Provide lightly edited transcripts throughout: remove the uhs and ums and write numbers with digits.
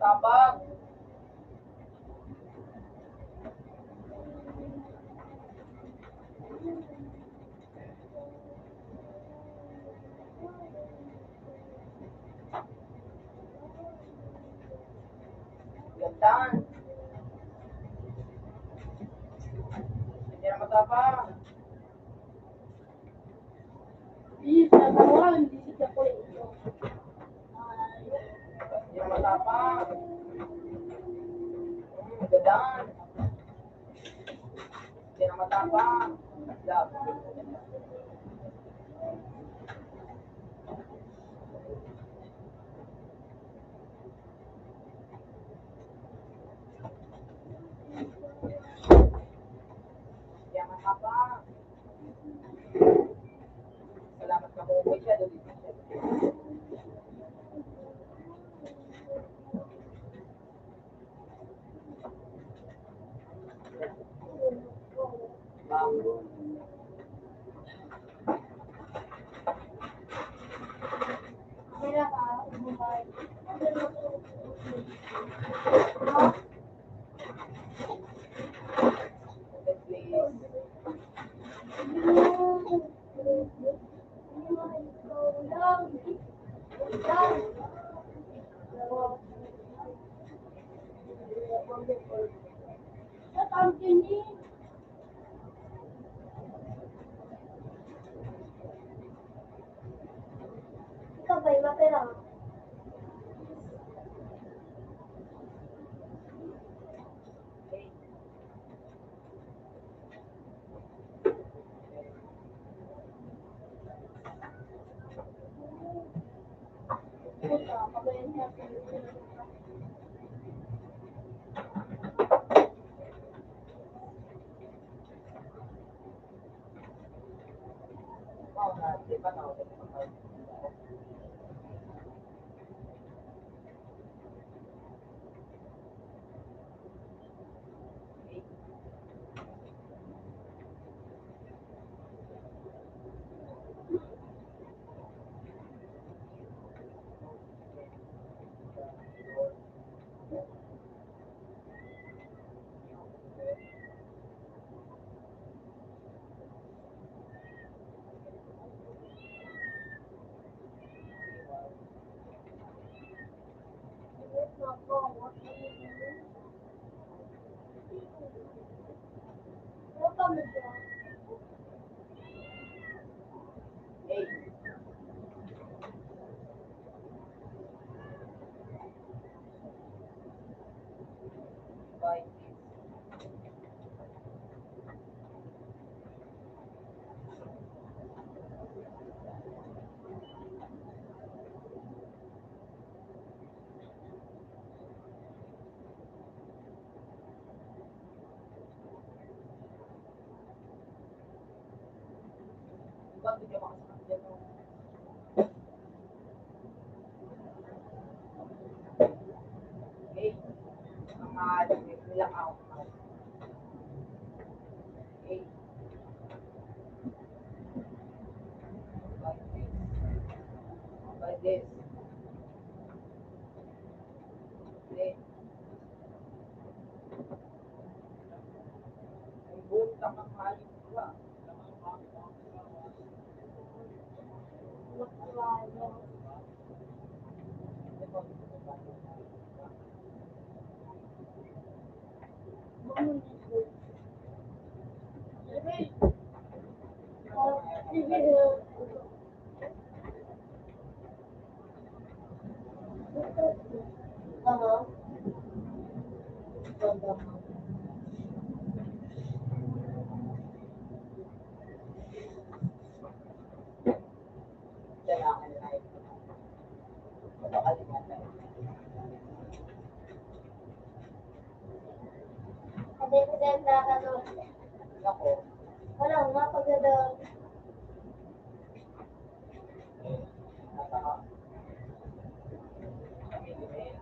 matapang. Gandaan. Hindi na matapang. Bisa, nawalan di siya ko ito. Hindi na matapang. Gandaan. Hindi na matapang. Love. Hindi na matapang. Salamat ka po siya. Doon siya. Kaya ka, umumay. Ikaw ba'y mapera? Puta, kabayan niya. Di ba na? Ba't hindi ka makasakit mo? Okay. Ang mahal, nilang ako. Okay. By this. Okay. Ang buta kang mahal ko. Kailangan na ito. Makalimutan. Ako, Wala, mapaganda. nasa kami din.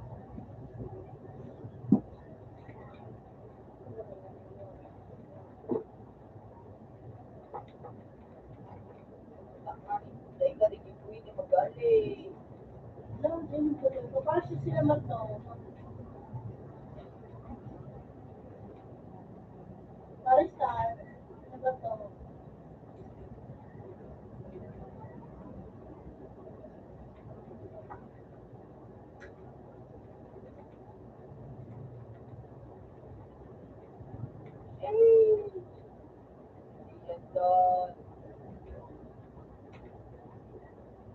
Dahil ka rin yung pwede magaling. Alam din ko, paano sila magtawa?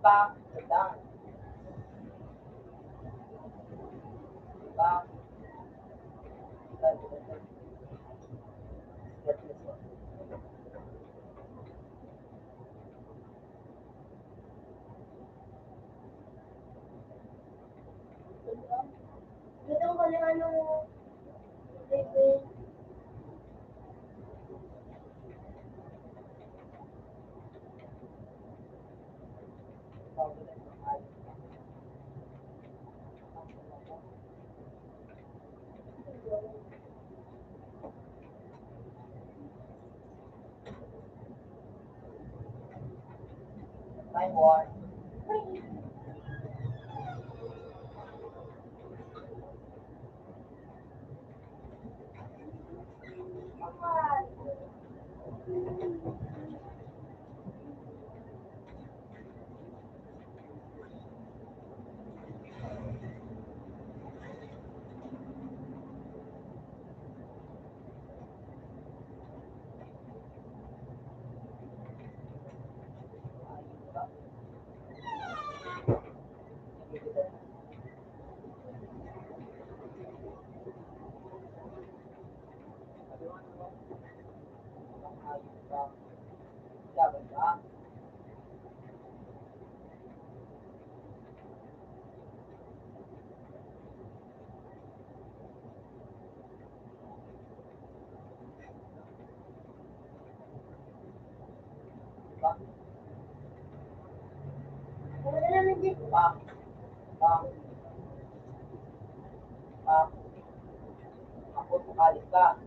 Bang, sedang. Bang, kita sudah Dito ko lang ano, baby. Time war. Wala naman din. Bang, bang, bang. Ako, tumalis ka.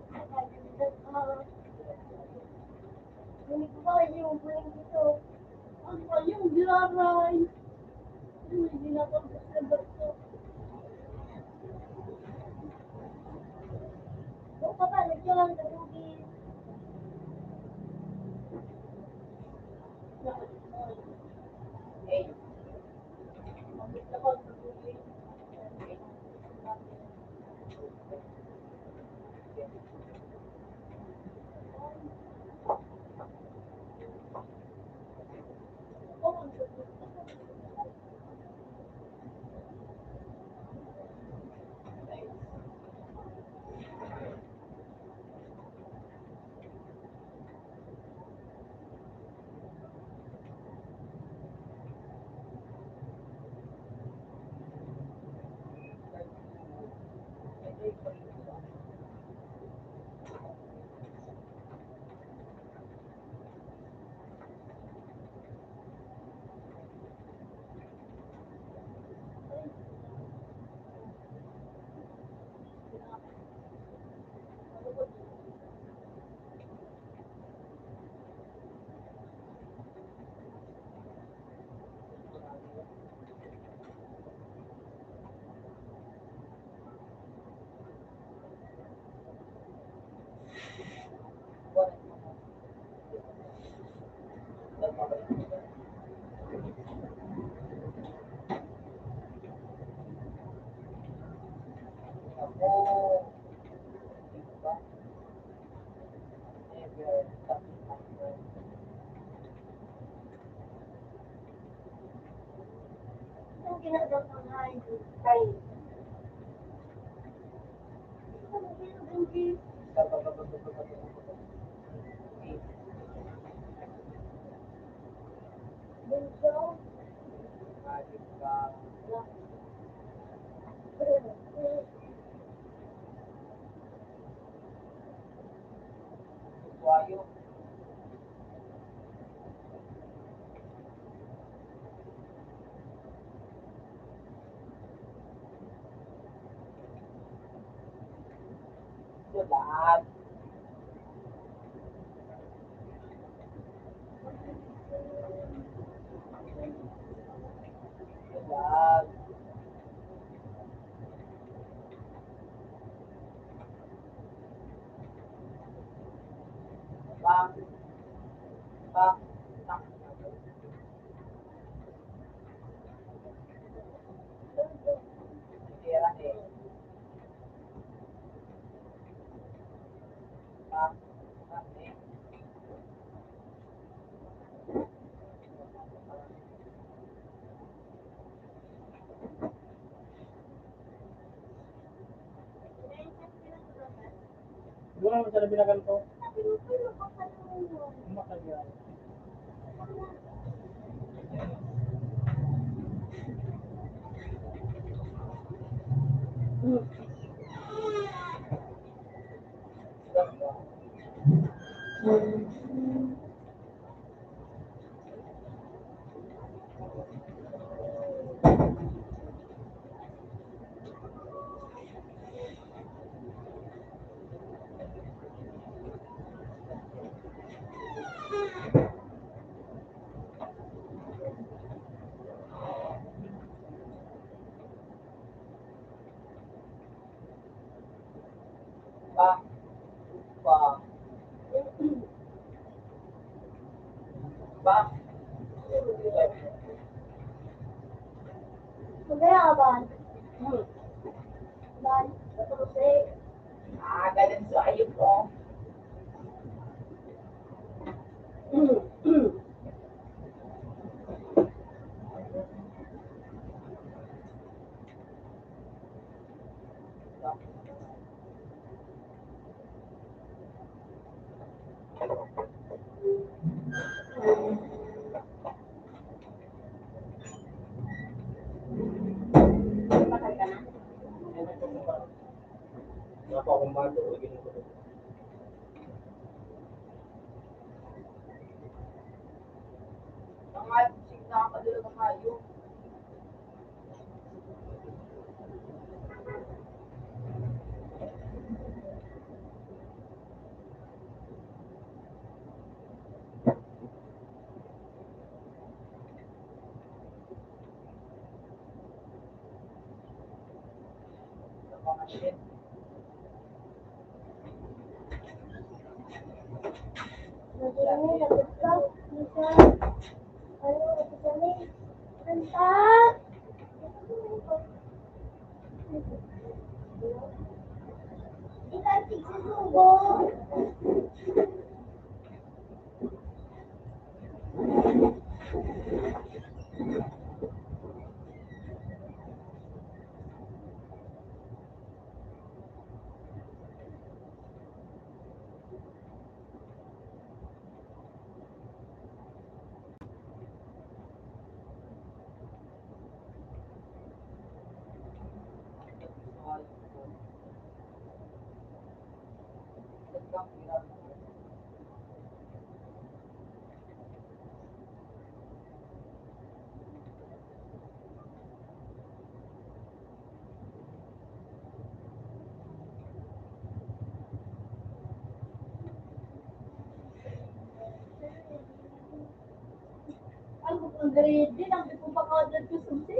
Hindi ko ba kasi yung buling dito. Ang pa yung giraray. Hindi na ako sa bato. Yung papa, nagsilang sa bugis. Hey, Nagsilang sa bugis. Yung ginagawa ng high. Ay! Ano ginagawa? Bunso? Wayo. Lahat. Lahat. Bang, bang, bang. Tira eh. Bang, bang eh. naman sa binagan ko. Sabi mo pa nakakaluwan. Makagal. Pa. Pa. Pa. Magaya ka ba? Ban, tapos eh. Ganun sa ayun ko. Bakal ka na? Wala pa akong bago. Ganun ko. Ang ating nakakadala ng kayo. Mga shit. Naging lapit ka. Minsan, ano, napasali. Kanta! Di ka tigsusubo. Ang grade din, ang ko pa ka-order ko susi.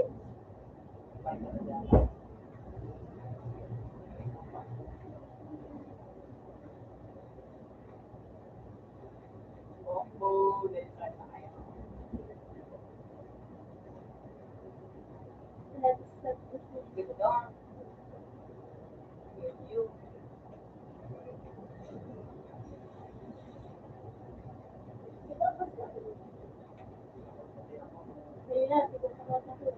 Kaya, di ko pa ka-order.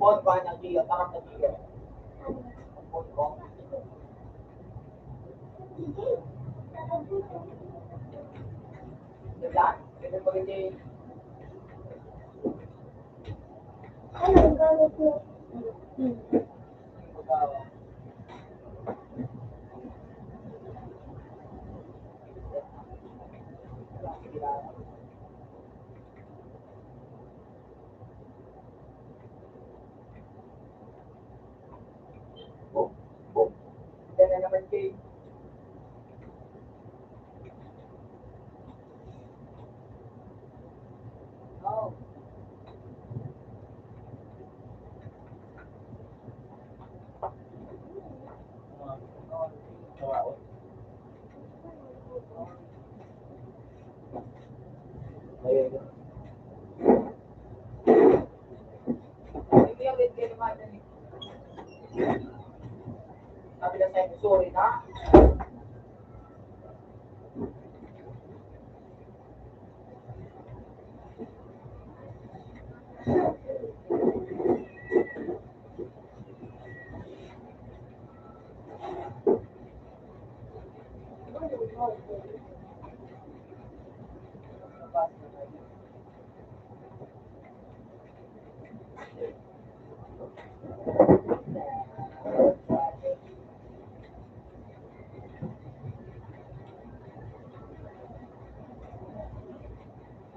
Bon ba ng Gio? Takap ng Gio. Bon ko. Diba? Ganun mo rin yung Ano ang gamit mo? magawa. na naman kayo. Oh. Hindi ulit kayo naman. Sabi na sa'yo, sorry na.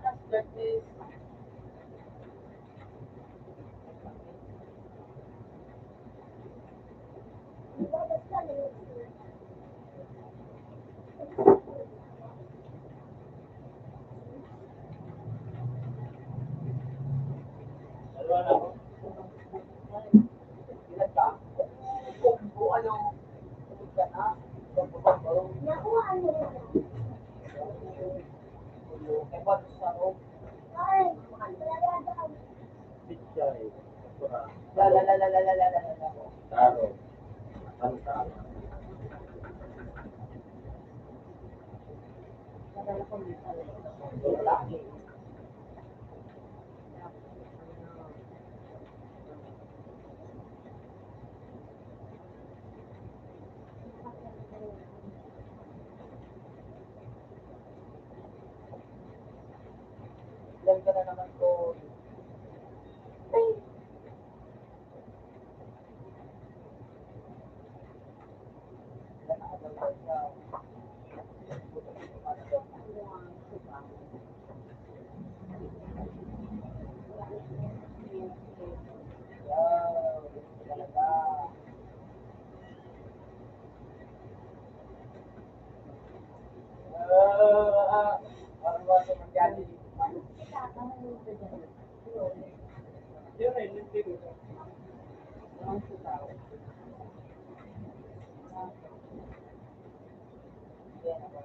After this, Dalawa na ako. ilan ka? Kung ano, kung ka na, kung Nakuha mo na. eh, what sa room? Ay, wala daw. Pichay. Pura. La la la la la la la la la. Taro. Kanta. Wala. Ilan ka na naman ko? Ilan na agad ba siya? Wow, talaga. Parang wala mangyari dito. Yun ay, hindi ko. Naman sa tao. Yan ako.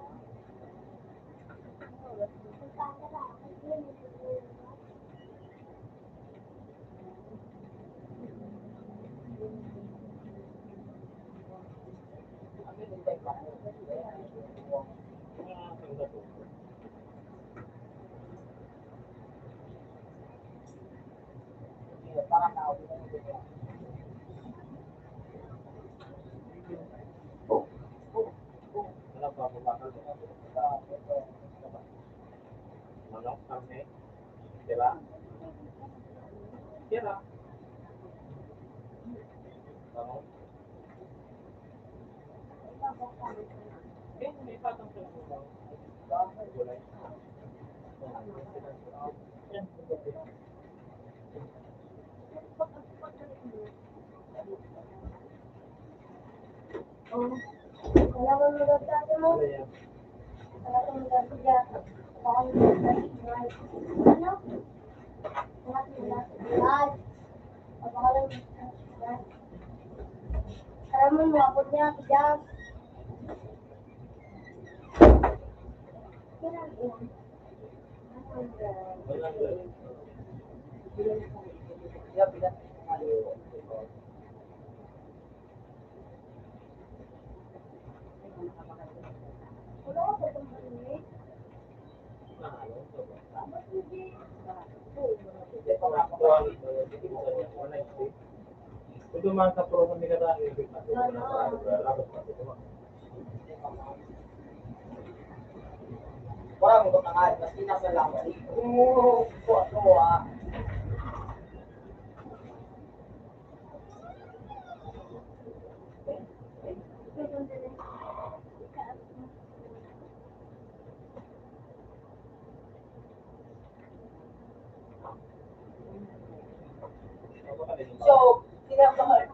Ang hinintay ko. Parang nauwi na yung Wala pa ako bakal. Manok, kami. Tira. Tira. Manok. Eh, may patang sa mga. Gulay. Wala mo magagawa mo. Ano yan? Wala mo magagawa. Baka mo magagawa. Ano? Wala mo magagawa. Baka lang magagawa. Alam mo, mapod niya ako dyan. Wala gulay. Yeah, bilang. Wala ko itong marinig. Mahalo. Ba't hindi? Hindi pa nga ako. Ito mga kapro kami katang ibig na. Wala mo itong nangalit. Mas nasa lang. Oo, ano ah. So, sinasabi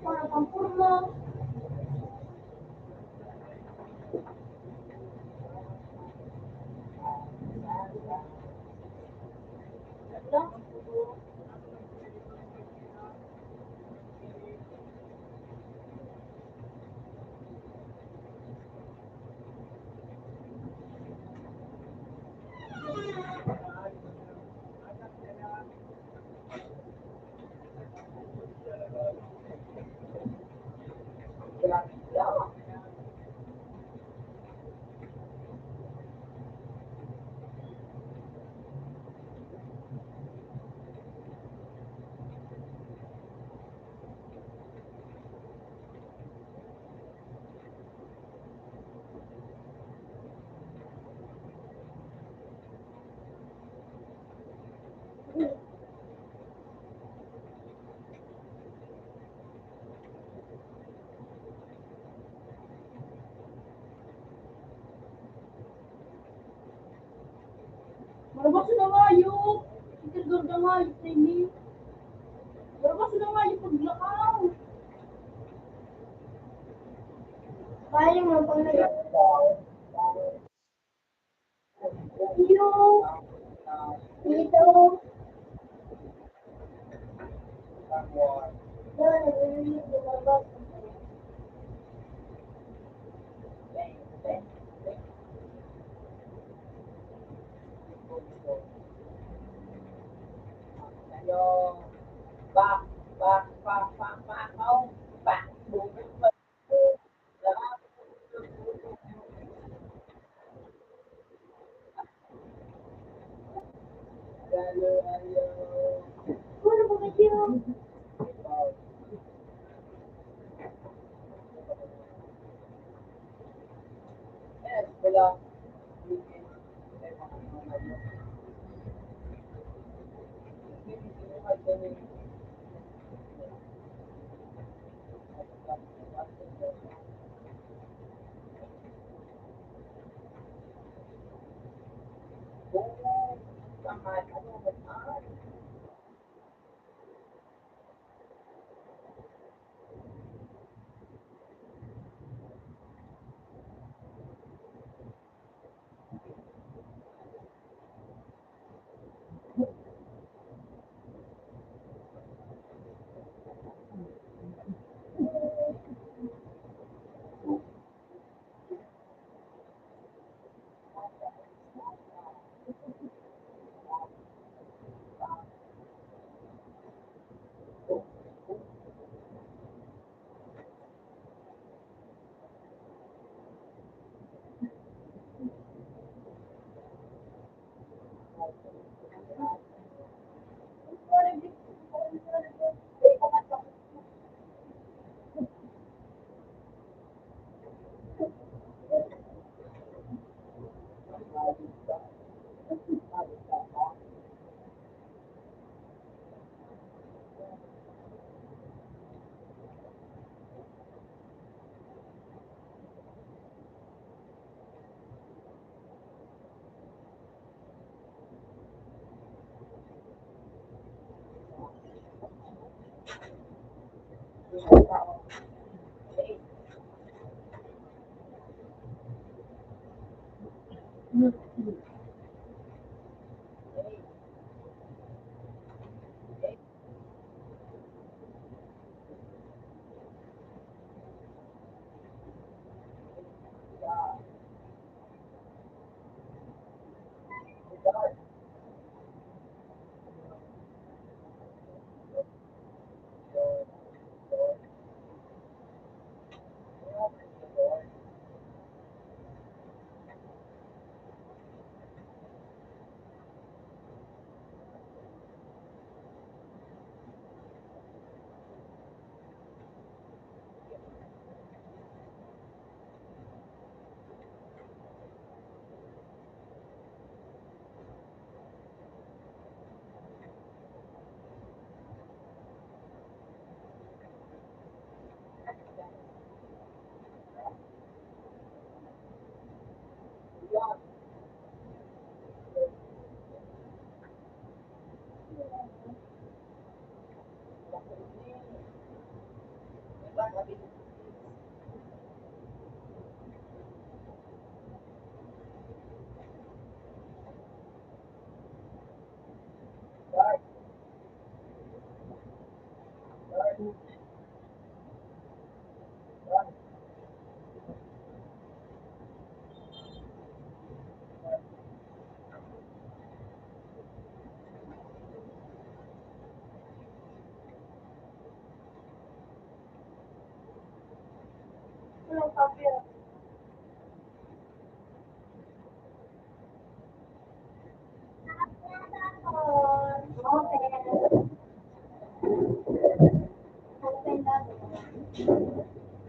Para pampurmo. Marabas na nga yun. Itigor na nga yung training. Marabas na nga yung paglakaw. Kaya mo pang nag-alakaw. Yung dito. Yan, nag-release yung marabas. Ano ba kayo? Walang papel. Open. Open na.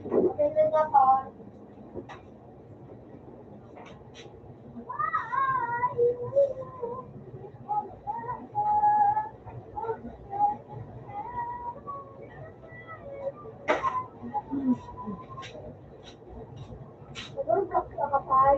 Open na po. Siguro sa kapal.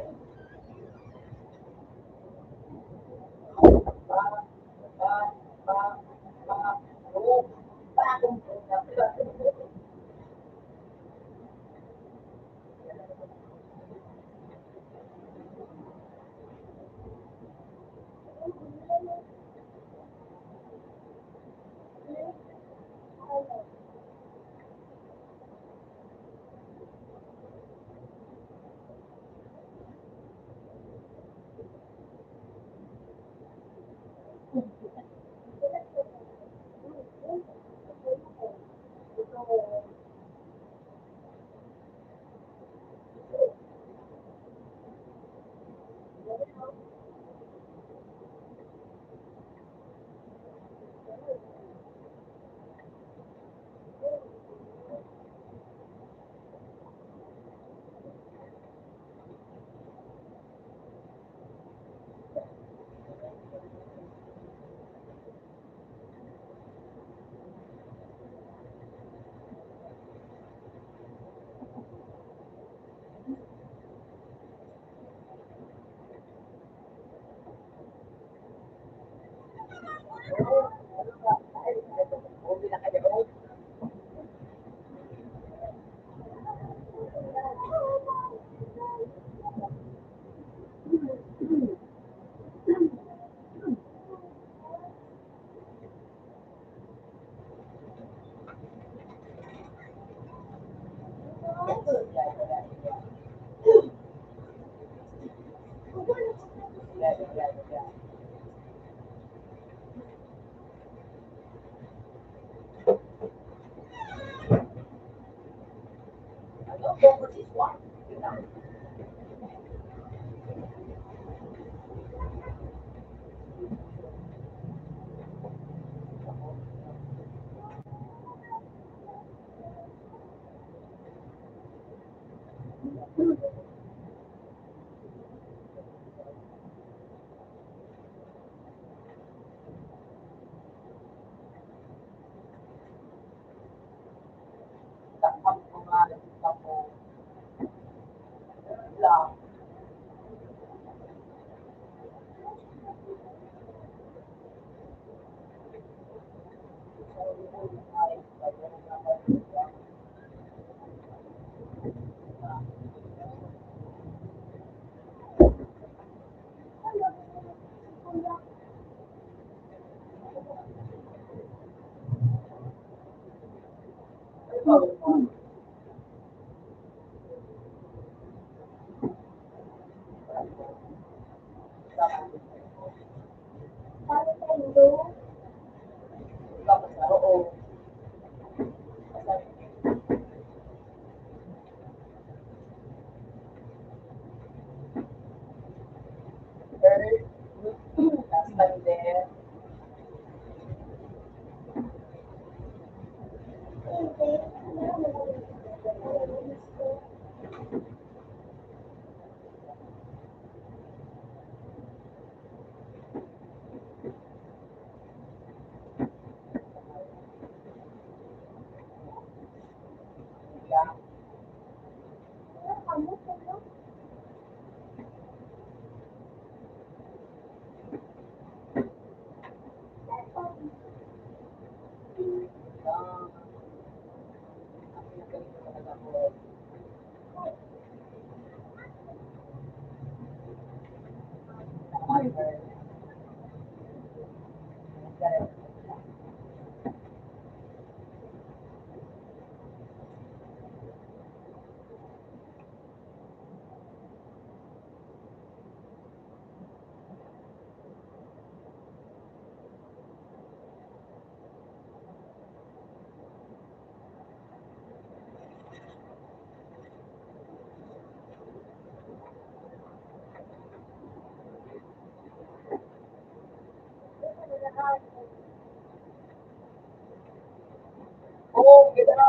Oo, kita na.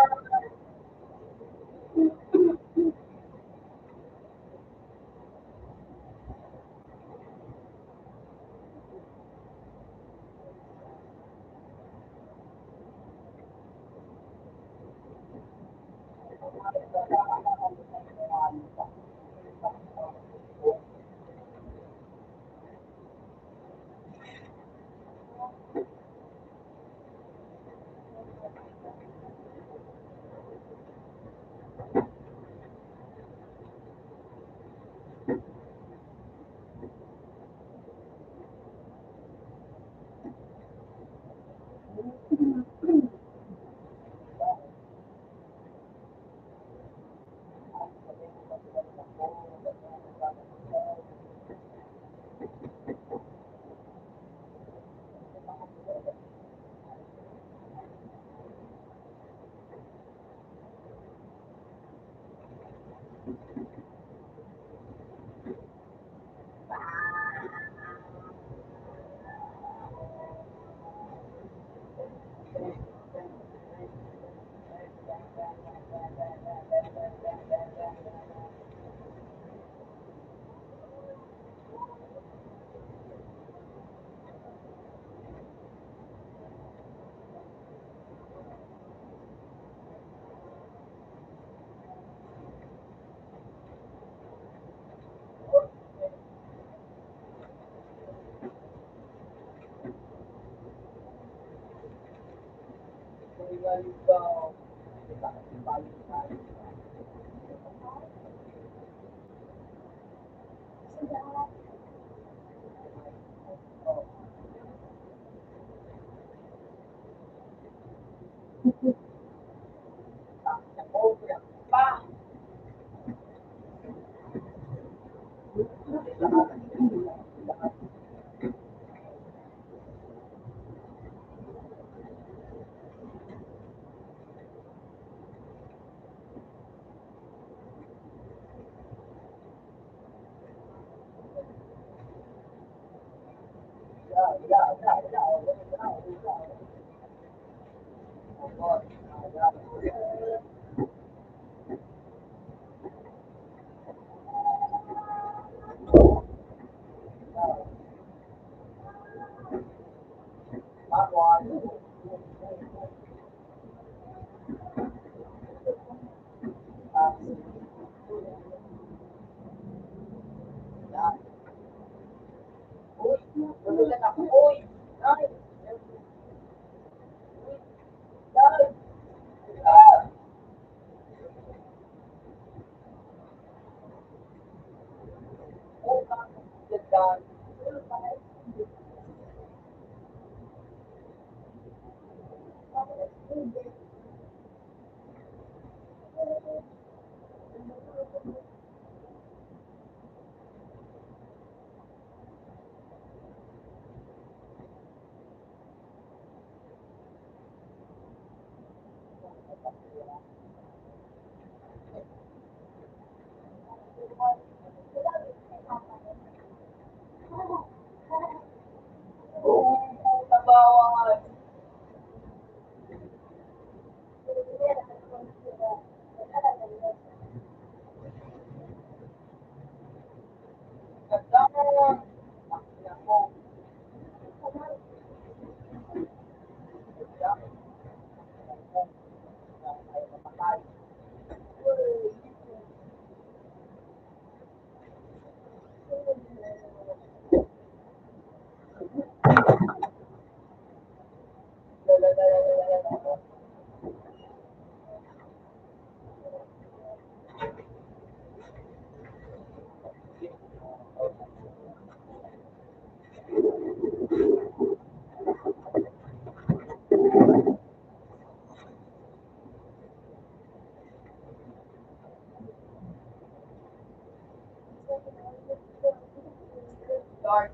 Dark.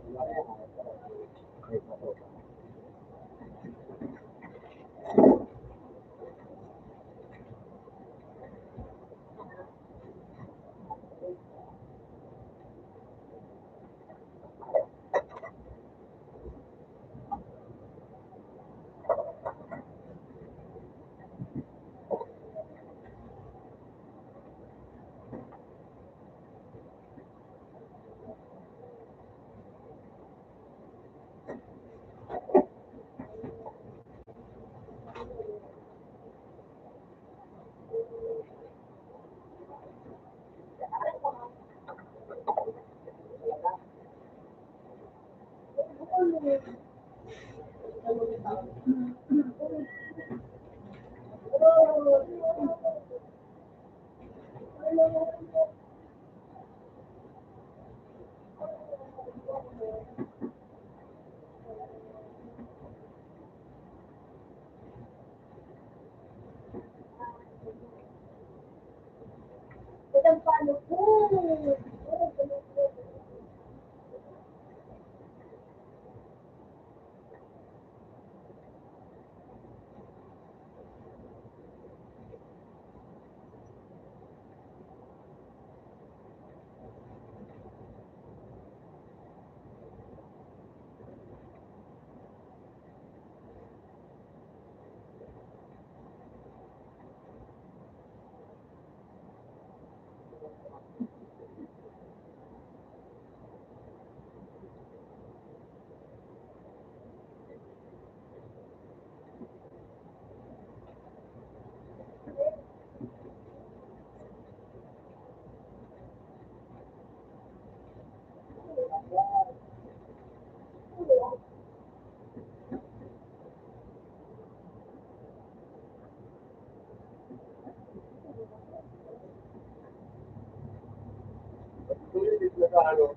Itang paano po? Ano?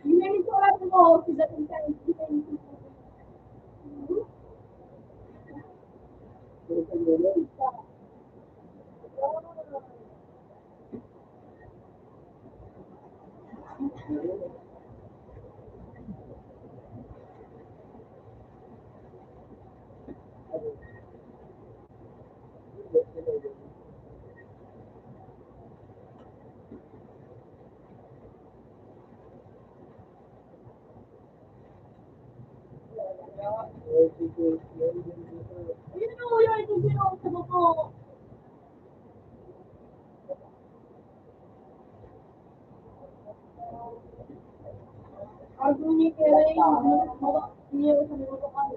Hindi ko alam mo, sila kung saan sila yung yun o, yun, ito sinuusap ko. Argo niya kaya yung niya sa mga kanila.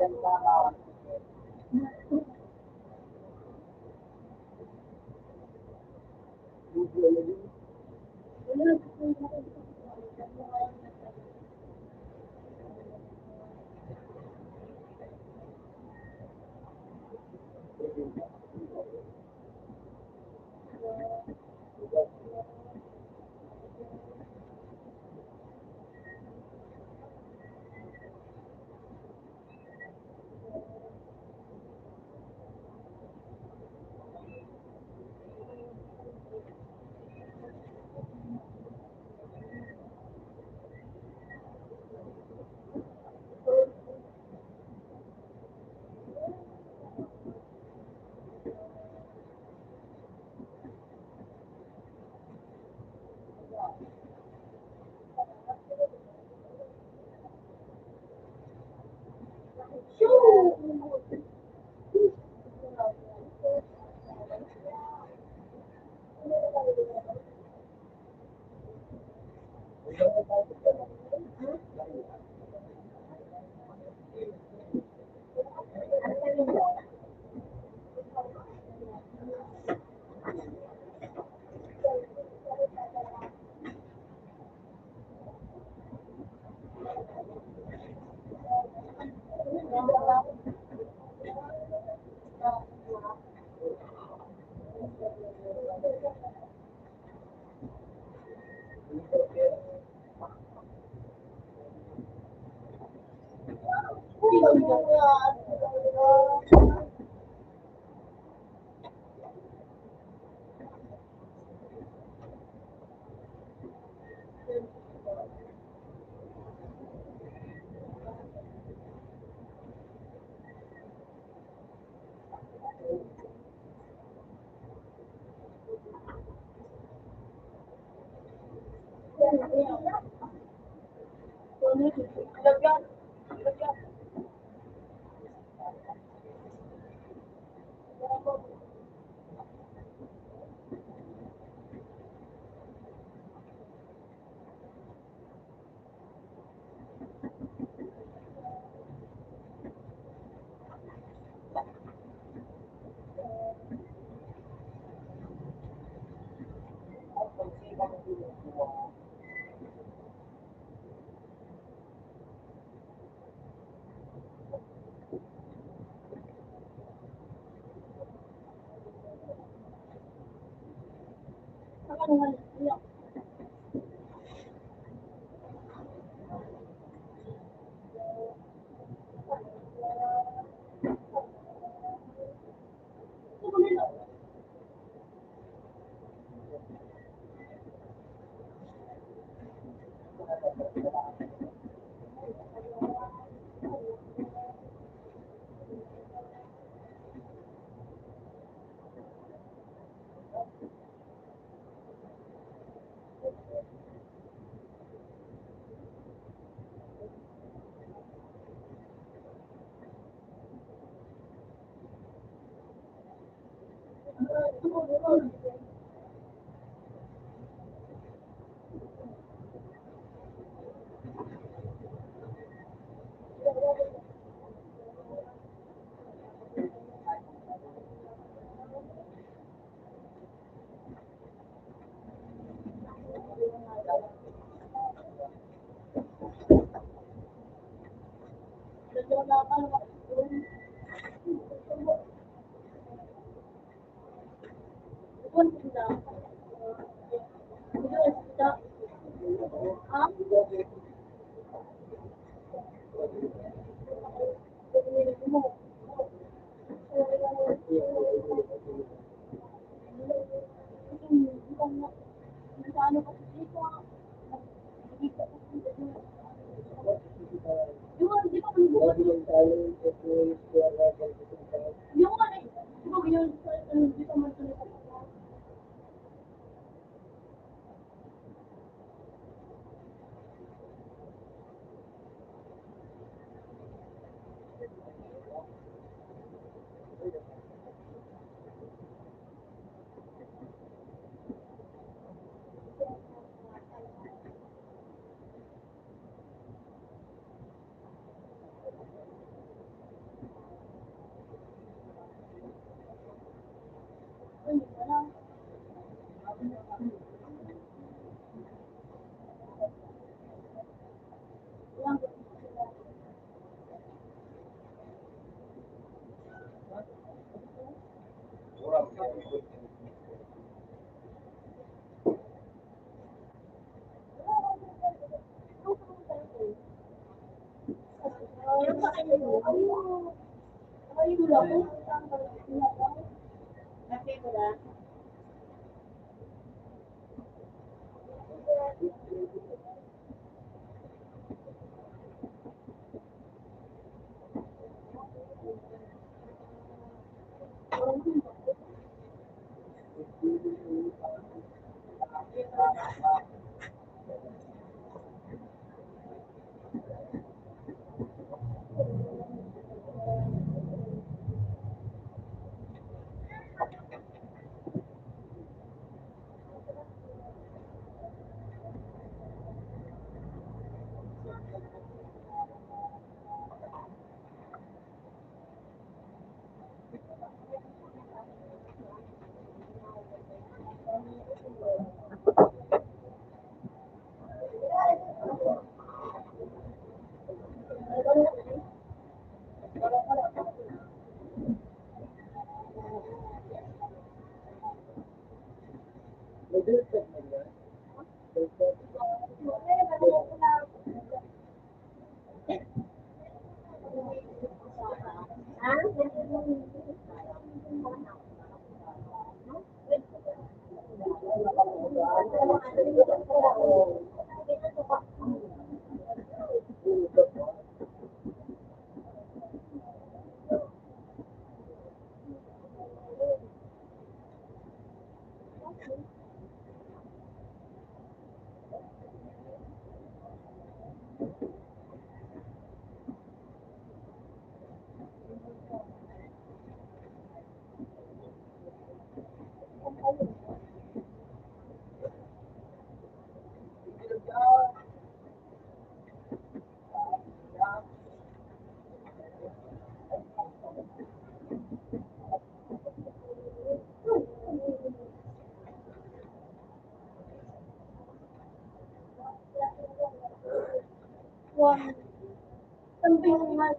Something like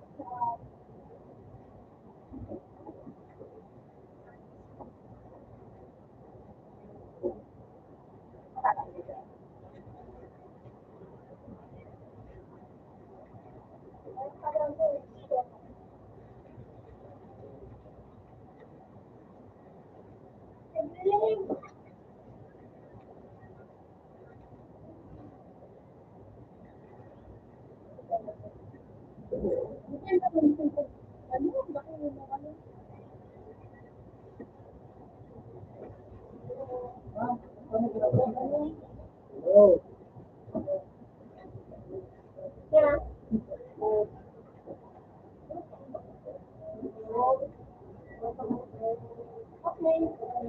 yeah. Okay.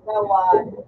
Lawan.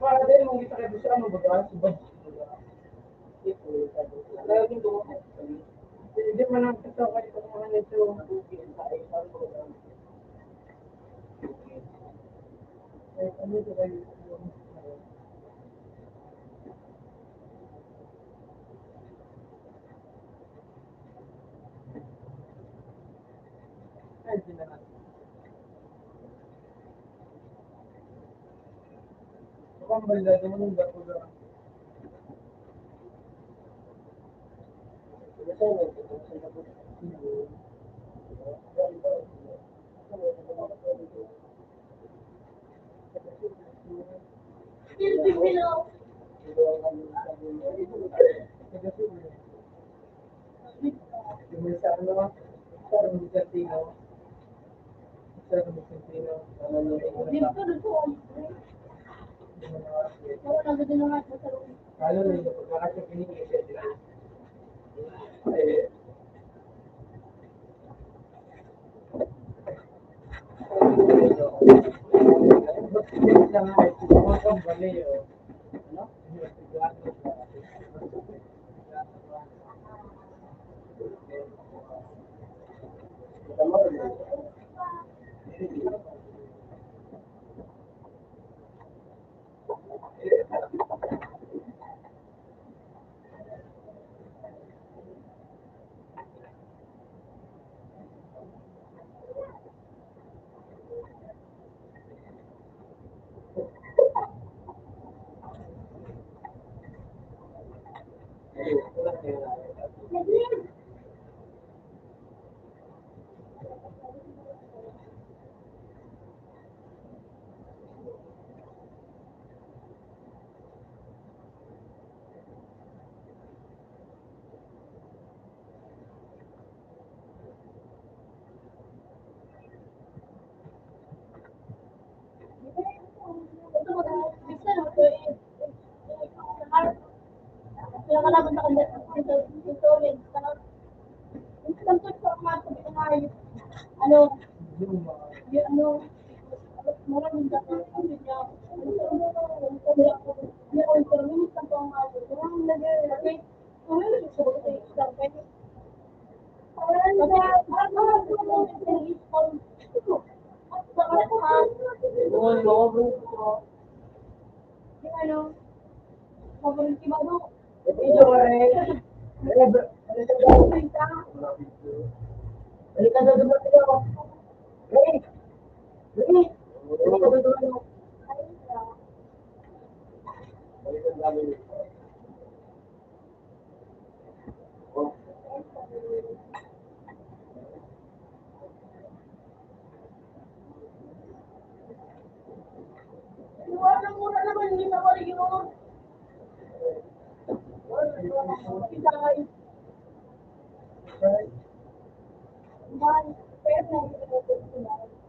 Para din mong kita kayo sa ano ba subad. Lagi do. Hindi man ang kita kayo sa mga nito sa isa ko. Ano to kayo? Ay, dinala. Pambala naman ng bago na. Yung sa ano, parang hindi Saya kami sentino, Dito, dito. Wala na din naman sa loob. Kalo na yung pagkakasya pinigil sila. Eh, Ito mo, bisa na ito eh. Pinakalaban sa kanila dito rin. Instant to sa mga sabi ko nga yung ano, yung ano, maraming dati sabi niya, sabi ako, niya ko ito, minsan ko ang ano, maraming lagay, ano yung sabi ko sa isang pwede. Yung ano, paborito ba no? Balikan sa dulo ko. Hey! Hey! Balikan sa dulo ko. Balikan sa dulo ko. Mura naman hindi na wala yun. Isay.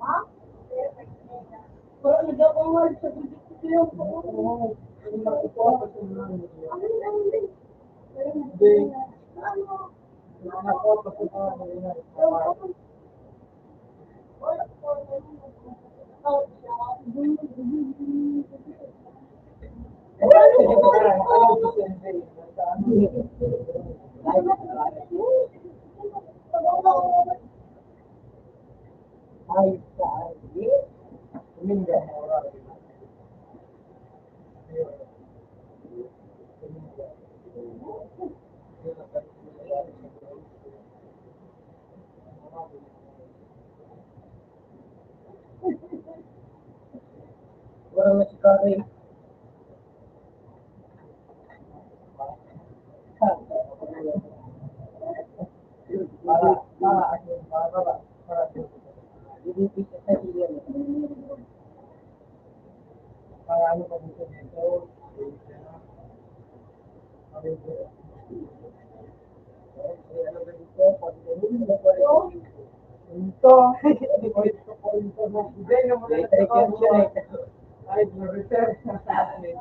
Ha? Pero nag-award sa bibig ko yung Ay, sabi. Tuminda mo. Wala na si Karen. Para ano pa dito nito? Ito. Ay, reserve sa atin.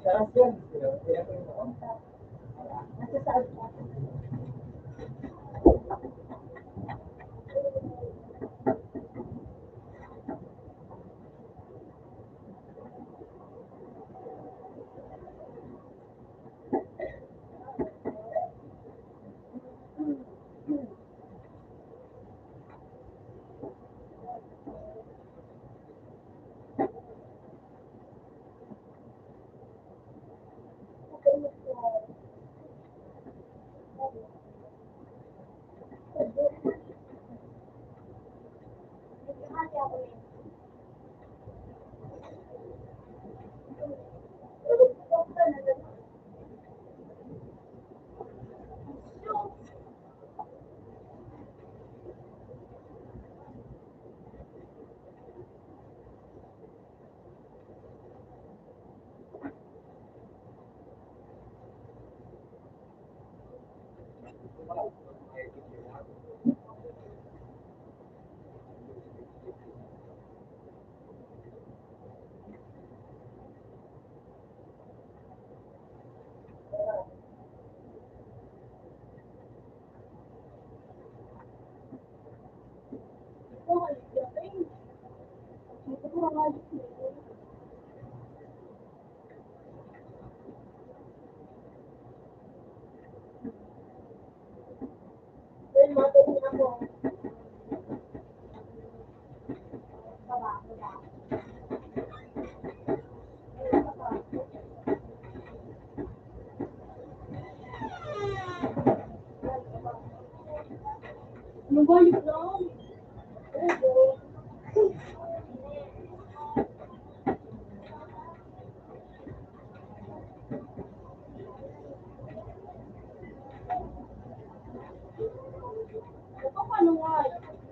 Taas yan. Kaya ko yun ako. Nasa saan ka? Hati ako eh. Nagayip lang. Ito paano nga?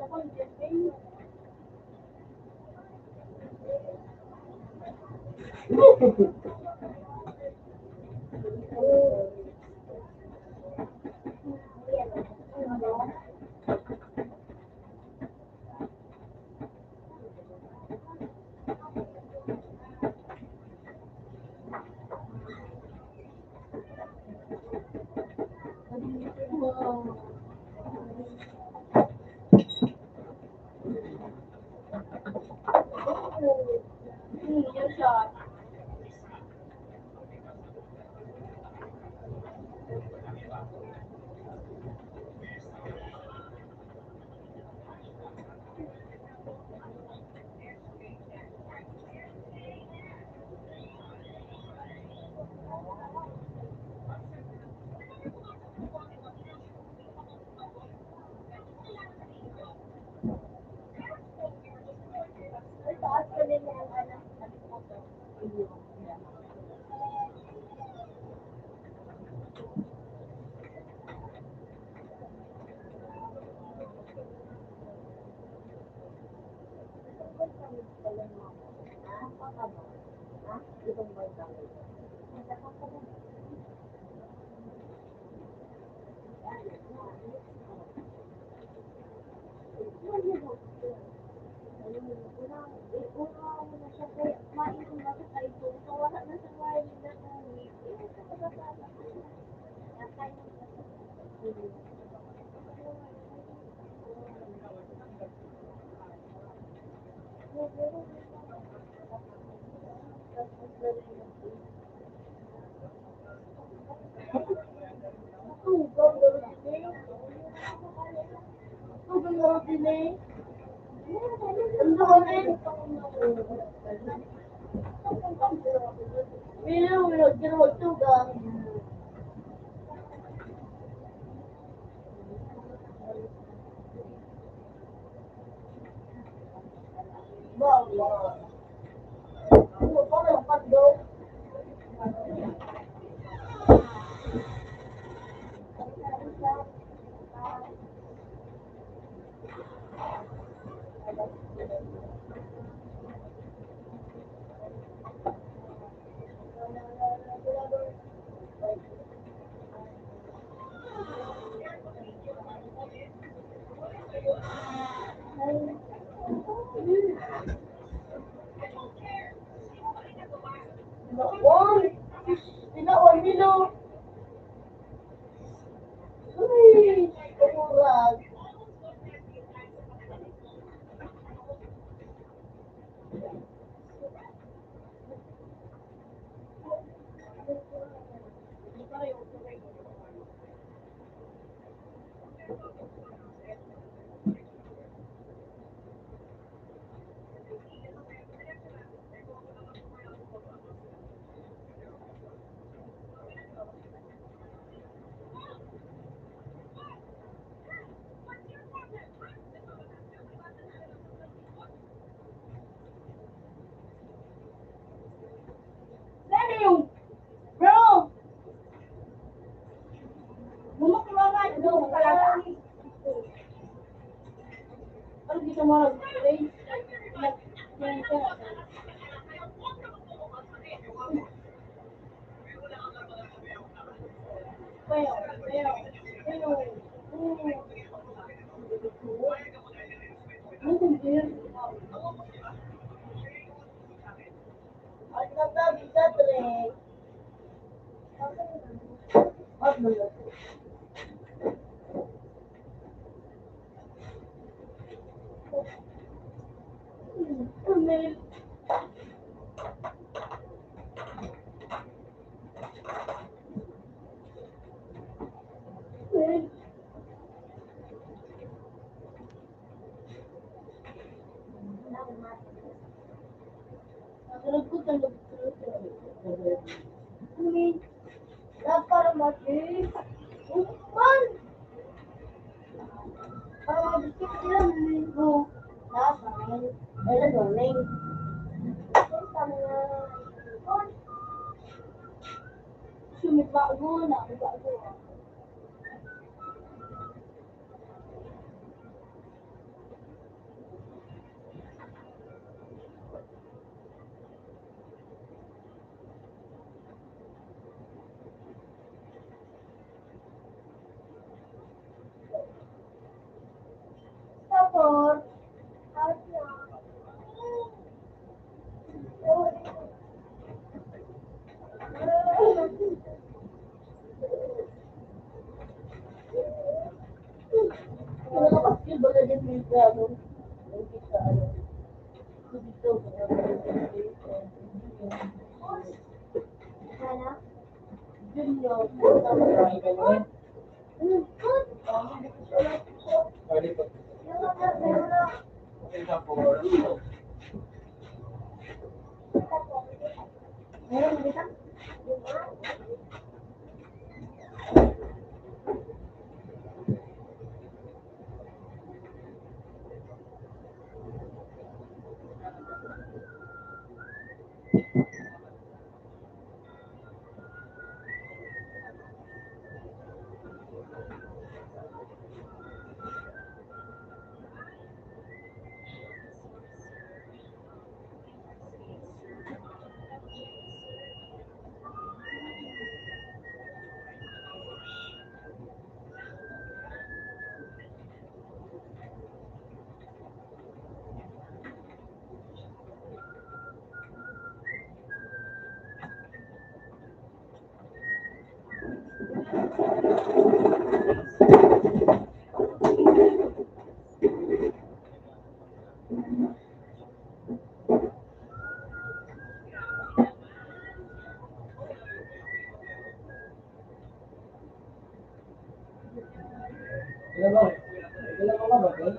Ako yung yung shot. Ay, taas ka din yung anak. Tinawan nilo. Uy, kamurag. Sana yung, bro! Bumakalangan, bro, kalakan. Ano dito mo nag-play? Nag-play ka. Pero, ano yung beer? At nagsabi ka, Dre. At nagsabi. Umil. Nasunod ko sa loob. Umil. Para mati. Umpan. Para mabisip sila maligo. Nasaan? Wala doling. Sumit bago na. Bago. Tapos, wala ka skill ba na din sa ano? Sa ano? Dito. Yun yun. Try ka na. Pwede pa. Isa po. Meron dito? Ilan ba? Ilan ka ba, okay?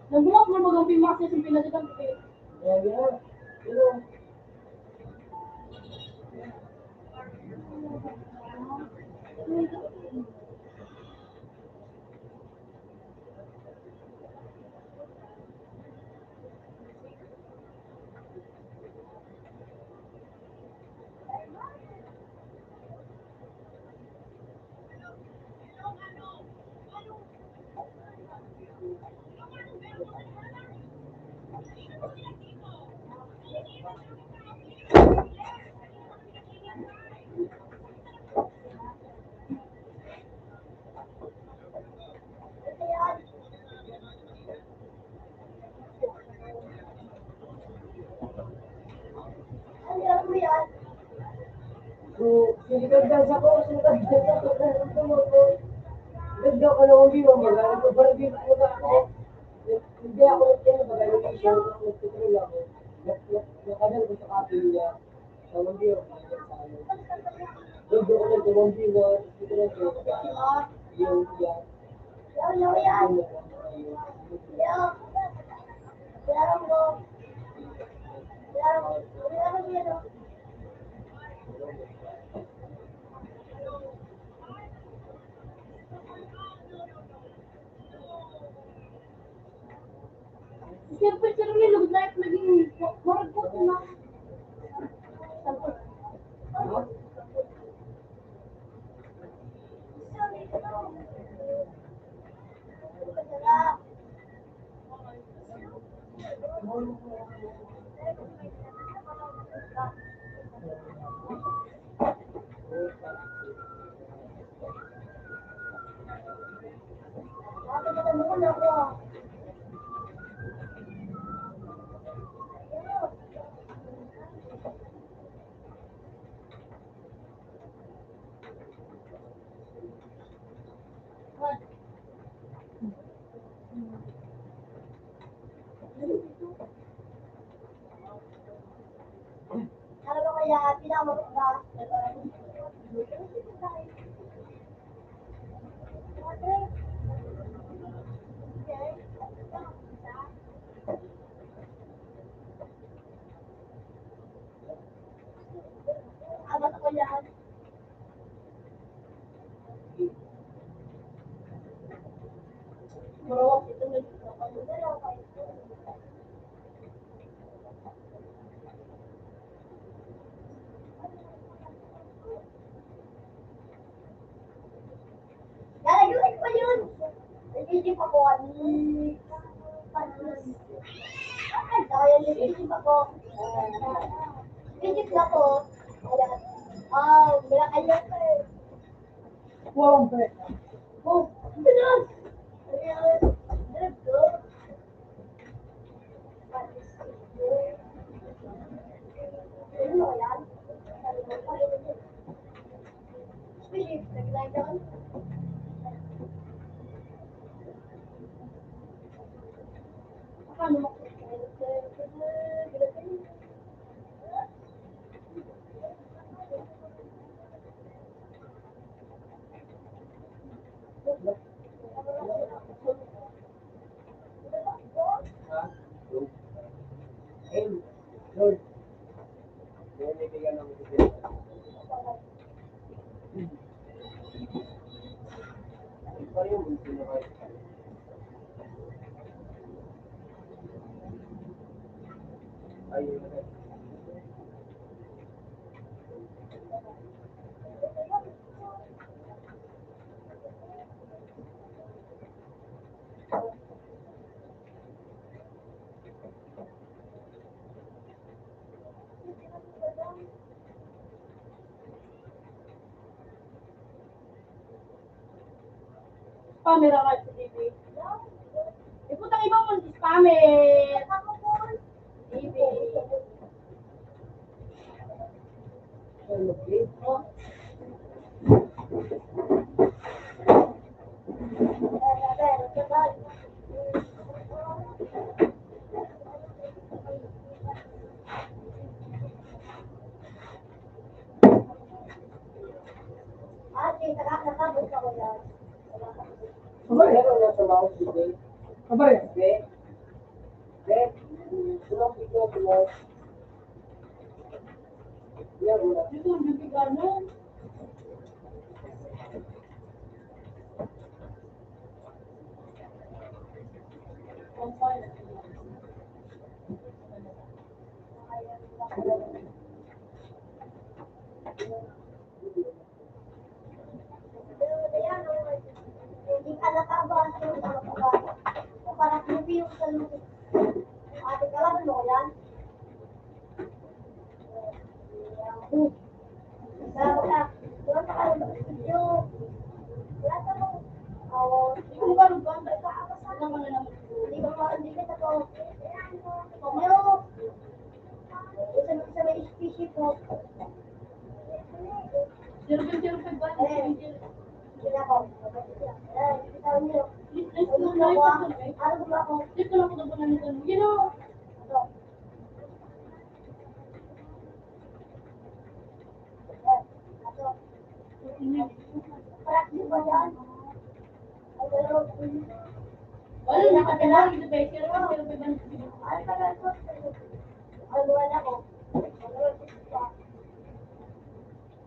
Nagbukas mo bagang pimas sa pinagitang kape. Ano yan? So, sinigagdas ako, sinigagdas ako. Ganda ka lang hindi mo magaling ko. Parang di ko na ako. Hindi ako magaling ko siya. Nagtutuloy ako. Nakadal ko sa kapilya. Sa hindi ako magaling sa akin. Hindi ko na tumambi na. Hindi ko na yung yan. Ano yan? Yan. Yan mo. Yan. Yan yan. Siyempre, sir, may lugod na yung naging maragpot na. Ano ba kaya pinamaganda? Abat ako yan. Marawak ito na Lalagyan pa yun. Nag-isip ako. Ay, nag-isip ako. Nag-isip na ako. Malakaya ka eh. Wow, pre. Oh, ganun. Ganun to. Ano yan? Philip, nag-like Paano mo? Ha? Hey, Lord. Yan, may kaya lang ako. Ikaw yung bunso na kayo. Ayun na. Camera ka sa TV. Putang iba mo, spammer. Ako po. Baby. Oh. Meron na sa mouse today. Kabar yan? Be, tulong dito, tulong. Yan, wala. Dito, bibigano. Hindi ka nakabasa yung mga kabasa. Para hindi yung salutin. Ate, kalaban mo ko yan? Salamat ka. Wala ka kayo ng video. Wala ka mo. Hindi ko marunong ba? Hindi ko hindi ka to. Ano? Isa may species po. Zero ba? Hindi na ako. Bitaw niyo. Ano ba ako? Dito lang ako nabunan nito. You know? Ito. Ito. Practice ba yan? Ay, pero... Wala na ka lang. Ito ba? Pero ay, pala ito. Ay, wala ako.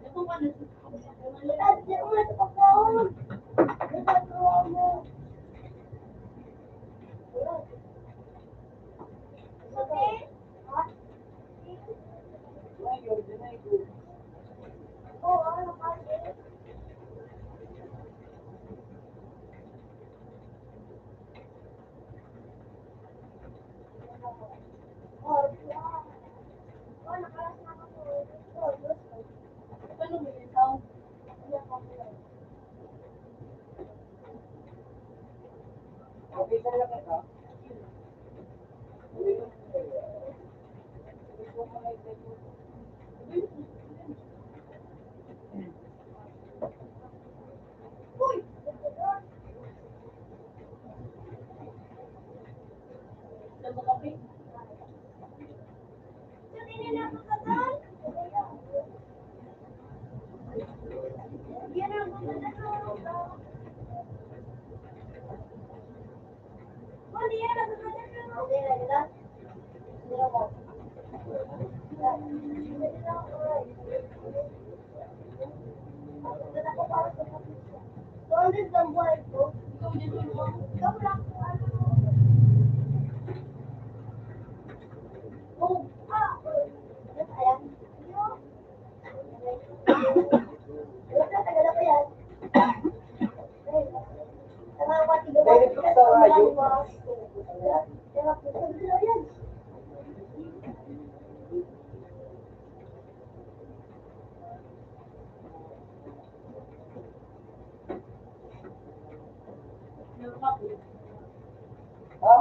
Ito pa na. Hindi ko na ito pagkaon. Ito mo. Okay? Ha? Oo, ano kasi? Nakalas na ako. Paano mo yun? Okay ka lang ito? Uy! Labo kami. Sabihin na ako sa tal. Yan ang mga Mali yan ang mga Hindi na nila. Hindi ako. ¿Dónde está el hueco? Oh, ah, ayan. Tagal ako yan. Ha?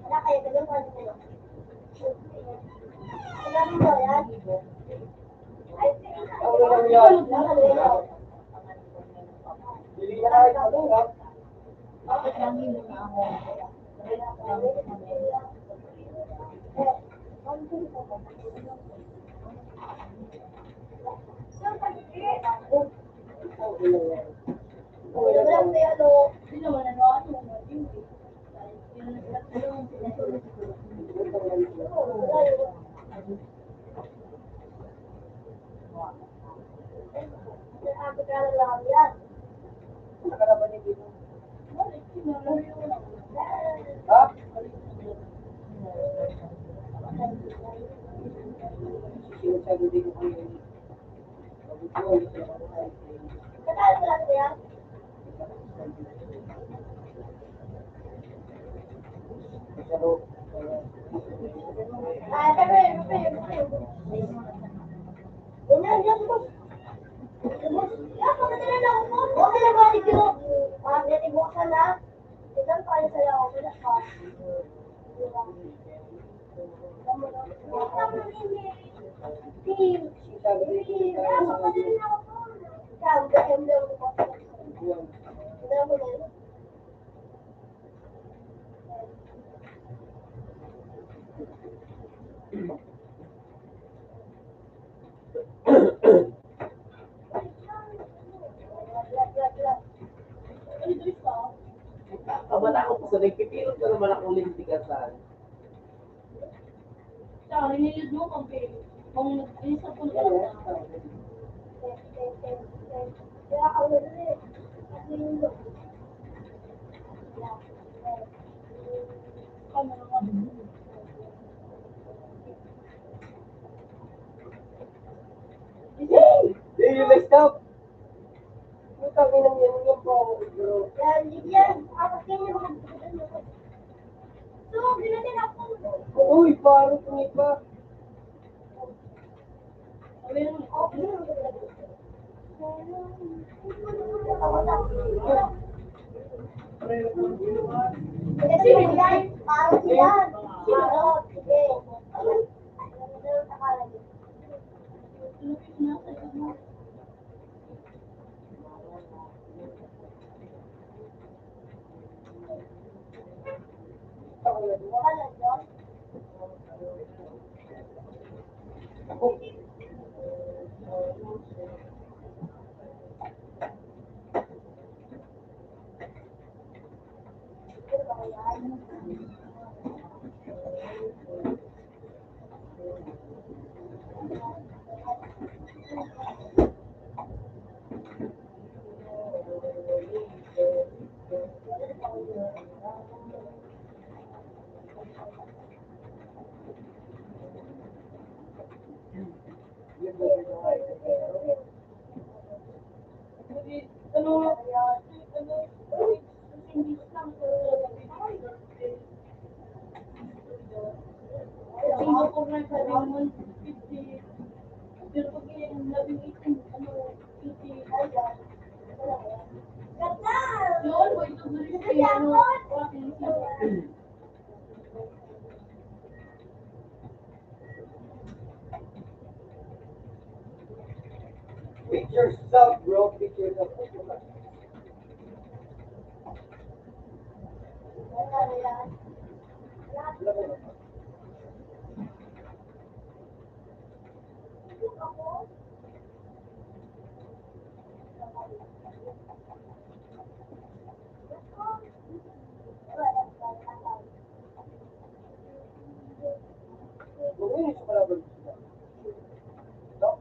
Wala kayo, ganun pa rin kayo. Alam mo yan? Ay, Ang lang yan. nakalimutan. Bili na kahit ano, ha? Bakit lang hindi na ako? Ano ka naman yung dito? Ha? Sinasabi din ko kayo. Pero, Ah, pero. Ganyan, ganyan, boss. Boss, ya, pagkatala na ako, boss. Okay na balik yun. Bakit ibukasan na? Ilan tayo sa ako, wala pa. Diba? Team. kabata ko sa nagpipilot ka naman akong lintigasan. Tsaka, nililid mo kung isa po ka lang. Kaya ako na rin. Kasi yung Hey, you next up! Putang ina yan yung po, bro. yan, apat kayo makakita. So, ginatin ako. Uy, parang tumipa. Kasi yan, parang yan. Sige. Pick yourself, bro. Pick yourself. Luminis sa kalaban. No?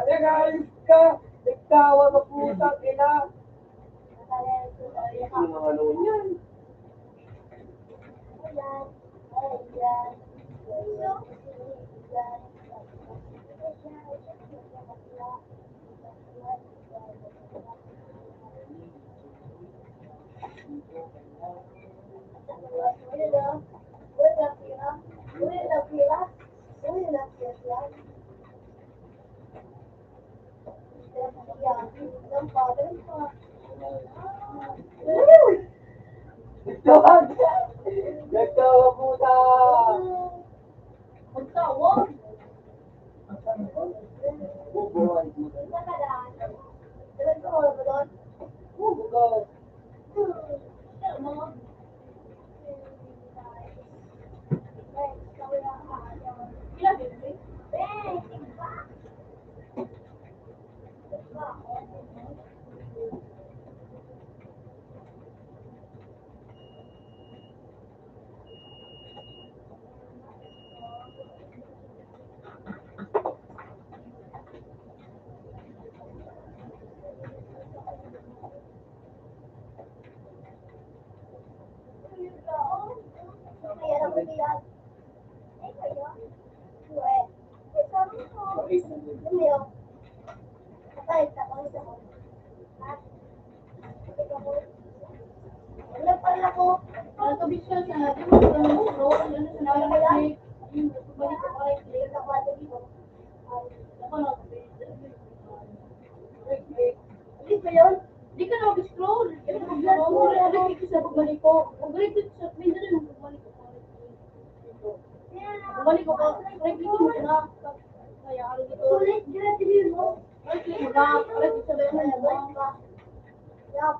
Nag-ayos ka! Nagtawa ka putang ina! Ano mga ano yan? Nagtawa ka! Nagtawa puta! Bubuhay puta. Bubuhay. Bumalik ko. Bumalik ko sa minsan rin. Bumalik ko. Bumalik ko. Bumalik ko na. Kaya ano dito. Ulit, ginatili mo. Balik ko. Balik ko sa bayan na yan. Yup.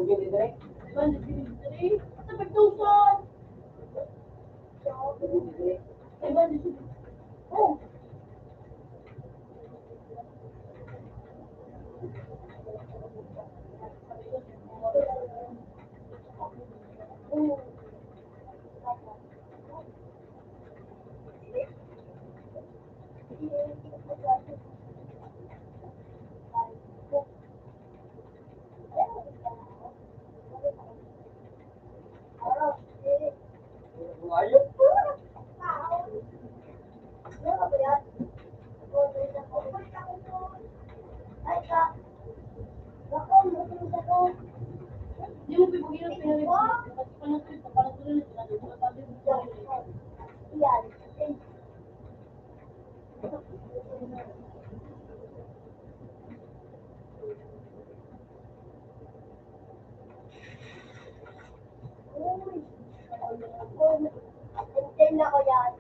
Sige, Dre. Ayun. Hindi mo pipagyan pinag-ibig. Maintain ako yan.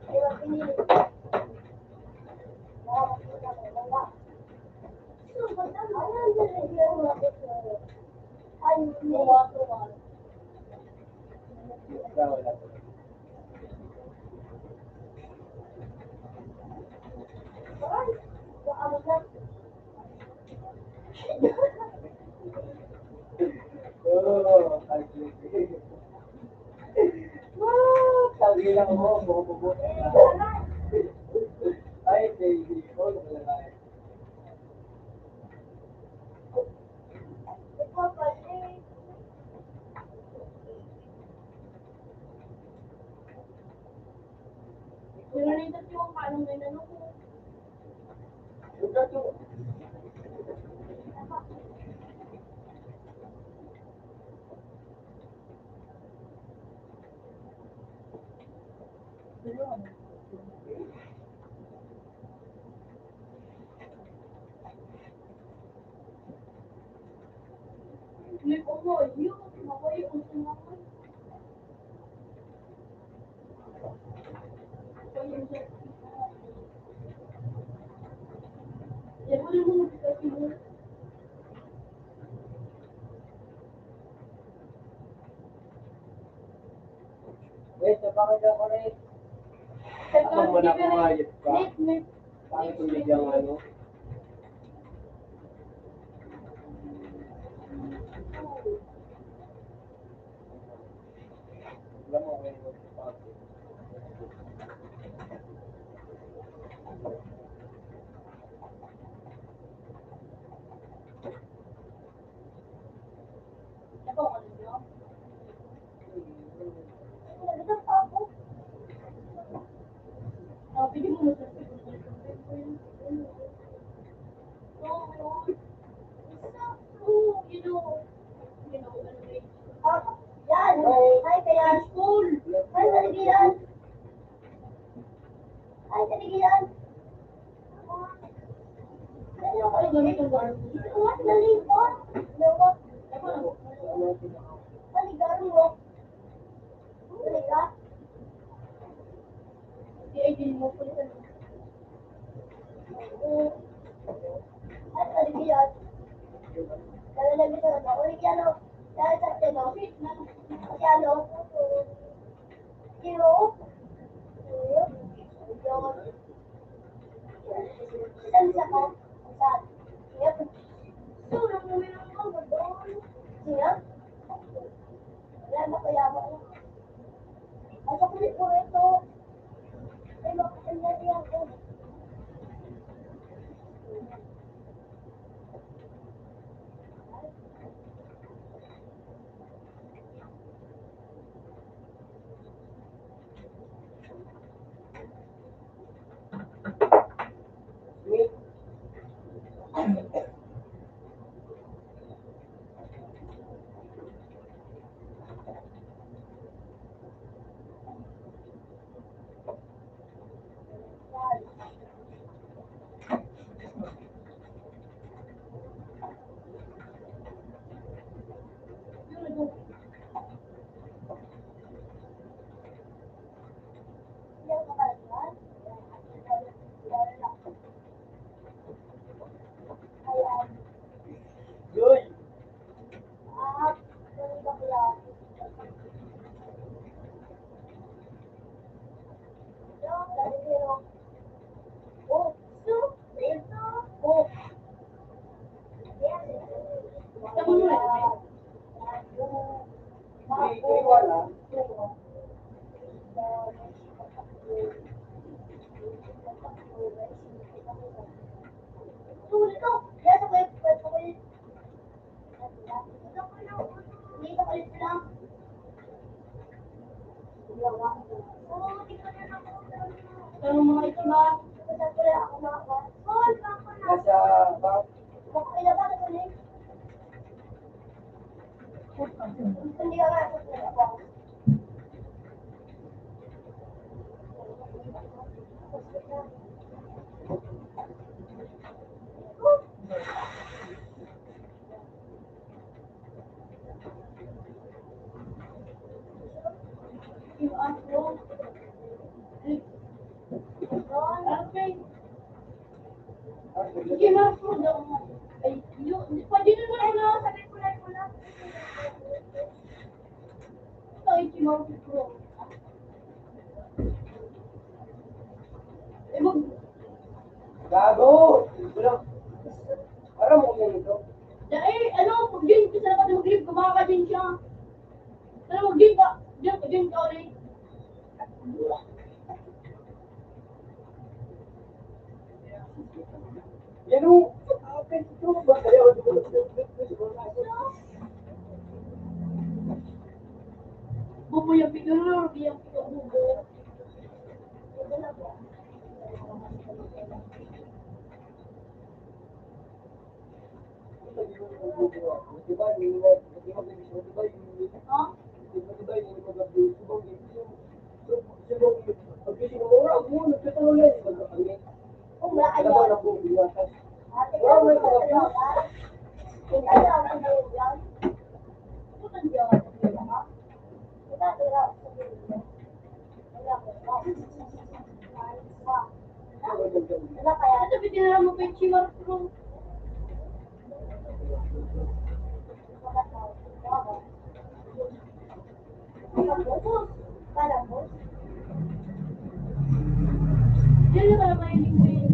Pero pinili ko. Ay, Wala. Oh, sabi lang mo, buo-buo. Ay, baby. Oh, wala na. Pero nito yung paano may nanong ko. Lugar to. Hindi ko mo, yun. Ako yung sumakot. Yan mo yung mga kasi mo. Wait, napakaganda ko na eh. Abang mo na kumayot ka. Bakit kung bigyan ng ano? Alam mo, may mag-pati. Ako, ano yun? Pwede mo na sa Ay, taligilan. Ano ko rin ganito ba? What the liver? Lewat. Paligaran mo. Paliga. Si Aiden mo po ito. Ay, taligilan. Kaya lang ito na. Ulit yan o. Kaya sa tino. Yan o. Zero. Saan siya ko? Saan? Yep. So, namumilang ko ba doon? Siya? Wala na kaya ba? Ay, pakulit ko ito. Ay, makakanya niya ako. Smith. Yan ka kalaman? Ayan. Good. Ganun ba kaya? Yung, dahil zero. Oh, so, ito. Oh. Yes. Gusto mo nyo eh. Hindi wala. Sulit to. Kaya sa web ko ulit. Dito ulit lang. Pero mga itima, saan ko lang ako makakuha? Nasa back. Baka ilabas ko ulit. Hindi ka nga ako. Yung afro. Okay. Sige, afro daw. Ay, yun. Pwede na wala na. Sabi ko na. Ito, ichimang pro. Eh, Gago! Wala. Parang mo yan ito. ano, mag-game ka sa labas, mag-game, kumaka din siya. Pero mag-game ka, game ka ulit. Yan o. Akin ito. Ba kaya ako dito? Bubo yung figure, yung bubo. Diba? Diba? Ha? Oh, wala kayo. Ate, kaya mo sa dalawa. Kita lang ang dalawa yan. Bukan diyan ka sa dalawa. Kita tira sa dalawa. Wala ko. Wala kaya. Sabi tinira mo kay Chimar Pro. Yan na pala mahilig ko yun.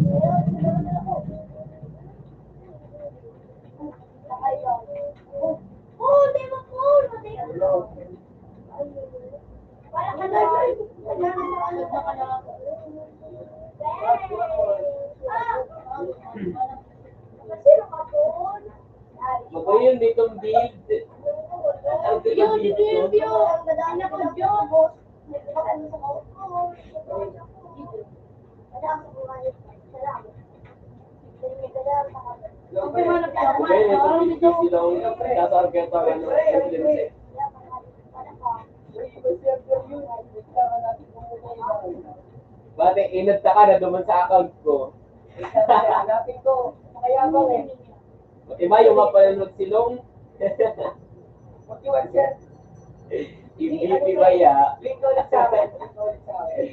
Oh, di ba po? Wala ka na. Wala ka na. Sino ka po? Ako yun, ditong build. Yo, dito yung view. Ano ko, view? Ano sa ko? Wala ako kumain. Salamat. Okay, manap ka. Okay, itong easy lang. Tatarget ang ano, evidence. Bate, inad ka na duman sa account ko. Hanapin ko. Mayabang eh. Iba yung mapanood silong. 41 sir. Ibi ba ya? Link ko ulit sa akin. Link ko ulit sa akin.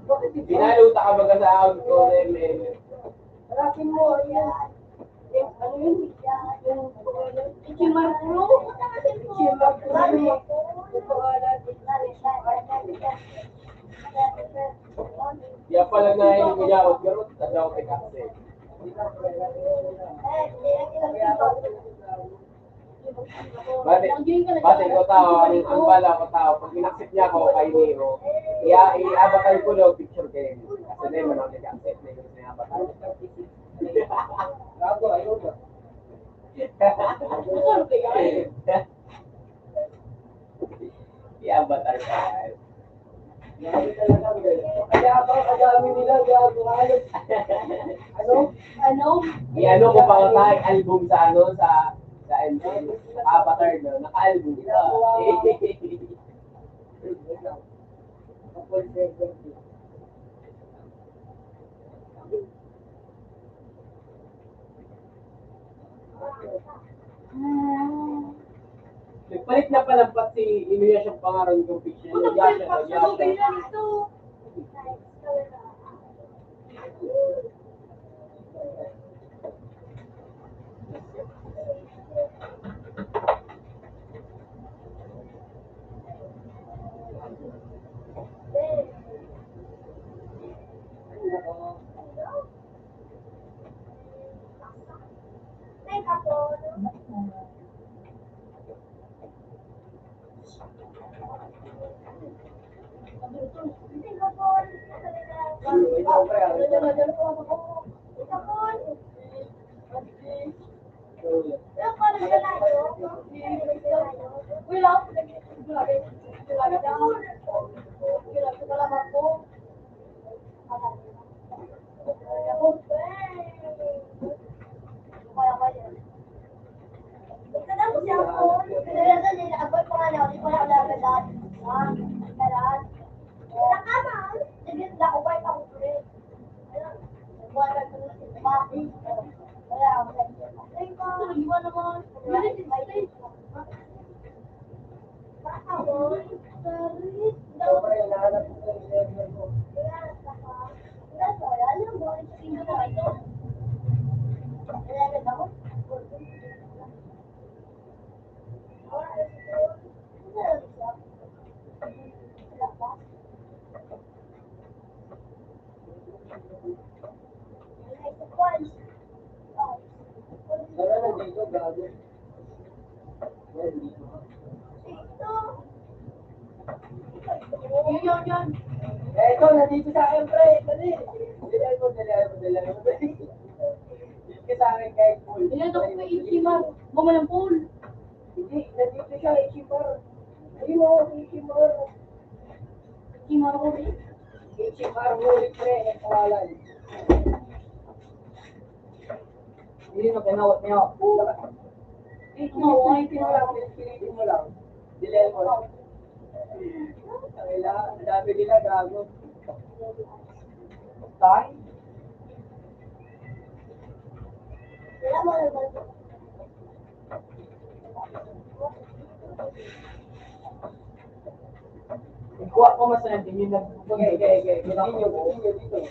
Bakit ito? Binaluta ka baga sa account ko, Mel. Hanapin mo. Ano yun? Yung Ichimar Pro. Ichimar Pro. Yung pangalan. Kaya pala na yung garot-garot, tanda ko kay Kasi. Bate ko tao, ang bala ko tao, pag inaccept niya ako kay Neo, iabatal ko daw picture kayo. Kasi na yung manang nag-accept na yung sinabatal. Gago, ayun ba? Iabatal ka. Gago talaga. Kaya ako kadami nila. Gago, halos. Ano? Iano ko pa ko tayong album sa sa MC. Naka-avatar na, naka-album pa. Kapol second. Nagpalit na palampat si Emilia siyang pangaron kong fiction. Nagyasya. Wala na dito, gago. Wala dito. Ito, nandito sa akin, pre. Dali. Dali mo. Dito sa akin kahit full. Hindi, nandito siya, Ichimar. Ayun o, Ichimar. Ichimar, huli, pre. Ang pangalan. Hindi na kinawat niya. Pilitin mo lang. Dilel mo lang. Ang dami nila gago. Tay? Ikuha ko mas na din yung Okay. Continue dito.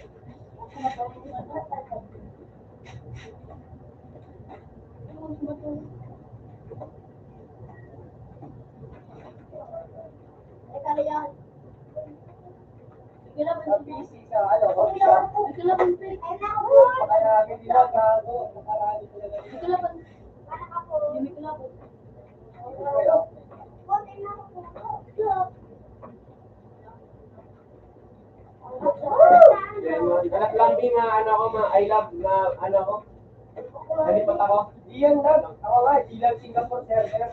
Sa PC, sa ano, coffee shop. Makarami nila gago. Makarami talaga nila. Anak lambing na ano ko, I love na ano ko. Nalipat ako. Iyan lang. Ako nga, ilang Singapore server.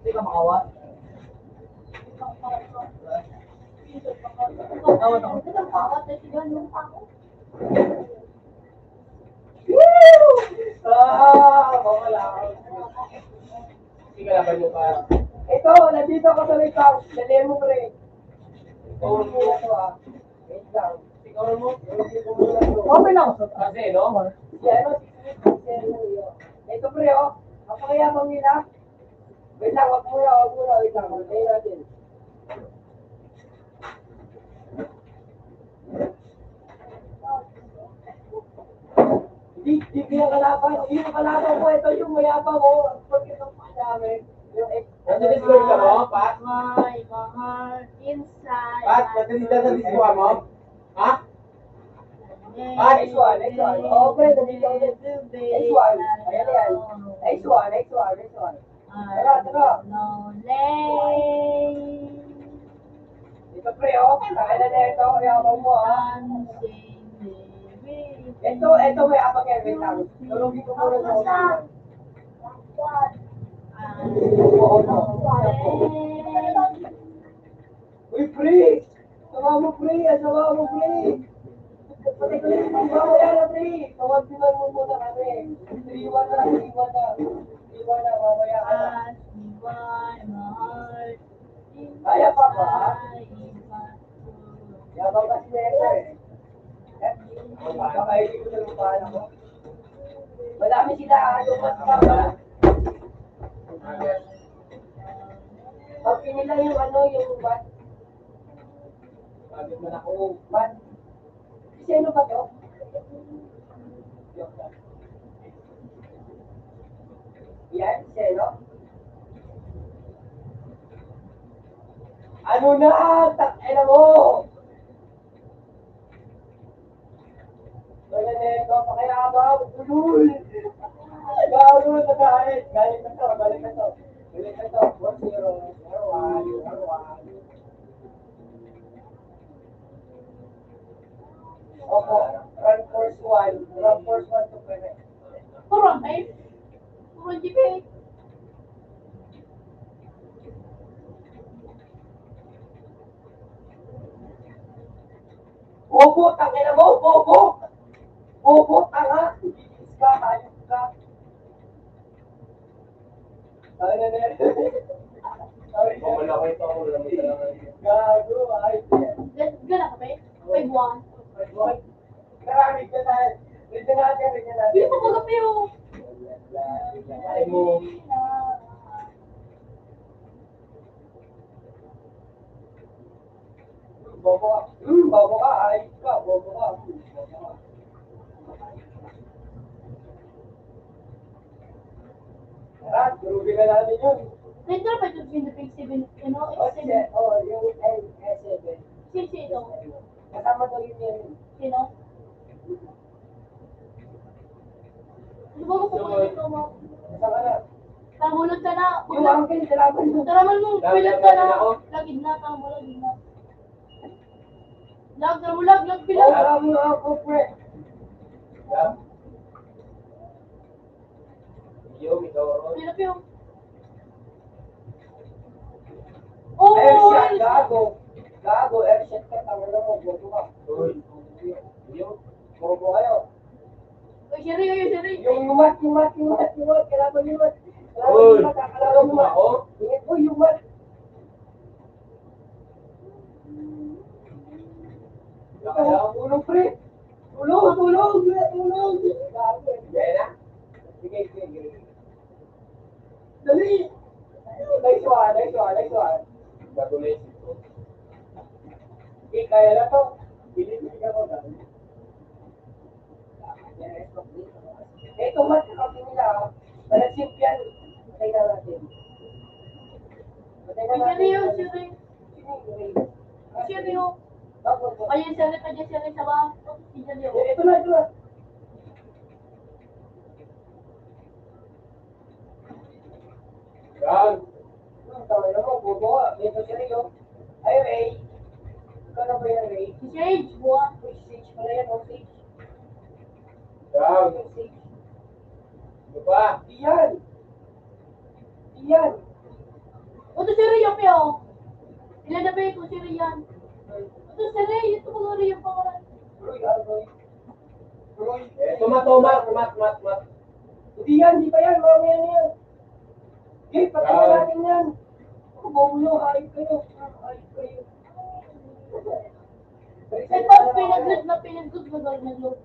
Hindi ka makawa. Wala. Hindi ka laban mo pa. Ito, nandito ako sa likang. Dali mo, pre. Ito muna to, ah. Wait lang. Ikaw mo. Okay lang ako. Kasi, no? Yan, ito, pre, oh. Napakayabang nila. Wait lang, wag muna. Wait lang, tayo natin. Hindi pinakalaban. Yung kalaban ko, ito yung mayabang ko. Pagkita pa namin. Yung Nasa Discord ka mo, Pat? My heart inside. Pat, nasa Discord mo? Ha? Next one. Oh, pre, nandito ako din. Next one. Ayan, ayan. Next one. Tara. Ito, pre, oh. Kaya na ito. Yabang mo, ah. Ito may abang yan. Wait lang. Tulungin ko muna sa ulo. Uy, pre! Sama mo, pre! Pati ko yung mamaya na, pre! Tawag-tiwan mo muna kami. Iwan na, mamaya ka na. Kaya pa ba? Yabang kasi na ito, eh. Baka hindi ko na lupahan ako. Madami sila, yung mas baba. Pag pinila yung yung mat. Sabi mo na ako. Mat. Sino ba to? Yan, sino? Ano na? Takina mo! Wala na ito, pakayabang, ulul! Gago na galit na to. 4-0, 0-1. Opo, run force 1 to prevent. Turun, eh? Turun, GP. Bobo, tangina mo, bobo! Bobo, tanga! Isis ka, hayop ka. Tangina na yan. Bumala ko ito. Wala mo talaga. Gago, ayos yan. Gana ka, eh? 5-1. Karami ka tayo. Tignan natin. Hindi pa magapi, oh. Ay mo. Bobo ka, ayos ka, bobo ka. Tara, turugin na natin yun. Nandito pa ito, pinipig 7, ano? Yung S7. Sino? Kasama to yun. Sino? Ano ba ko dito mo? Kasama na. Tamulog ka na. Yung uncle, salamat mo. Taraman mo, pilat ka na. Lagid na, tamulog na. Lag, pilat. Salamat mo ako, pre. Yo, ikaw. Pilat yung. Oh, Airshot, gago, airshot ka, tama na mo, bobo ka. Uy. Yo. Bobo kayo. Uy, Sherry. Yung mat, kailangan yung mat. Uy. Kakalaban mo Ako? Ingit mo, yung mat. Tulong, pre. Tulong. Gago. Kaya na? Sige. Dali. Nice one. Bago na isip ko. Kaya na to. Bilig ako dami. Ito mat kami nila. Malasip yan. Patay na natin. Sherry yung. Bakit? Ayun, Sherry sa ba? Si Sherry yung. Ito na. Yan. Tama na mo, bobo ka. Ito seryo. Ayun, Ray? Ikaw na ba yan, Ray? Si Sage, buwan. Uy, Sage pala yan, oh, Sage. Down. Yung Sage. Ano pa? Iyan! Iyan! Ito si Ray, yung pio. Ilan na ba ito si Ray yan? Ito si Ray, ito mga Ray yung pangalan. Roy, Roy. Roy. Mat. Hindi yan, hindi pa yan, mamaya na yan. Okay, patay na natin yan. Ako, bobo, hayop kayo. Hayop kayo. Eh, pag pinagod mo gawin ng loob.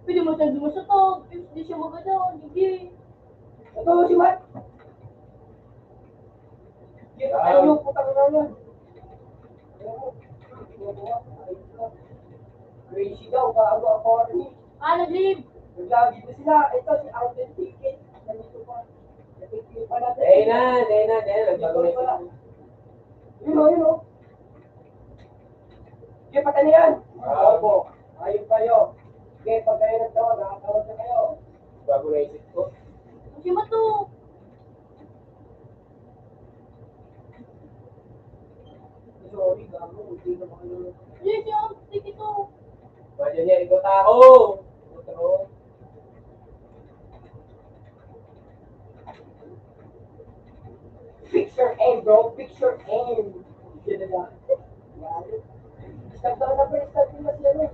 Pwede mo sabi mo sa to, hindi siya maganda, hindi. Ito, si Matt. Kita tayo, putang na yan. Crazy daw, bago ako rin. Nag-leave. Naglagi na sila. Ito, si Authenticate. Nandito pa. Nandito pa natin. Day na. Nagbago na sila. Yun o. Okay, patay na yan. Opo. Ayun kayo. Okay, pag kayo nagtawag, nakatawag na kayo. Bago na isip ko. Kasi mo to. Sorry, gago. Hindi na makalulo. Hindi siya, sige to. Medyo niya, ikaw tao. Ito. Fix your aim, bro. Fix your aim. Yan na lang. Yan. Stop na, pre. Stop na siya, no?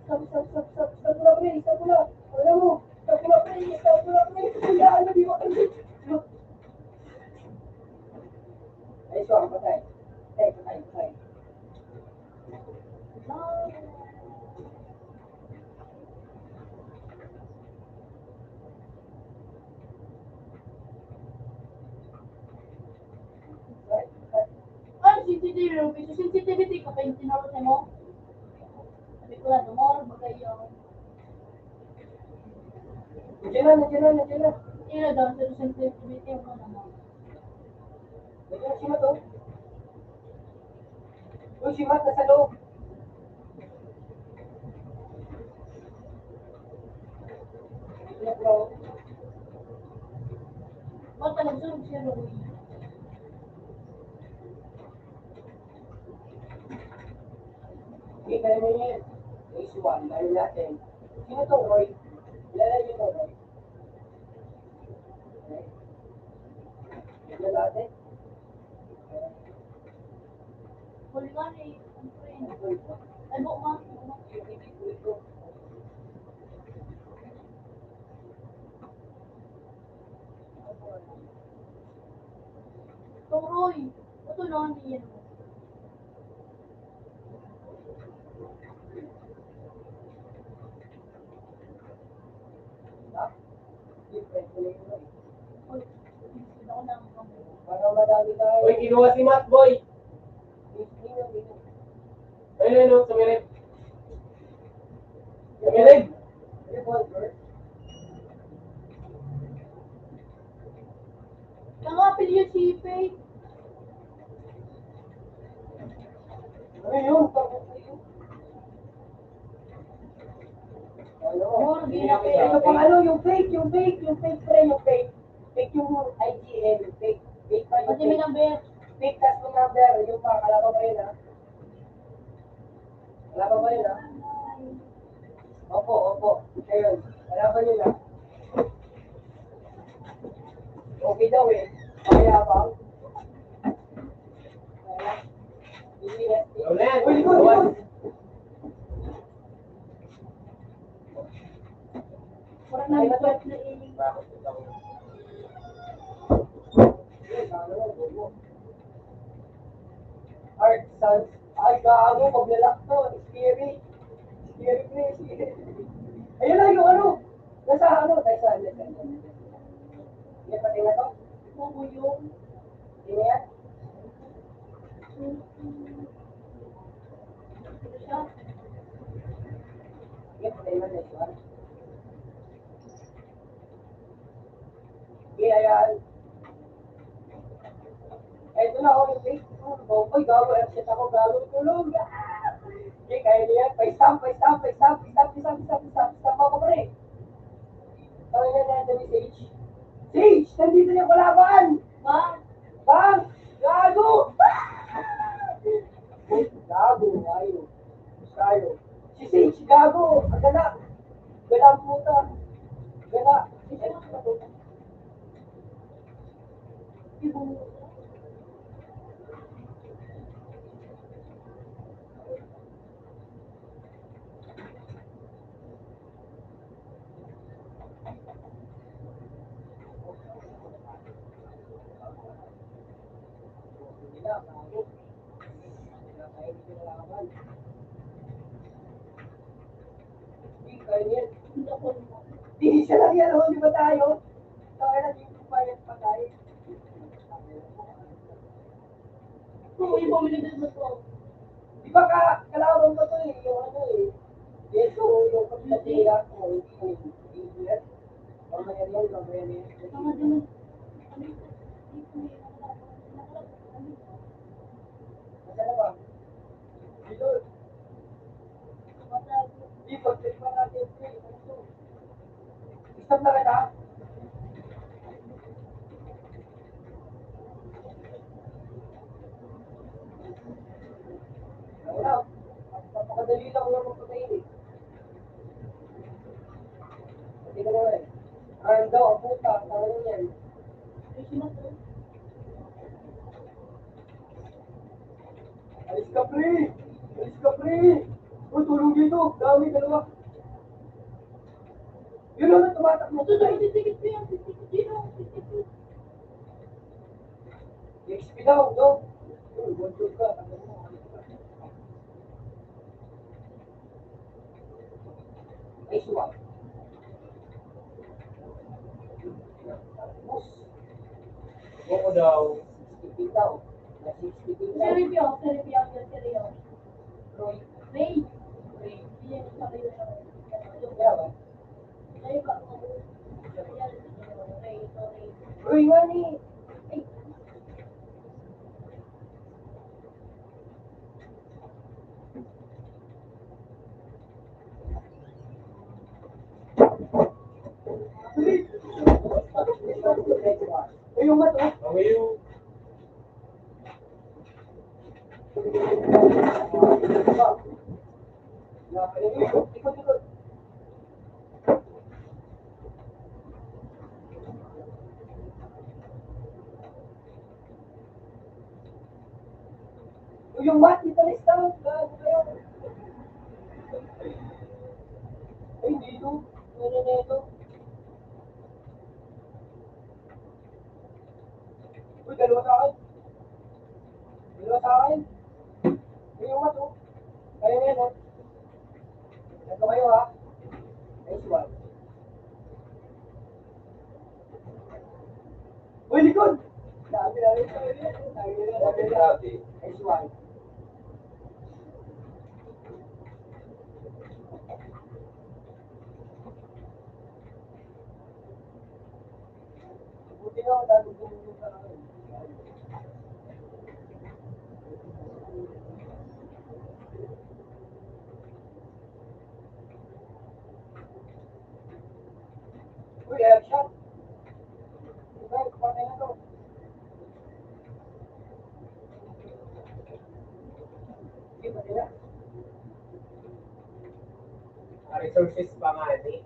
Stop na, pre. Stop na. Alam mo. Stop na, pre. Stop na, pre. Yan, di mo. Ay, so, ang patay. Patay. Ay, sensitivity rin. Kasi sensitivity ko, kaya tinuro siya mo. Sabi ko na, dumor, magayon. Nandiyan na. Ina daw, sa sensitivity mo naman. Nandiyan na si Matt, oh. Uy, si Matt, nasa loob. Yan, bro. Ba't pa nagsunog siya, Roy? Okay, kaya mo yan. Phase 1, dahil natin. Sino to, Roy? Ilalay niyo to, Roy. Okay. Tignan natin. Huli nga eh. Ang friend. Ay, buo nga. Itong Roy. Ito lang yan. Uy, hindi ako nang Para madami tayo. Uy, kinuha si Matt, boy. Ayun, sumirit. Sumirit. Revolver. Nangapil yun si Faye. Ano yun? Bakit yun? Ano? More ginapil. Ito pang ano, yung fake, pre, yung fake. Fake yung IGN, fake pa yung Kasi may fake. number. Fake tas yung number, yung pa, kalaban ba yun, ha? Kalaban ba yun, ha? Opo. Ayun, kalaban yun, ha? Okay daw, eh. Kaya ba? Ikaw na yan. Uy, likod! Parang nag-sweat na eh. Bakit ito? Art Sans. Ay, gago, paglalak to. Scary. Ayun na yung ano. Nasa ano, tayo sa yan, pati na to. Oo yun. Hindi yan. Ito siya. Yan, pati na next one. Okay, ayan. Ito na, oh, yung face. Oy, gago, upset ako, gago, tulog. Okay, kaya niya. Pa-stop ako, pre. Tawag na natin ni Sage. Sage, nandito yung kalaban! Ba? Bang! Gago! Gago, gala. Gala ang puta. Gala. Di siya lang yan, di ba tayo? Tayo na dito pa yan pa tayo. Di ba kalaban ko to eh, yung ano eh. Yeso, yung kapatira ko, hindi yan. Mamaya yan, mamaya yan. Masala ba? Dito. Di, pag-trip pa natin. Isang na kita. Wala. Napakadali lang yung magpatayin eh. Hindi ka naman eh. Ayun daw, ang puta, tama yun yan. Alis ka, pre! Alis ka, pre! Uy, tulong dito! Dami, dalawa! Yun lang, tumatakbo ko tayo. XP daw, no? Uy, one-shot ka, tanggal mo. Ay, suwa. Boss. Oo daw. 60 daw. Na 60 daw. Roy. Kaya ba? Roy nga ni. Ay. Ay, yung mato. Okay yung... Ikot. Yung mat, dito na isang. Ay, dito. Ano na ito? Uy, dalawa sa akin. Uy, yung mat, oh. Kaya na yan, oh. Ito kayo, ha? Nice one. Uy, likod! Dami na rin. Nice one. Buti na, dami tumulong sa akin. Uy, airshot. Uy, kapatay na to. Sige, pati na. Resources pa nga eh.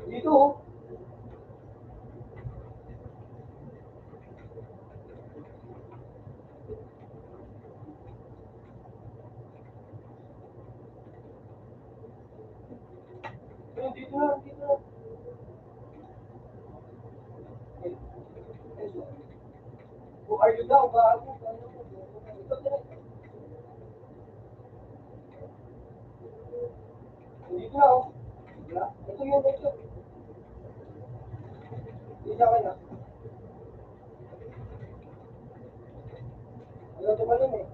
Dito, oh. Uy, dito na. Who are you daw? Bago. Dito na, oh. Ito yun, ito. Dito ka na. Ayaw tumalun eh.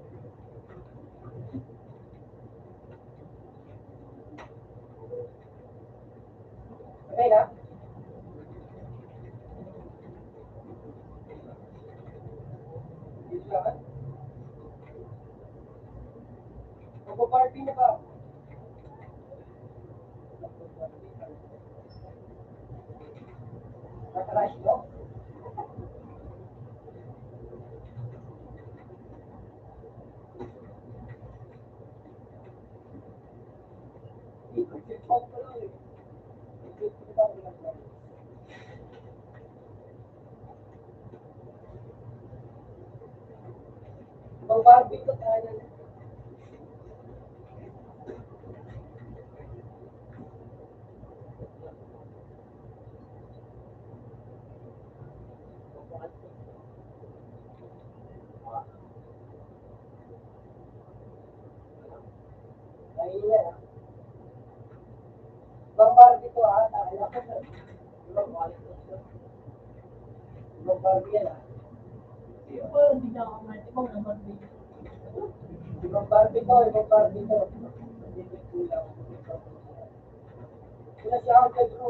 Okay na? Dito ka. Magpa-party na ba? Nakarash, no? Ibang Barbie ko tayo. Ayun yan. Ibang Barbie ko Ibang Barbie yan Hindi na ako man. Ibang naman din. Ibang Barbie to, ibang Barbie to. Hindi ko kulang. Wala siya ako bro.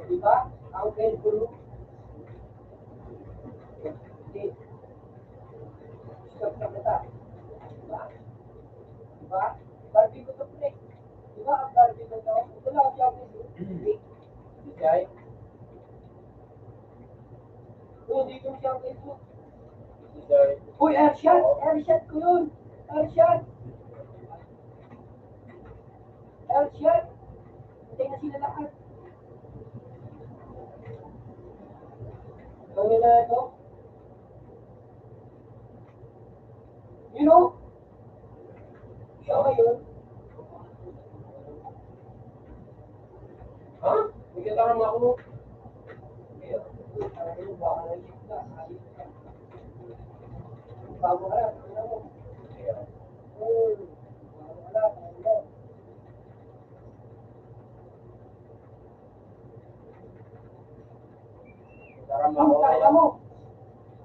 Diba? Uncle Guru. Hindi. Stop na kita. Diba? Diba? Barbie ko to pre. Diba ang Barbie ko to? Wala siya ako bro. Hindi. Hindi. Hindi ko siya ako bro. Uy, Airshot! Airshot ko yun! Airshot! Airshot! Hintay na sila lahat. Gawin na ito. You know? Siya ba yun? Ha? Hindi ka tama ako. Bago ka lang. Ano mo? Bago ka lang. Ano? Tama Ang ako. kaya mo.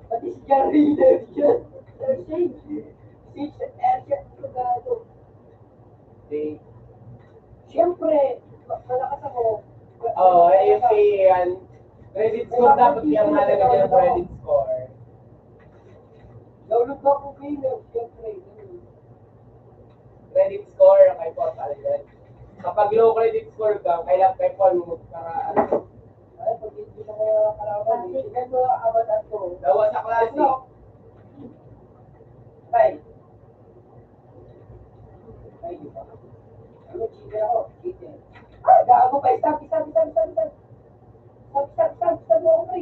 Pati si Jerry Airshot. Airshot. Si Airshot ko gado. Di. Siyempre, malakas ako. Oo, yung yan. Credit score dapat yung mahalaga dyan ang credit score. Download ba po gamer? Siyempre. Credit score kay Portal yan. Kapag low credit score ka, kailangan kay Paul mo para ano. Ay, pag hindi na mga kalaban, hindi mo abadan ko. Dawa sa klase. Tay. Tay, di ba? Ano, cheater ako? Cheater. Ay, gago pa. Stop mo ako, pre.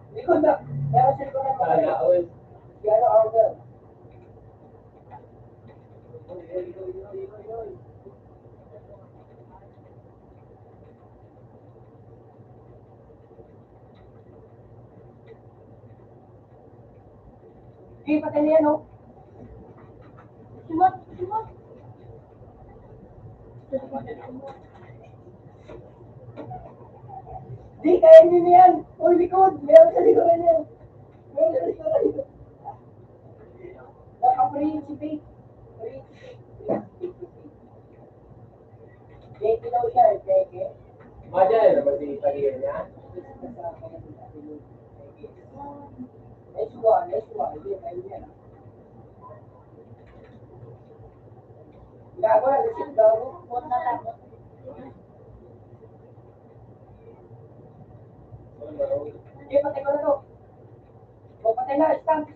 Hindi ko na. Nakasin ko na mga. Sana all. Gano ako dyan. Sige, patay na yan, oh. Simot! Di, kaya nyo na yan. Uy, likod. Meron sa likuran yan. Meron sa likuran yan. Naka-principate. Peke daw siya, peke. Madyan naman si Pagir niya. Neswa. Hindi, kayo yan. Gago na, receive gago. Bot na lang. Sige, patay ko na to. O, patay na. Stamp.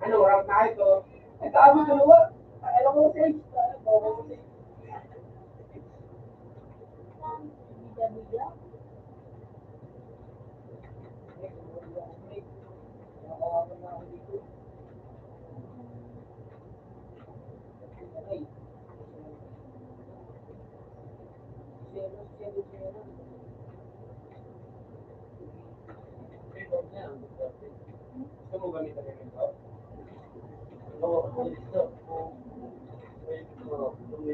Anong rank na ito? Nagkaamo dalawa. Alam ko sa age. Bida-bida. Nakawakan na ako dito. Ay. Zero. Gusto mo gamitin yung ito?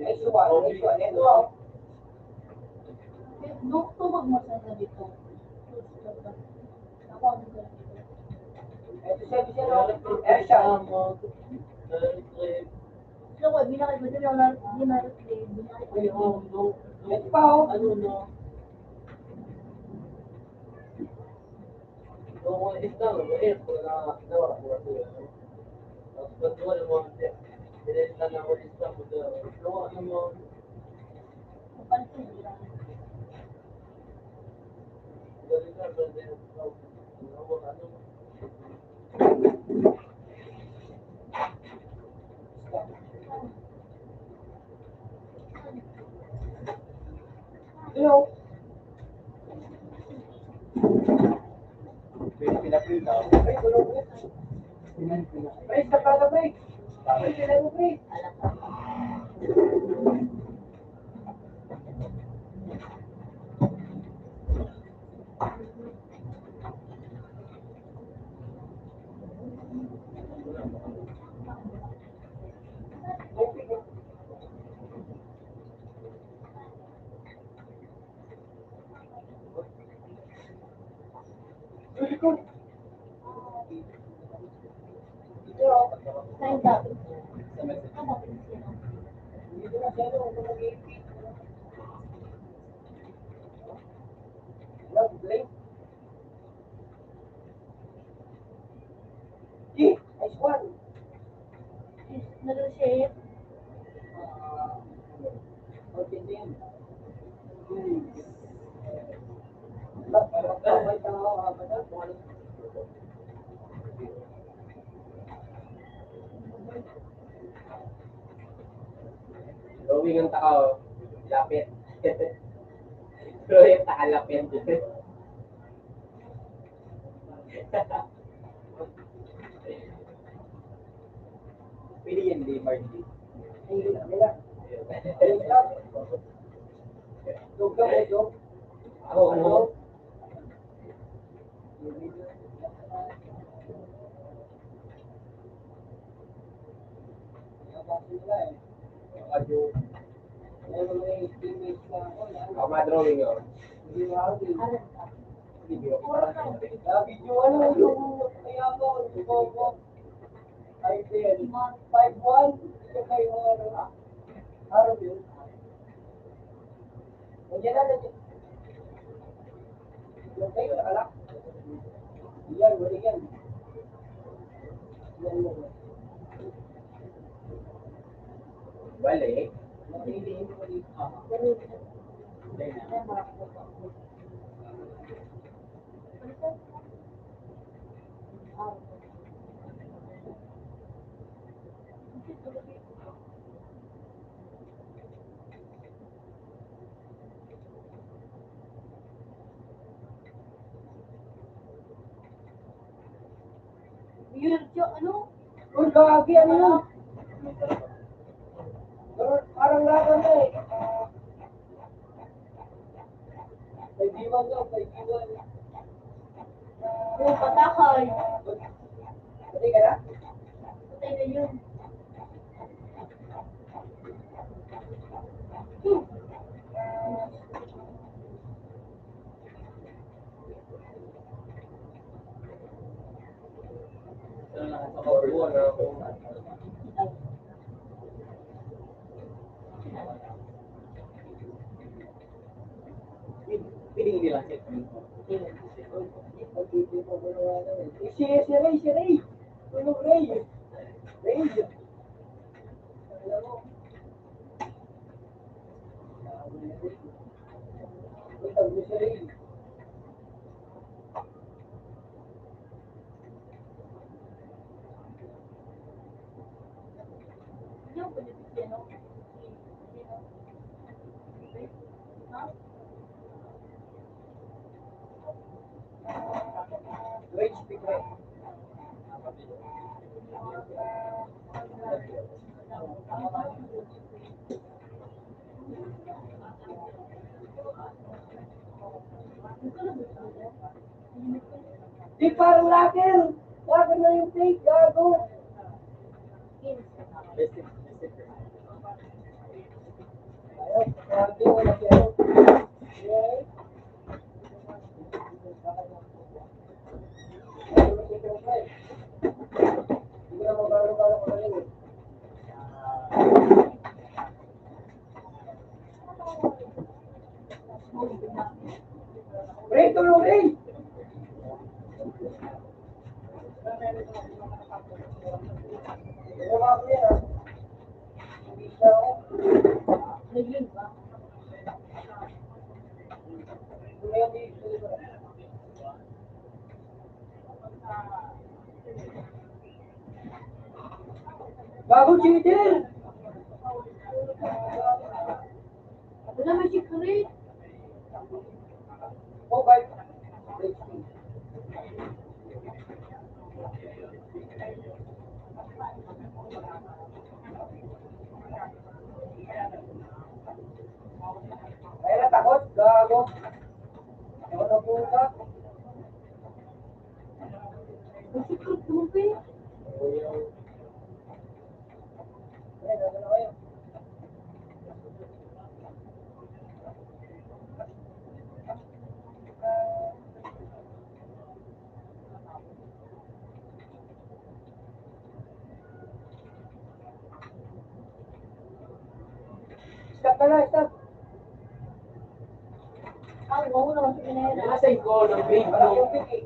Neswa. Tubag mo sa dito. Ako ang ganito. Ito siya. Airshot. So, ko, binakit ko din yung di ma-replay. Binakit ko yung Ito pa, oh. kapansin nila. Hello? Pwede pinapinta. Ay, tulog mo. Ay, sa pala, break. Ay, sila mo, break. Hello? Sign up. Dito na siya, no? Kung mag-18. Love, break. Nice one. Negotiate. Okay, din. May tao, ba na? Drawing ang tao. Lapit. Drawing takalapit. Pili yan, di Margie. Hindi na, nila. Dog ka mo, dog. Ako, ano? Ako ma-drawing yun. Video. Video ano yung kaya ko, ko. Ay, 5-1. Ito kayo ano. Araw yun. Nandiyan na, nandiyan. Yung kayo, nakalak. Yan, wala yan. Yan mo. Balik. Nakilihin mo ulit. Weird yung ano? Uy, kagi, ano yun? Parang laban na eh. May diwan daw, may diwan. Yung patakay. Pati ka na? Patay na yun. Sa Corvo, na ako. Piling nila set. Si Ray. Tulog Ray. Ray. Alam mo. Ito, si Ray. Yung pinipigyan, no? Ha? Ray, speak Ray. Di parang locker. Locker na yung fake, gago. Ayaw, grabe, wala siya. Okay. Hindi na mabalo-balo ko na rin eh. Ray, tulong Ray! Ginawa ko yan ah. Hindi siya ako. Naging ba? Ngayon dito. Bago cheater! Ako naman si Chris. Mobile. Kaya na takot, gago. Ewan na puta. Secret mo pa eh. Ay, gago na kayo. Stop ka na, stop. Ah, huwag mo naman sa pinahira. Nasa ko ng grade Parang mo. yung pick eh.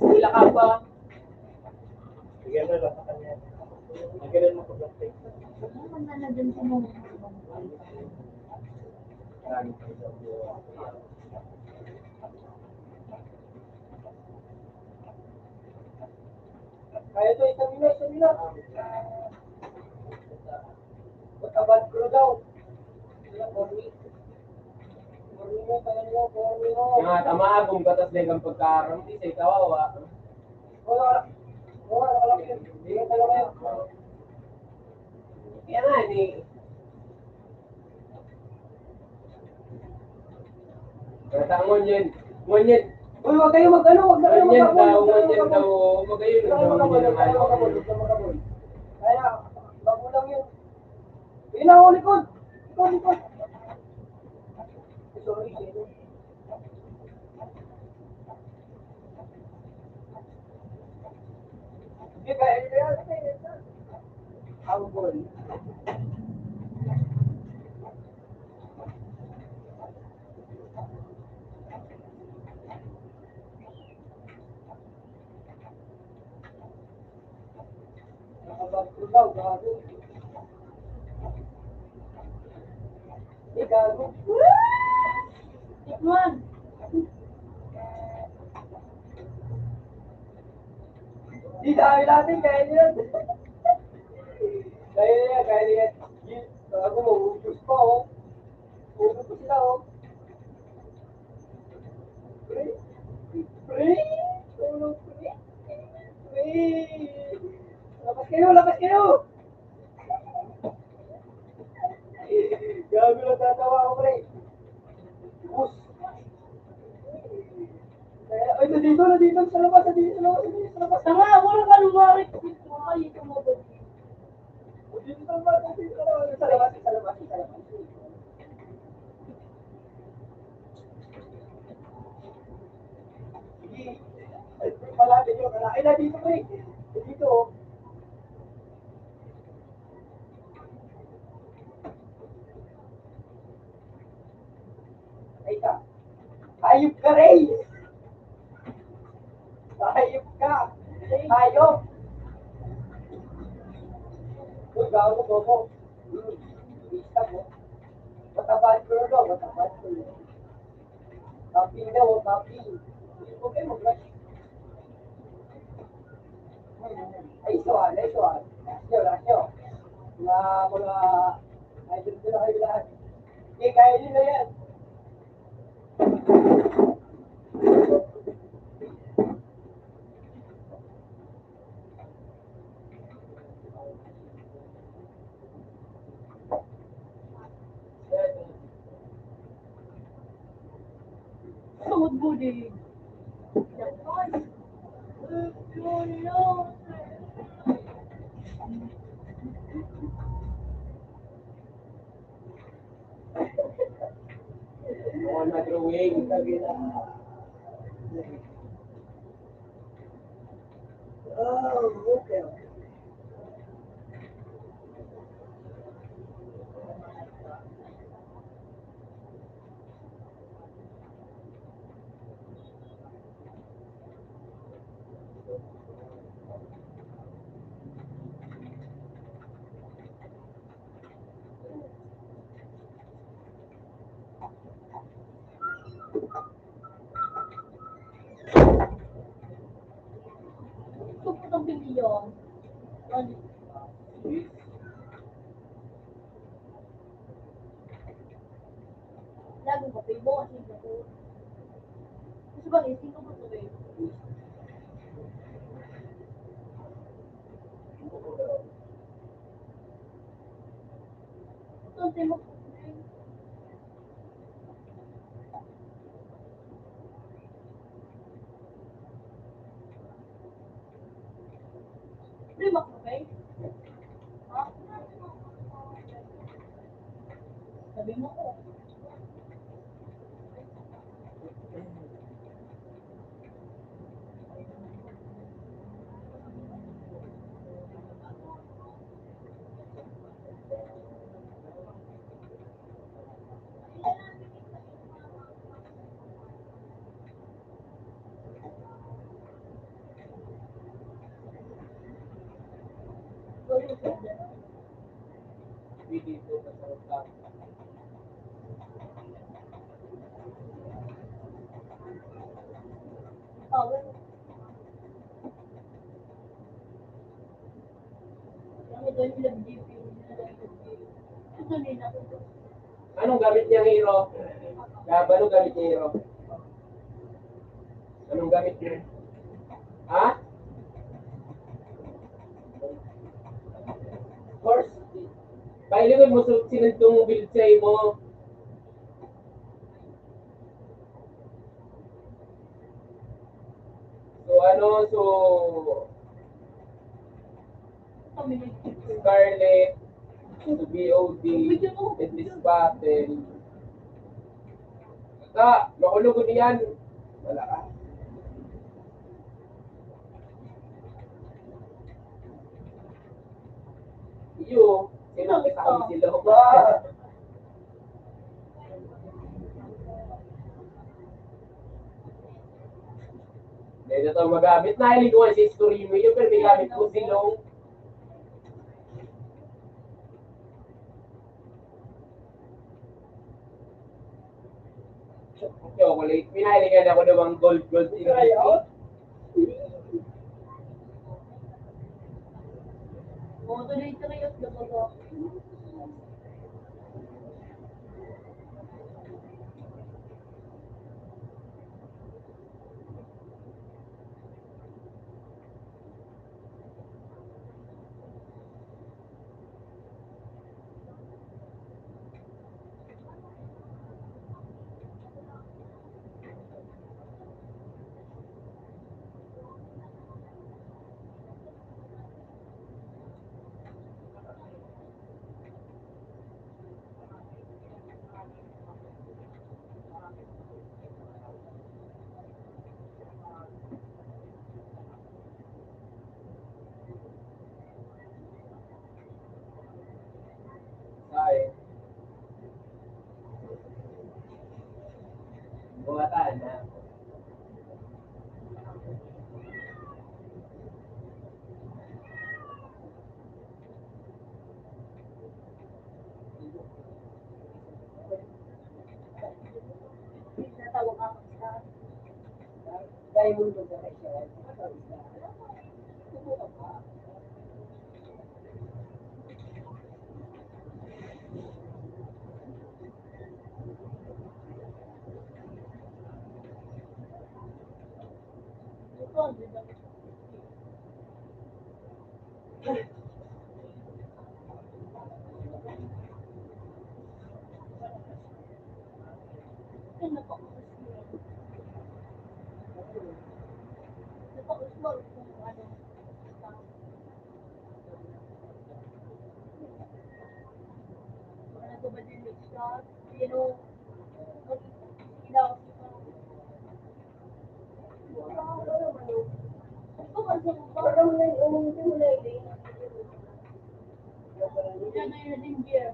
Sila ka pa. Bigyan mo lang sa kanya. Nagalan mo ko plastic. Ano man na dun sa mga. Kaya to, isang nila, isang nila. Matabad ko daw. Sila, Corny. Corny mo, kaya nyo, Corny mo. Nga, tamaagong batas din ang pagkaramti sa kawawa. Wala, wala. Wala, nakalaki yun. Bigyan tayo kayo. Kaya nga, ni... Kata ngonyen. Ngonyen. Uy, huwag kayo mag-ano, huwag na kayo Ngonyen mag-abol, daw, huwag na kayo ngonyen mag-abol. daw. Magayon Huwag daw. na Hindi mag-abol, naman. huwag na mag-abol. Kaya, magulang yun. Yun na, oh, likod. Likod, likod. Sorry, sino? Hindi, kaya nyo yan. Ambol. Nakabag ko daw, gago. Eh, gago. Tikman. Di dami natin, kaya nyo yan. Kaya nyo yan, kaya nyo yan. Gago mo, ubus pa, oh. Ubus pa sila, oh. Pre, pre, tulong, pre. Pre. Lakas kayo, lakas kayo. Gago na tatawa ako, pre. Ubus. Kaya, ay, nandito, nandito, sa labas, nandito, sa labas, nandito, sa labas. Tama, wala ka lumari. Ay, tumabot. Nandito, sa labas, nandito, sa labas, sa labas, sa labas, sa labas. Sige. Ay, malapit yun, malapit. Ay, nandito, pre. Nandito, oh. Ay ka. Hayop ka, Ray! Hayop ka! Hayop! Uy, gago mo mo. Isa mo. Matabad ko daw, matabad ko. Tapping daw, tapping. Huwag kayo mag-rush. Ay, isuan, ay, isuan. Rasyo. Na mga... Ay, dito na kayo lahat. Sige, kaya nyo na yan. Sumod mo din. Mga nag-drawing. Oh, okay. yung kape mo kasi ako. Kasi ba, ising ko ba ito eh? Ito, tayo mo. Lima ka ba? Ha? Sabi mo ko. Dito sa sarap. Tawag. Kami doon yung GP. Ito nila. Anong gamit niya, Hero? Anong gamit niya, Hero? Anong gamit niya? Ha? Horse? Pailingon mo sinintong bilsay mo. So, Kami nag-GP. Scarlet, to BOD, in this battle. Makulog ko diyan. Wala ka. Iyo, sino kita kami sila ba? Dito ito magamit. Nahilig ko si history mo yun, pero may gamit ko silong. Chocolate. Pinahiligan ako ng gold ingredient. Oo, tuloy-tuloy at gabaga. Ay. Bungatan na. Natawag ako sa Dahil mo ito sa siya. ito, ang ganda. Ganda po. Napaka-small kung ano. Ano ba din yung shot? Pero, ilaw ito kasi Parang may umuwi mo na yun. yan na yung ginger.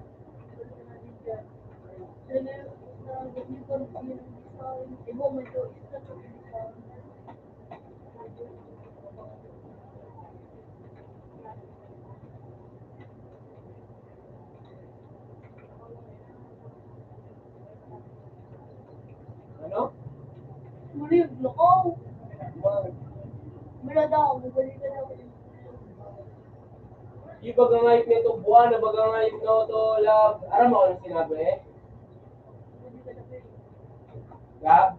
Yan na yung uniform ko yung design. Ibo mo ito, isa ko yung design. Ano? Muli yung lokaw. Mula daw, magbalik ka daw. Di bagangayip nito buwan na bagangayip na ito lab. Aram mo anong sinabi eh? Magbalik ka daw. Gab?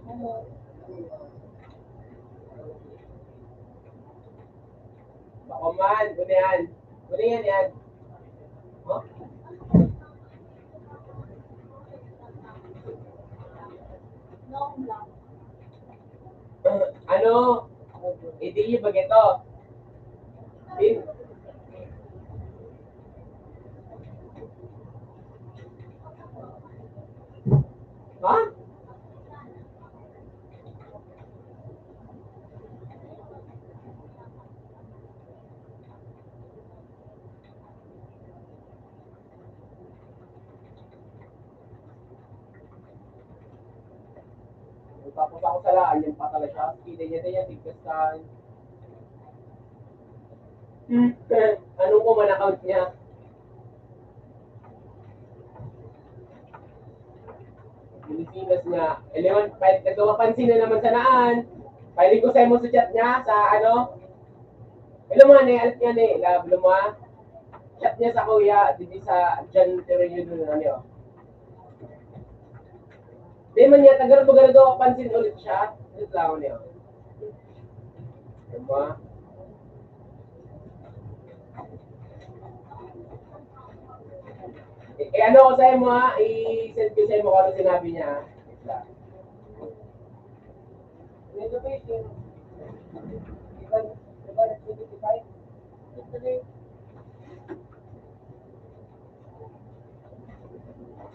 Ano? Bako man, kuno yan. Kuno yan. Oh? No, lang. Ano? Hindi ba ito? In, ha? Tapos ako sa laan, yung patala siya. Hindi niya na yan, tigkas ka. Anong common account niya? Pilipinas niya. Elewan, nagkawapansin na naman sa naan. Pwede ko sa'yo mo sa chat niya, sa ano? Alam mo, alat niya lab mo chat niya sa kuya, hindi sa John Terreno doon, ano. Di man niya, tagar ko ganito, pansin ulit siya. Ulit lang ako niya. Diba? Ano ko sa'yo mo i-send ko sa'yo mo kung ano sinabi niya. Ito ba yung diba nag-25?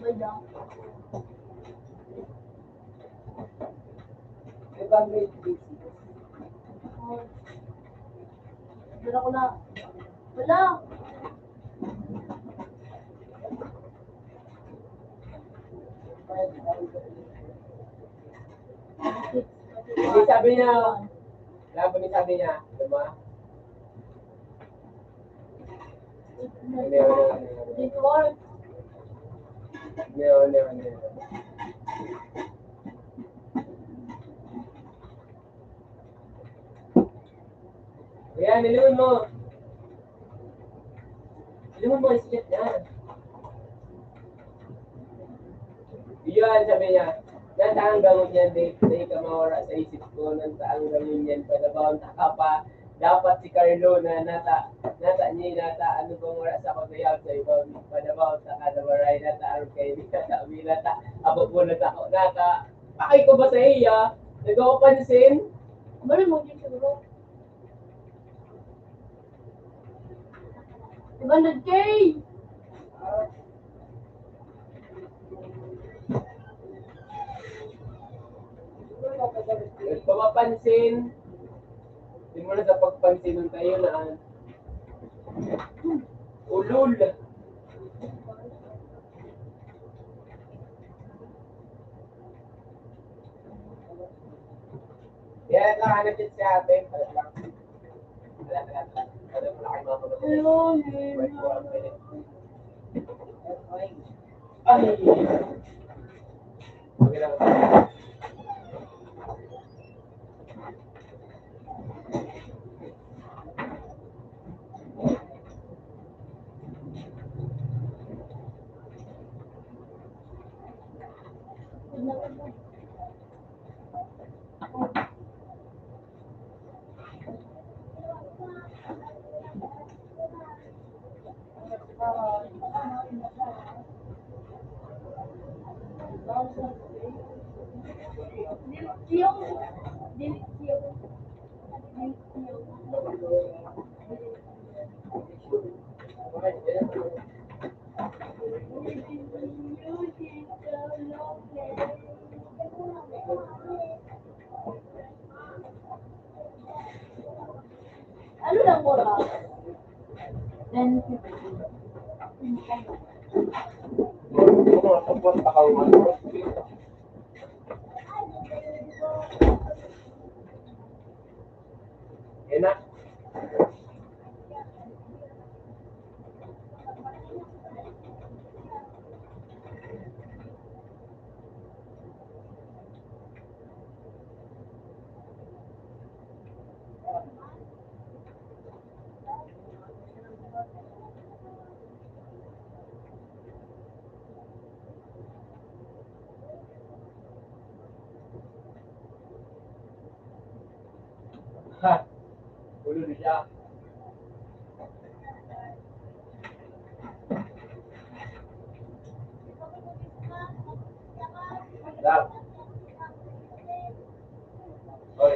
May lang. Diba may Oh. Dala ko na. Wala. Hindi sabi niya, laban ni sabi niya, diba? Report. No. Ayan, niliwan mo. Niliwan mo ang skit niya. Yun, sabi niya, nataang gamot yan, di ka mawara sa isip ko, nataang gamot yan, palabaw, taka pa, dapat si Carlo na nata niya, ano bang wala sa kagayaw sa ibang palabaw, taka na maray, nata, kay di ka sabi, abo po pakay ko ba sa iya, nag-opansin? Bali mo din siguro. 200K! Nagpapapansin, hindi mo na sa pagpansin ng tayo na ulul. Yan lang, hanap yun si ate. Wala lang. Wala mo lang kayo mga kapatid. Hello, Wait for a minute. Ay! Okay lang. Ano lang mo ra? 10:50. Kung masapot pa kang ano. Yan na. Dulo siya. Love. Hoy.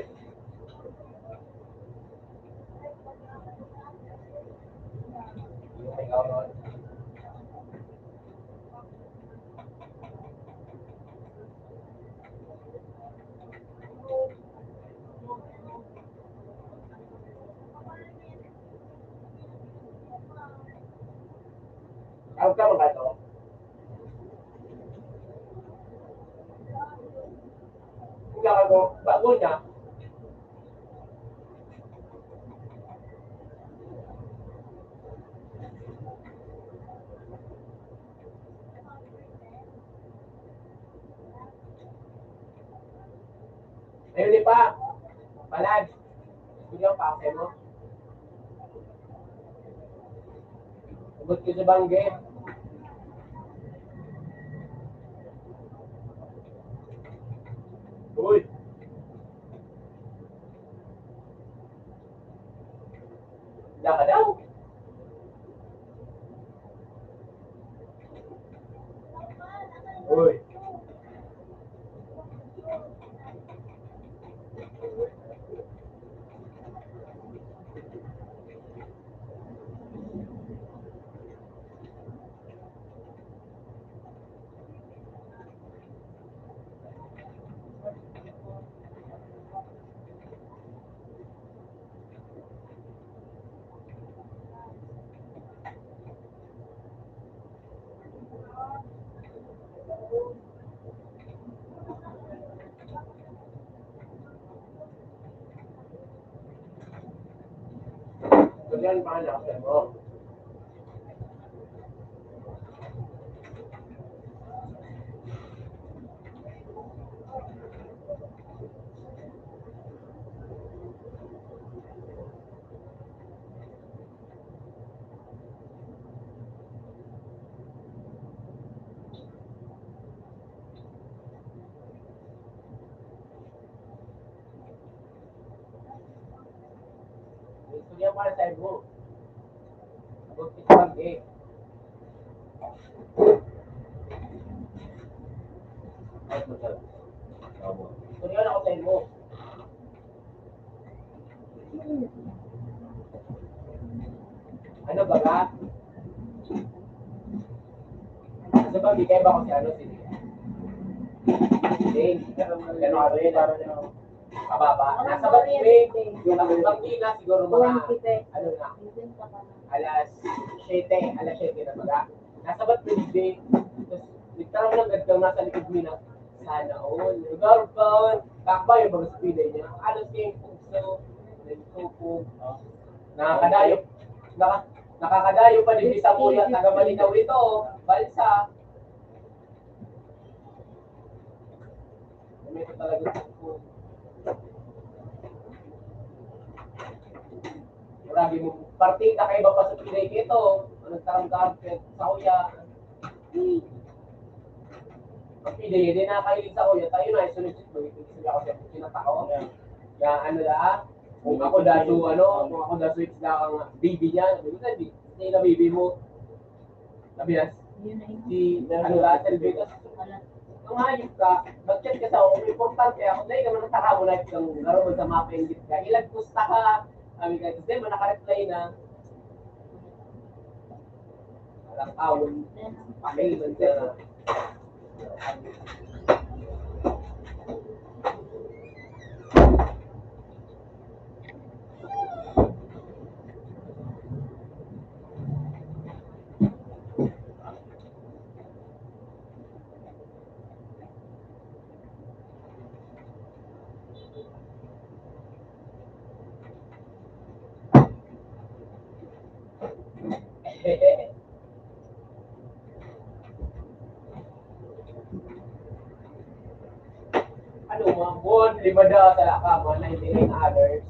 Ikaw ron. Ang tama ba ito? Hindi ako, bago niya. Ayun di pa. Palad. Hindi ako pakay mo. Sagot ko sa bangge. Uy. Wala ka daw. Uy. Ganyan pa anak mo. Gusto niya para sa mo. Sagot ko sa bangge. Gusto niya ako sa mo. Ano ba ka? Sa bangge ba ako si ano si Ding? Gano'n ako yun. Kababa. Nasa bangge. Yung bangge na siguro mga ano na. Alas 7 na baga. Nasa bangge. Tapos nagtarong lang gagawin nasa likod mo na. Sana all. Lugar pa. Kakba yung mga spilay niya. Alos yung puso. Nagtupog. Nakakadayo. Nakakadayo pa din sa mula. Taga Malinaw ito. Balsa. Ito talaga po. Marami mo. Partida kayo ba pa sa Pinay ito? Anong tarang-tarang sa kuya? Ang Pinay, hindi nakakahilig sa kuya. Tayo na, isunod-sunod mo. Isunod ako siya. Sinatako. Kaya ano na, kung ako daso, kung ako daso, isla kang baby niya. Hindi na baby mo. Sabi na, si, ano ba, Selvitos. Kung hayop ka, mag-chat ka sa ako, importante ako, dahil ka man nataka mo na itong laro mo sa mga pengit ka, ilag pusta ka, kami ka, kasi mo naka-reply na, walang tawon, pakailan ka na. Ano mga buwan, 5 daw sa lakama, 99 others.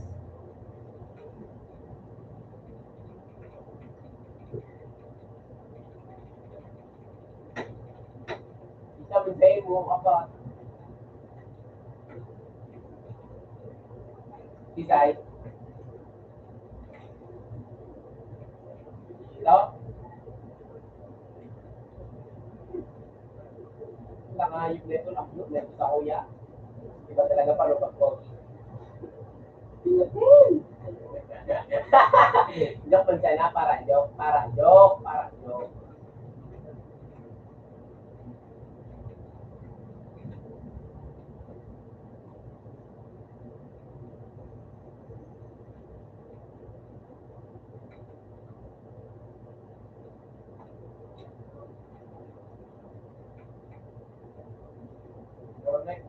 Isa mo sa'yo mo ka pa. Isay. No? Nakayip nito lang yun, nito sa kuya. Iba talaga palupag ko. Joke man sana, para joke, para joke, para joke.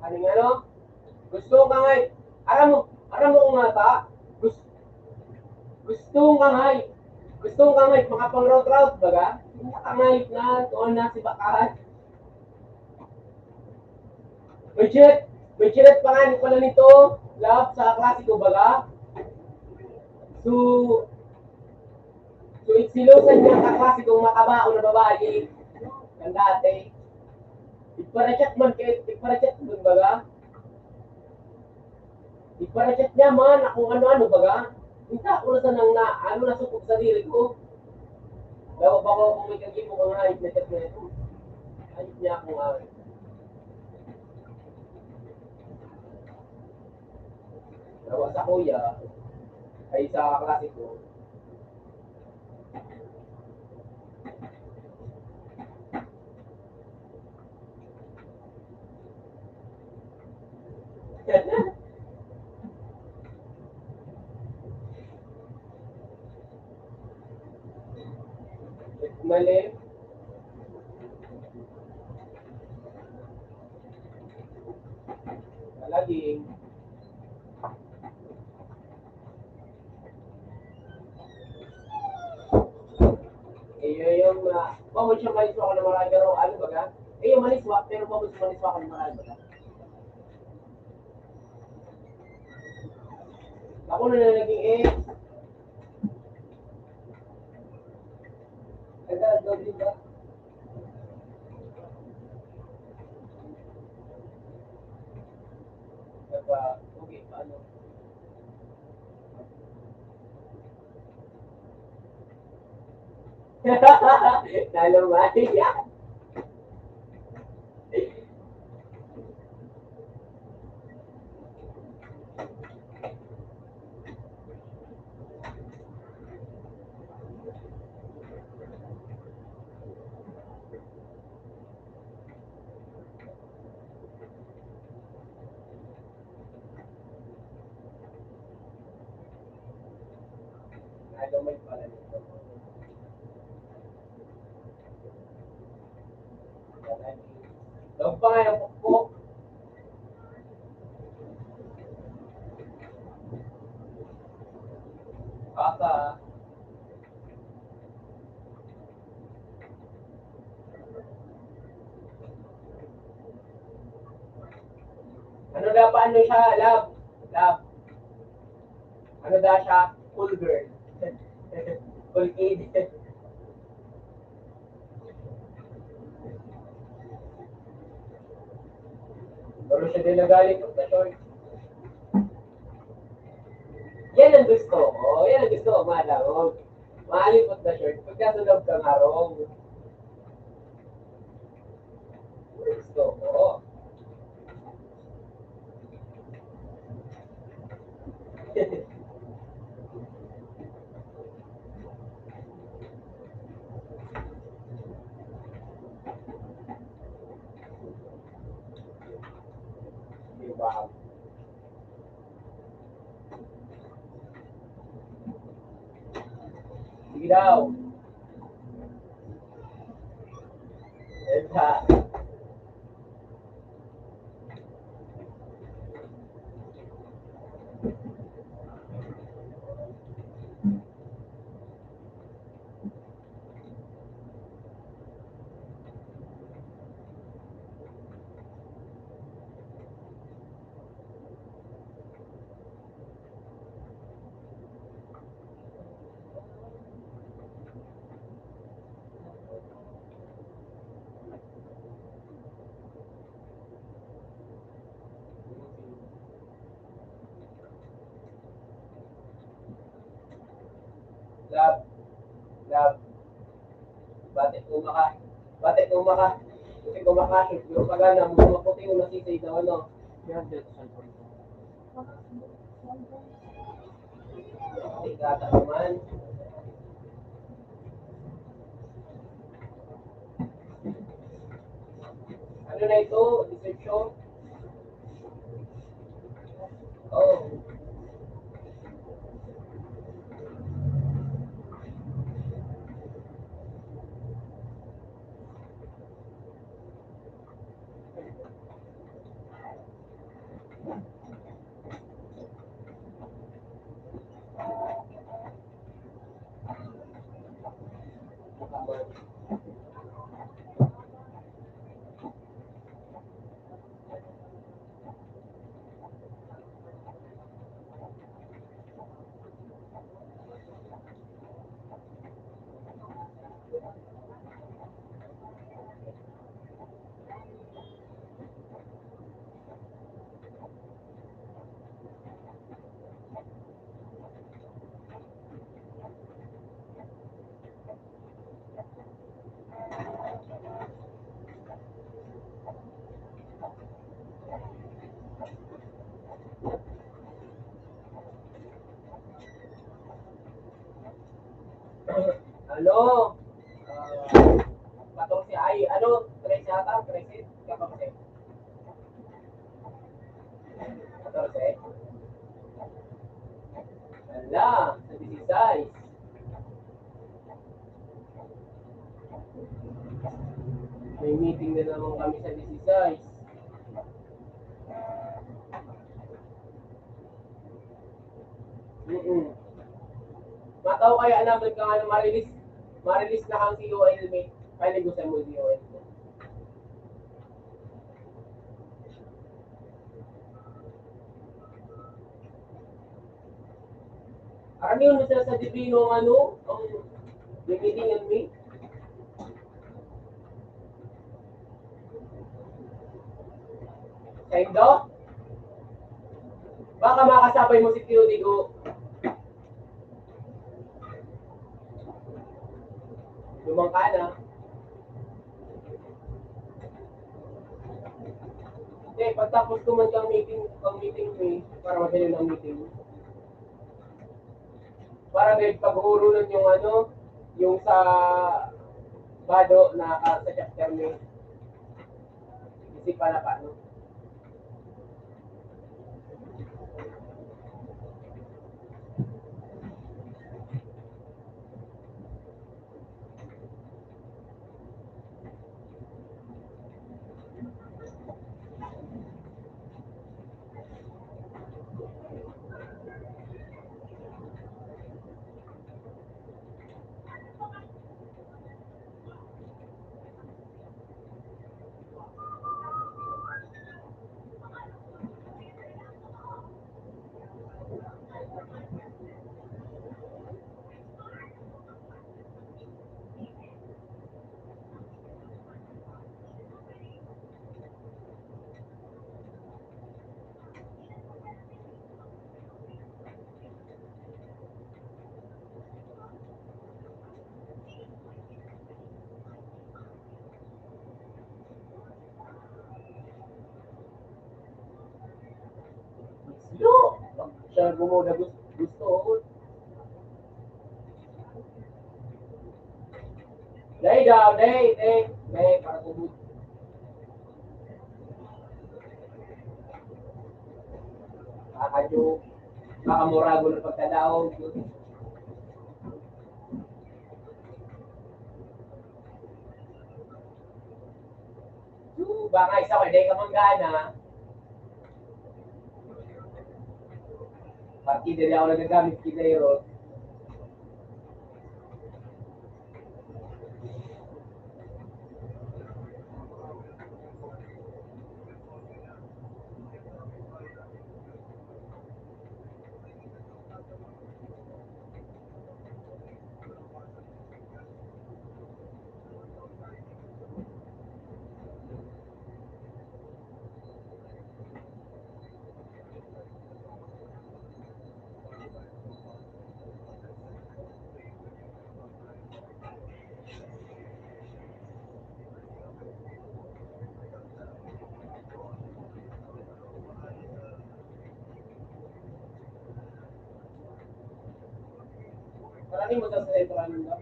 Ano nga no? Gusto ka nga, aram mo kung nga ta, gusto, gusto ka nga, gusto ka nga, makapang route baga, nakangayip na, tuon na si Bakahan. May chiret pa nga pala nito, love, sa klase ko baga. So, itsilusan niya kaklase kong makabao na babae, ng dati. Ipara-chat man baga. Ipara-chat niya man, kung ano-ano baga. Hindi ako na sanang nasupog sa diri ko. Dawa ba ko kung may kagimo kang hayop na chat na ito. Hayop niya akong hayop. Dawa sa kuya, ay sa klase ko. Mali. Laging. Yung pamod siya maniswa ako na marami pero ano baga? Yung maniswa, pero pamod siya maniswa ako na marami baga? Ako na naging agad, di ba? Okay, paano? Nalumay. Nalumay pala nito. Log pa nga yung pukpuk. Baka. Ano na paano siya, love? Love. Ano da siya? Cool girl. Cool kid. Pero siya din nagalit ng short. Yan ang gusto ko. Yan ang gusto ko, madam. Mahalipot na short. Pagkasunod ka nga rong. Gusto ko. Diba? Sige daw. Esa. Love. Love. Batik umaka, kasi kumakasip, yung pagana, maputi yung nasisay daw, ano. Yan, dito sa likod. Tigata naman. Ano na ito? Description? Oh. Ano? 14 ay, ano? 13 ata? 13? 14? 14? Ala, sa 16. May meeting na naman kami sa 16. Mataw kaya naman kang ano, marilis na kang COL, mate. Kaya negosan mo COL mo. Karami yun sila sa Divino ang ano, ang meeting and me. Sa Indo? Baka makasabay mo si Tio Digo. Lumang ka na. Hindi, pagtapos ko man kang meeting me, para madali ng meeting. Para may pag-uurunan yung ano, yung sa Bado na sa chapter me. Isip pala pa, no? Yo! Siya gumawa gusto ako. Day daw, day, para kumut. Kakadyo, baka murago ng pagkadaog. Baka isa ka, day ka manggana. Partida rin ako nagagamit kinayro. Ano mo sa sentro ano daw?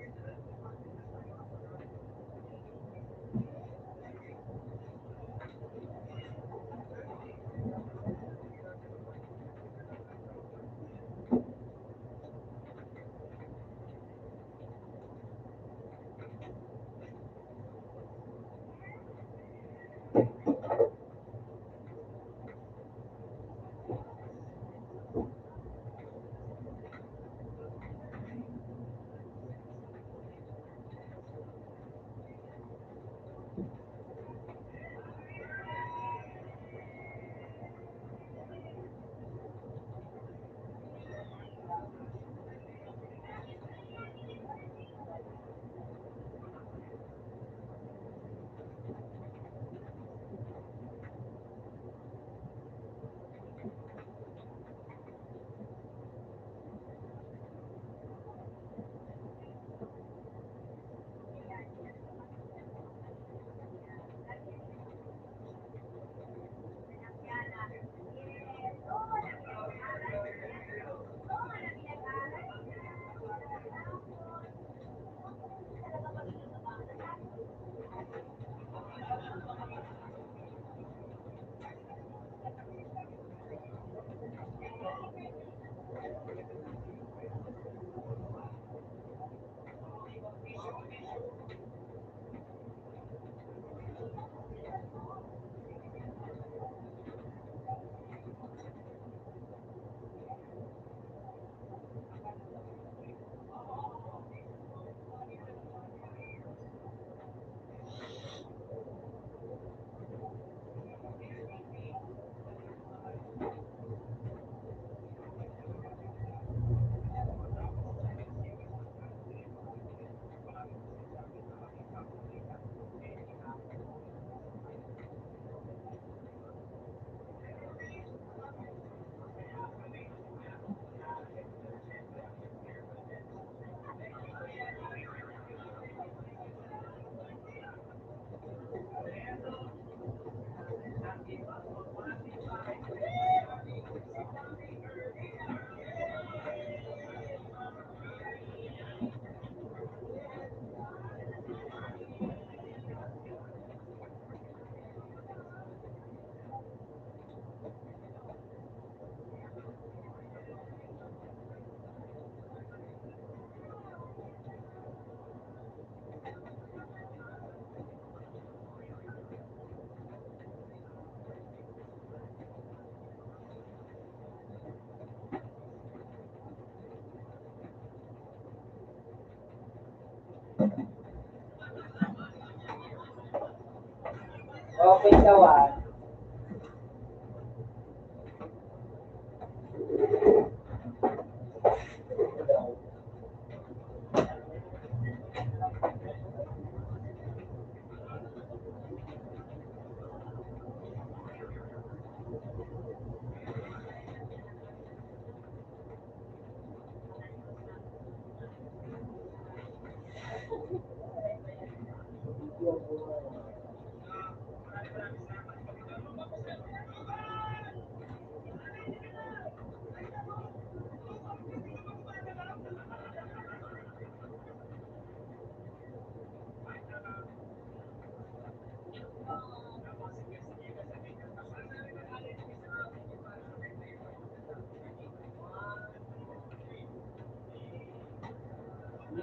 Okay daw ah.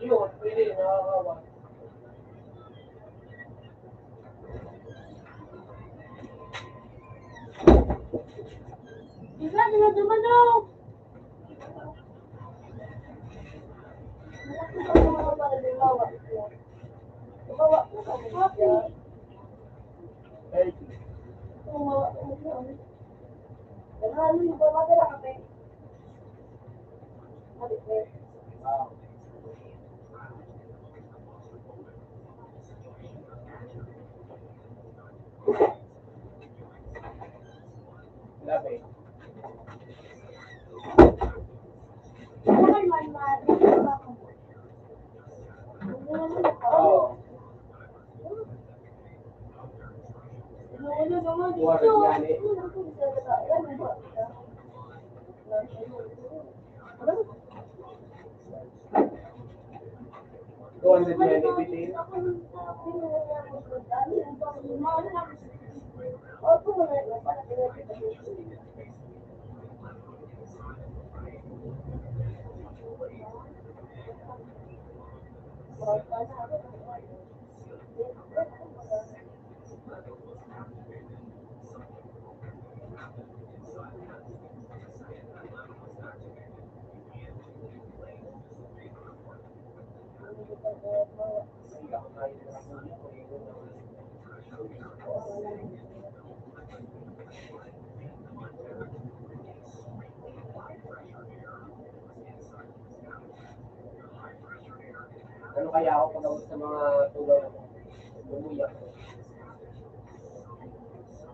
Yun, pwede, nakakawa. Diba, naman daw. Malaki ba ang mga para lumawa? Lumawa ko kami siya. Lumawa ko siya. Ano yung bumata na kami? Sabi ko, Labi. naman man, marinig ba ako? Oo. Ano naman Buwan dito? yan eh. 200 yan, everything. Ano kaya ako pag sa mga tulong umuyak?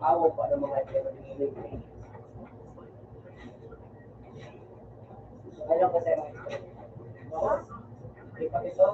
Awo pa ng mga ito. Ayaw ko sa'yo. Ipat ito?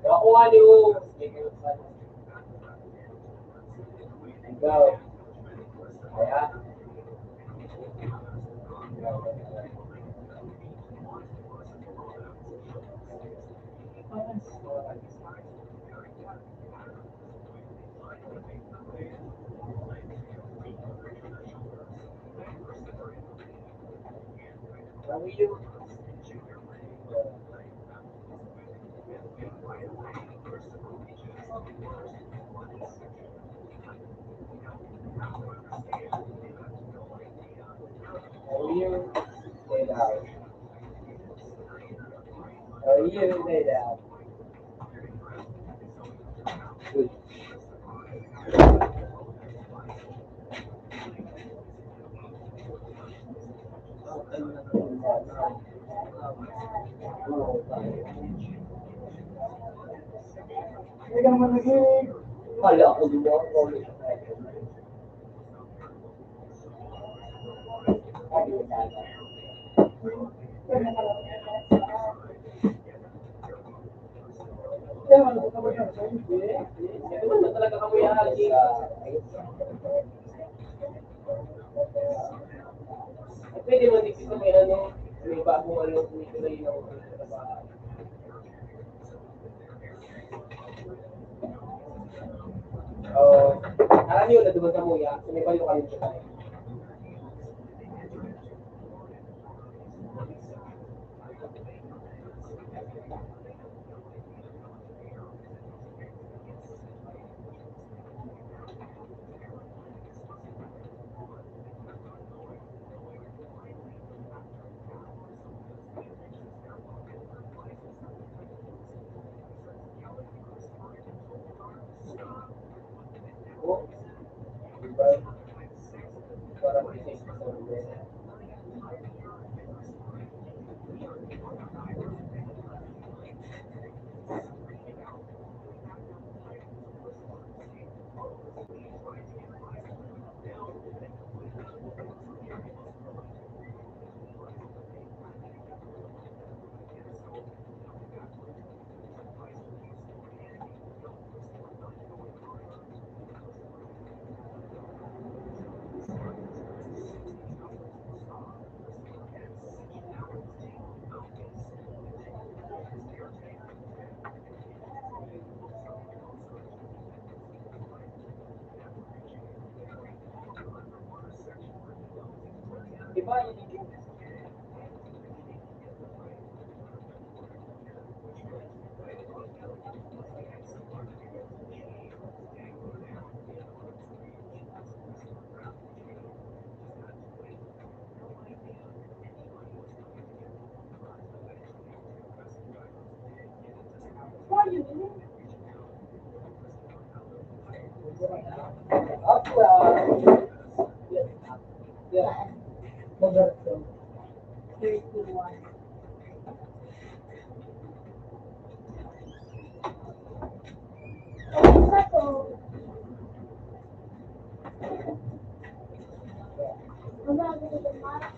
Nakuha niyo. Ikaw. Kaya? Sabi niyo. Say that. Hindi ka naman naging... Kala ko di ba? Kaya naman ako kapag sa hindi. Ano talaga kami ahali? Pwede mo dito may ano, may bagong ano, tuloy na ako sa bahay. Alam niyo na dumaan sa muya, sumibayo kami sa tayo. Roberto. 31. Isa to. Magagawa ko ng mara.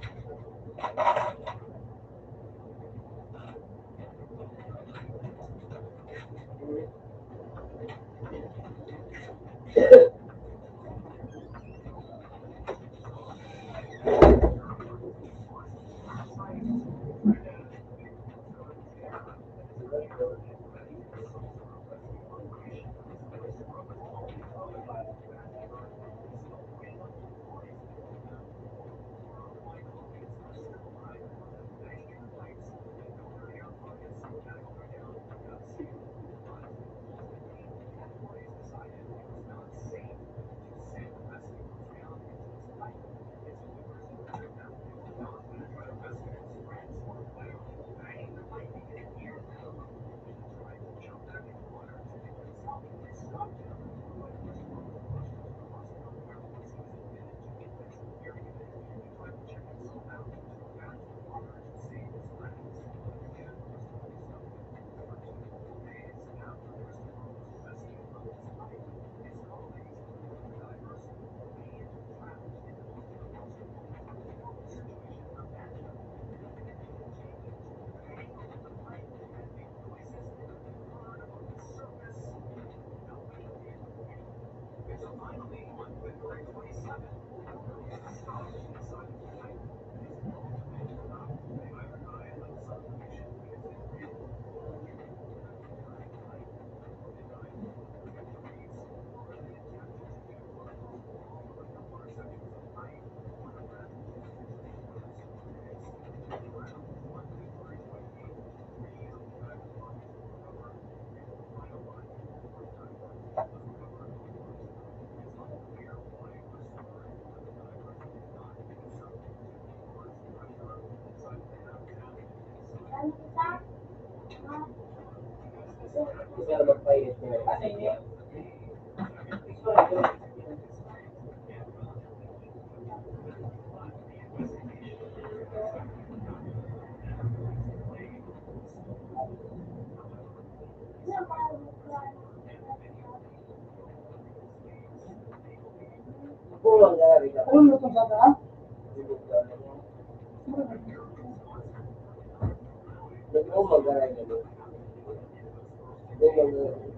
Ano kita? Isa na magpainit mo. Kasi niya. Pulang dari ka. Ano ito ba ba? Nag-umag ka rin ano. Umag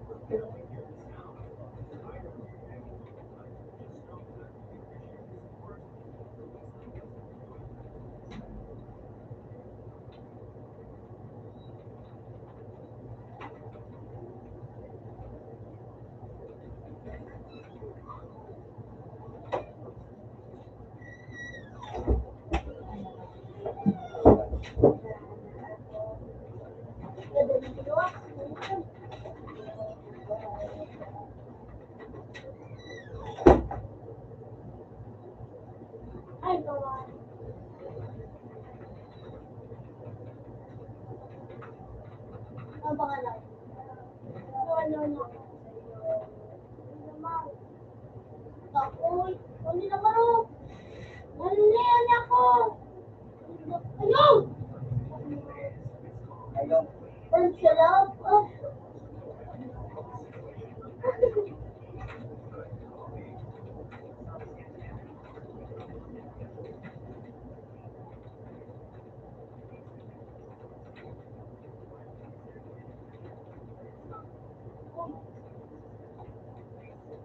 Ay, gawa. Ang pangalan? No. Takoy. Hindi na maro. Naliyan ako. Ayaw! Ang sarap.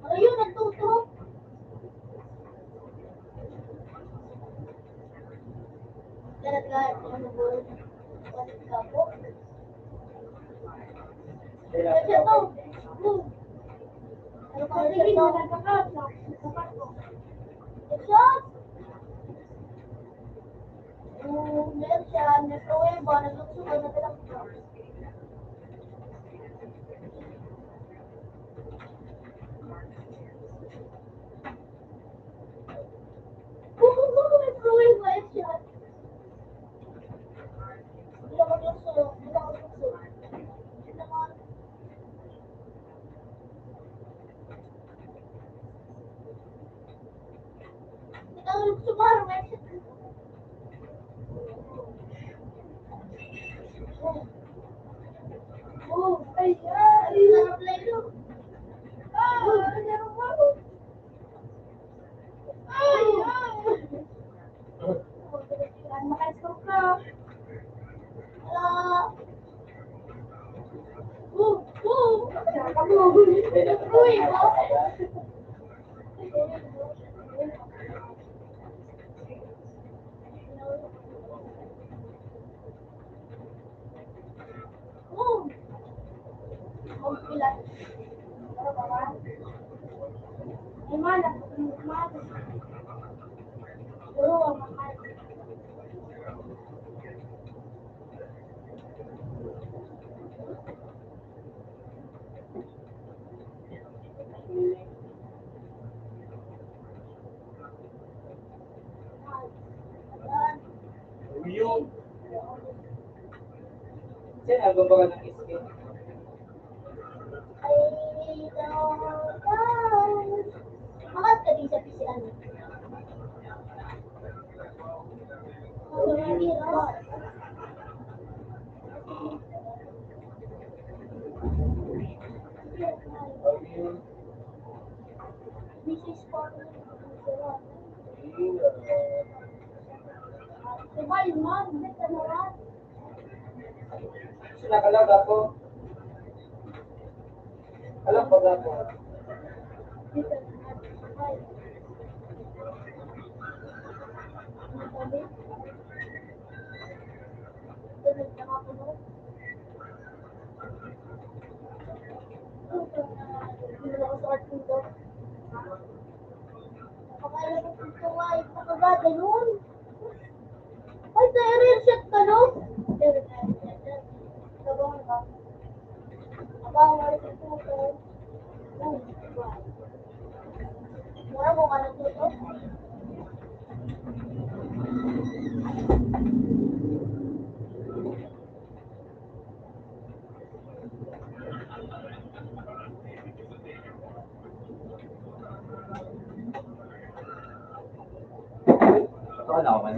Ayun, nagtutok. Talaga, ano po? Palit ka po. Kasi ito. Ano pa rin ito? Shot! Meron siya, nag-pruweba, nagluksugay na talang siya. Nag-pruweba siya. Hindi na magluksog, hindi na magluksog. Hindi naman. Hindi ka magluksog, Marvel. Oh, ay, ay. Sarap na ito. Sarap ako. Ay, ay. Maka-scope ka. Wala. Uy, magpilat. Ay, mana. Mana. Puro ang mahal. Yung, siya nagbabaga ng iskin. Ay, daw. Makat ka din sa pisian. Business partner. Diba, yun man, hindi ka naman. Sinakalag ako. Alam ba ako? Hindi ka naman. Ay. Ano sabi? Ganun ka nga po, no? Hindi na ako sa art nito. Nakakailan ko ito nga, nakagada nun. Ay, sa real shot ka, no? Sabang ka. Abang nga rin ito ko. Mura mo ka na ito. Ito ka na ako man.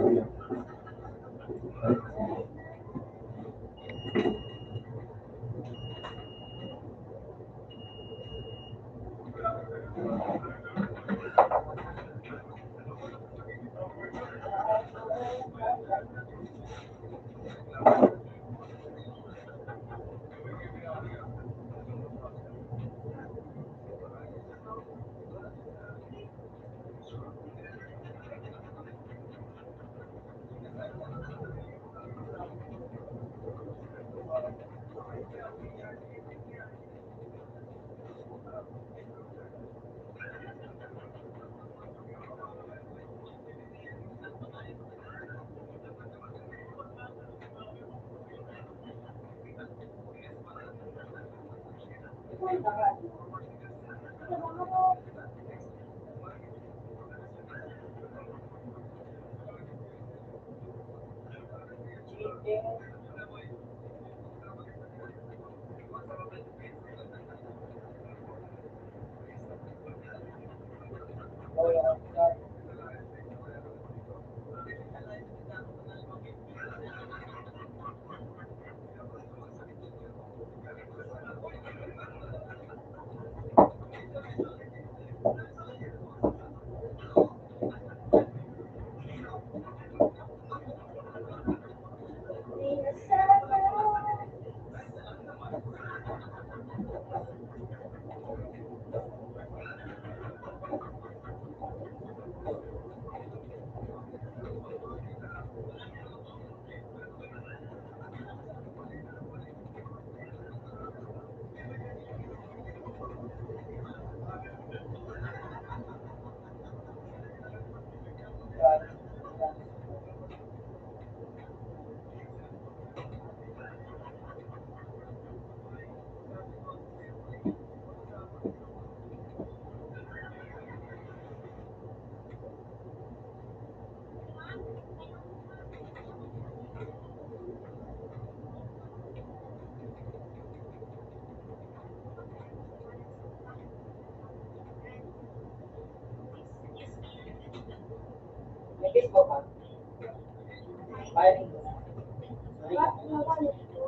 Magalit ko.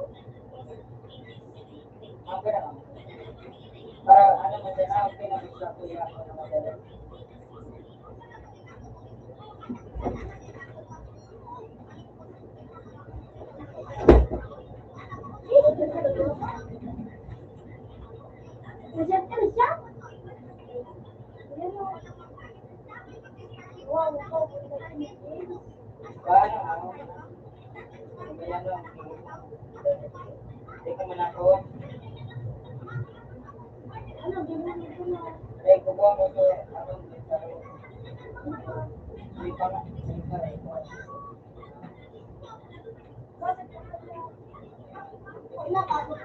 Okay na lang. Para ano mo din, okay na gusto ko yung ako na magaling. Reject ka na siya? Wow, wow, Paano ako? Kaya lang. Hindi ka man ako. ano, bigyan mo ko na. Ay, kukuha mo to. Anong gitaro? Hindi pa nga. Hindi pa rin.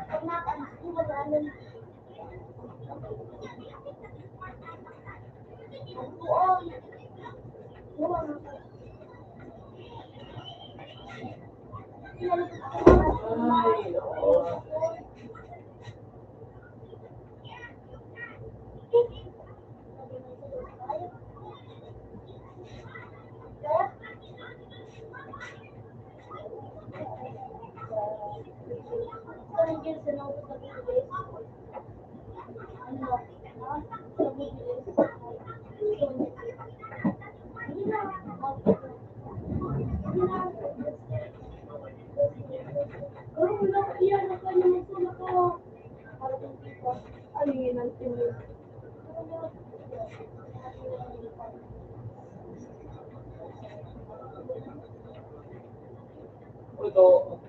Pag naka-alis ko, mag-aalan. Oo. Oo. Ay, oo. Ito.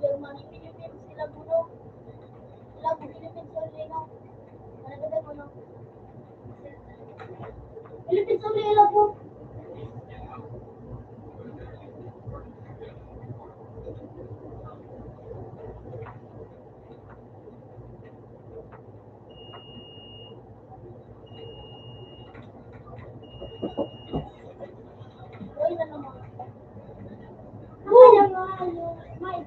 Germany, Philippines, sila bulo. Sila po, Philippines, sila lino. Managanda mo, no? Philippines, sila lino po. Uy, na naman. Kaya nga, yung mic.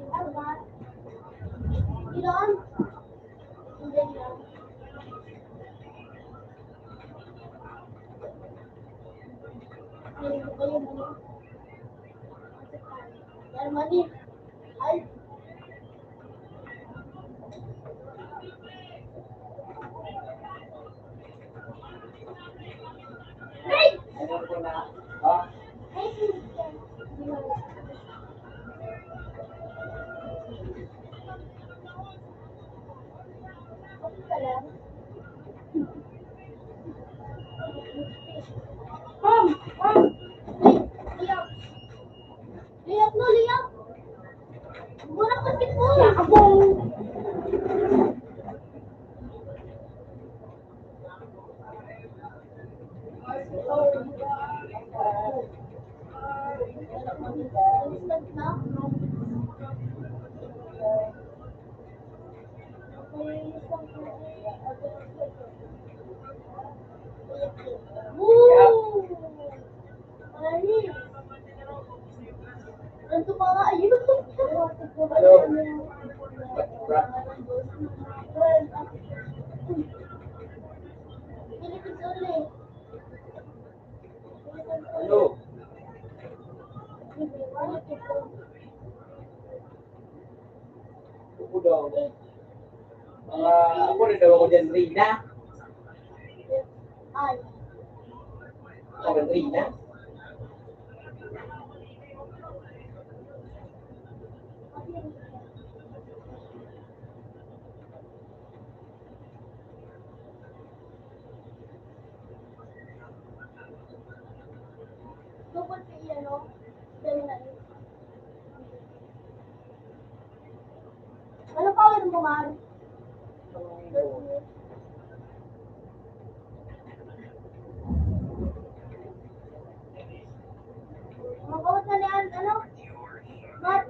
Ano ba? Ilan? Hindi lang. Hindi ko yung ano. Germany. Ay. Hey! Ayun ko na. Oh, Hey! Okay ka lang? Liyak! Liyak no, liyak! Mura pa si Kuya! Ako! Instant na? Woo! Ay! Nanto mga ayun. Ano? Philippines only. Ano? Upo daw. Ako rin daw ako dyan, Rina. Ay. Ako rin, Rina. Tungkol sa iyan, no? Dahil na yun. Ano pa ulit mo, Mar? Magkawat na niyan, ano? Mar?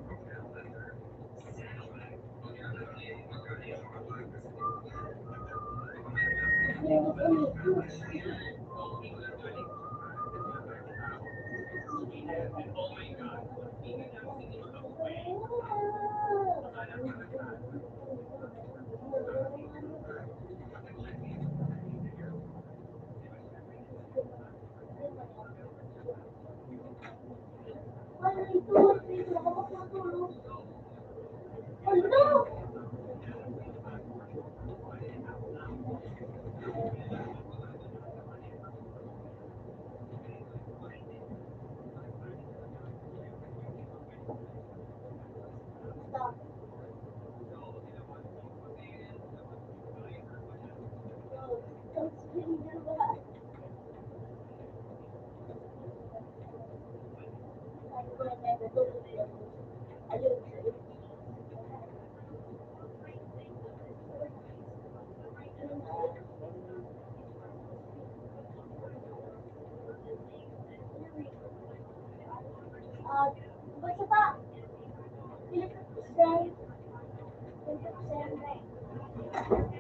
Ano ito? Nakapagpatulog. Ano? Stop. Basta pa. Philip Sen. Philip Sen.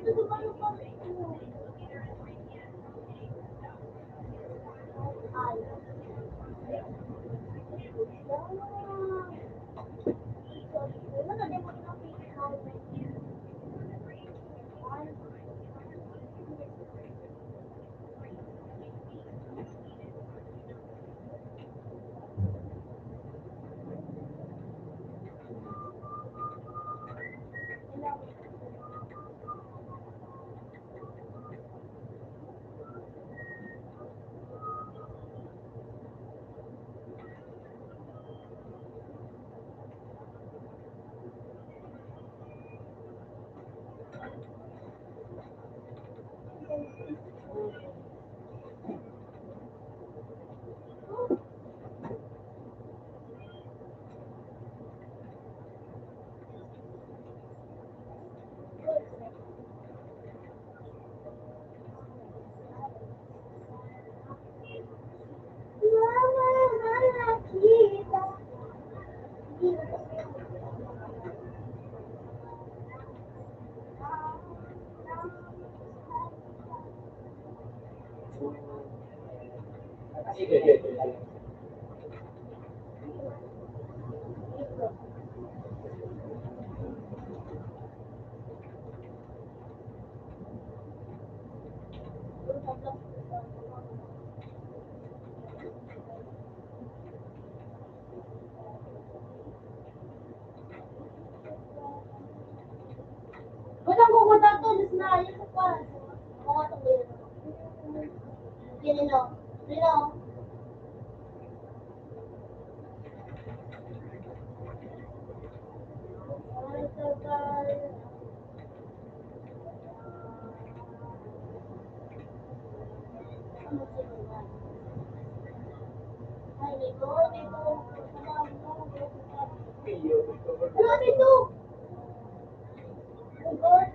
Ito ba yung pang... Ay. Ano na mo Walang kukuta to, dis na, yun pa. Mga to, yun. Lino. Lino. Ay, dito, dito. Ano dito? Lord.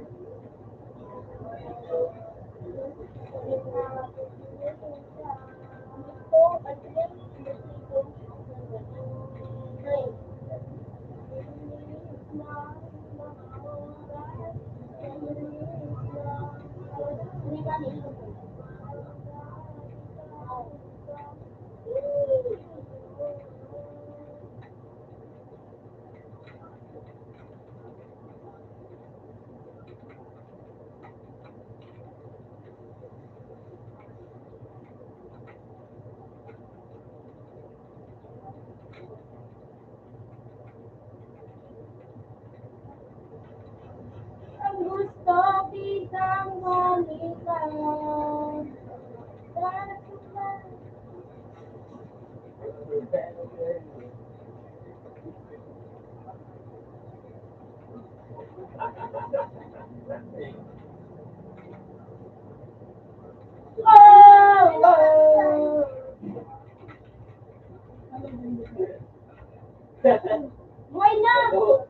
Ang gusto bitang balikan. Why not?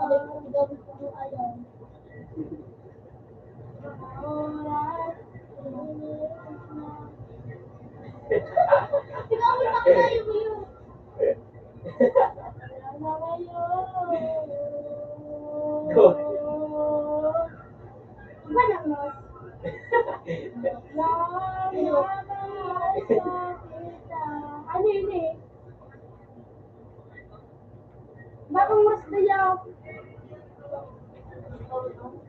Sabi ko, gabi ko mo alam. Oras, ikaw mo na kayo mo yun. Wala na ngayon. Iba na mo. Ano yun eh? Bakang mas dayaw.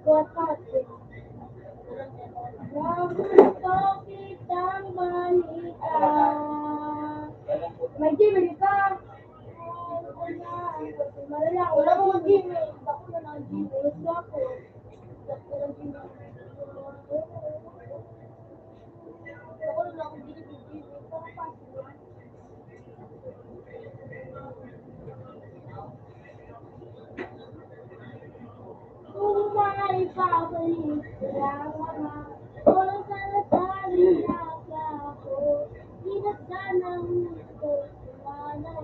Kuat ka. Gusto kitang balita. May Gmail ka. Wala ko mag-Gmail. Ako na lang Gmail. Gusto ako. Gusto lang Gmail. Ako na lang Gmail. Para pasok. Kung may pabalik lang ama, o salasali na ako, inasal ng gusto sumanay,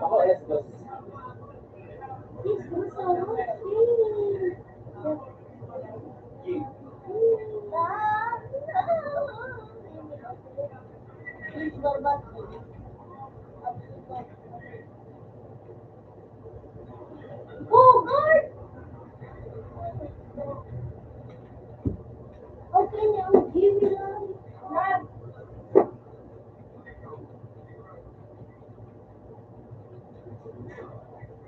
Ako, alas 2. Oh, God! Okay, now give me love.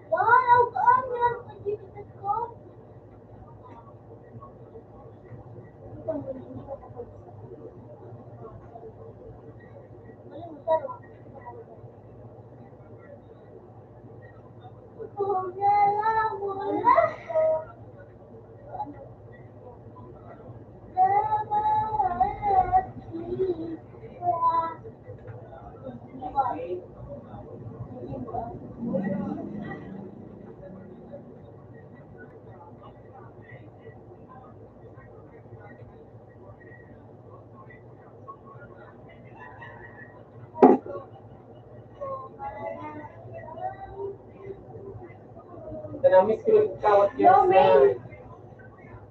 Wow, ang meron ka dito sa ko. Kung alam mo lang ko, Ito na, miss ko yung kawat Yo, years na. man.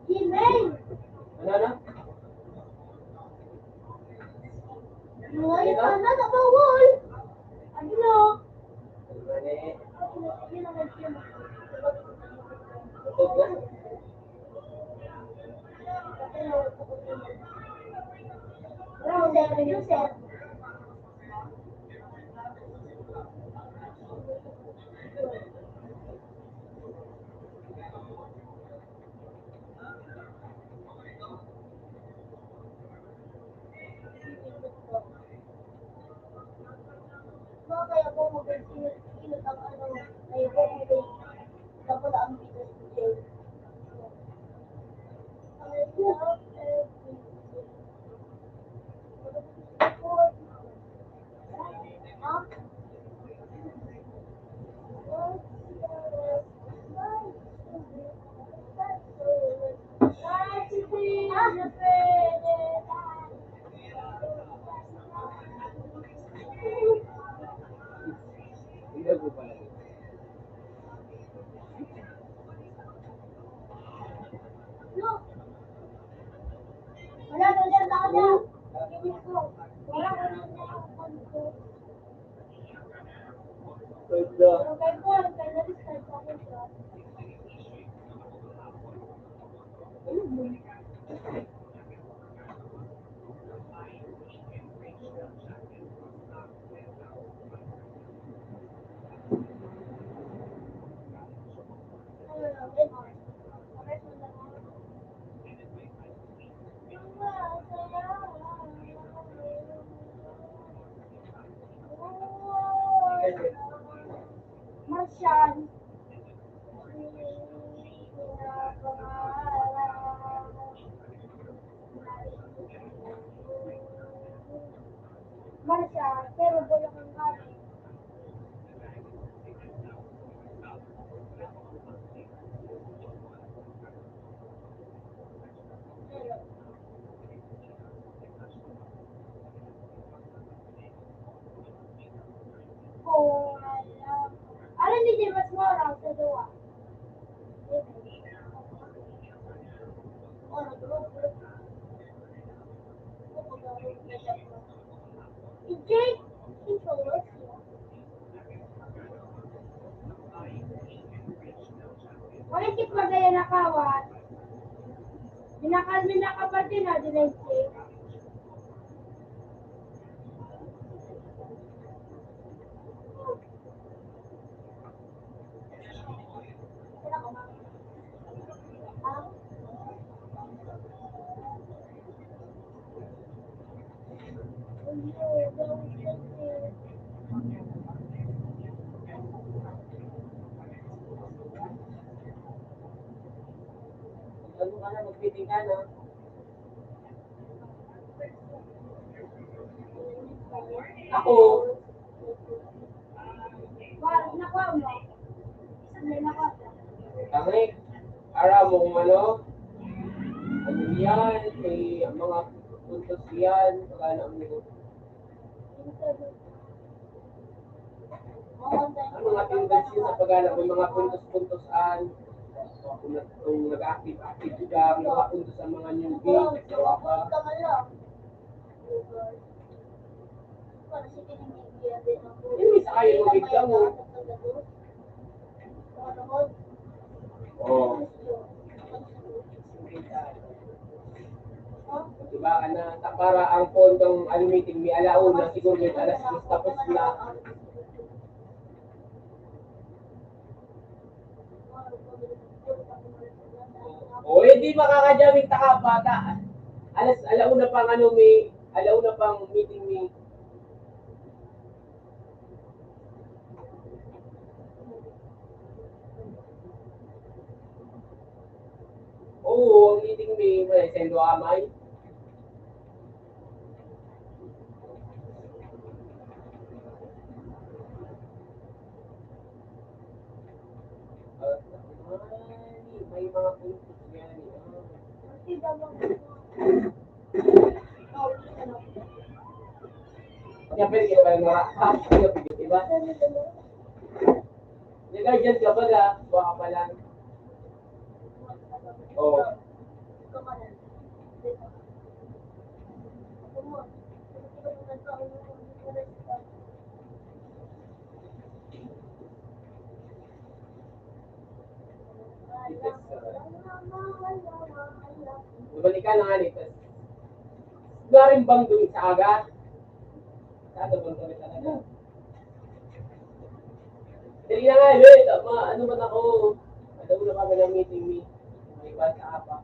Gmail. Ano? Ngayon pa na sa bawal. Ano? Mali. Yun ang nag-film. Tutog na. User. Kaya po mag-silot ang ano, ay po tapos ang video today. I love everything. Huh? Hindi ko pala. Wala ko dyan ako dyan. Wala ko dyan ako. Ganda. Pero kay Paul, kay na-restart ako siya. Martian. siya, pero bulok ang gamit. Kung alam. Alam ni Jim, mas mura sa duwa. Jake, controller. Makikip magaya na kawat. Binakalmin na kapatid na din Jake. Ano ka na, mag-meeting ka na. Ako, Bakit nakuha mo? May nakuha ka. tangik, ara mo kung ano yan, may mga puntos yan, pagkana mo. Ang mga tendency sa pagkana may mga puntos-puntosan, kung nag-active ka, may mga puntos sa mga newbie, gawa ka. Hindi sa kayo mag-bigla mo. Oo. Diba ka na, para ang pondong meeting may alauna, siguro may alas 10 tapos na. O, hindi makakajaming taka bata. Alauna pang alauna pang meeting may. Oo, ang meeting may sendo amay. May mga puntos yan. Kaya pwede kayo parang mga diba? Nag-guardian ka ba ga? Buha ka pa lang. Oo. Nabalik ka na nga nito. Garing bang doon sa aga? Sa aga bang doon talaga? Dali na nga, tama. Ano man ako? Alam mo na kami ng meeting me. May iba sa apa.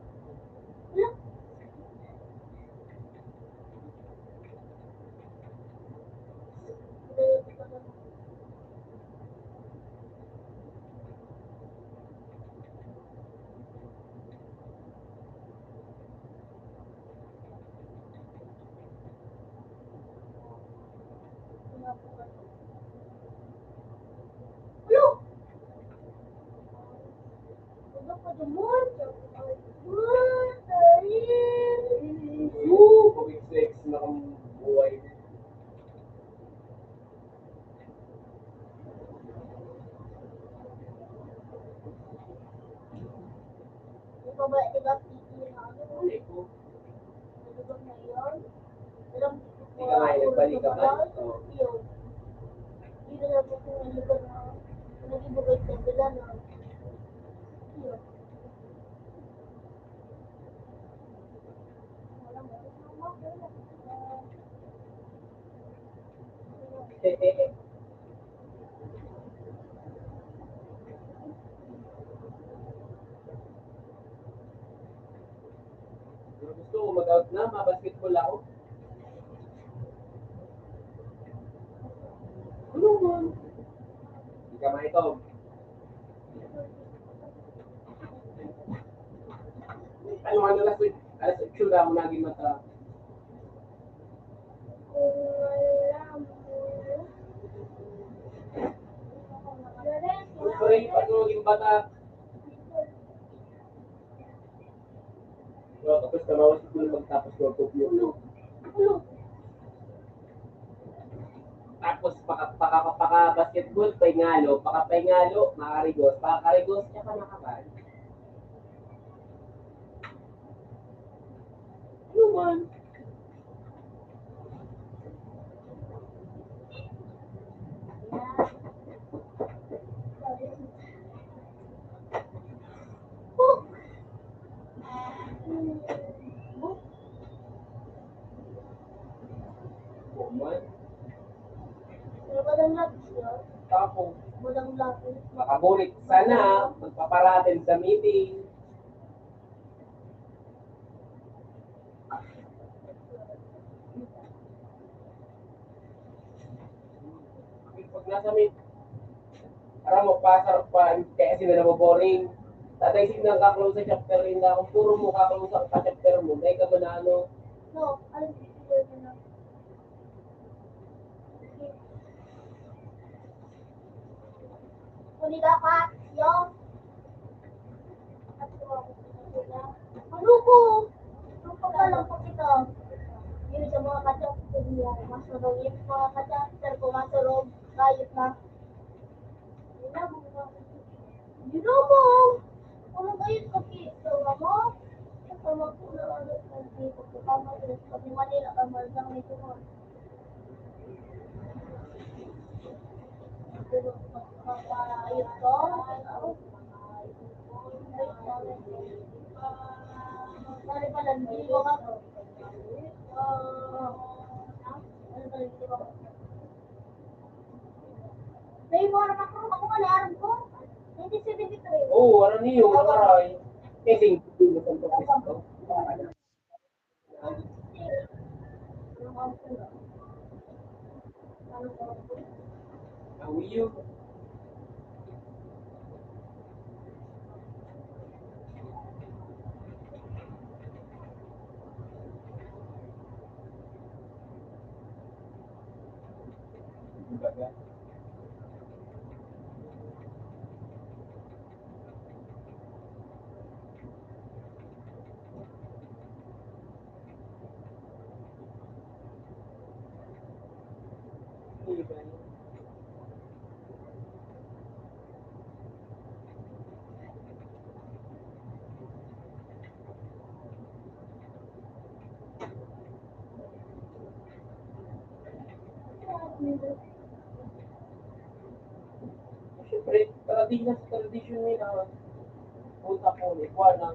Pag-sex na kang buhay. Hindi ko. Hindi ka nga nagbalik ka ba? Oo. Gusto ko mag-out na, ma-basketball ako. Ano man? Hindi ka maitog. Ano alas 8 na ako naging mata. Kung alam bata. So, tapos tumawa sa school magtapos ng computer. Tapos basketball, paka-paingalo, makarigos, paka-karigos, tsaka nakakal. Ano man? Buman. Walang lapis yun. Tapos, Walang lapis. makabulit sana, magpaparatin sa meeting. Pag nasa meet, para mo pasar pa, kaya sila naboboring. Tatay signal ka-close sa chapter rin na kung puro mo ka-close sa chapter mo, may ka ba na ano, No, alam ko na. Kuliga ka, yung. Ano ko? Ano pa ka lang po ito? Yun sa mga kacang, masurong yung mga kacang, sir ko masurong, kahit na. Yun mo. Ano kayo kapito mo? Kasama ko na ano, kasi pagkakama ko sa Manila, kamal lang nito mo. Ayun ko. Sorry pala, hindi ko ka. May mga naman ako kalaran ko. 1973. oh, ano niyo, nakaray. Kasi, hindi mo sa ito. Ang iyo. Baga. Iba yun. Siyempre, tradisyon nila. Punta ko, ikuha na.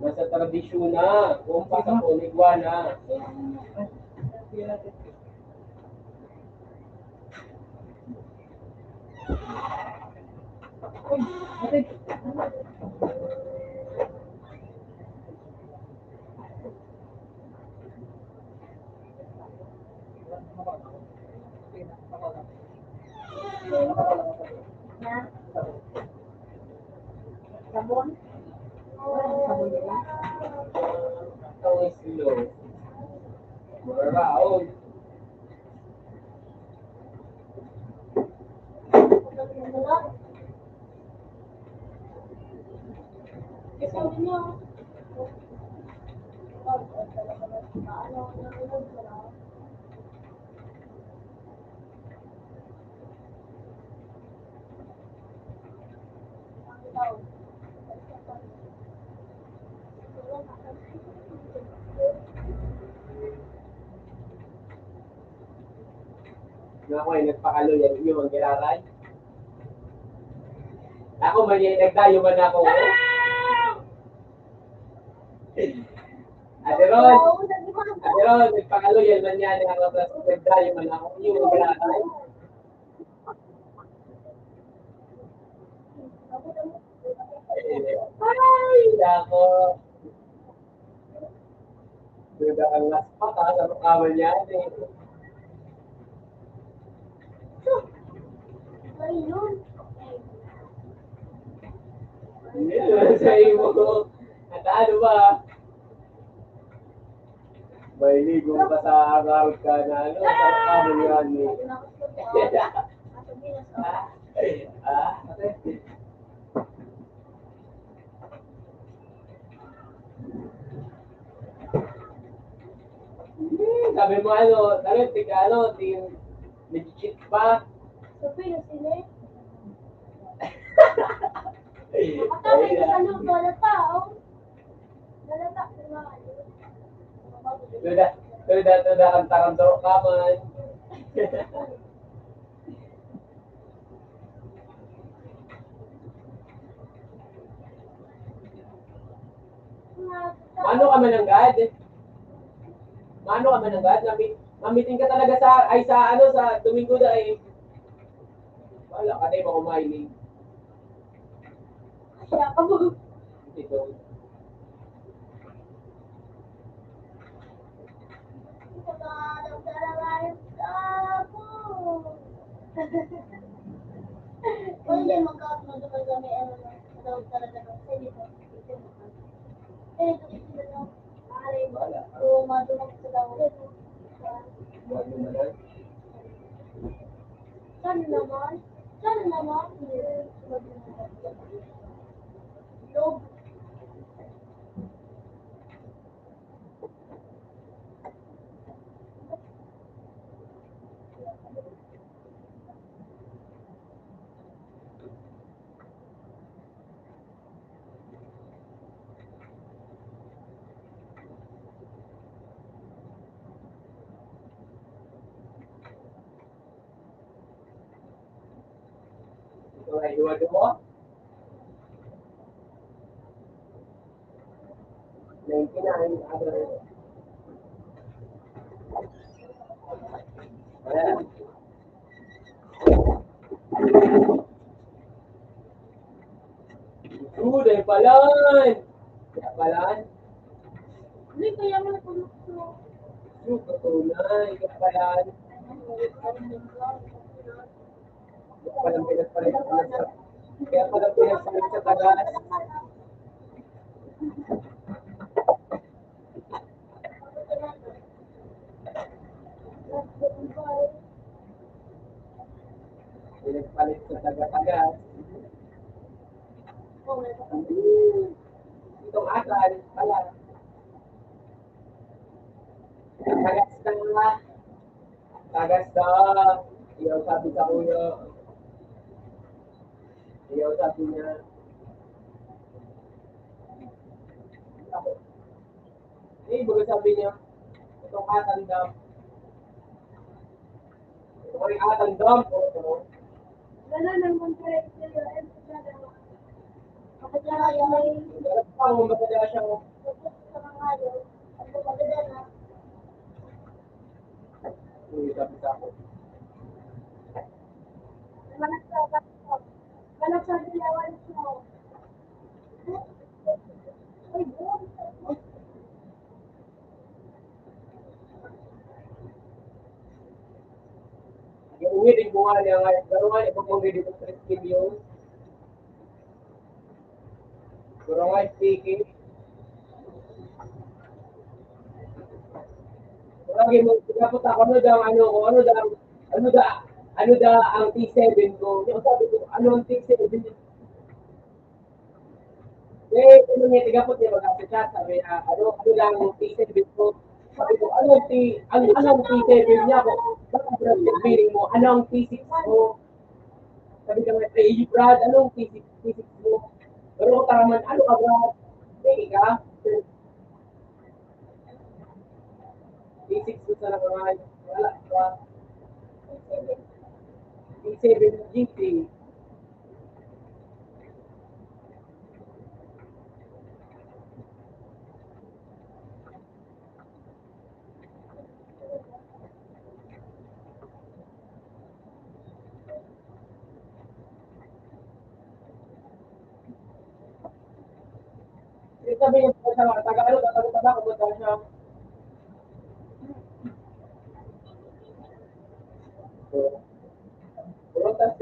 Nasa tradisyon na. Kung pasa ko, ikuha na. Sabon? Ito is slow. Maraon. Sabi niyo. Nga ko ay nagpakalo yan yung mga gilaray. Ako man yan, nagdayo man ako. Ate Ron, nagpakalo yan man yan. Ako tapos nagdayo man ako yung mga gilaray. Ay, ako. Sudah ang last pa, sa makaman yan eh. yun. Hindi naman sa imo. At ano ba? May ligo ka sa araw ka na ano, sa kamo yan eh. Ah, sabi mo ano, team legit pa. Sabi na sila. Ay, Matawag ka sa lupa na tao. Lalata ka na. Tuda ang tarantoro ka man. Mano ka man ang gad? Mano ka man ang gad? Mamiting ka talaga sa Domingo da eh. Wala ka tayo makumahiling. Siya ka mo. Ito. Kung hindi magkakaroon naman kami, ano na, daw talaga ng silito. Eh, ito sila no. Wala. So, madumag sa daw. Huwag mo man. Saan naman? Saan naman? Loob. Ito ay iwag mo. 99 other. Ayan. Dahil palan. Kaya palan. Hindi, kaya mo natulog ko. Patunay. Kaya palan. Palang pinagpalit sa kaya palang pinagpalit sa tagas. Pinagpalit sa taga-tagas. Itong asal, pala. Tagas na. Tagas na. Iyaw sabi sa kuya. Iyaw sabi niya. Ako. Baga sabi niya. Itong asal daw. Itong ay asal daw. Wala naman correct sila. Kapag lang ayaw may Dapat pang mamadala siya. kapag sa mga ayaw. At kapag na. Sabi sa ako. Manak sa dilawan siya. Ay, buwan. Yung uwi ko nga niya ngayon. Pero nga, ipapong dito sa 3 million. Pero nga, speaking. Lagi mo, dapat ako, ano da ang T7 ko. Yung sabi ko, ano ang T7? Ano niya, tigapot niya mag-asa siya. Sabi, ano da ang T7 ko. Sabi ko, anong T7 niya ko? Bakit feeling mo, ano ang T6 mo? Sabi ka nga, Brad, anong T6 mo? Pero ko taraman, ano ka, Brad? Hindi ka? T6 mo sa nakangahan. Wala, Brad. T7 GT. Sabi niya po sa Tagalog, taga kumunta siya. Pero tas,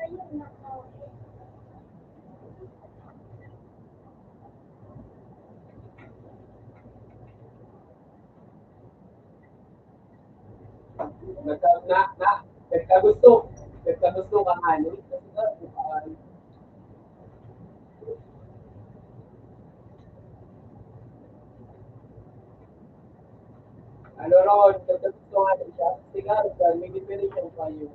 Ayun na. Nagkagusto. Nagkagusto ka nga, no? Ano ron, nagkagusto nga siya. Sigaro ka, may definition pa yun.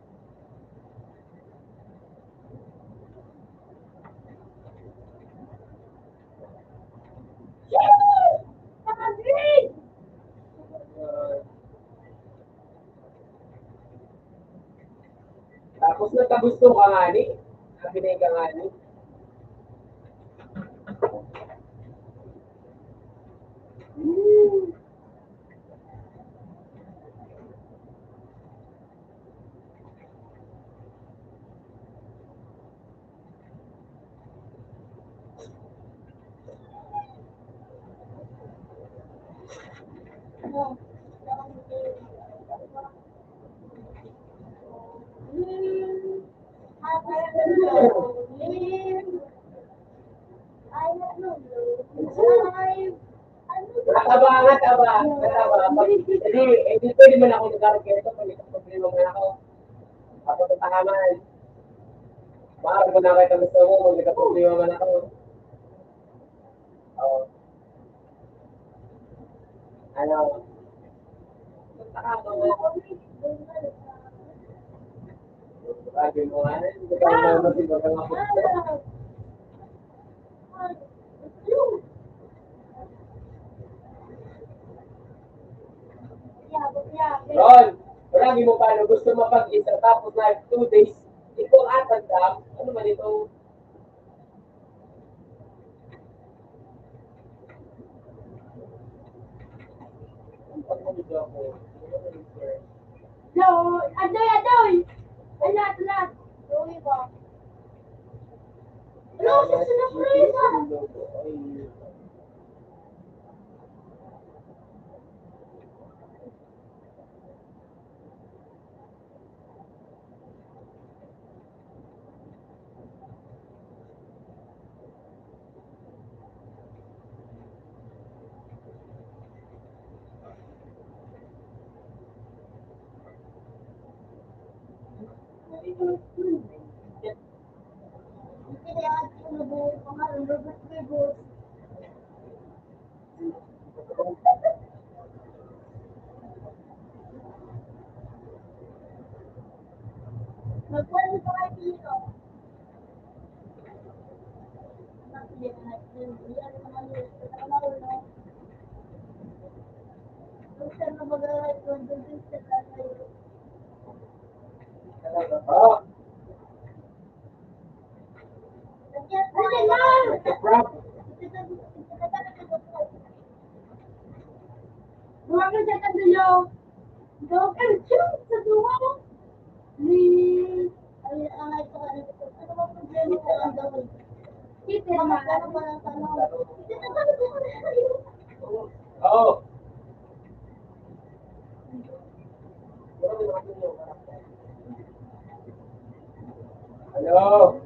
Tapos nagkagusto ka nga ni. Nabinay ka nga ni. No. Nataba. Hindi pwede man ako nag-argue ito pag ito problema man ako. Ako sa tahaman. Mahal ko na kita gusto mo, kung nagka-problema man ako. Oo. Ano? Sabi mo nga, hindi ka naman masibag ang ako. Ron, marami mo paano gusto mapag-isa tapos na 2 days, ito atag ka, ano man ito? Ang pagmamito ako, No, adoy! Alat! Uy ba? Ano, sa surpresa! Kaya ako nabuo pangalan, Robert Quibos. Nagkwento pa kayo dito. Oh, Buwangan sa kandulo. Dokan sa duwa. Ni ang ay pa ano ba problema ko ang gawin? Kita naman ano ba ang tanong? Kita na ba oh. Hello.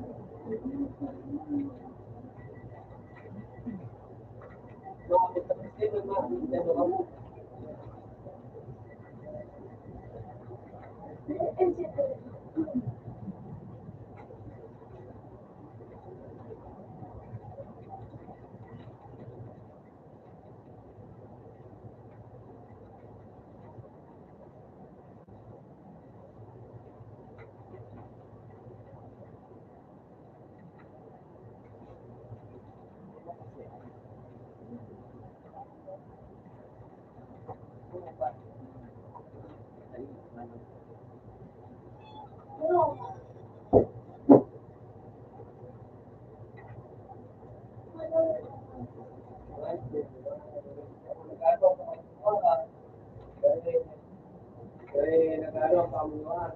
Nag-ano pa mo nga,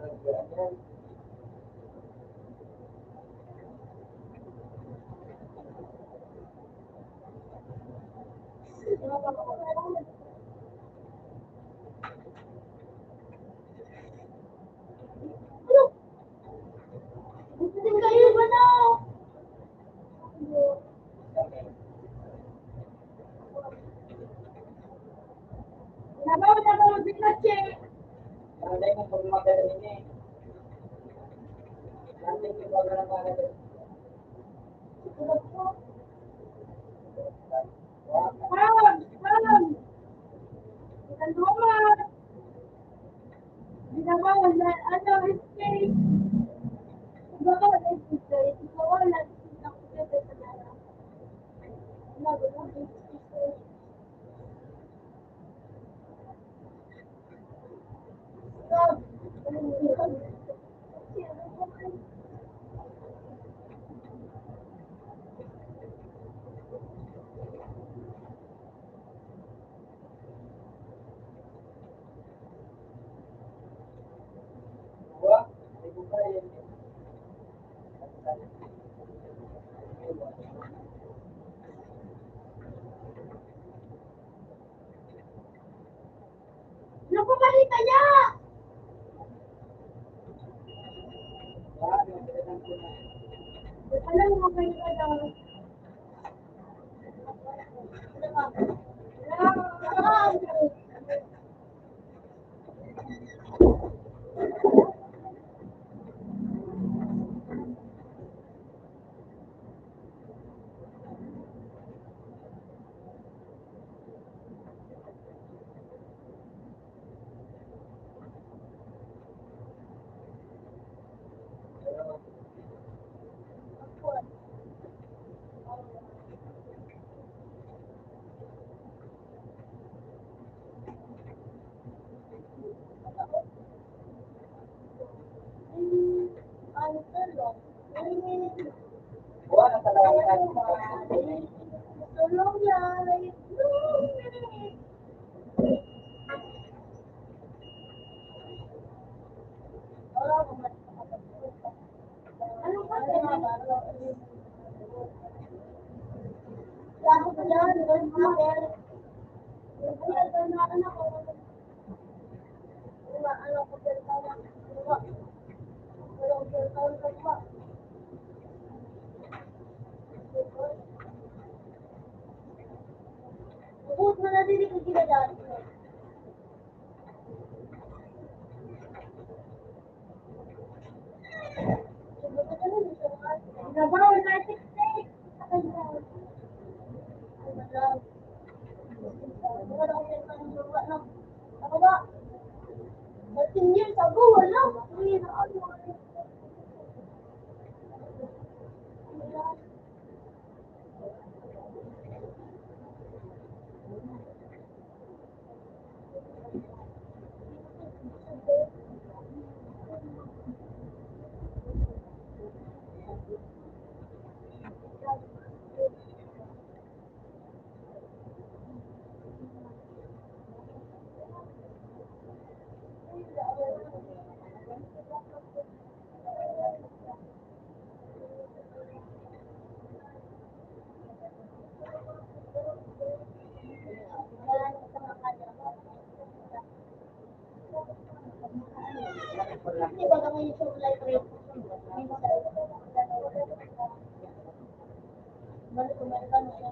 Naku, balita niya! Alam mo, balita daw. Tulong lang. Ano ba? Lahat ba yan? Bukod mo na din ikaw ginagawa. Ginagawa na ito. Ako ba? 13 years ago, wala. Hindi ba kami yung supply rate? Balik ko meron ka siya.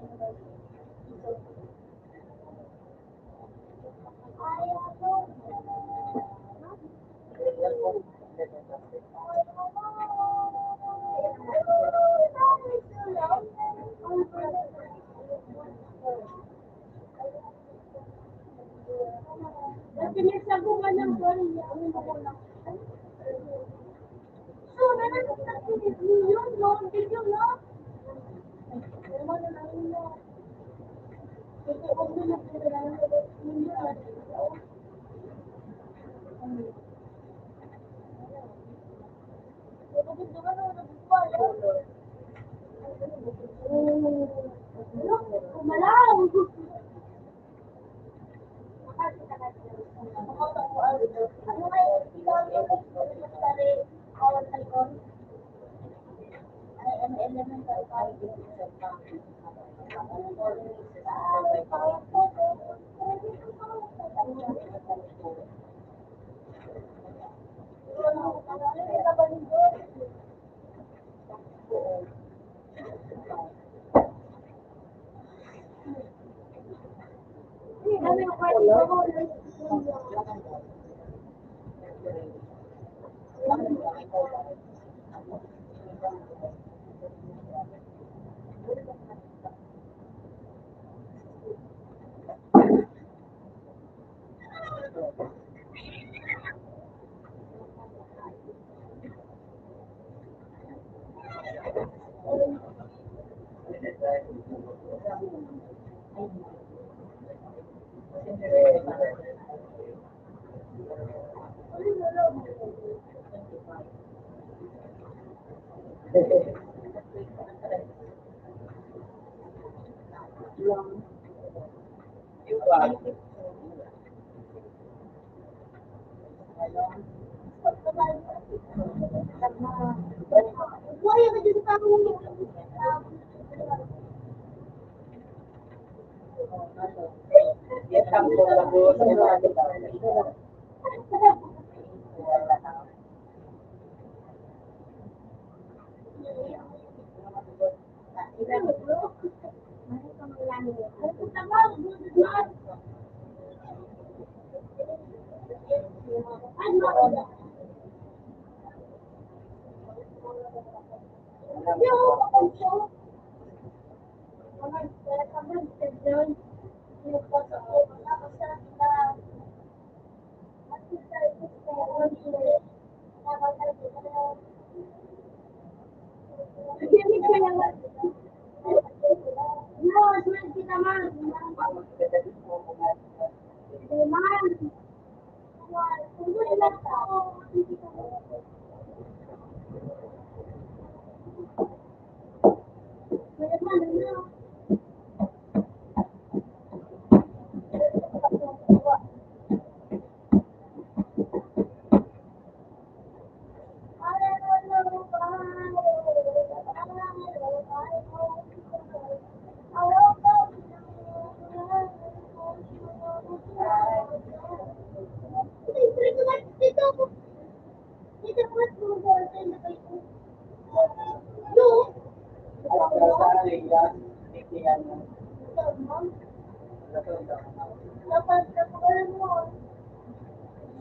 Why ka dito sa ako?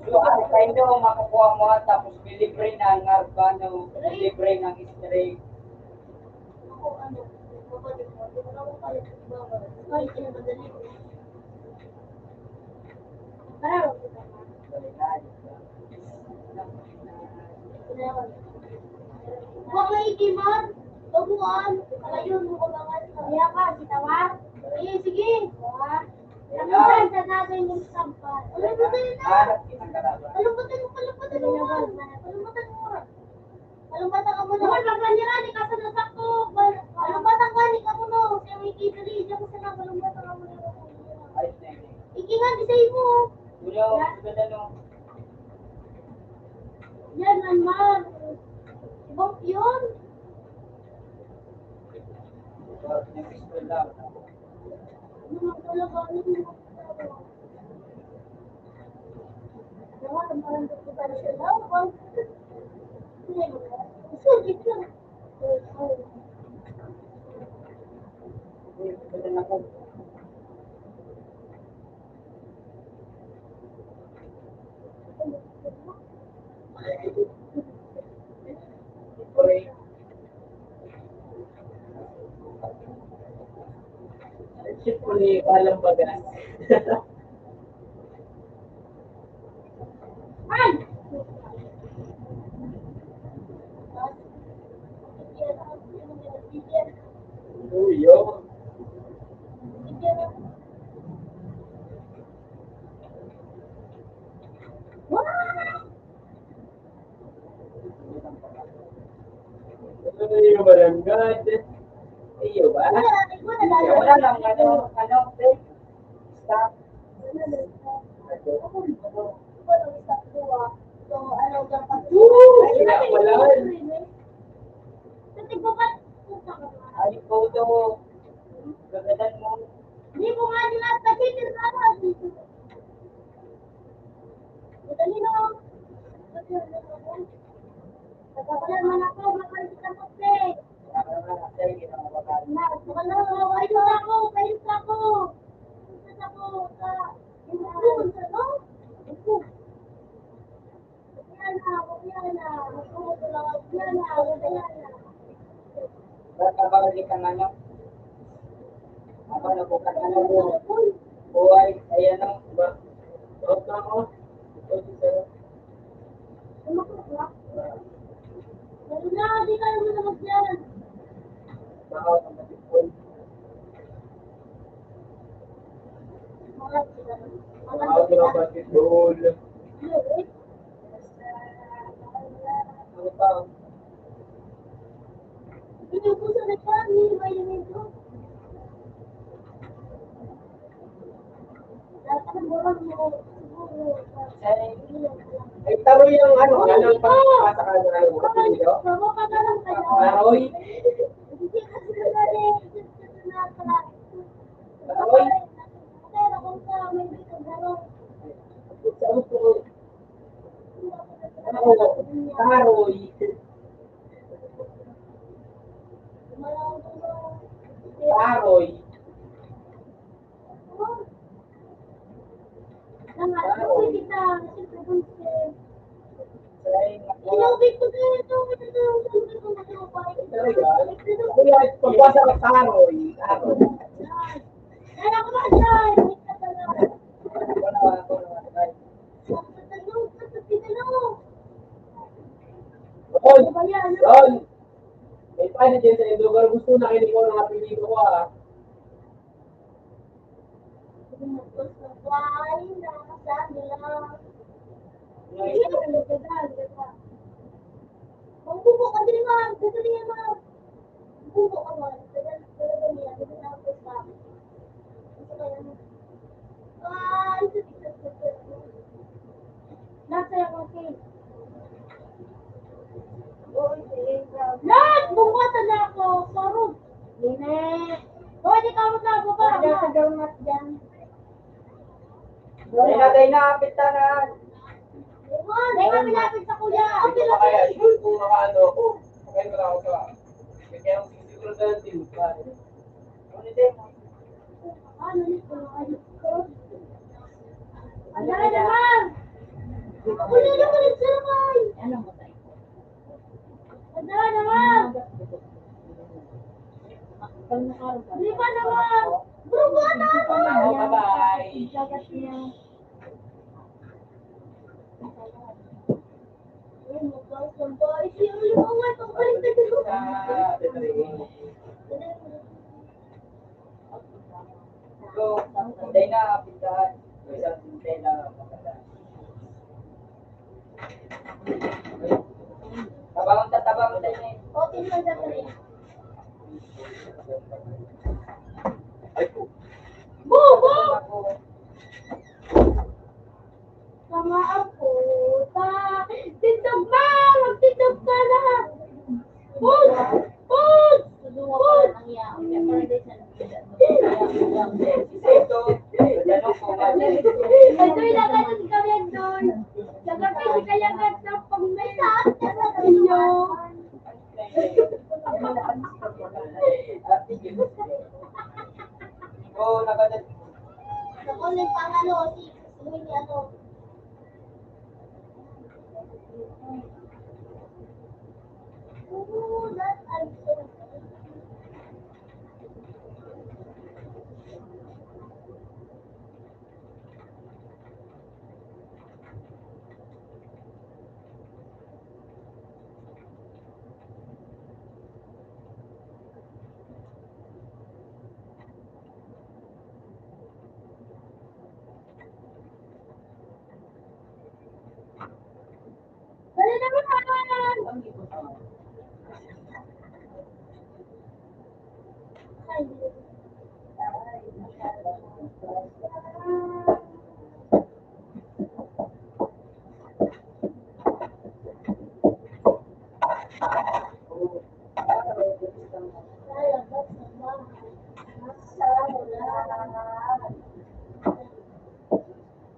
So, ano tayo daw makukuha mo tapos libre ng arbano, libre ng string. Huwag na ikiman. Tubuan. Ayun, mukulangan. Kaya ka, sitawar. Sige, sige. Lakutan sa natin yung sampal. Alubutan na. Alubutan mo, alubutan mo. Alubutan mo. Alubutan ka muna. Huwag lang kanira, di ka sa nasakto. Alubutan ka, di ka muna. Siya may kitali, diyan ko sana. Alubutan ka muna. Ikingan, isay mo. Yan naman. Ibang yun. Naman talaga. Naman, parang dito siya lang. Sugit lang. Shit ko ni Palang Bagas. Ay! Uyo. Uyo, barangad. Iyo ba? Wala lang, break. Stop. Ay, photo mo. Gagadan mo. Hindi mo nga nila tagitin na lang. Madali na. Nagkakalan man ako, makalit ako, pre. Wala, ayos ako, ayos ako. Ayos ako, sa... Yung ano? Babalik ang ano. Ako na bukas na mo. Buhay, ayan o. Out na ako. Out na. Out ang basketball. Out na ang basketball. Ano pa? Ay, taro yung ano, anong pagpapasa ka na ano, video? Taroy? Saan ko? Ano? Taroy. Taroy. Taro yan? Kuya, pagpasa ka taroy. Taroy. Don! Don! May paano dyan sa lugar. Gusto na kinig ko ng apelido ko ah. Magbubo ka din, ma'am. Gusto niya, ma'am. Magbubo ka, ma'am. Talaga niya. Gusto na ako sa akin. Gusto kaya mo. Nasa yung okay. Lahat! Bumata na ako. Sarog. Linek. Hoy, di ka mo na ako ba? Wala ka daw mat dyan. Day na, pintanan. Day kami lapit sa kuya. Hindi ko kaya. Kung makaano ako. Kaya ko ako sa. Kaya ang sisiguro na ng team. Ano nito? Ayos ko. Ano naman? Ako na naman ang sabay. Ano mo tayo? Ano naman? Di ba naman? Bro, bata ako. Bye-bye. Sagat niya. Ay, mukha sa bahay. Siya ulit ako. Pagkaling tayo dito. So, day na, pintahan. Isang day na, maganda. Tabangon tayo na. Okay, lang sa tuloy. Bo! Sama ako. Tindog na! Magtindog ka na! Pus! Pus! Pus! Ito, ganun po nga. Adoy, nakanan kami, Adoy. Nagapin kaya ka sa pagmesat sa inyo. Oo, nakadat. Ako lang pang ano, si Luini ano. Oh, that I'm so Dali naman!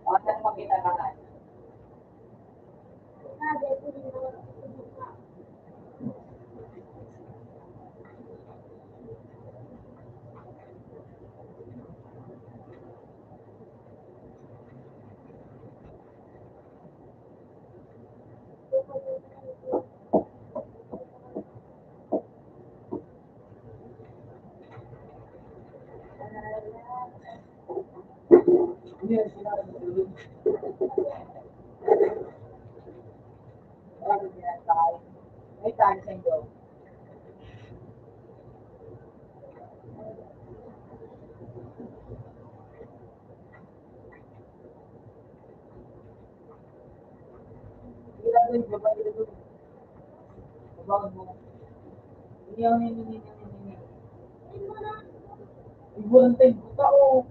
Asan makita ka na? Hindi yan sinabi mo doon. Bakit ginatay? May tayo sa inyo. Hindi lang doon, babae na doon. Babae mo. Hindi ako nini. Ibulan tayo, buta o.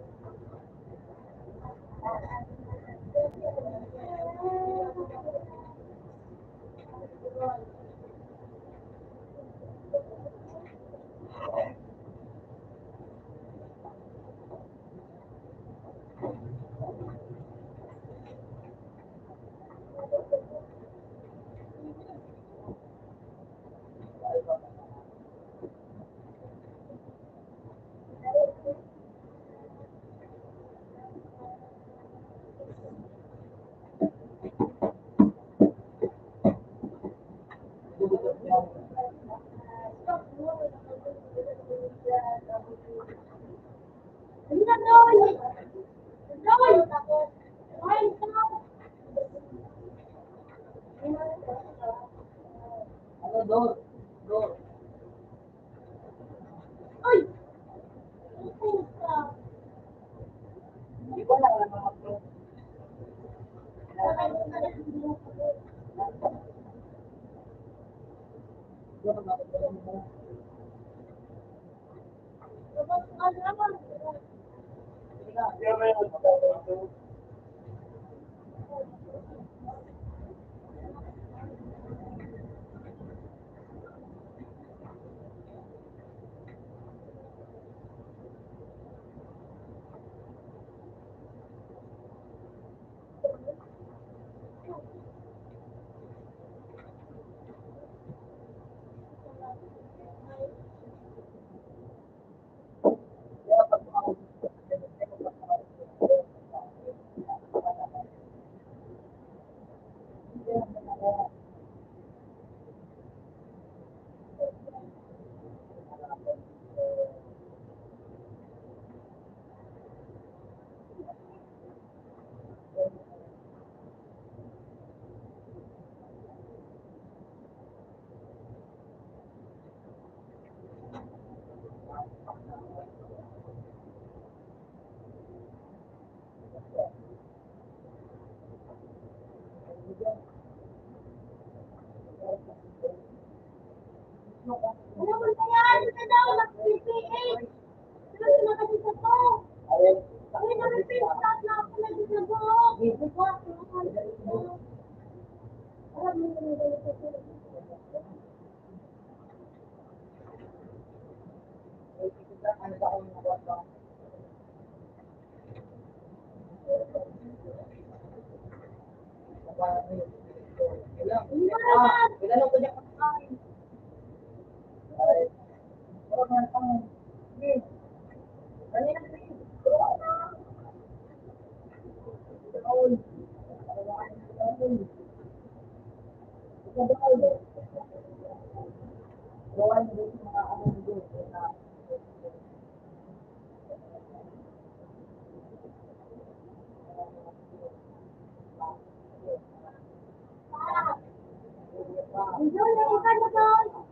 Ano na doon? Doon! Ay, Ano doon? Doon. Ay! Puta! Di ba lang ang mga pro? Doon ang mga pro mo. Ano naman? Sige nga. Hindi mo yung magkakaroon. Kaya pag mga Ano naman kaya? Ano na daw? Nag-PPA! Ano sinagasin sa to? ayun. Ay, nag-PPA na ako na dito sa buhok! Alam mo na nila sa to. Ano ba kung nakuha ba? Ilang? Ilan ko niya kakain? Ay. Oo, mga tao. Sige. Dali na, sige. Doon. Gawan mo dito mga ano dito. Enjoy na ikan na doon!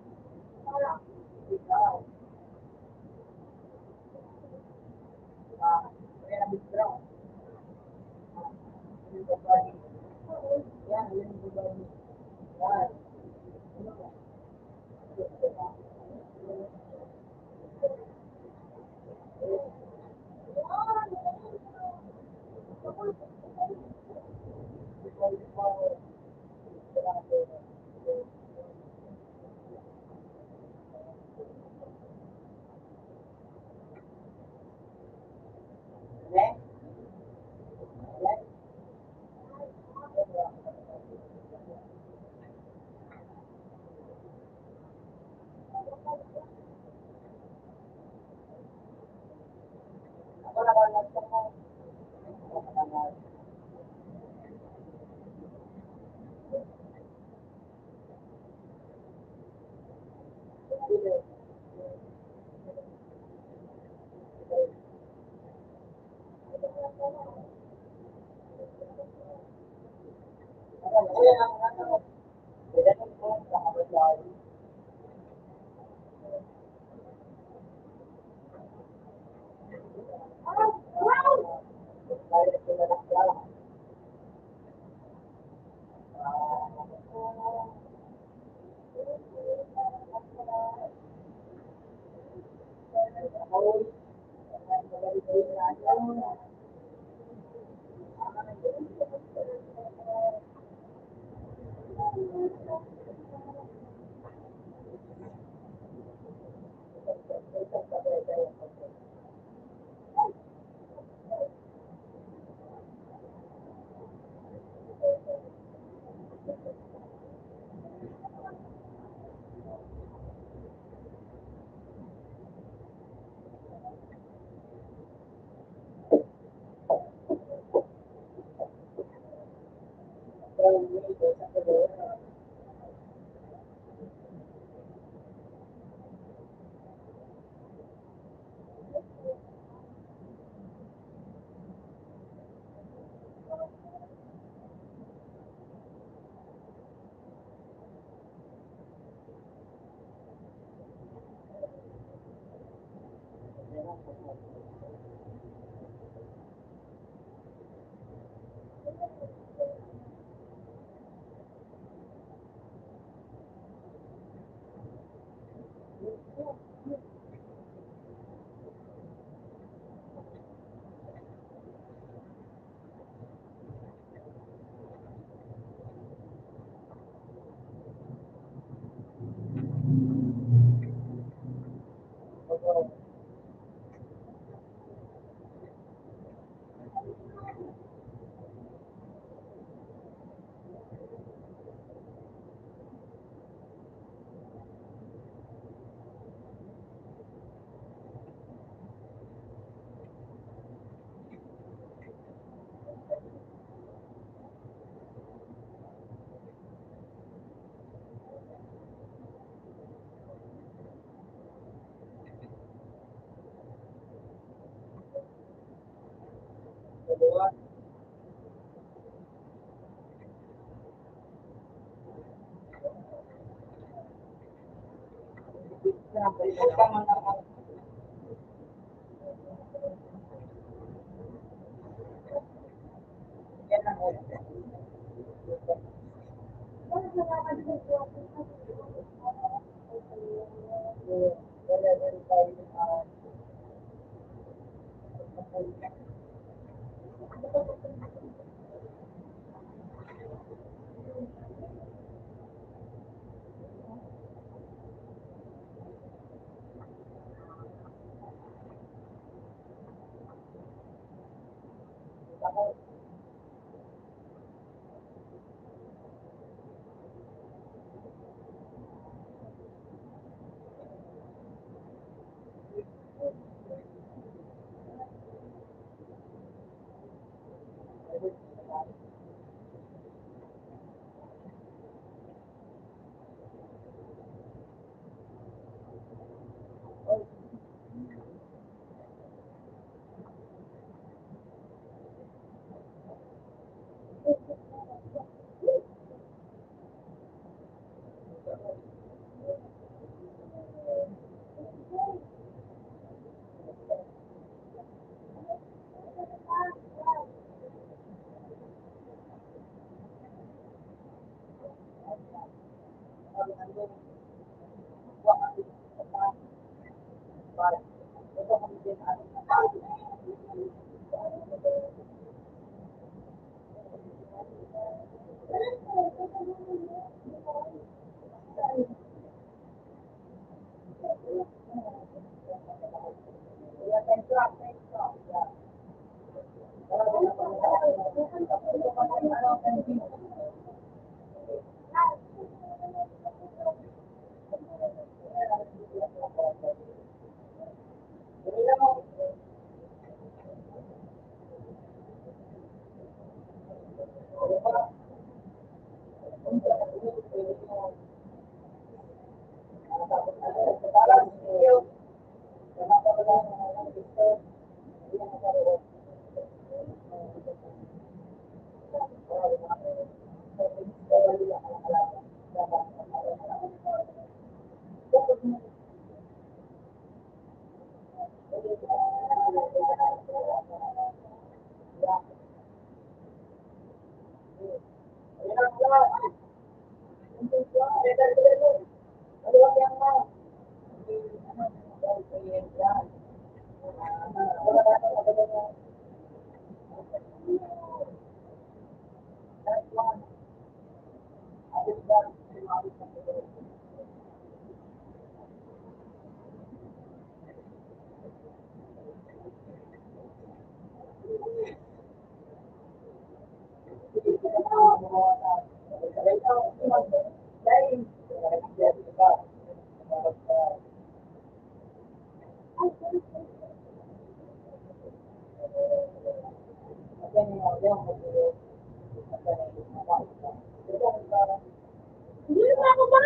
Hindi na ako ba?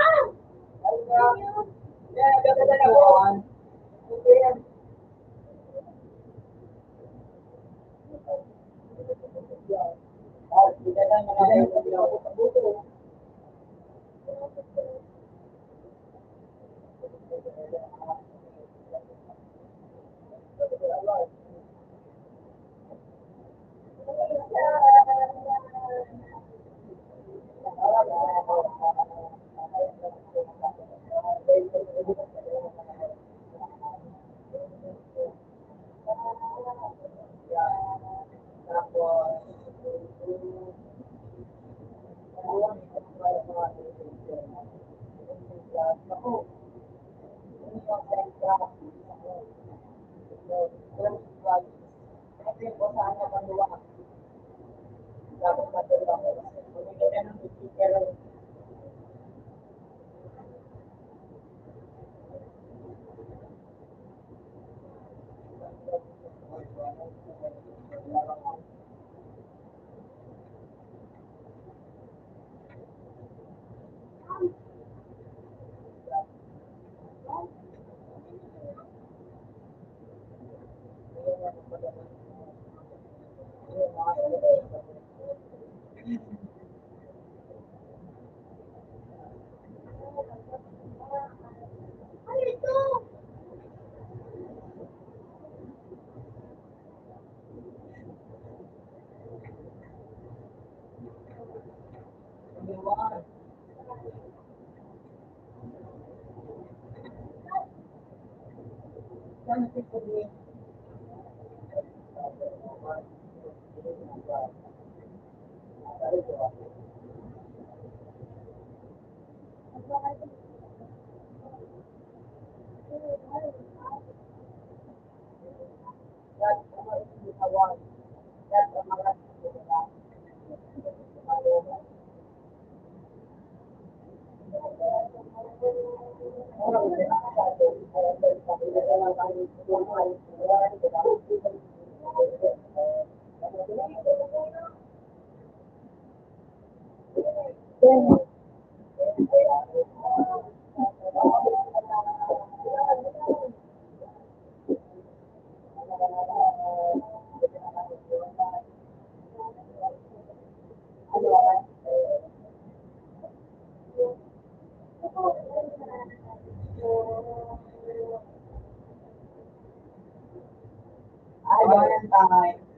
Ano ito? Ay, Valentine.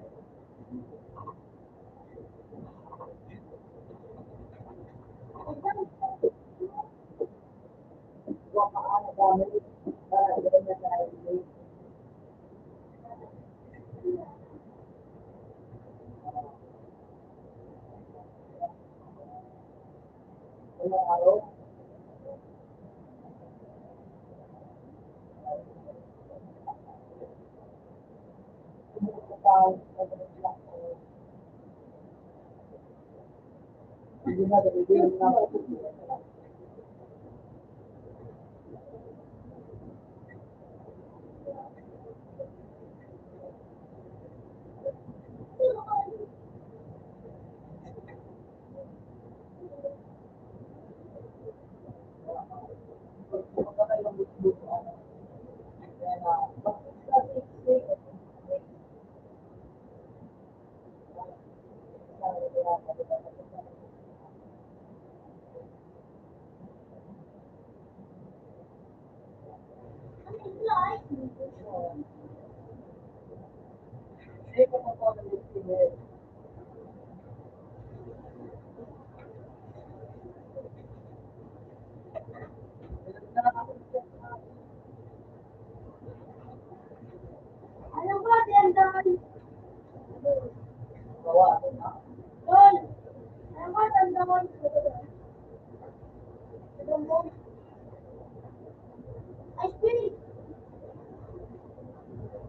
Ice cream.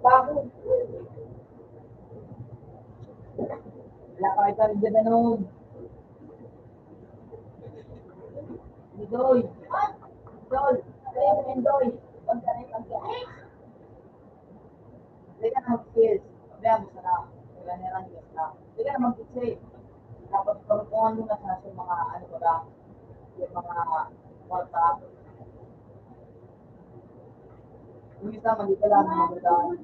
Bago. Wala ka kita rin dyan nun. Enjoy. Enjoy. Enjoy. Huwag ka rin mag-iayos. Hindi ka na mag-skills. Sabihan mo sana. Wala na lang yung na. Hindi ka na mag-save. Tapos pagkuhan mo na sa mga ano ba ba, yung mga kwarta. Yung isa, mali ka lang. Magandaan.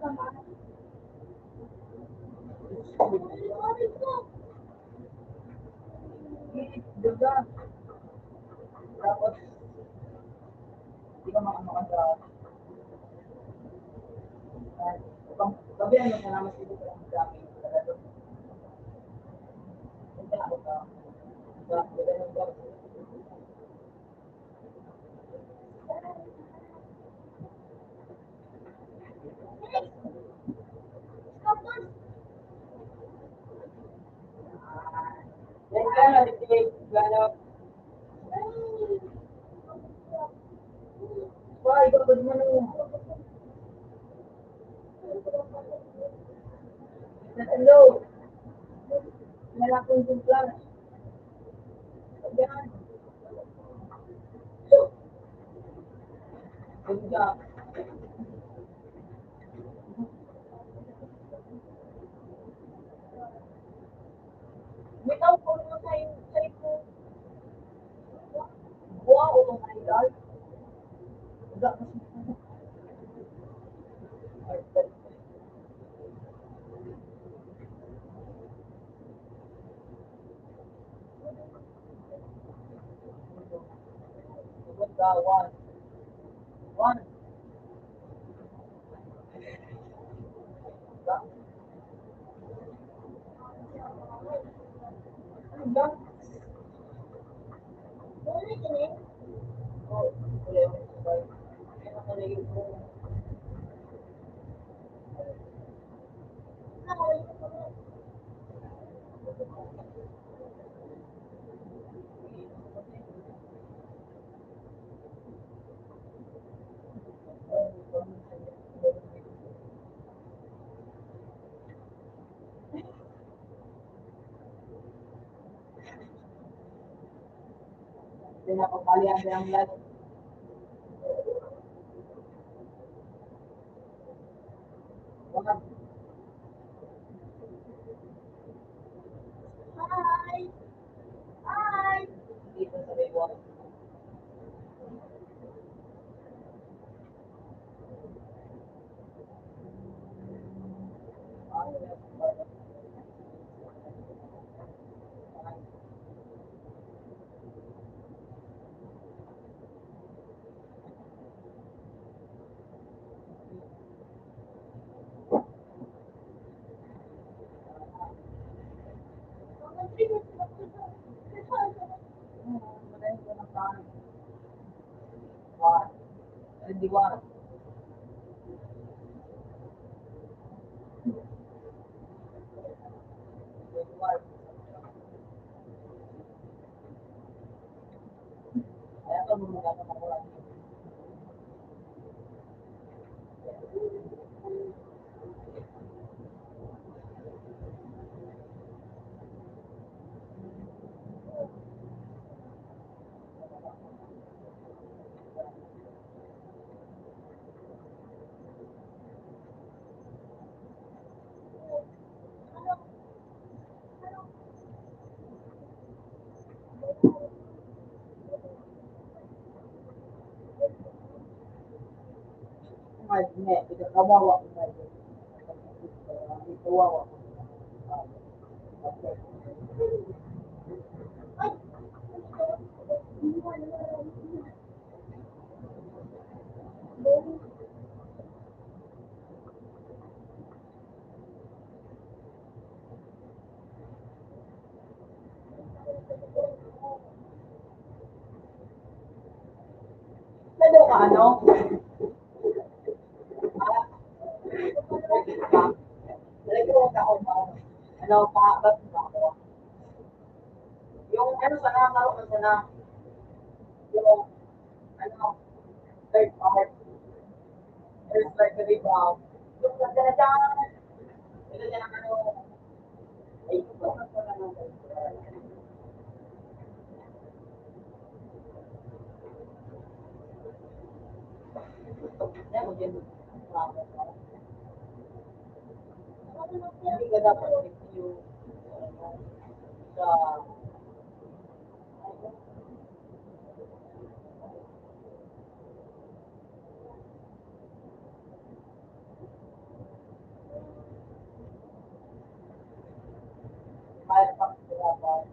Diba? Tapos, hindi ka makakagawin. Sabihan mo sana mas hindi ka lang gamit. Hindi ako ka. Yan ka na, Ricky. Gano. Why, kapag mo nung hello. Malakong yung class. Yan. Good job. Bitaw ko mo sa ko. Wow, oh my God. One. One. Pinapapalian ko yung lahat. One. Hi. Hi. Dito sa Baywalk. Madaling ko ng saan. One. Hindi one. Kaya ito muna ka makuha. Hindi, ito kawawa ko na ito. Kawawa. Ano ka ano? Nalagyan ako ba? Ano pa? Ba't ba ako? Yung ano sana, naroon sana. Yung ano, third art. There's like a rebound. Yung nagdala ito niya ng ano, ay, ito. Yan mo din. Hindi ka dapat review sa Firefox dapat.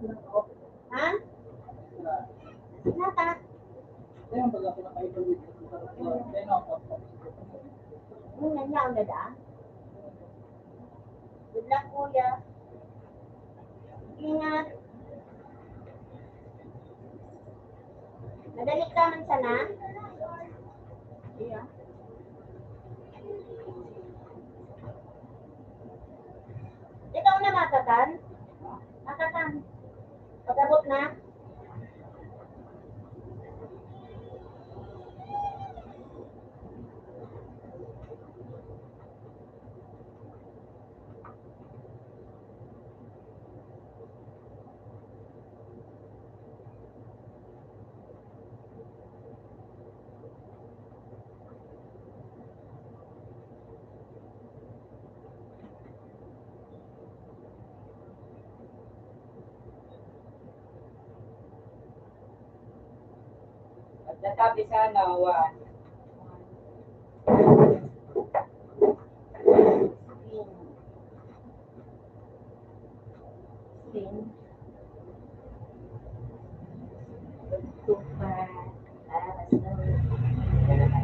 Ha? Nata? Yan lang dadaan. Good luck, kuya. Ingat. Madali ka man sana? Iya. Ikaw na matatan? Matatan. Pagabot na? At natabi sana, Spin. Tupa. Para sa...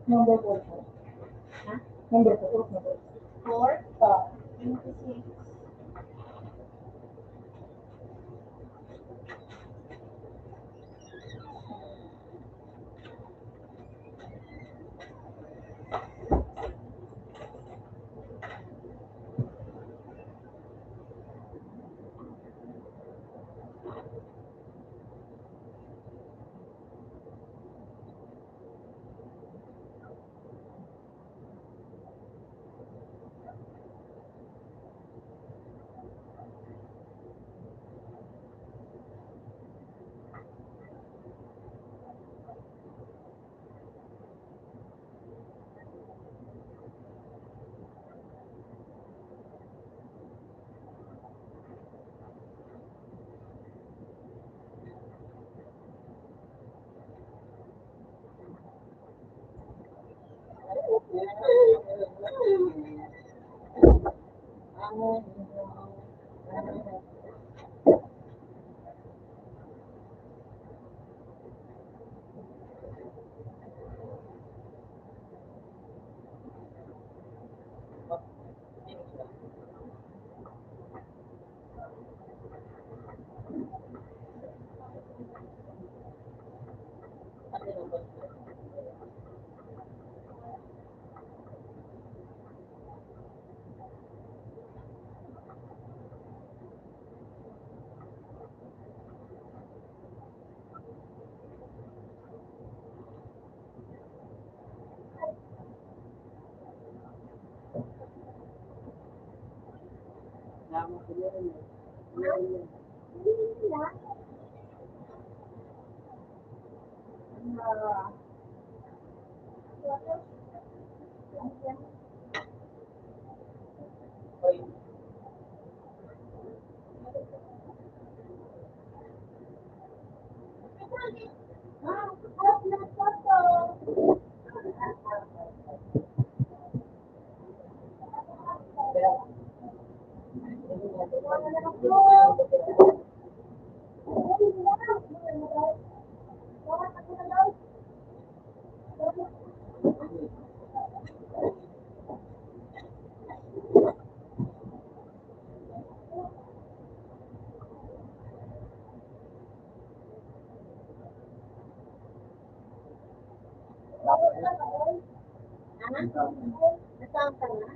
Number 4. Ha? Number 4. 4? Ah, 26. Hindi sila. Water. Ayan. Hoy, Ah, harap na photo. Wala na ako. Nasaan ka na?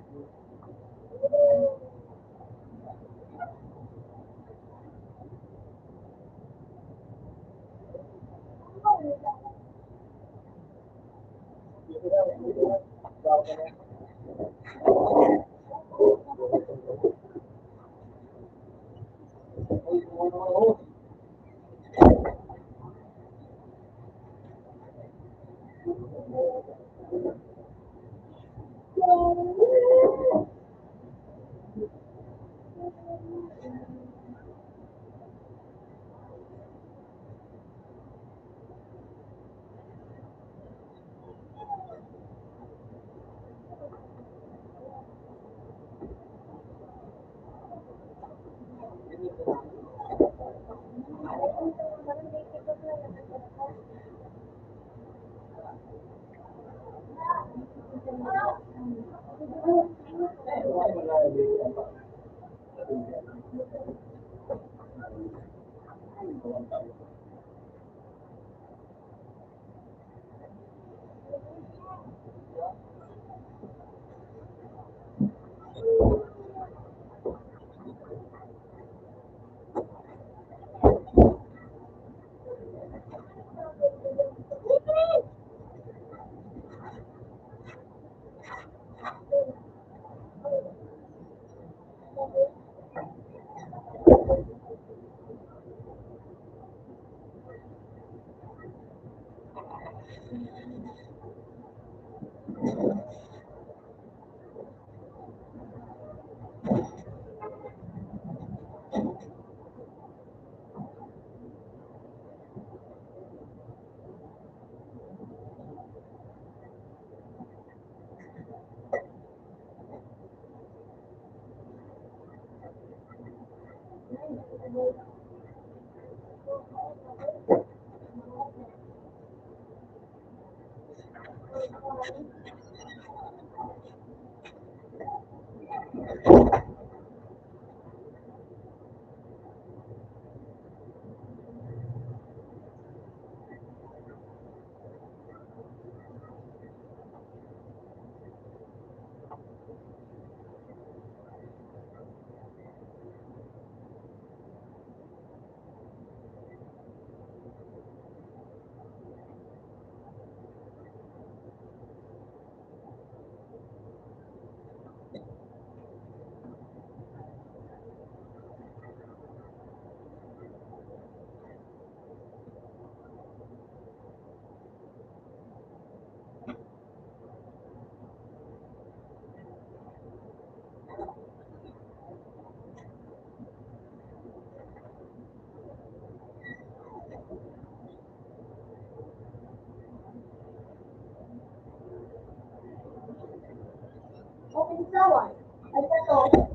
Open flower. Ay, ito.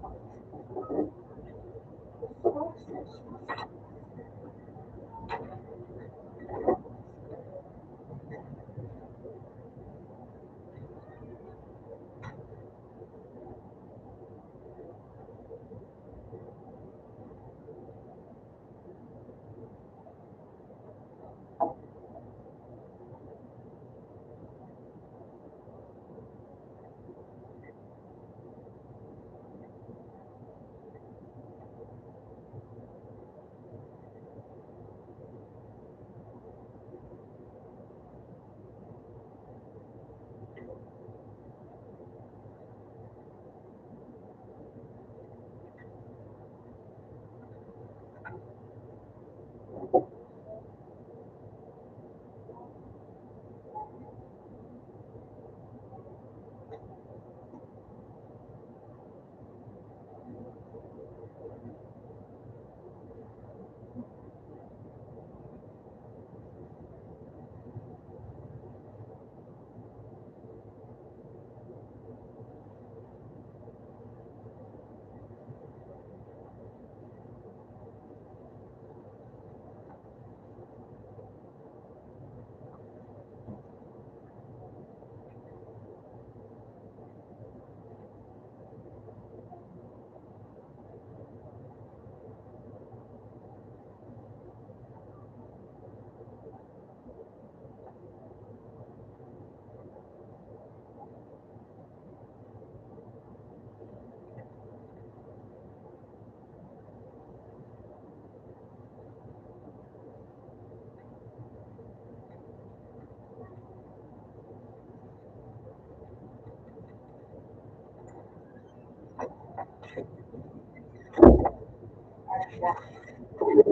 Huwag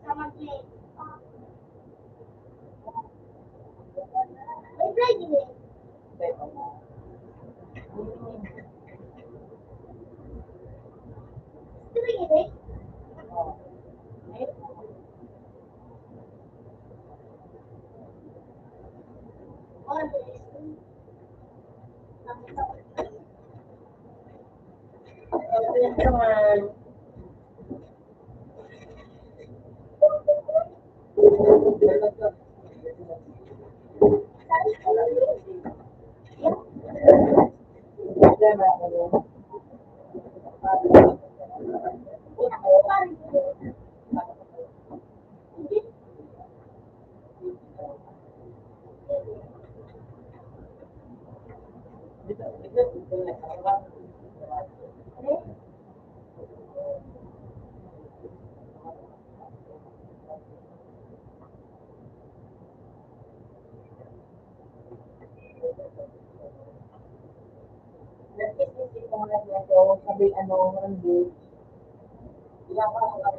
ka mag-play. May Friday eh. Friday eh. Orang tulis. Sabi ano, hindi. Ilang ka lang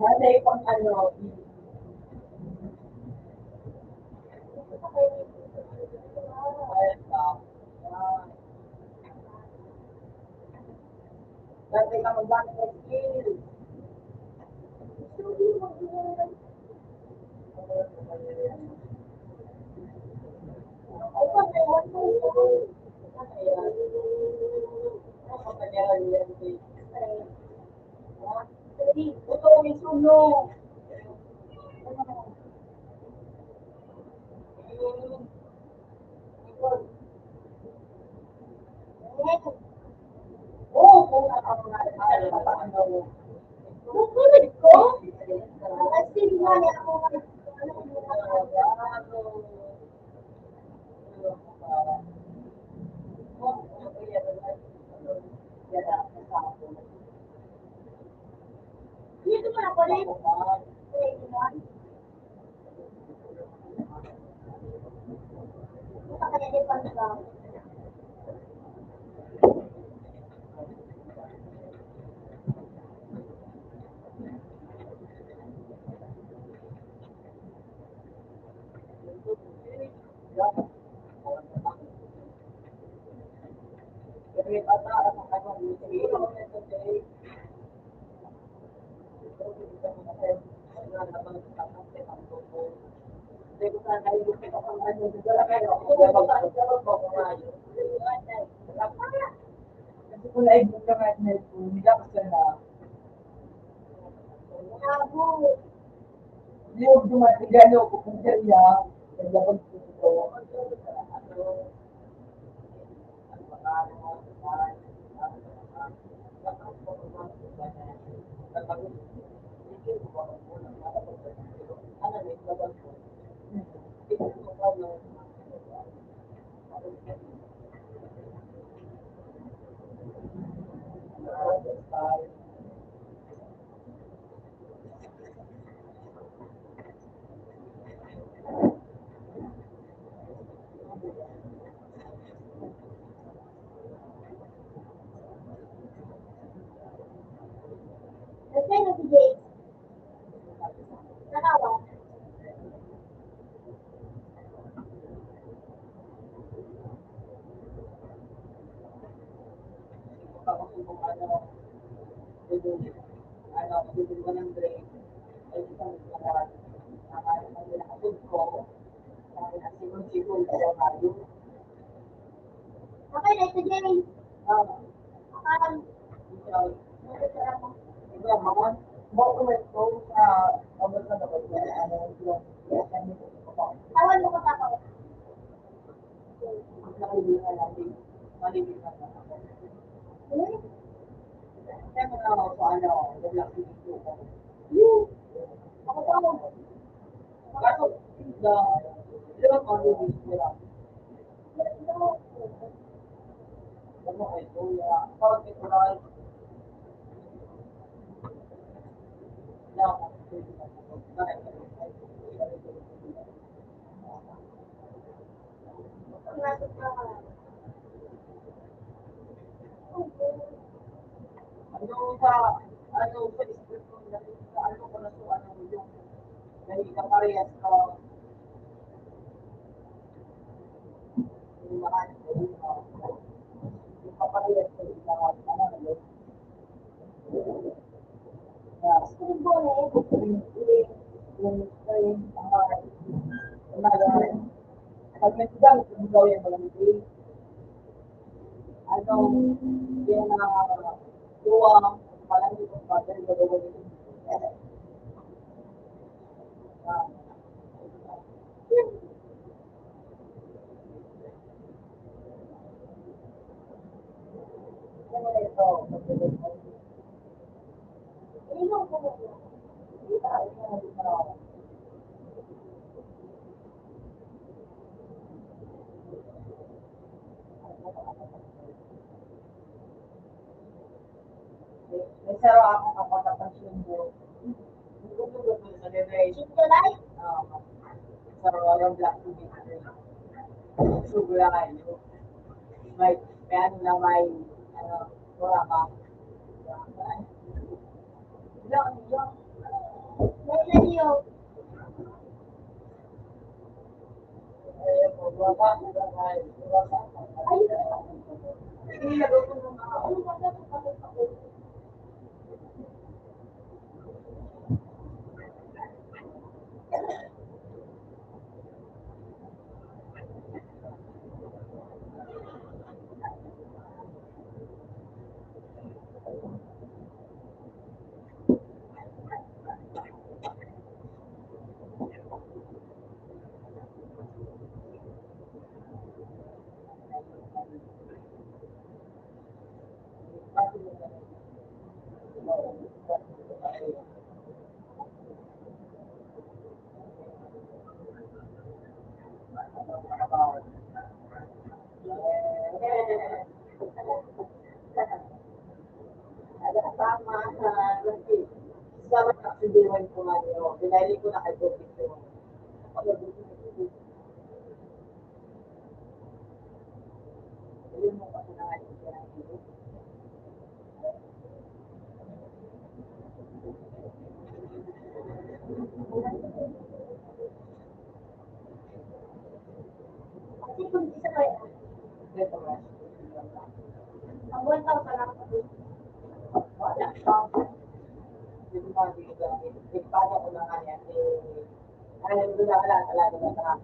Hali pang ano, dati ka magbanit ng skill. Ito may sunog. Oo, kung ano. Bukulod ko? Kasi nga niya ako dito mo na ko rin. Kasi kung naibig ka kahit na ito, hindi ka kasi na. Hindi mo dumating gano'n ko kung kaya, naglabag ko ito. Kasi na si Jay. Nakawa. Okay na ito, Jay. Parang, tawan mo ko takaw. ano, sa ano, yung laki dito ko. Yun! Ako tawag. Kaso, the, di ba kami dito nila? Ano kay Kuya? Parang ito lang. Na, ano sa, ano sa script ko, sa ano ko na so, ano yung, naging kaparehas ka, yung mga, yung kaparehas ka, yung mga, ano, pag nagsigang, kung gawin mo lang din, ano, yung luwang, parang hindi ko pa, dahil gagawin mo. Ano ito, may saro ako kapag napansin mo, hindi ko sa generation. Saro yung black to be sugulay. May ano na may, ano, wala ka. Ilang, tama na kasi sama na sindiwan ko nga nyo. Binali ko na kay Bobby ko. Ayun mo kasi na nga yung ito nga. Wala pa. Hindi ko hindi gamit. Ipado ko na nga yan. Alam ko na wala talaga na sa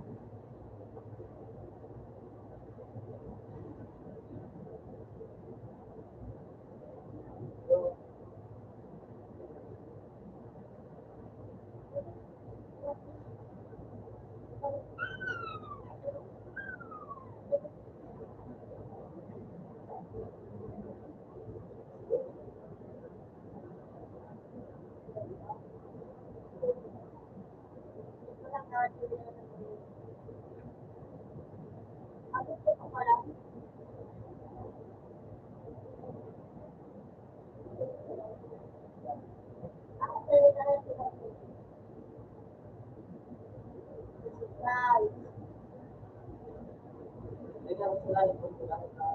hindi ko sila yung sila sa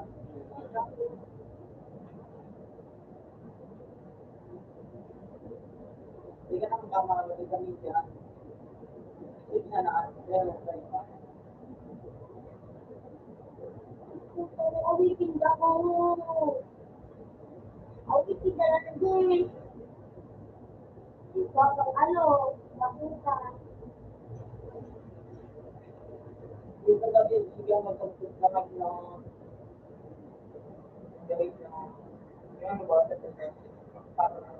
hindi ka na magkama ng gamit yan. Hindi na na meron sa iba. Yung sa gabi, sige ang magkakit ng gamit na yung mga sa para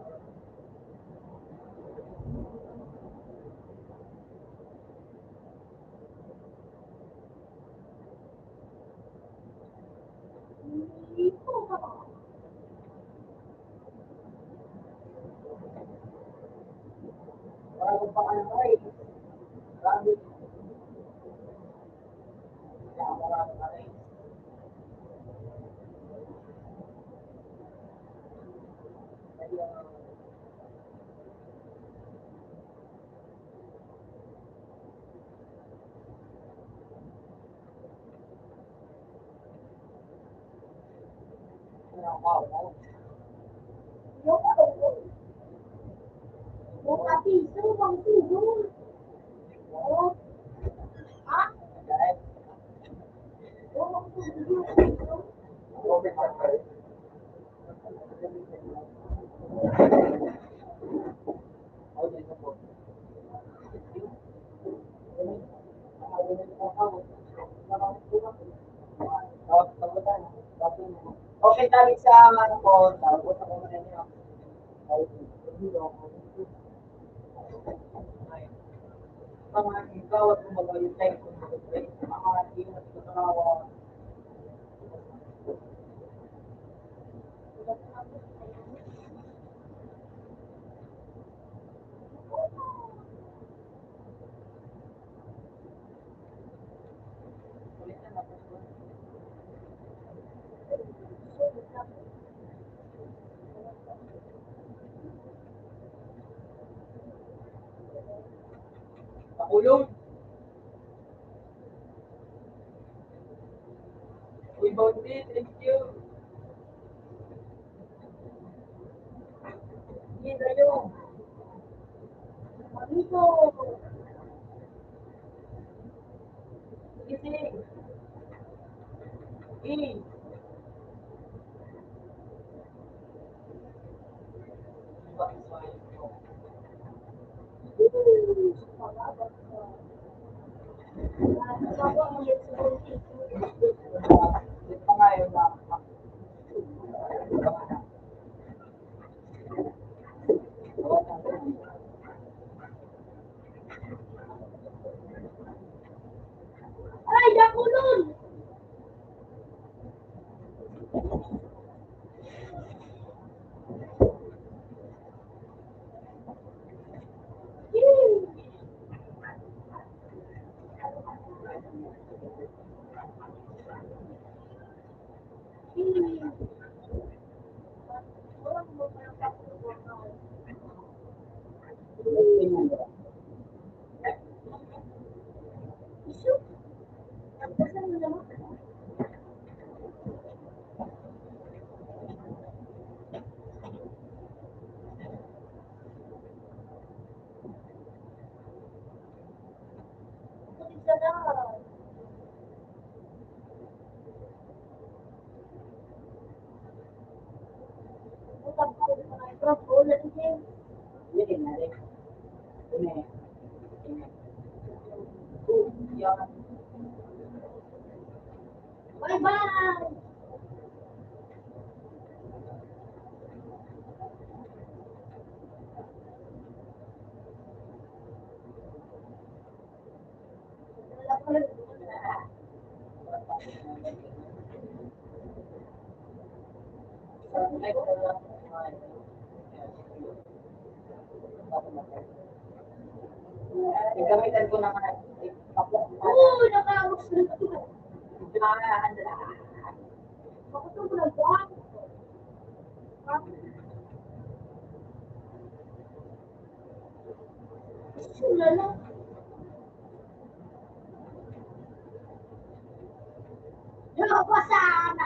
Ako pa ano ay. Grabe. Kaya marami pa rin. Kaya, wow. Yung kapiso, pang tubo. Oo. Ha? Dahil, Oo, pang tubo. Robert Parker. Ako din sa po. Okay, tayo sa ano po, tapos ako na niyo. Mga ikaw at kumbaga yung time kung mga ingat ko tarawa. Pakulong. Uy, Bounty, thank you. Hindi na yun. Amigo. Gising. Eh. Ito nga yun na. Ay, nakulon! Isu. Tapos mo naman. Isa na. Utang ko sa mga ito. Ulan din. Hindi na rin. Ini. Yan. Bye-bye! Wala ko lang. Gagamitan ko na nga. Oo, nakakos na ito. Pinakahanda. Ako ito mo nagbuhan. Wala na. Wala pa sana.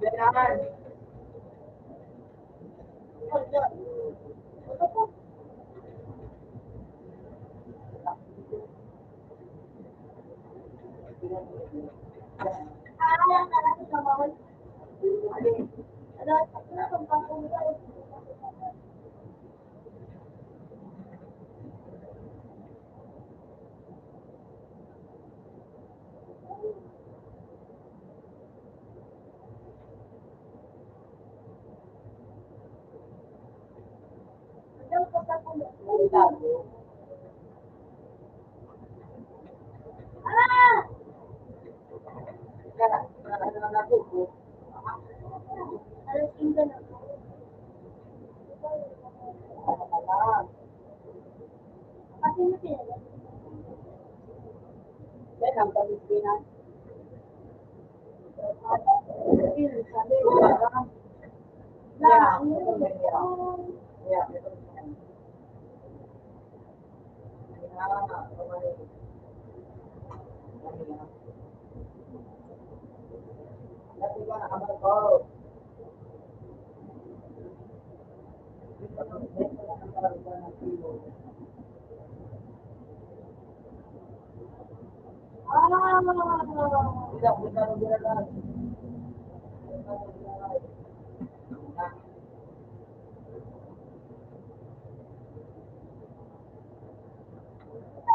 Ganaan. Ito po. Alam na natin sa bawal. Ano, ano, kung papunta. Alas 5 na. Kasi na pinala.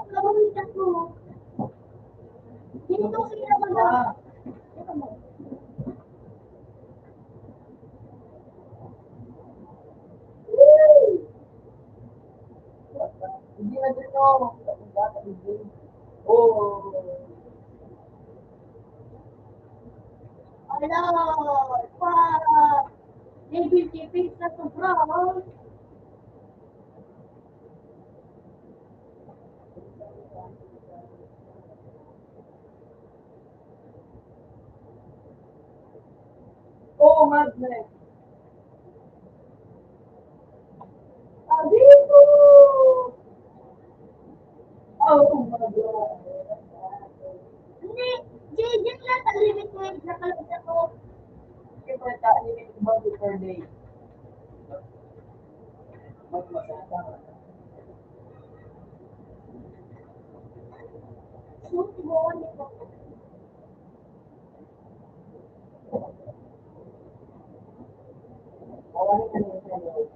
Kabalik ako. Dito sila mag- Hindi na dito. Oh. Ala, negative na sobra. Oh, madness. Sabi ko. Oh, my God. Hindi, JJ na talimit ko yung nakalabas ako. Siyempre, tayo about it per day. Magmasada. Susi mo nito. Awanin ka na yung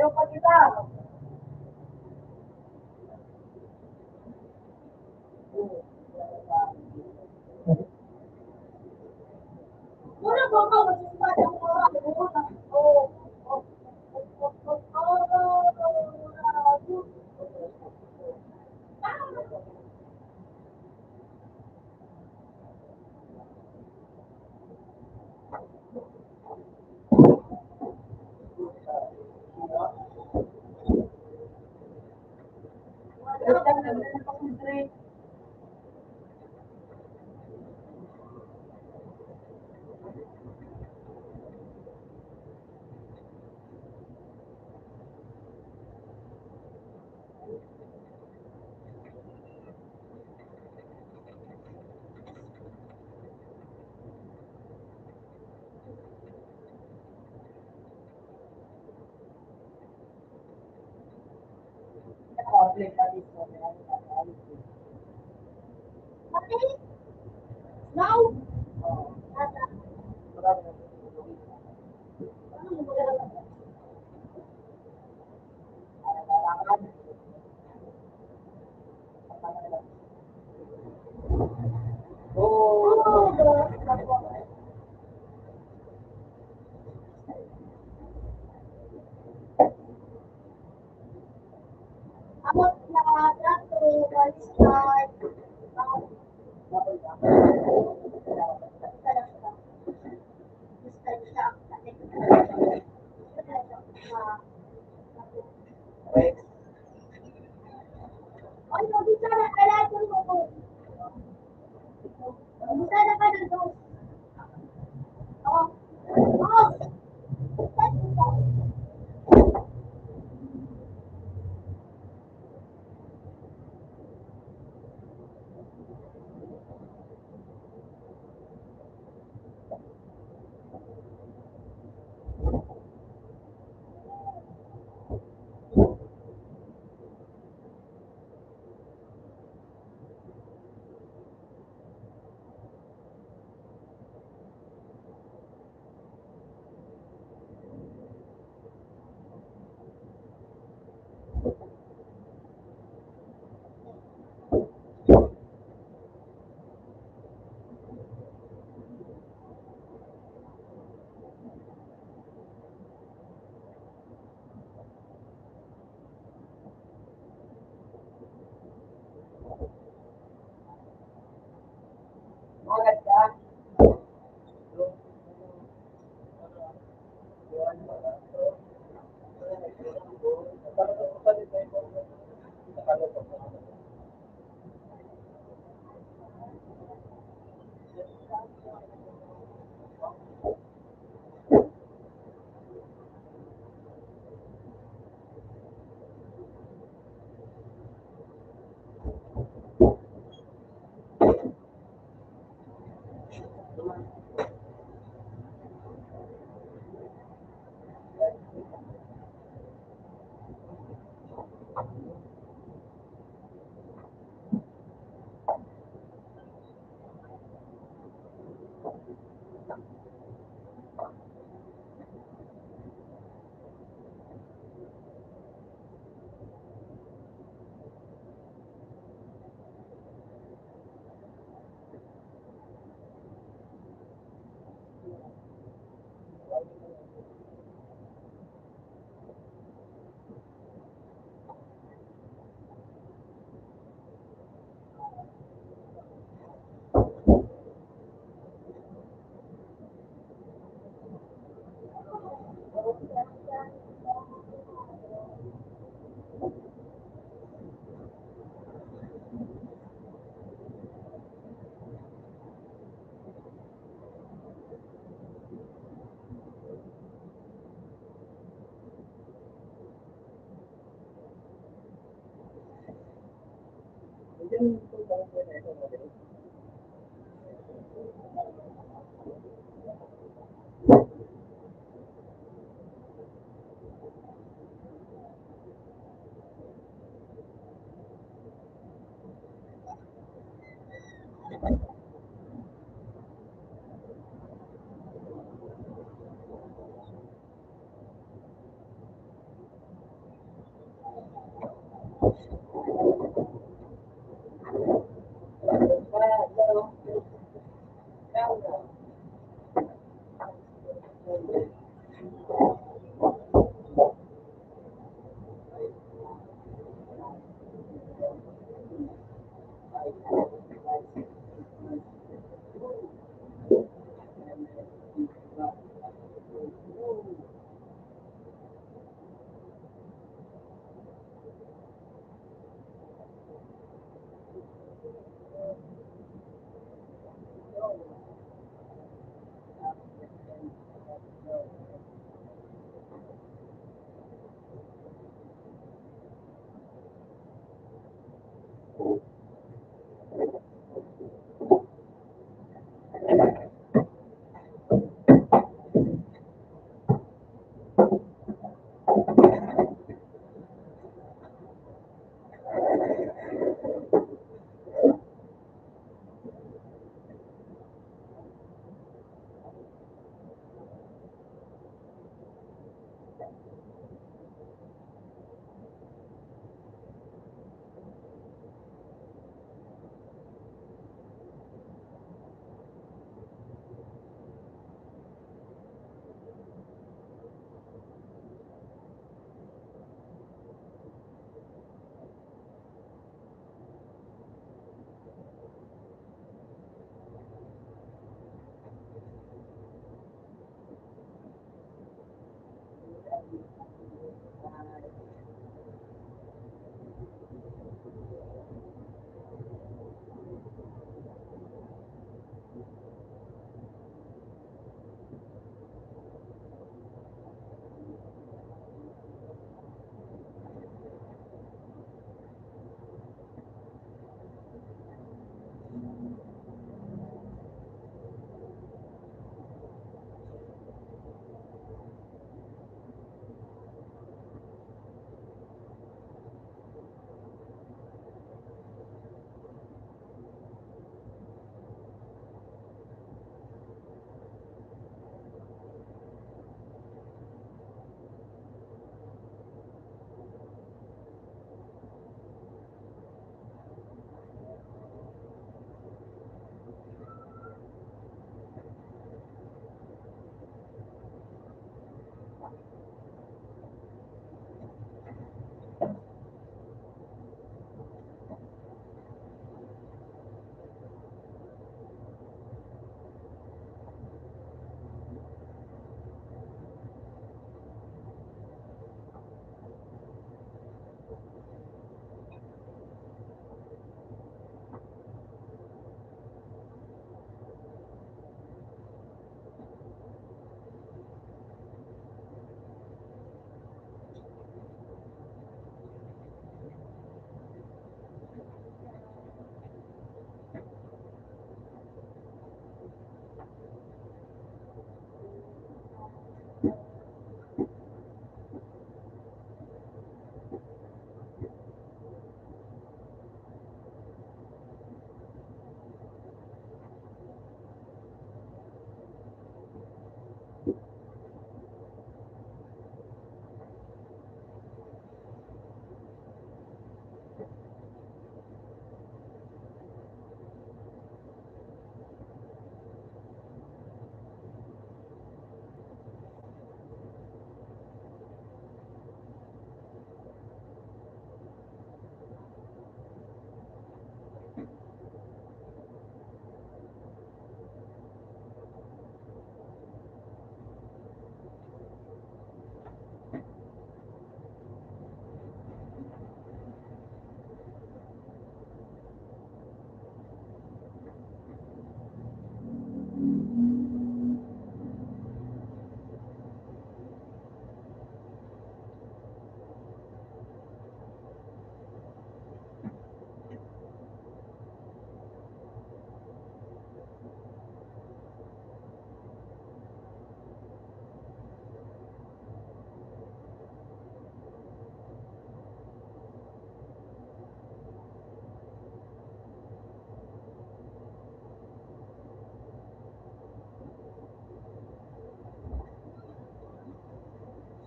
Ayaw pa kita. Muna ba ako magsisimula ng oras? First time na ganun pa kung drink. Drink pa dito. Pati? Now? Ata. Ano mo magalaman? Amot na trato, baliskad, ano, bisa na kailangan mo ko. Bisa na ka ng dos. Oh, oh,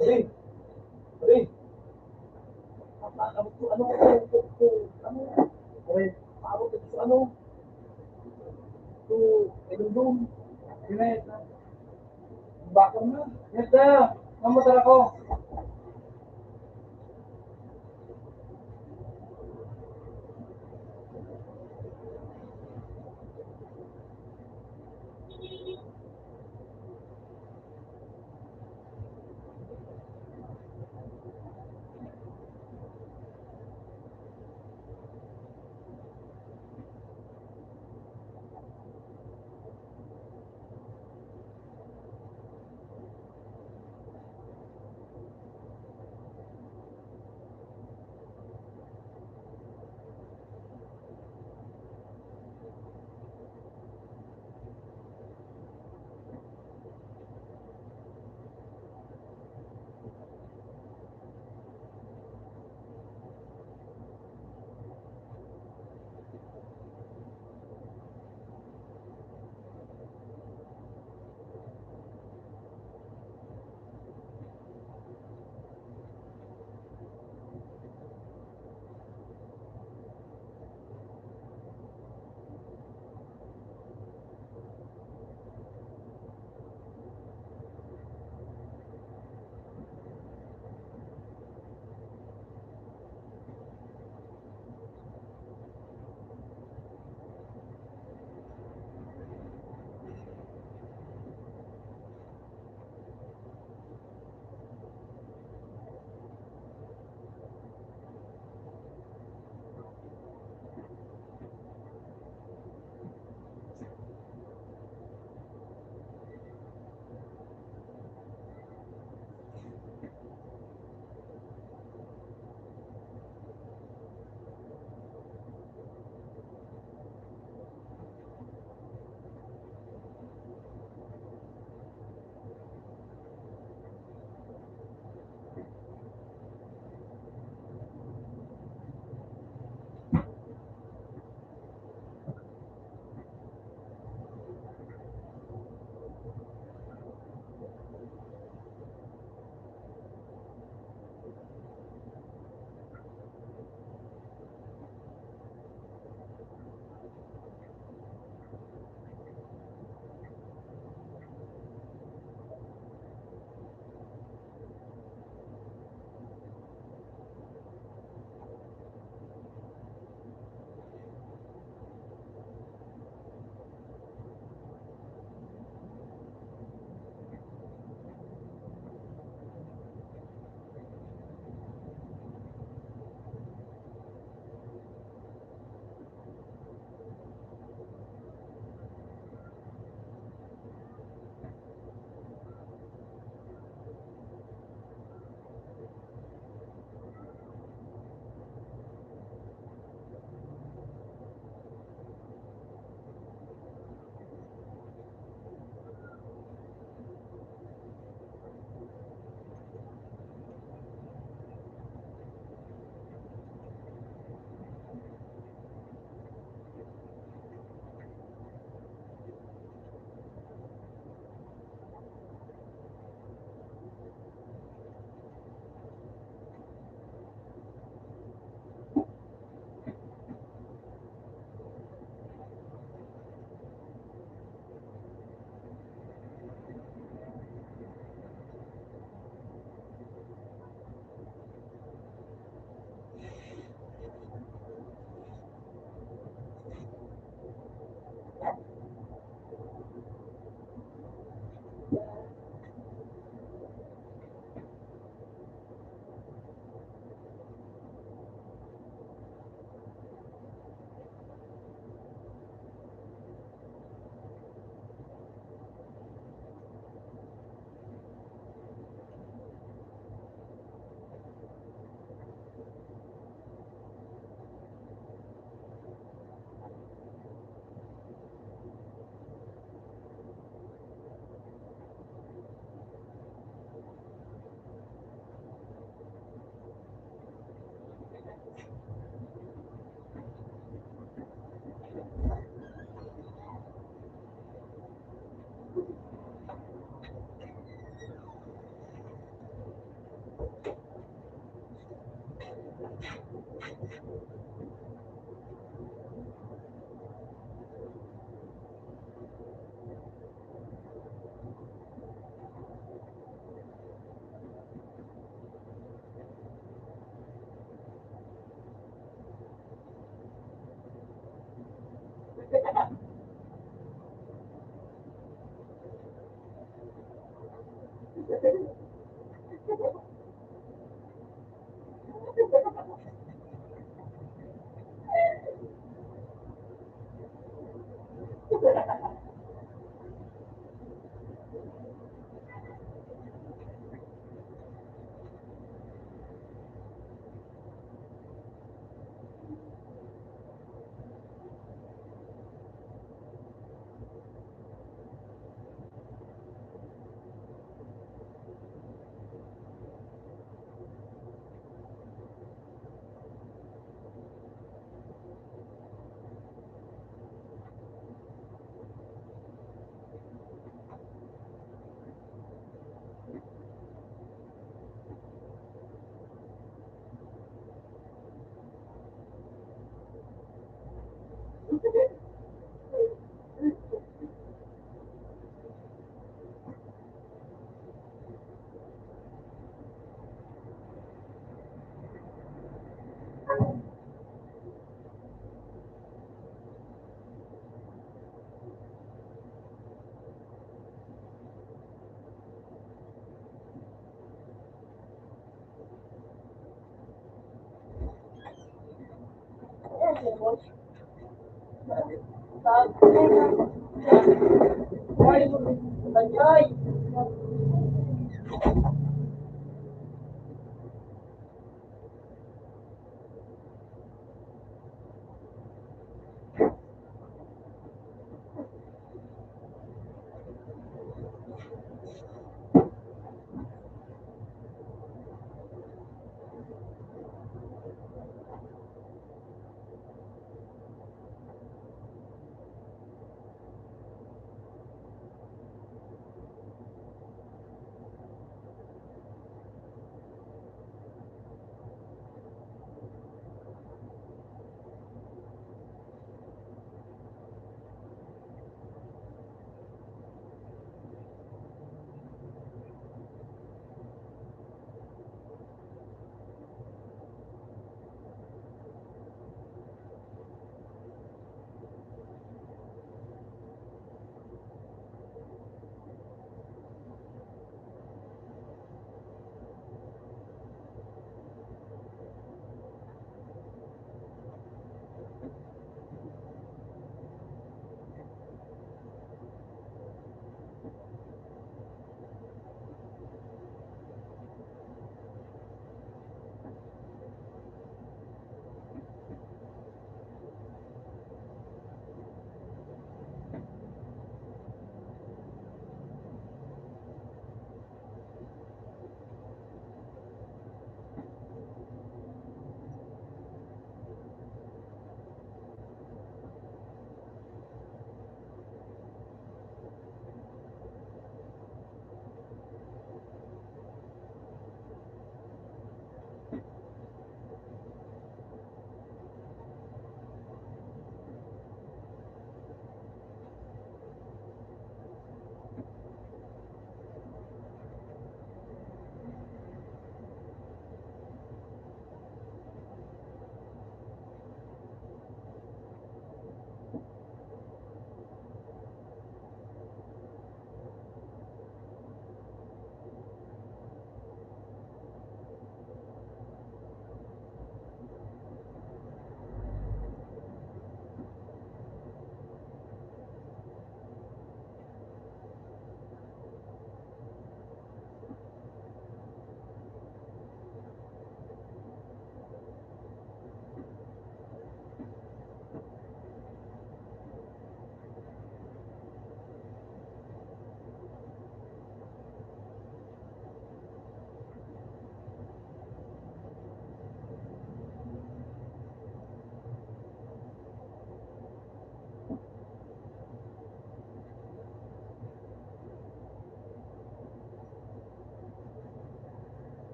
Pre, pre. Ano, pre, paabot ito sa ano? To, ilundong. Ginayat na. Bakang na. Yes, sir. Mamotor ako.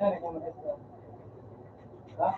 Ano ka mag-ito? Ha?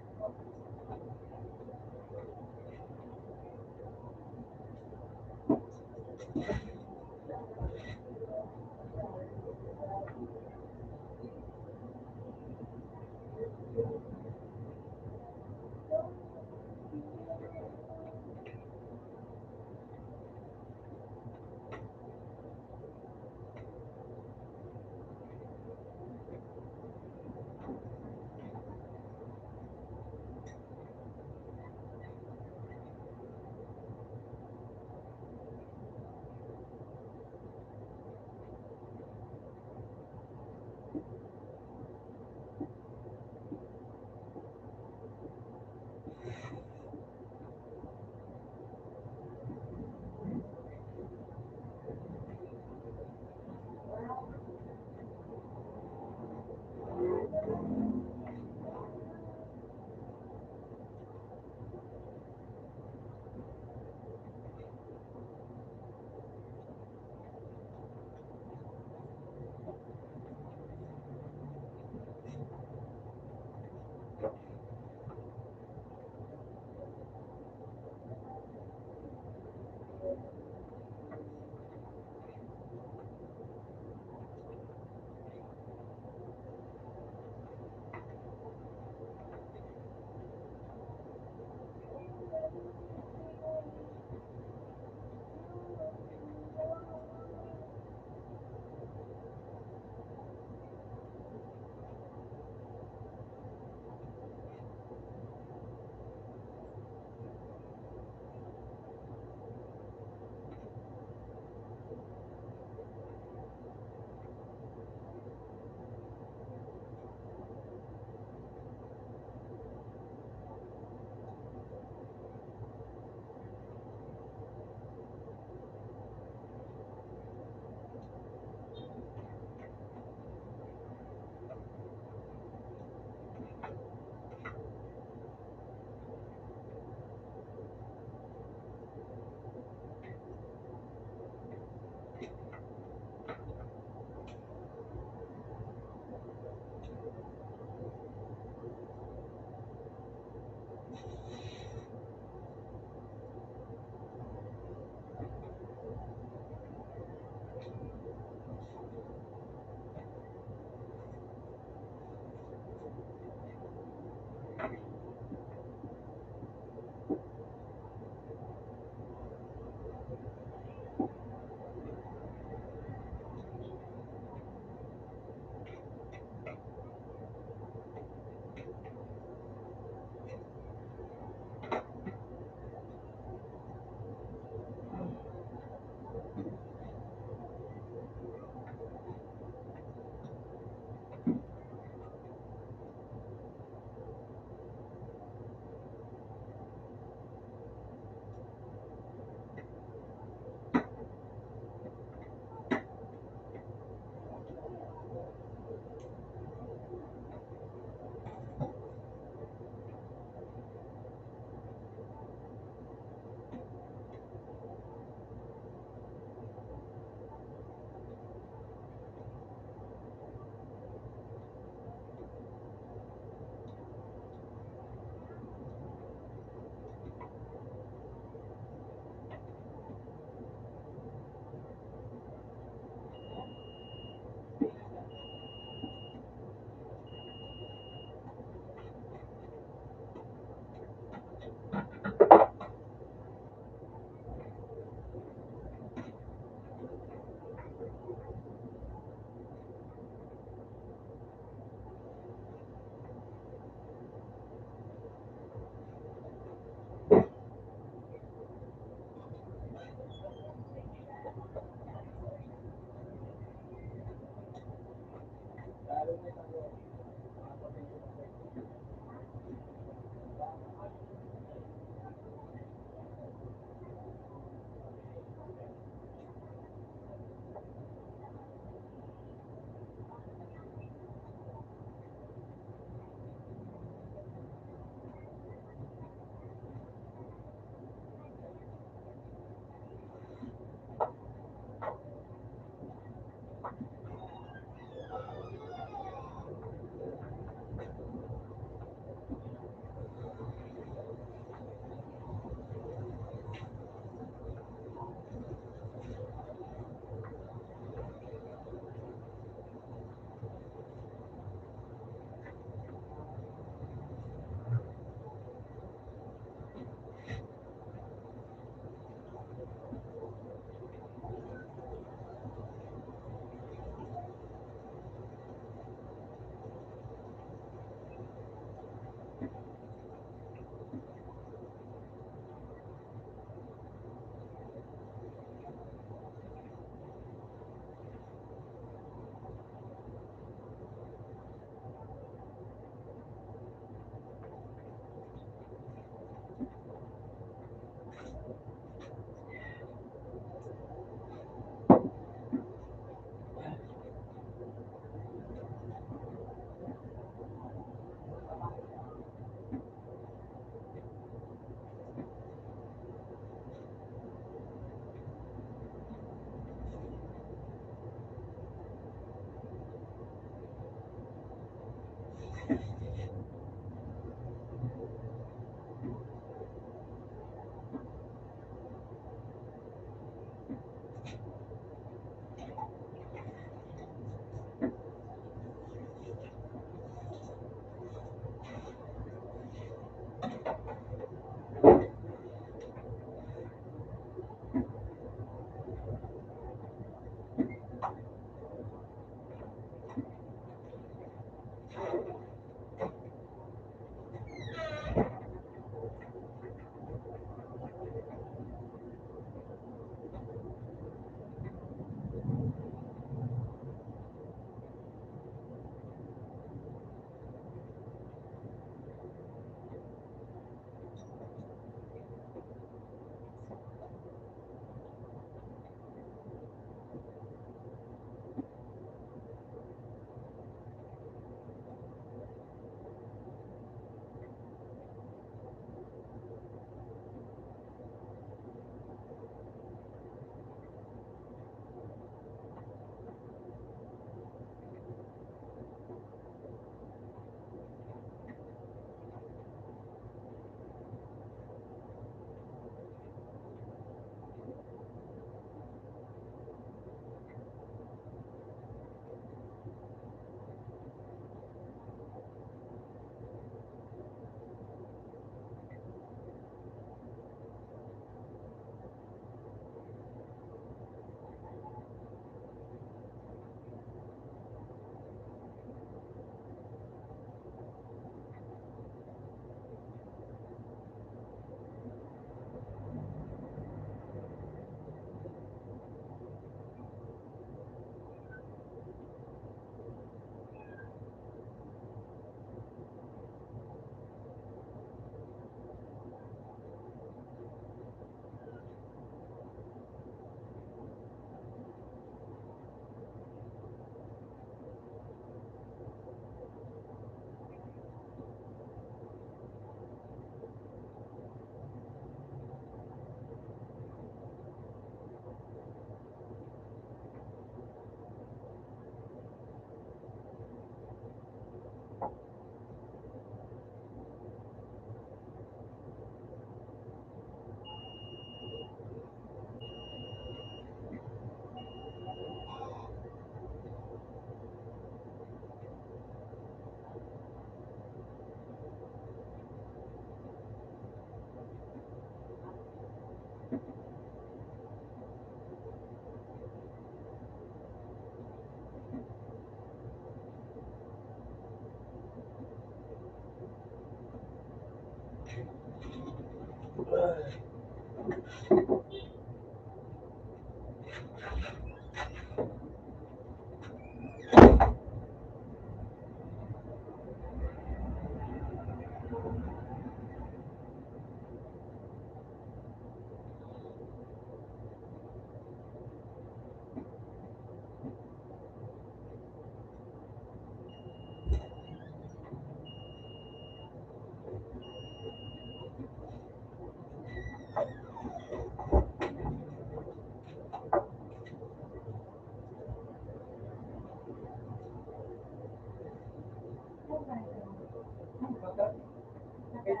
Okay.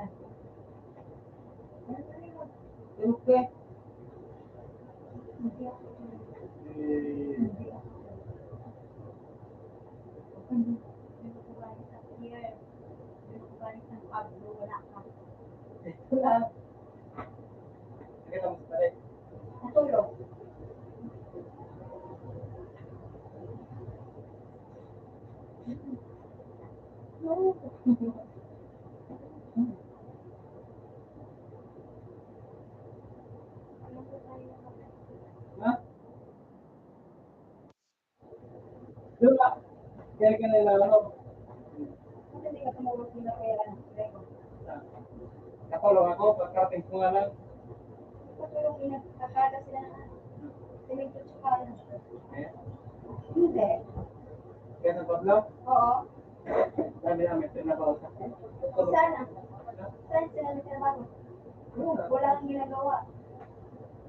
Hindi ako. Eh, Hindi ako. Hindi ko galing sa pier. Hindi ko galing sa Pablo. Wala ka. Wala. nakita mo sa palit. Natulog. Alam ko tayo na kapatid. Ha? Doon ka. Kaya ka nilalaw. Kasi hindi ka tumulog din na kaya Katulong ako, pagkarating ko nga lang. Patulong inagkakada sila na semento tsaka ano. Eh, Hindi. kaya sa Pablo, Oo. sabi namin, pinabausap ko. Sana. Saan sila nagtrabaho? Wala kang ginagawa.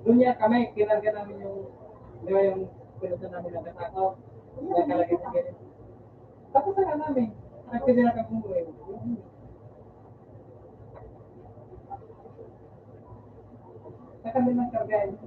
Doon niya kami, kinarga namin yung, di ba yung pinuto namin na kasakaw. Nakalagay sa ganyan. Tapos na namin. Nagpili na kami umuwi. Sa kami ng kargayan.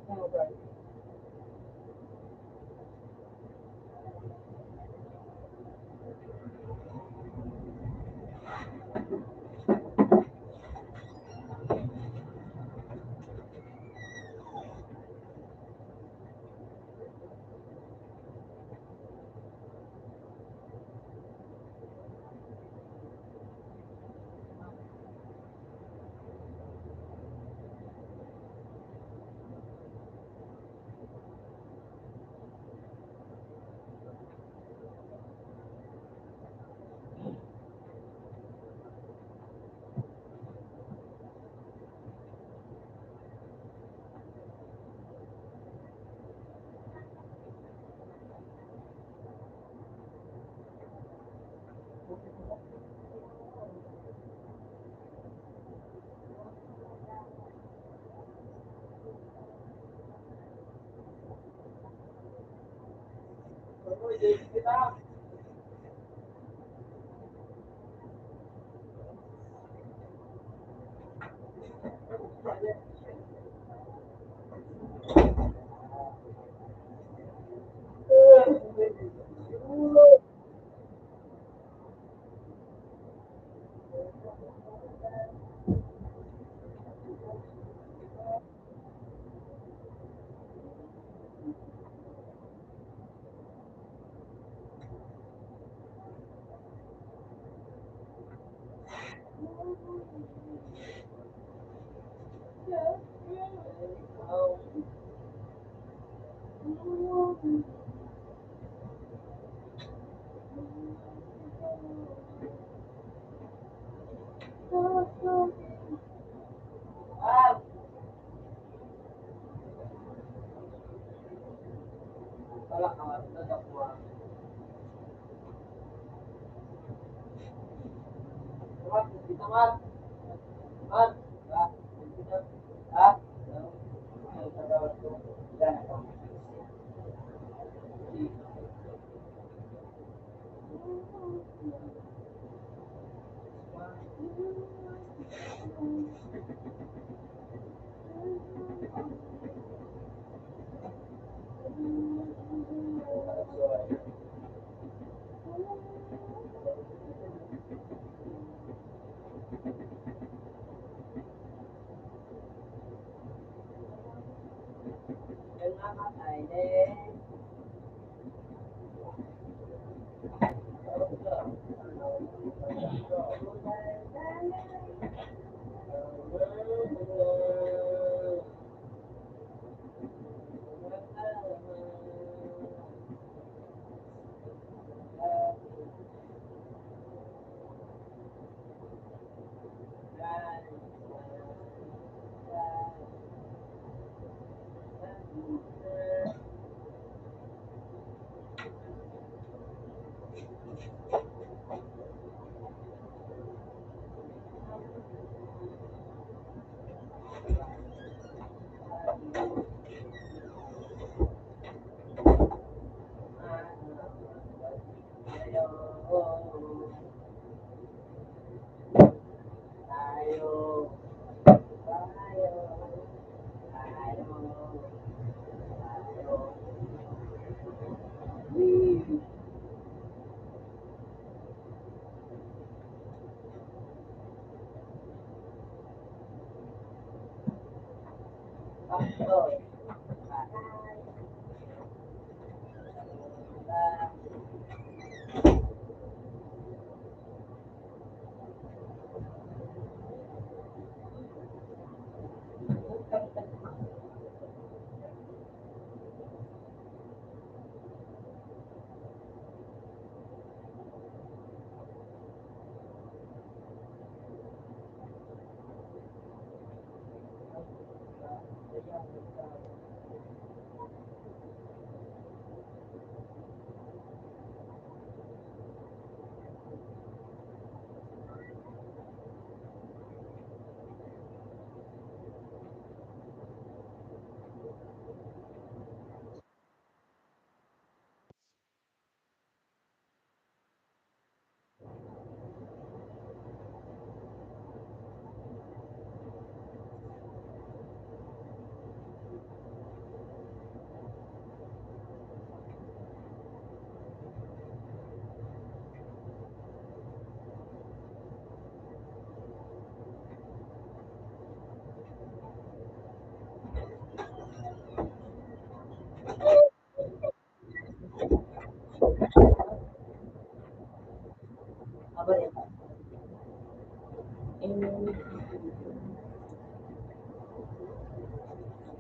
Okay. Wala ka, dadak mo. Tamat, tamat. Tamat. Ha?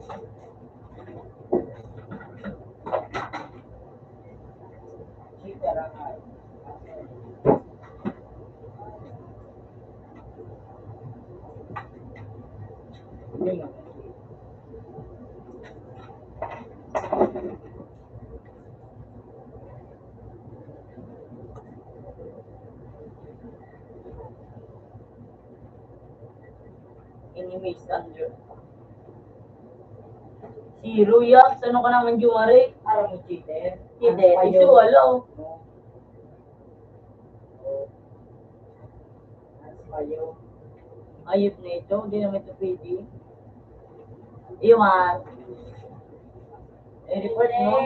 Chika lang ay. Yun lang. Enemies under. Si Ruyak, ano ka naman Jumari? Araw mo cheater. Hindi, isu wala. Payo. Ayop na ito, hindi naman ito pwede. Iwan. I-report mo.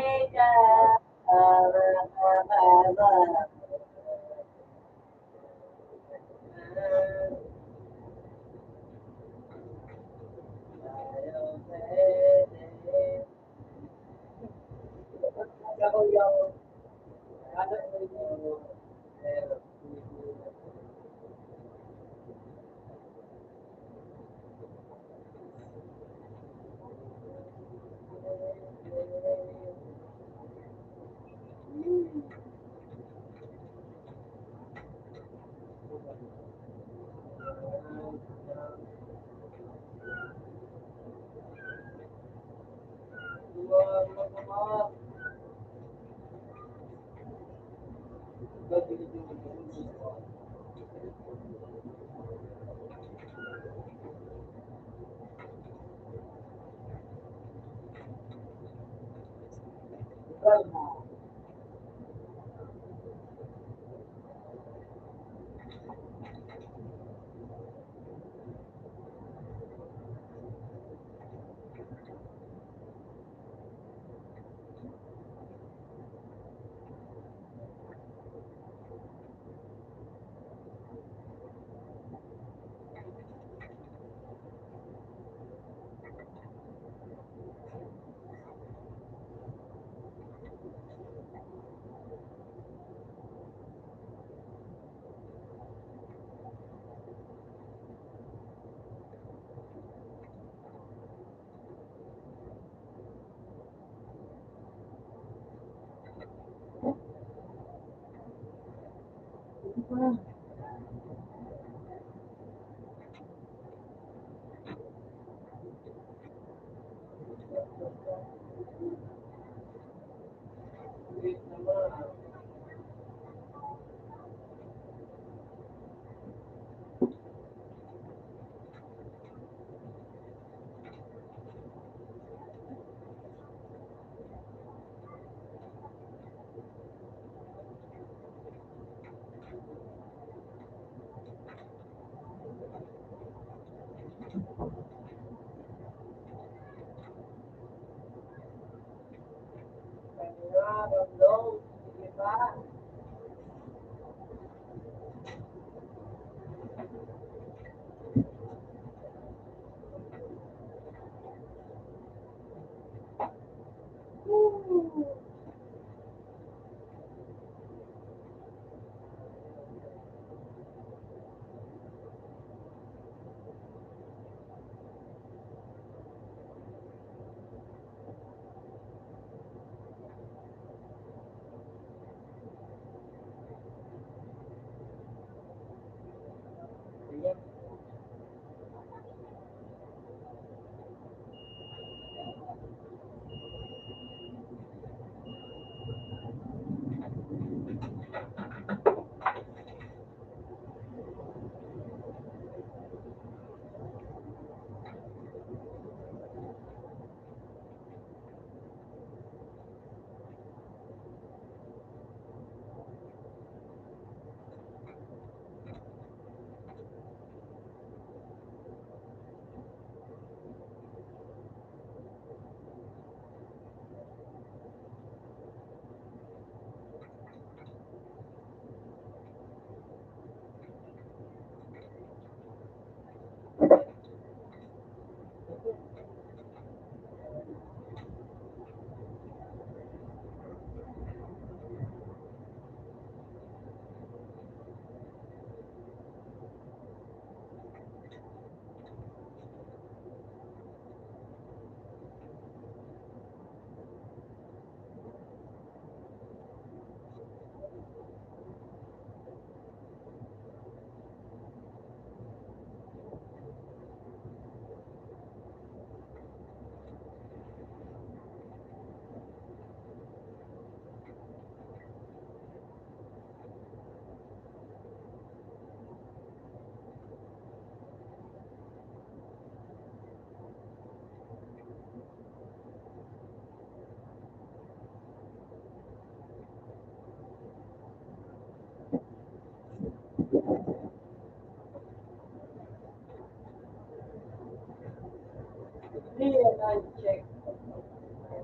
check.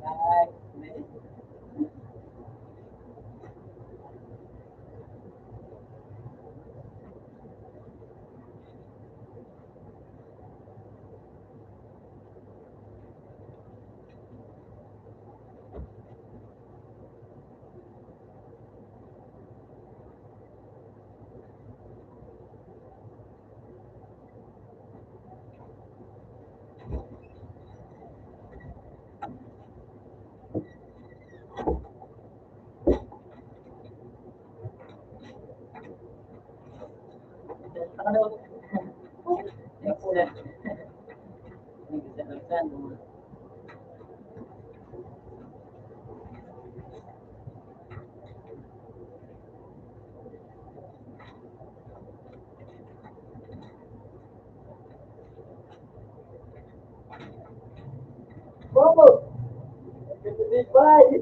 Right. Bobo! Goodbye!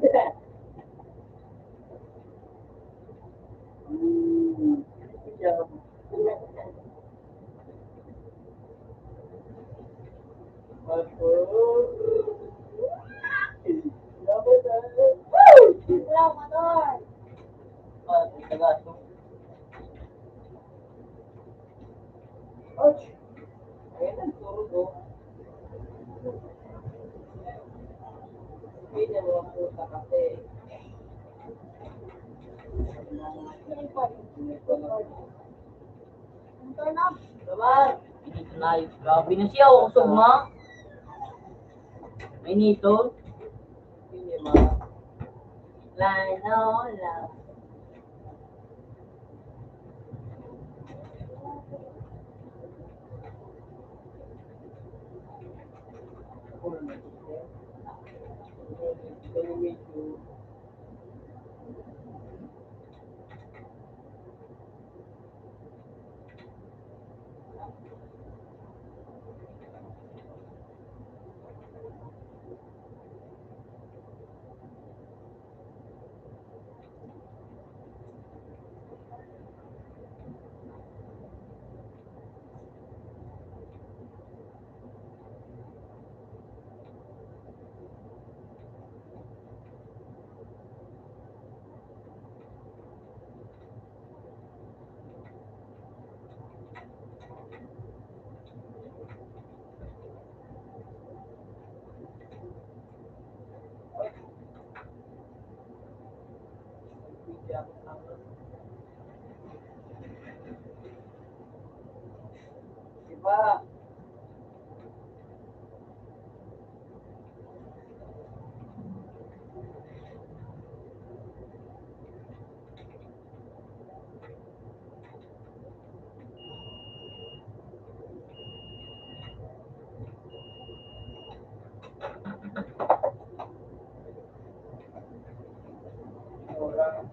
Wala, motor. Ouch! Ayan ang turog oh. Kaya mo ang puta kasi. Motor na. Naman! Nice. Grabe na siya. Usog mo. May nito. Hindi mga. Lanola. Ako naman. Kaya medyo. Diba? Orang.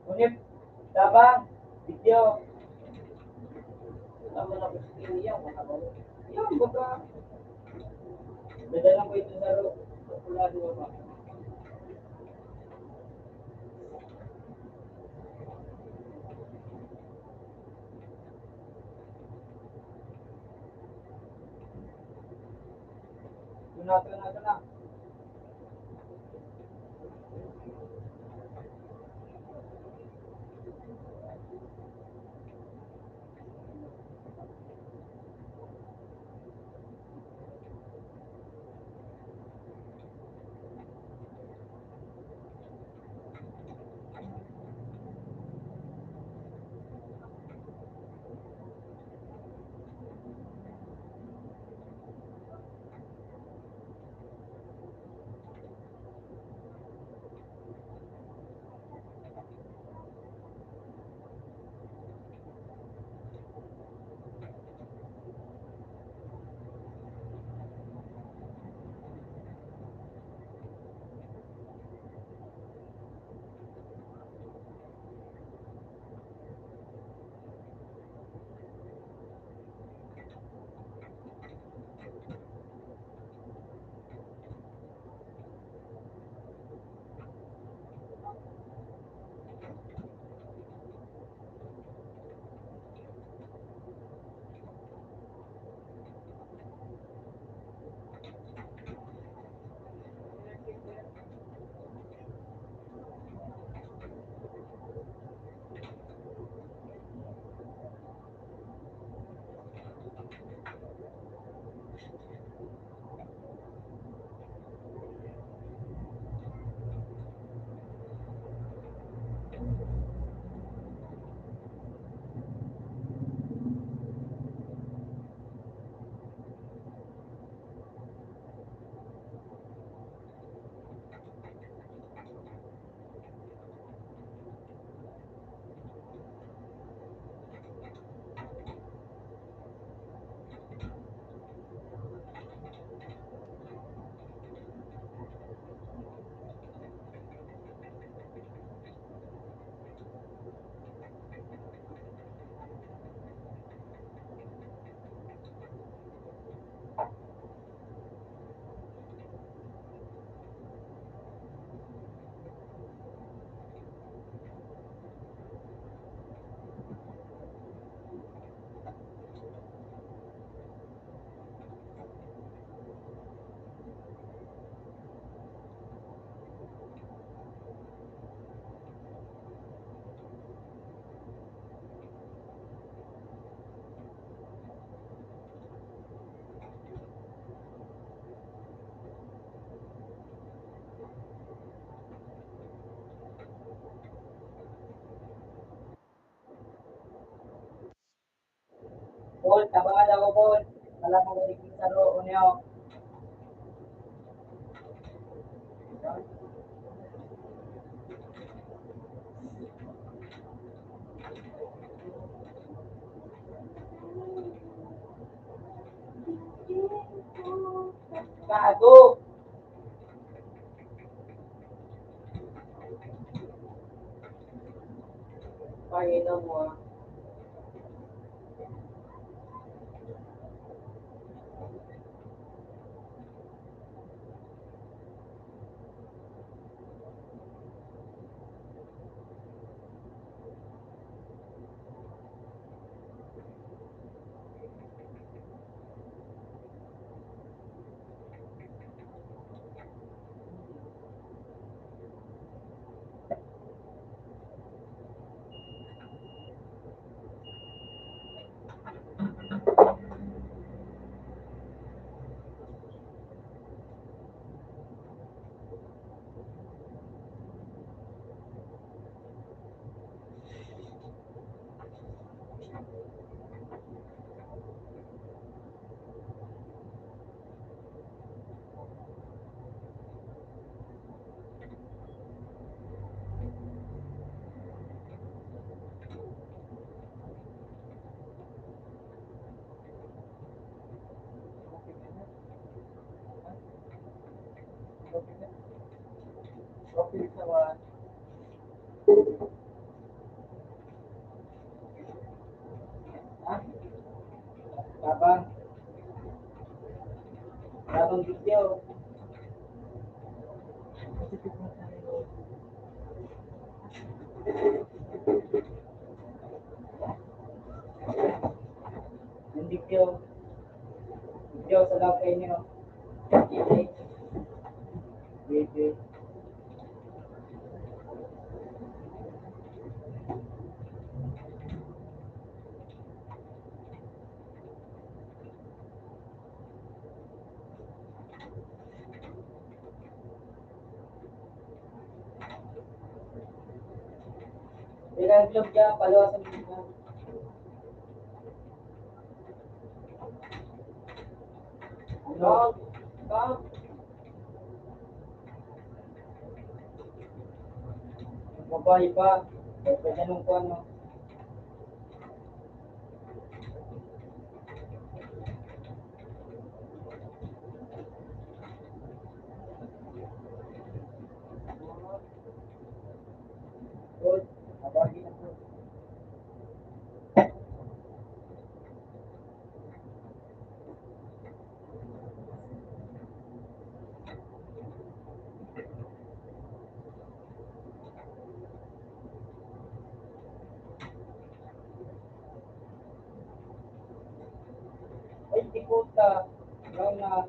Ngunit, tabang, video. Tama na po sa inyo, mga balo. Yan, baka. Nadala ko ito sa kulado ba? Tuna. Paul, tabangan ako, Paul. Alam mo, maligid sa roon niyo. Gago! Pangina mo ah. Okay, naman. Ha? Tabang. Tabang video. Yung video. Video sa love kayo niyo. Video. Ilang vlog niya, palawasan mo niya. Dog! Dog! Babae pa. Ganun ko ano. Good. Abagi na po. Ay, di puta. Brown na.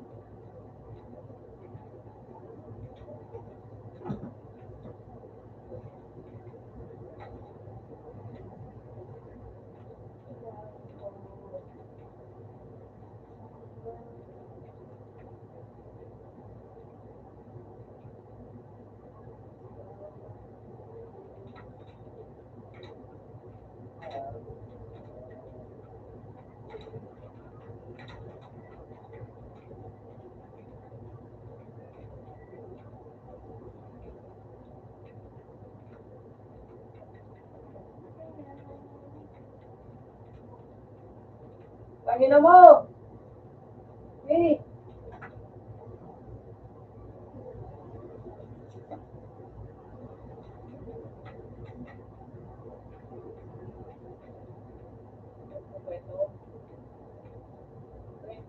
Pangina mo! Eh!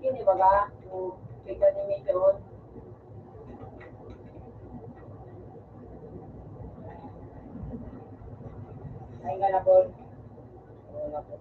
Ini baga, yung fake animation. Ay nga na po. Wala po.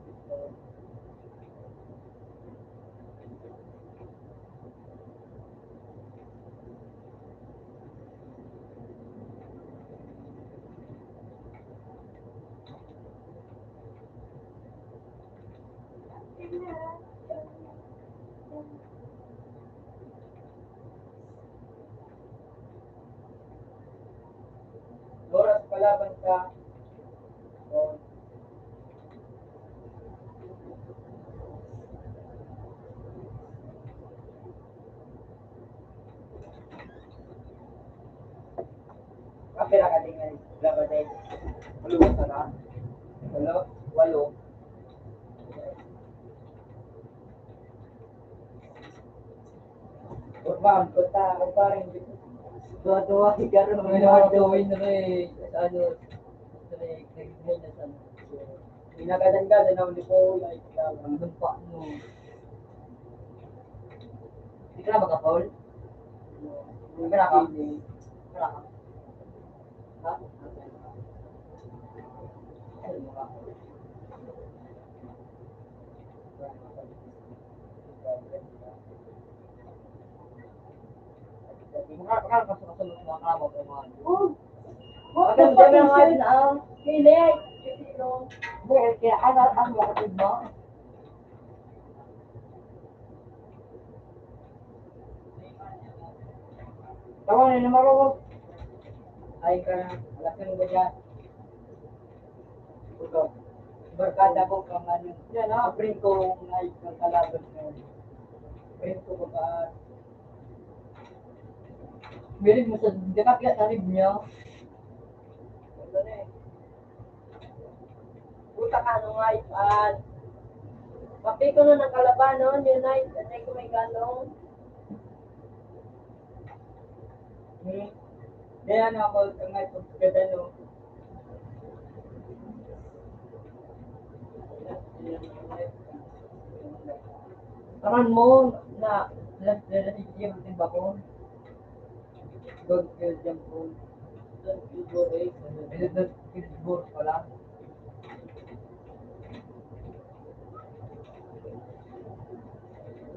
Oras palaban ka. Kapira ka din ngayon. Laban din. Maluwas na na. Walo. Walo. Urban, punta, urban. Tuwa-tuwa, higaro. May nakagawin na rin. Ano, nag-higay na sa Pinagandang-ganda na ulit ko. ang lumpa mo. Hindi ka na mag-foul? Hindi ka na ka? Hindi ka na ka? Ha? Ano mo ka? Makakakaroon ka sa kasunod ng mga kamot o mga Maganda mo yung ayos na ang kilig. Kaya ano mo kapit mo? Tawanin na marunong. Ay ka na, laking ba dyan? Ito. Barkada ko kang ano. Yan ha, print ko ay kang kalaban mo. Print ko ba? Bilig mo sa dikapya sa rib niya. Ano na eh. Puta ka nung iPad. Papi ko na ng kalabanon, yun ay, sanay ko may galong. Kaya na ako ang iPad kada no. Taman mo na nasisiyam din ba ko? Good kill jump ko. Good kill pala.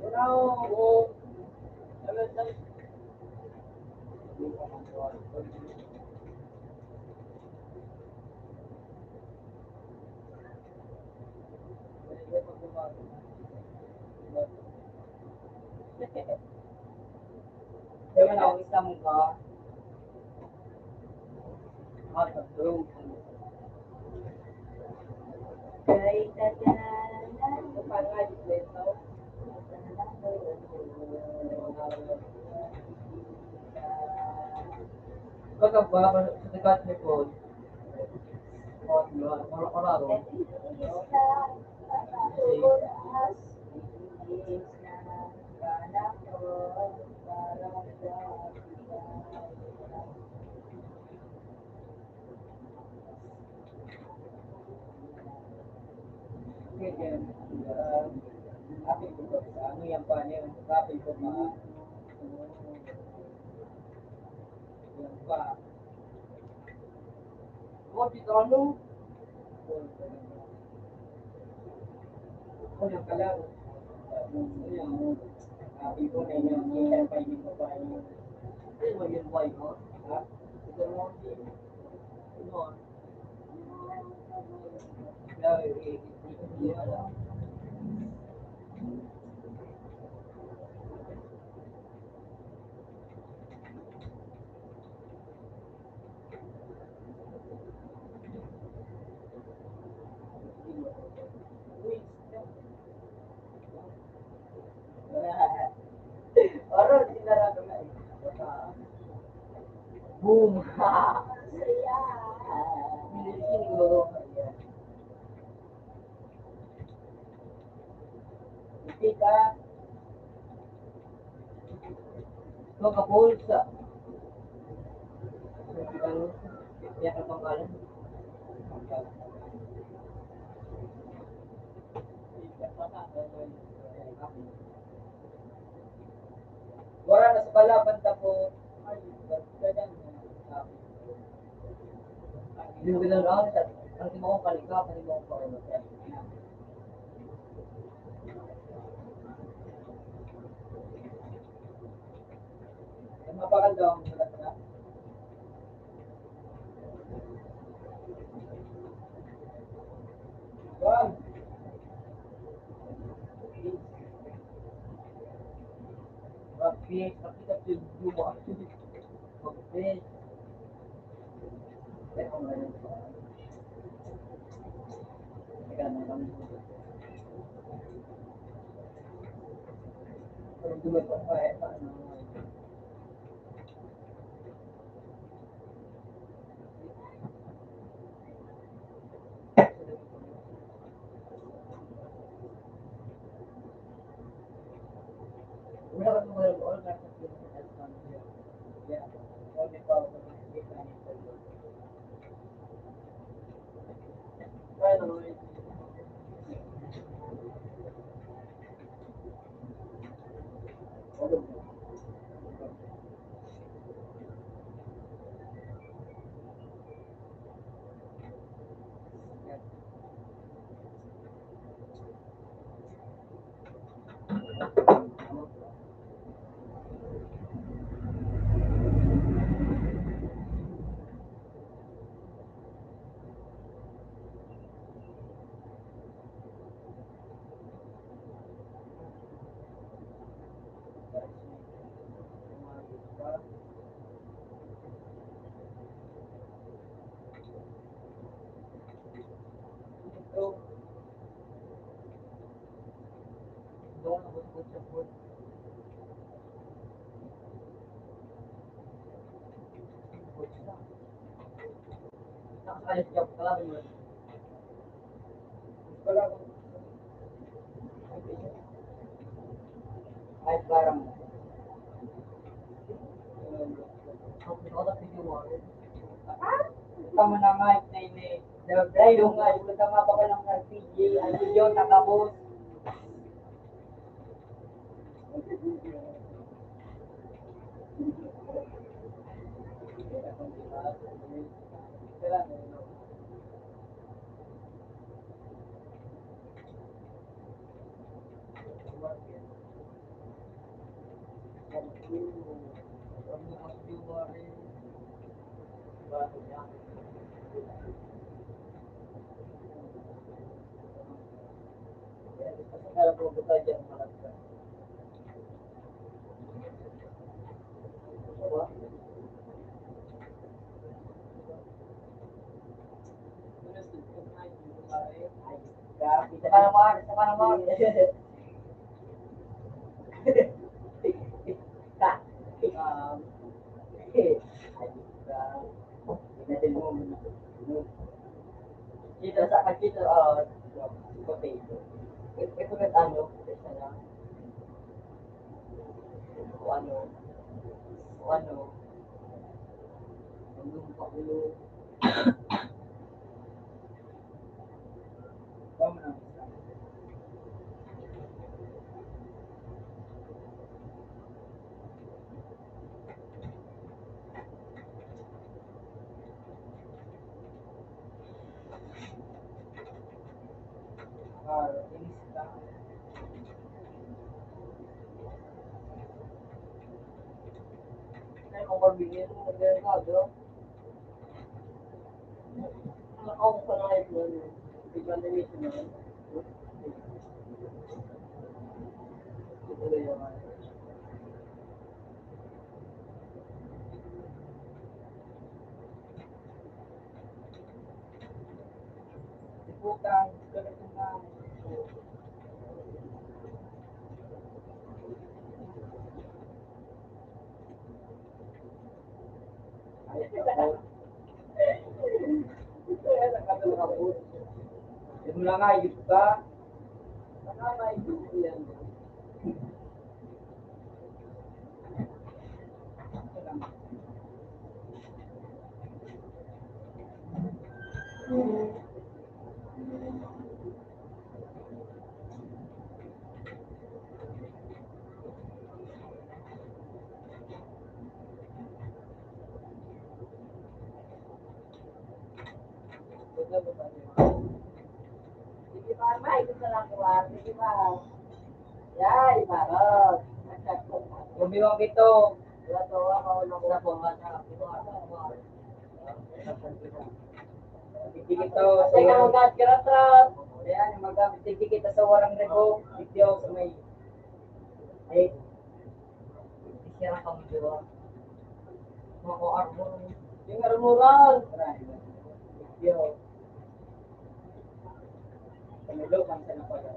Bravo. Kaya na ako isa mo ka. Sa tulong. Kay tatanan. Kata ba, sa dekat ni Paul? Orang-orang. Ano yan pa niya? Kapil ko pa. Yan pa. Oh, dito ano? Ako yung kalaro. Kapil ko na yun. Kita pa yung pa yun. Ano mo yun, boy mo? Ha? Ito mo, ano? Kaya, hindi alam. Orang sinara ka na eh. Boom! Milisin ko. Hindi ka. Ito ka pulsa. Kaya ka pangkalan. Wala na sa balaban tapo. Ay, ganyan. Hindi mo ginagawa sa ang mo kong kalika, hindi mo kong pakamatay. Ang mapakal daw ang sulat na. Wow! Mag-PH, makita ko yung lumo. Mag-PH. Teka mo rin. Teka na lang. Pero dumat pa pa eh. Paano? Nakakalit ka pa lang yun. Wala. Kahit parang, ako na video mo. Tama na nga, Nene. Dahil nga, yung tama pa ka lang ng PJ, ang video, nakabos. Alam ko ba tayo dyan malagyan? Diba? Sa Panamar, sa Panamar. Dito sa dito, potato. Ito na ano, isa na. O ano, o ano, yung pakulo. Tama na. Inis ka. Ay, kung parbigyan mo, nagregado. Ako ko na ito. Iba na ito na. Ito na yung Iputan, ganito na. Ayos na po. kaya nakakabot. Ito lang nga, ayos ka. Nakakaibig ko yan. Ito lang. Ito ba tayo? Sige pa, may gusto lang kuha. Sige pa. Yay, parot. Bumiwang ito. Wala to, ako na ko. Sa buwan na. Tigil ito. Teka, mag-gat kiratrat. Ayan, mag-tigil kita sa warang rego. Video sa may. Ay. Isirang kang diwa. Mga ko-arbor. Yung armuran. Video. Pamilo, pansa na pala.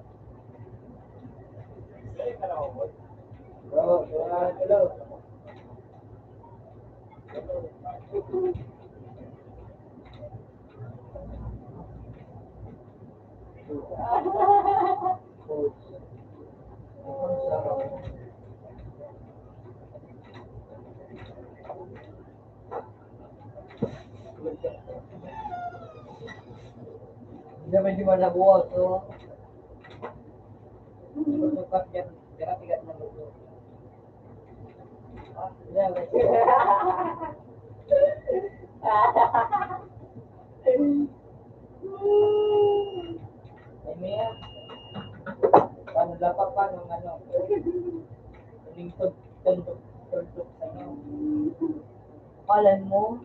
Bro, hello. Hindi naman di malabuot, so. Sukat yan, tigat na luto. Ah, yan, ay Mia, paano dapat pa nung ano, yung tundok sa inyo. Kalan mo?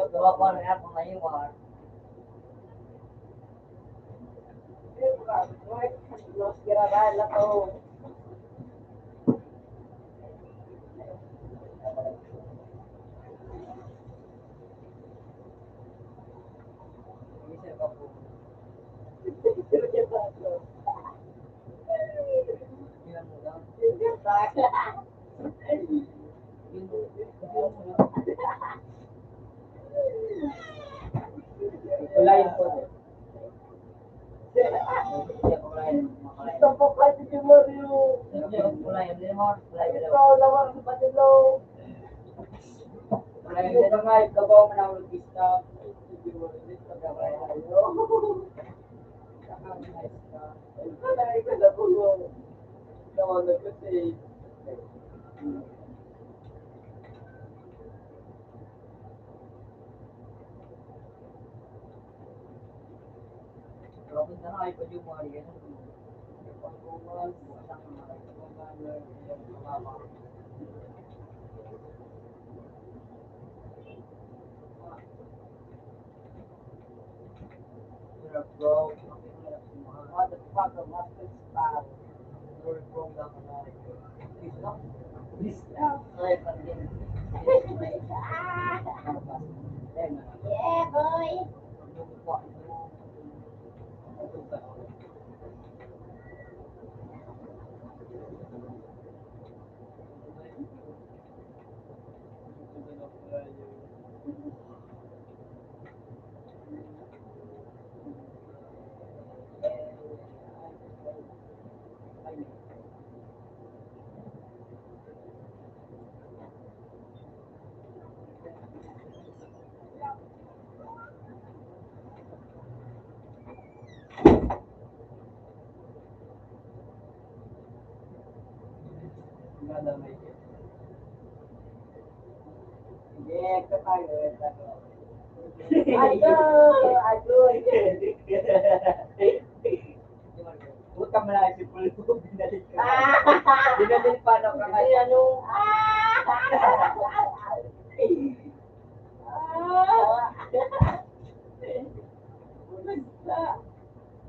Gawa ko na ako ngayon, Mas kirakan na to. Isip ka po. Ilan mo lang? Kulayan po. Tampok kasi si Mario. Kulayan din mo. Kulayan din mo. Ikaw naman sa patilaw. Kulayan din mo nga. Ikabaw mo na ang logista. Ay, ko na po. Naman kasi. Kapag na ay pwede mo ay yan. Pagkuman, buwasan ng mga ito. Bro, what the fuck of master style? Very wrong lang na. Please no. Please no. Ay, pagin. Yeah, boy. Yeah, kapag. Utang mo na si Pulpo, binalik ka. Binalik pa na ka. Ay, ano?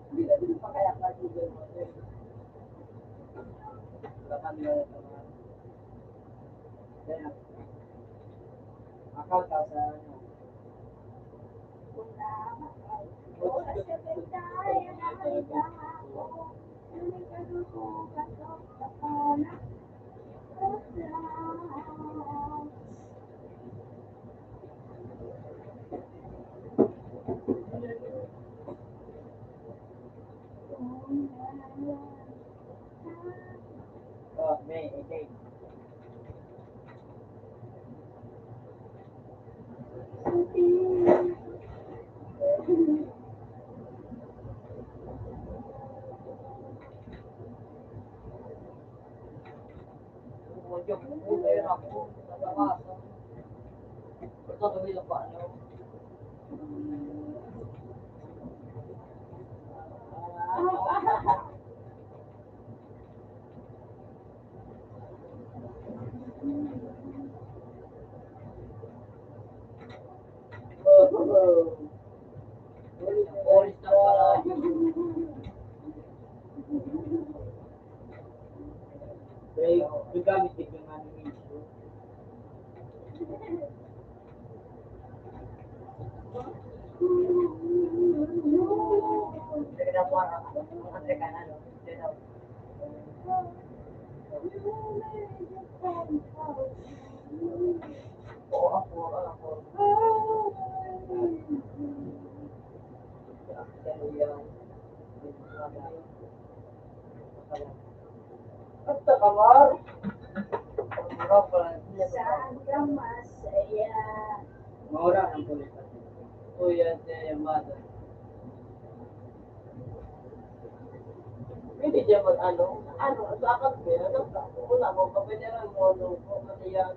Hindi na din pa kaya ka Google mo. Akaw ka sa ano. Oh, may, okay. Yung kulay na po, nababasa. Ito tumilo pa, ano? Oris na pala. Gamit din yung animation. Sige na po, ang teka na, no? Sige na. Oo, ako. Basta kamar. Saan ka masaya? Maura ng pulis. Kuya sa mother. Pwede siya mag sa akin pero wala mo kapanyaran mo kasi yan.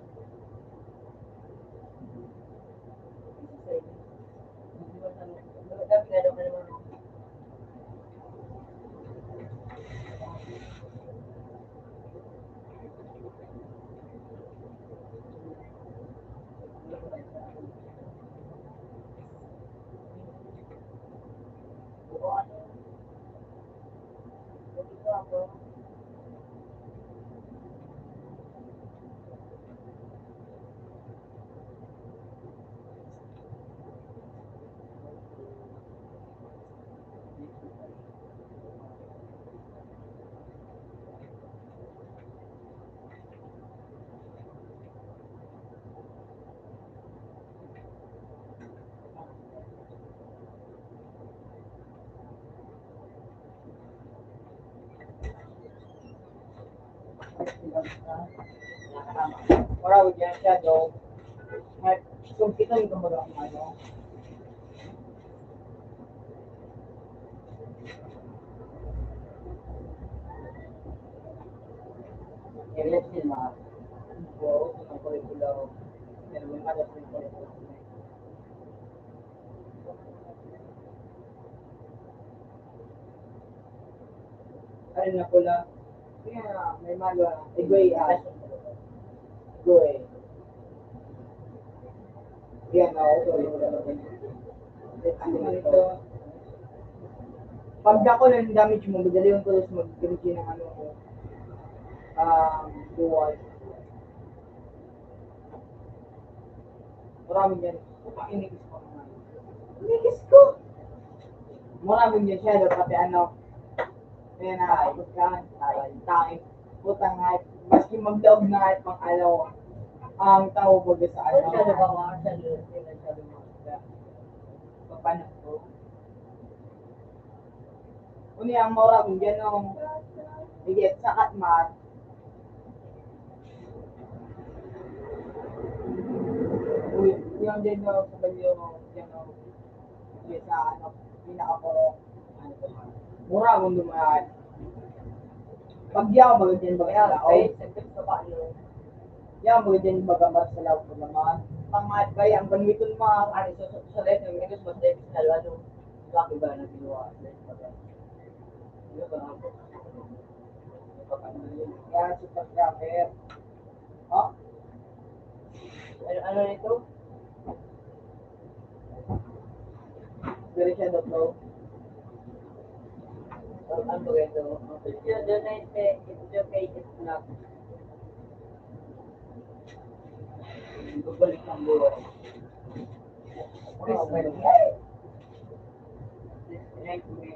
Marawag yan siya, though. Kung kita yung kumbaga kung ano. I-relate din mga. So, sa curriculum. Pero may kada sa curriculum. Ayun na pula. Kaya may malo. Igoy Igoy. Yan ako. Ano ito? Pag ako lang damage mo, madali yung tulos mag-gamit yun ng ano ko. Dual. Maraming yan. Putang inigis ko naman. Inigis ko! Maraming yan siya, pati ano. Kaya nakakapot ka. Tayo. Putang hype. Maski magdaog na hype pang alaw. Ang tao baga sa ano. Masyado ba mga masyado mga. Papanak ko. Uni ang maraming yan nung higit sa katmar. Uy, yung dyan yung sa balyo, yan yung sa ano, pinakapuro. Ano ba? Mura akong dumaan. Pag di ako magandyan baga sa lao. Sa paano? Yan, magandyan baga sa lao ko naman. Pangat kaya ang banwiton mo. Ano sa life ng English mas life na ano? Laki ba na ginawa? Ano ba ako? Yan, super trapper. Oh, Ano nito? dari siya doktor. Ano ba ito? If you donate, it's okay, it's not. Babalik ang buhay. Oh, well. Thank you.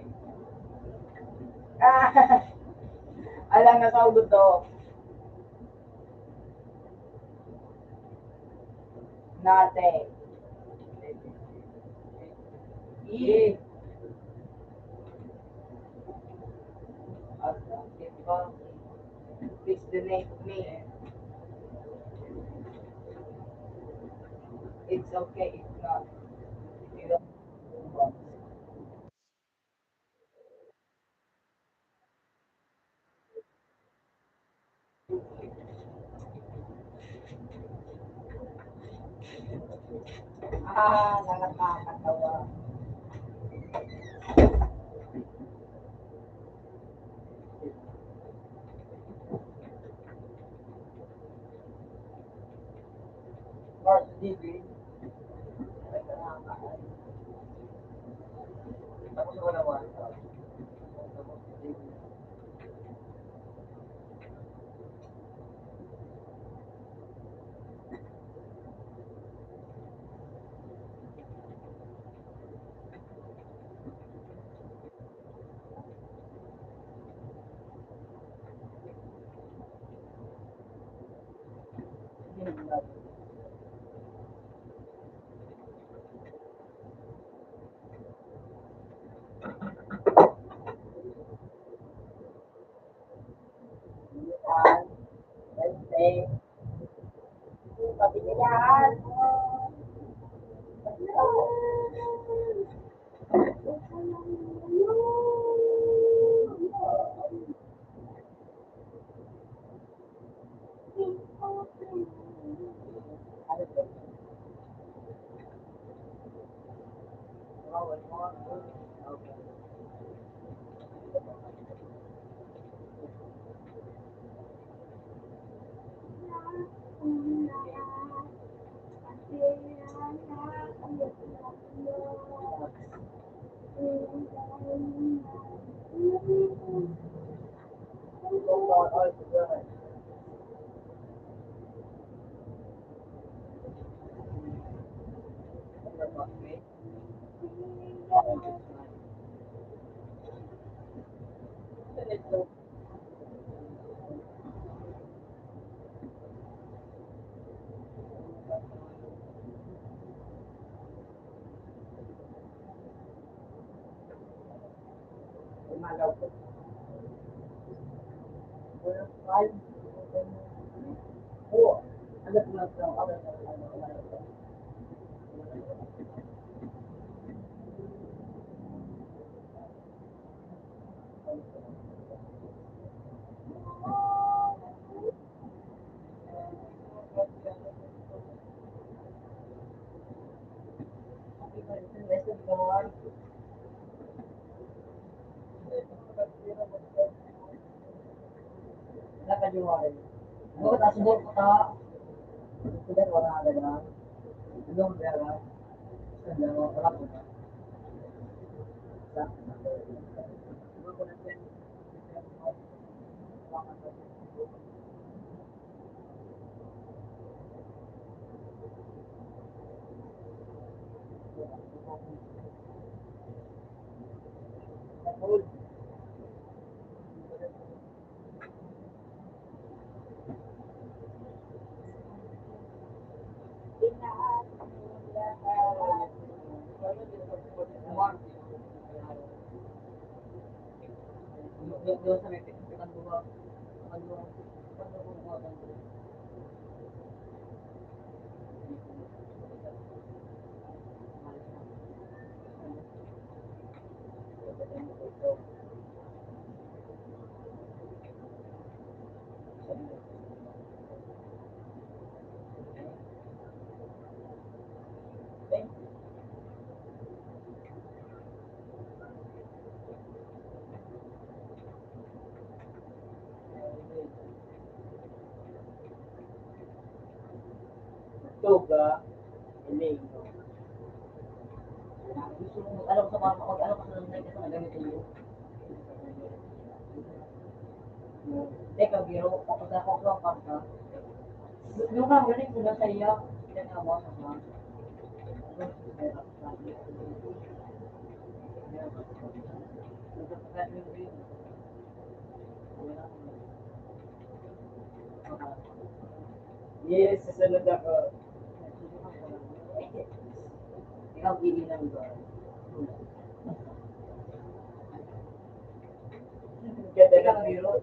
Alam na sa ulo to. Nate. Please donate me. It's okay if not. You don't. Nakakatawa. Mark TV. Tapos wala naman. Wednesday. Pabilihan. Umalaw ko. Toga, ining. Yes, susunod ako. Ganda ng biro.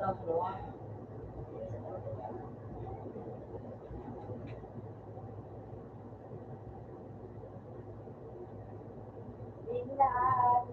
Ako. Biglaan lahat.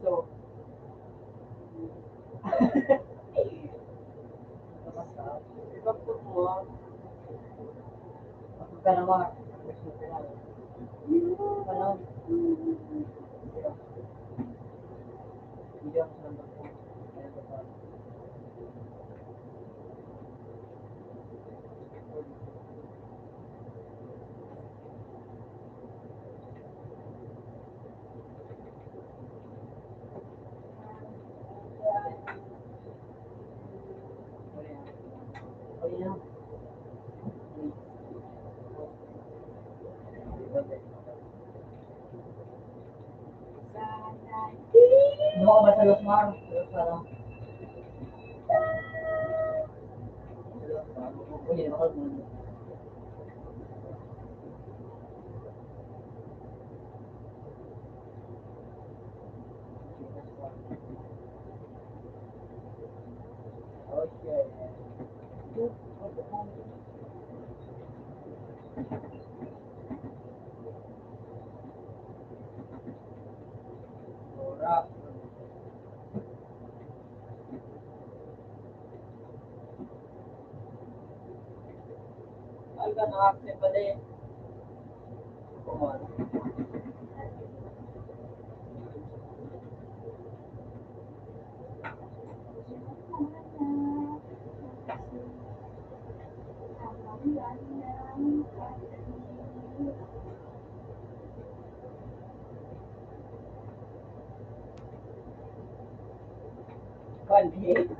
So, Ano ka ba sa Losmar? Uy, ako mo. Okay. Ora. Alga na-accept pa din. Kumano. Convict.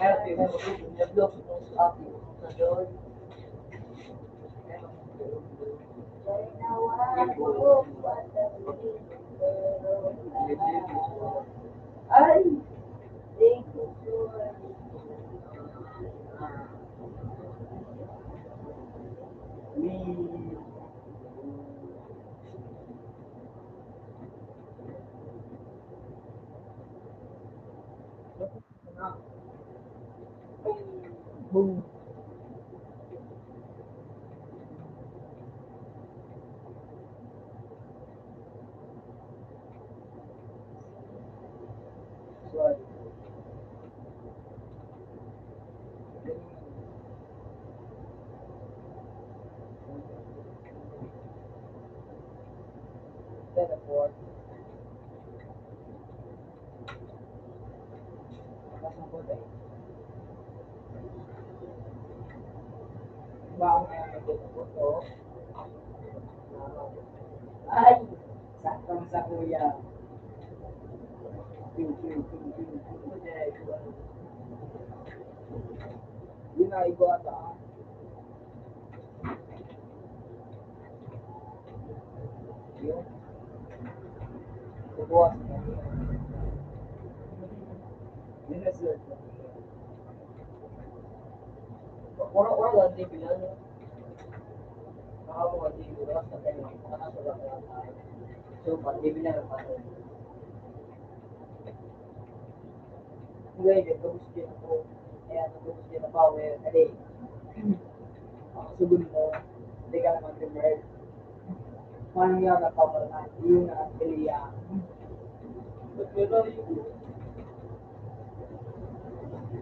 Kaya nag-block itong sa akin. Sa doon. Ay! Thank you, Lord. Boom. Sorry. Teleport. Lakas ng puti. Baon na yung teleport to. Ay! Saktong sa kuya. Pew, pew, pew, pew, pew. Yun na, igo ata. Yun. Bubuwas na. Yun na sir. Orang-orang ganti bilang. Ako ganti bilang. Sa kanya. Nakasala ka lang tayo. So, ganti bilang ang pato. Ngayon, nag-gusto din ako. Kaya nag-gusto din ako. Kasi, sugun mo. Hindi ka naman prepared. Paano nga napapalan? Yun na ang piliya. Pero yung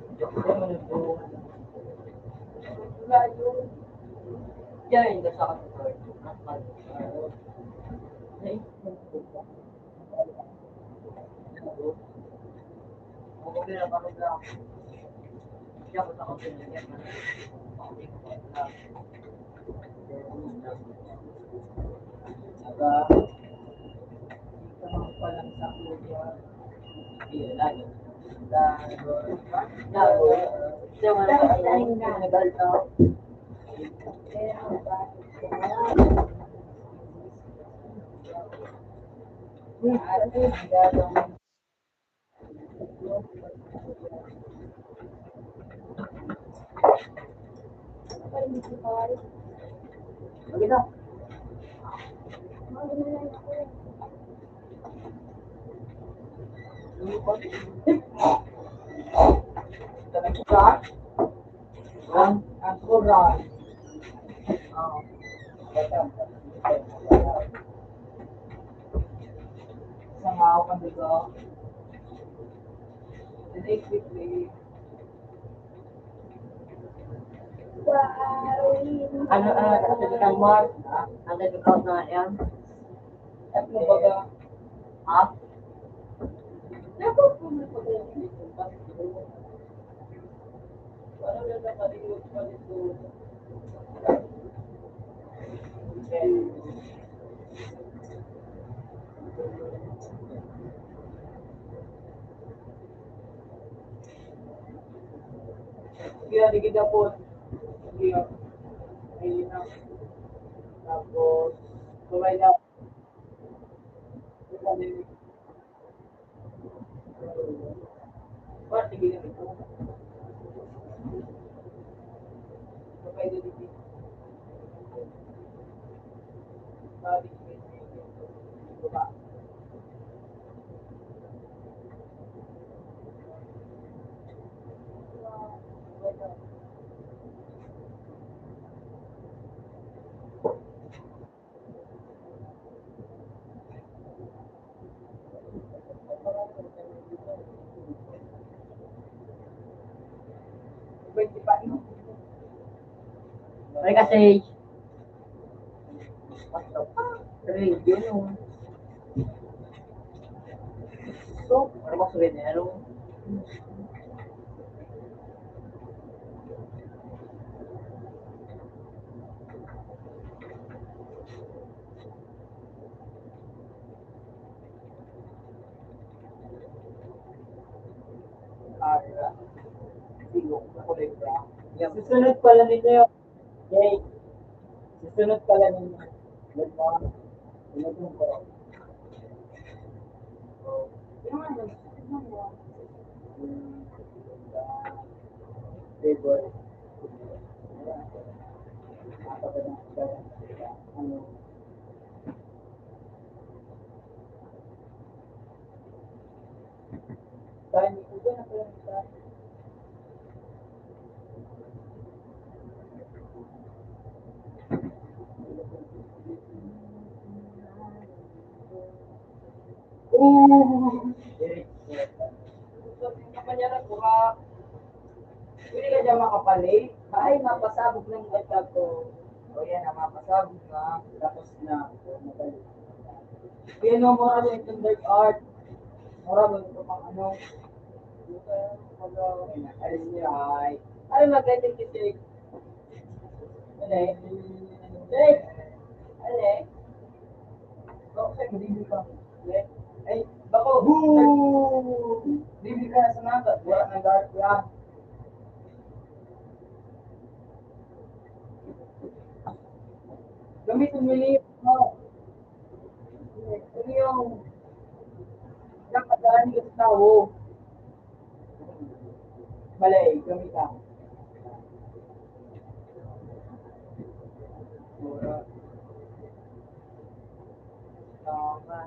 Hindi mo nagbuhan. wala yung Yan, hindi sa akin. Nakal. Ay, ako pinapakot lang. Siya ko sa kapinigyan na. Saka, hindi ka makapalang sa kuya. Iya, lagi. Dahil, Lago. Siya nga nag-alta. Maganda. Tanagsa. Ang kuran. Isang ako kang digo. Today quickly. Ano, certificate mark? Ang certificate na yan? At mo baga. Ha? parang nagkakalimot pa nito. Kaya di kita po. Kaya. Ayun na. Tapos. Kumay na. kaibigan ito. Kapag ito dito. Balik ito ba? Pwede pa no? Ay kasi, rin, yun yung, so, ano ba sabihin niya, ano? Silong, kulay brown. Susunod pala nito yung, yay, susunod pala ninyo. Good morning. Pinagong ko. Favorite. Ano? Dahil ito na pala sa Hindi ka dyan makapalay. Ay, mapasabog ng itlog ko. O yan, mapasabog na. Tapos na. Yan o, mura mo itong dark art. Mura mo ito pang ano. Alis niya, ay. Ay, magandang kisig. Ano eh? Ano Bako sa'yo, bibili ka. Ay, bako. Bibili ka na sa nagat. Wala ng dark yan. Gamitin mo yung ano yung dapat daan ka sa tao. Malay, gamit ka. Tama.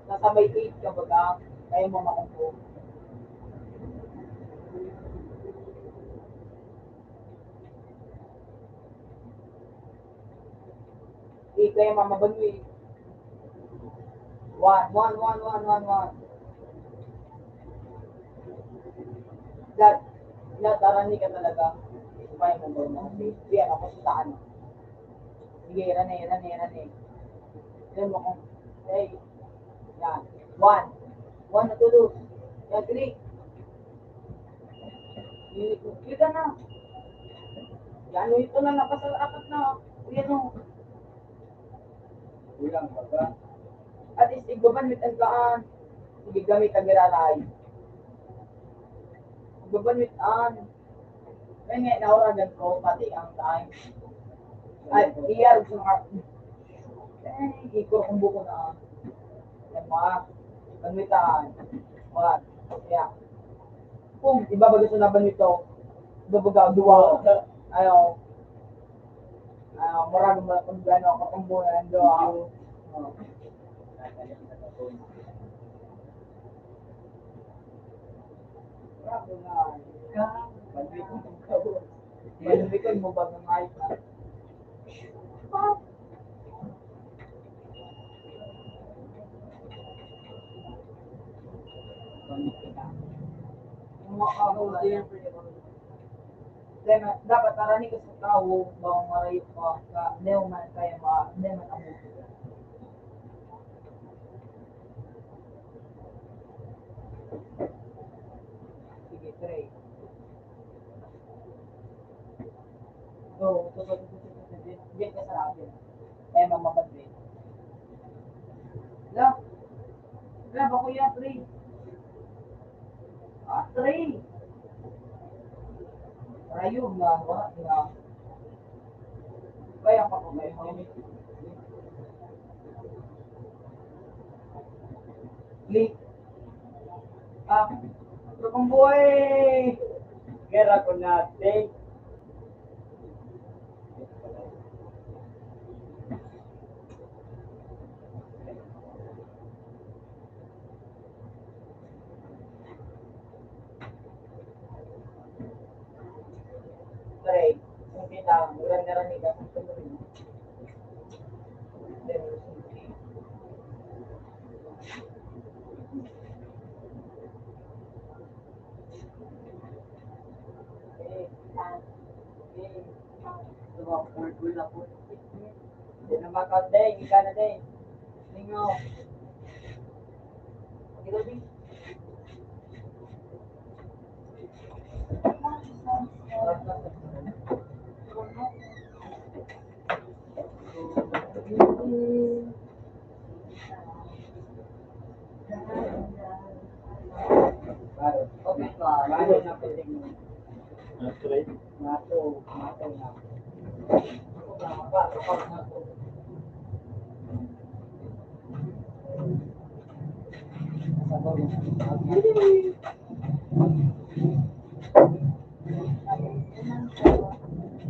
Nasa may 8 ka ba ka? Kaya mo makumpo. Kaya mamabanwi. 1, 1, 1, 1, 1, 1. Lahat, arani ka talaga. Kaya mo ba naman? Hindi, ano, kasi saan? Sige, rane. Yan mo kung, hey, yan. 1. 1 na tulog. Yan, 3. Click ka na. Yan, ito na, napasalakat na. Yan o. Ulang, baga. At least, igbaban with ang kaan. Sige, gamit ang giraray. Igbaban with an. Kaya nga, nauragan ko, pati ang time. At iyag sa mga, ikaw kung buko na. Yan mga, gamitan. Mga, kaya. Kung ibabaga sa laban nito, ibabaga, duwa. Ayaw. Maraming mga kung gano'n, kakumbunan, duwa. Malibigay mo ba ng ayos na? Dapat arani ka sa tao, bawang marayo ka, hindi mo man kaya hindi man ang mundo. Sige, try. So, diyan ka sa akin. Eh, mamabadrin. Lab ako yan, 3. 3. Rayog na, wala na. Kaya pa ko kayo. Lee. Tropang boy! Gera ko natin. Sorry, kung kita, murang-garang ka kung tuloy. Hindi na makaw, Day. Ika na, Day. Lingaw. Ikaw, Day. Okay pa. Bago na piling mo. Mato na.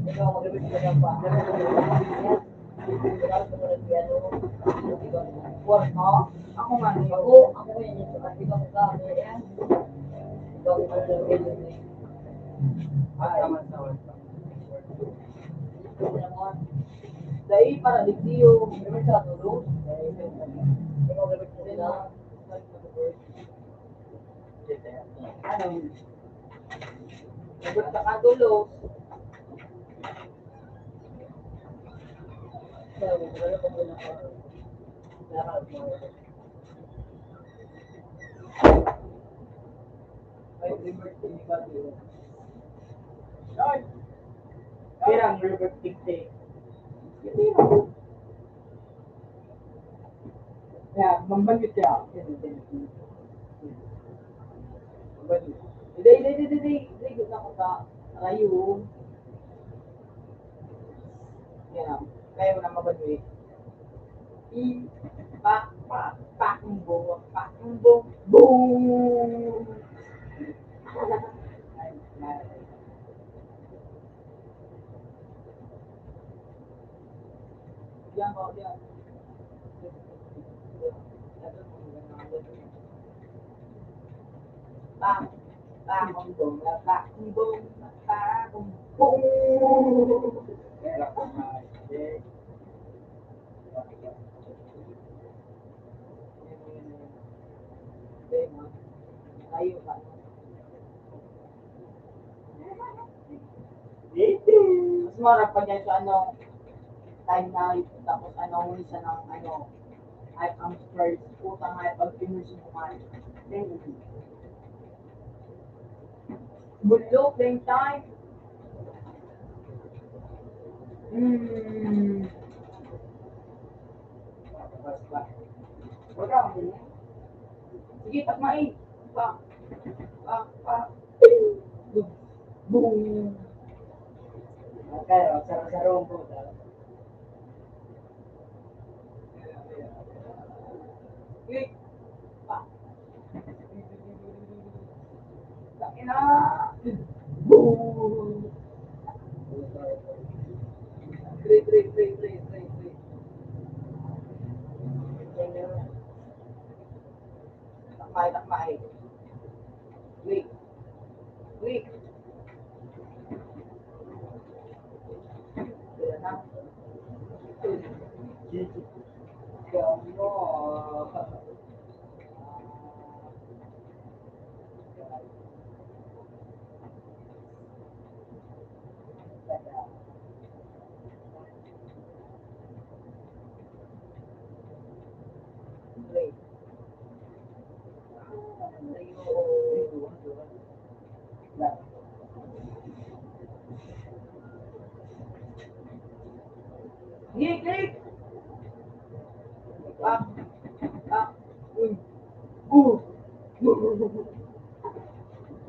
Ikaw mag-ibig ka lang pa. Work mo? Ako nga. Ako yun yung kasi kang kami yan. Ikaw yung mag-ibig. Dahil para di Dio, may sa tulog. Ikaw gabit mo sila. Ano? Gabit ka katulog. Pirang Robert Dictate. Ya, membantu ya. Hindi, good na ko sa rayo. Yan, kaya mo na mabanwi. Pakembong, boom! Diyan ko, diyan. Pakembong. Ayo Pak. Mas marap pa dyan sa time na tapos isa ng hype ang first utang hype pag finish mo man. Bulok, playing time. Sige, takmain. Boom. Okay, sarong po. Click. Takina. Boom. Three. Takmay. Click. Ayan na. Play. Click.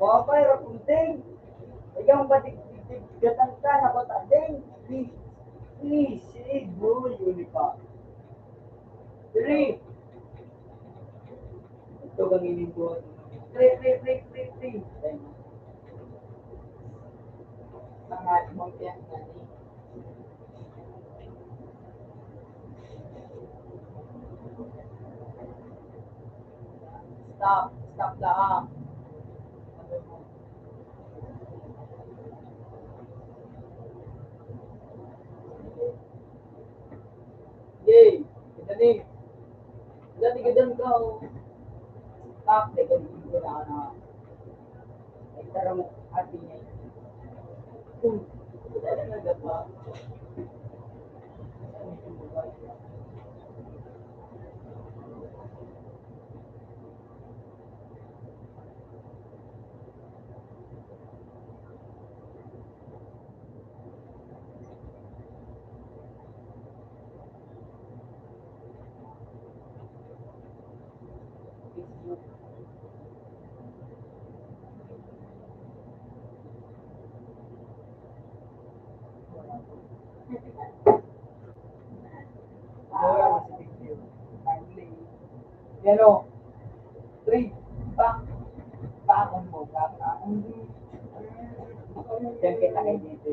Bapay, rapunting. Ikaw batik-gatan ka na ko tading. Please, bro, yun pa. 3. kang inintuan. Three. Sangat mo yan, nani. Stop lang. Yay! Kita ni. Dati gadang ka. Stop, teka, hindi ko na. Ay, tarong ati niya. Dali na gapa. Yan o. 3. Pakon mo. Yan kita kay dito.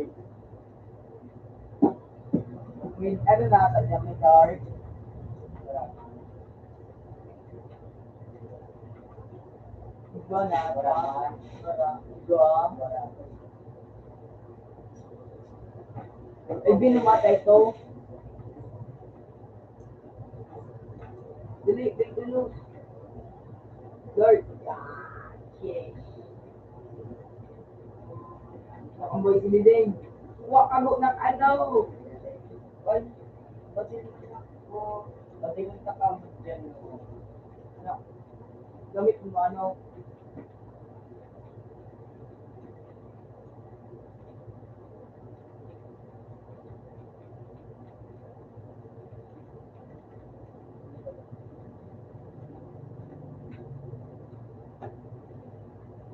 With, ano na, yan may dark. Igwa na. Igwa. Ay, binumatay ito. Dili. Lord. Yeah. Nakamboy siniding. Huwag kago ng ano. Pati yung kakamot dyan. Ano? Gamit mo ano?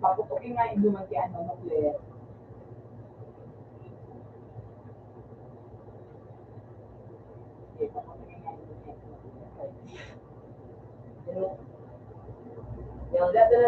Paputukin nga yung dumanti ano, nuclear. Okay, paputukin nga yung dumanti. Yang dala.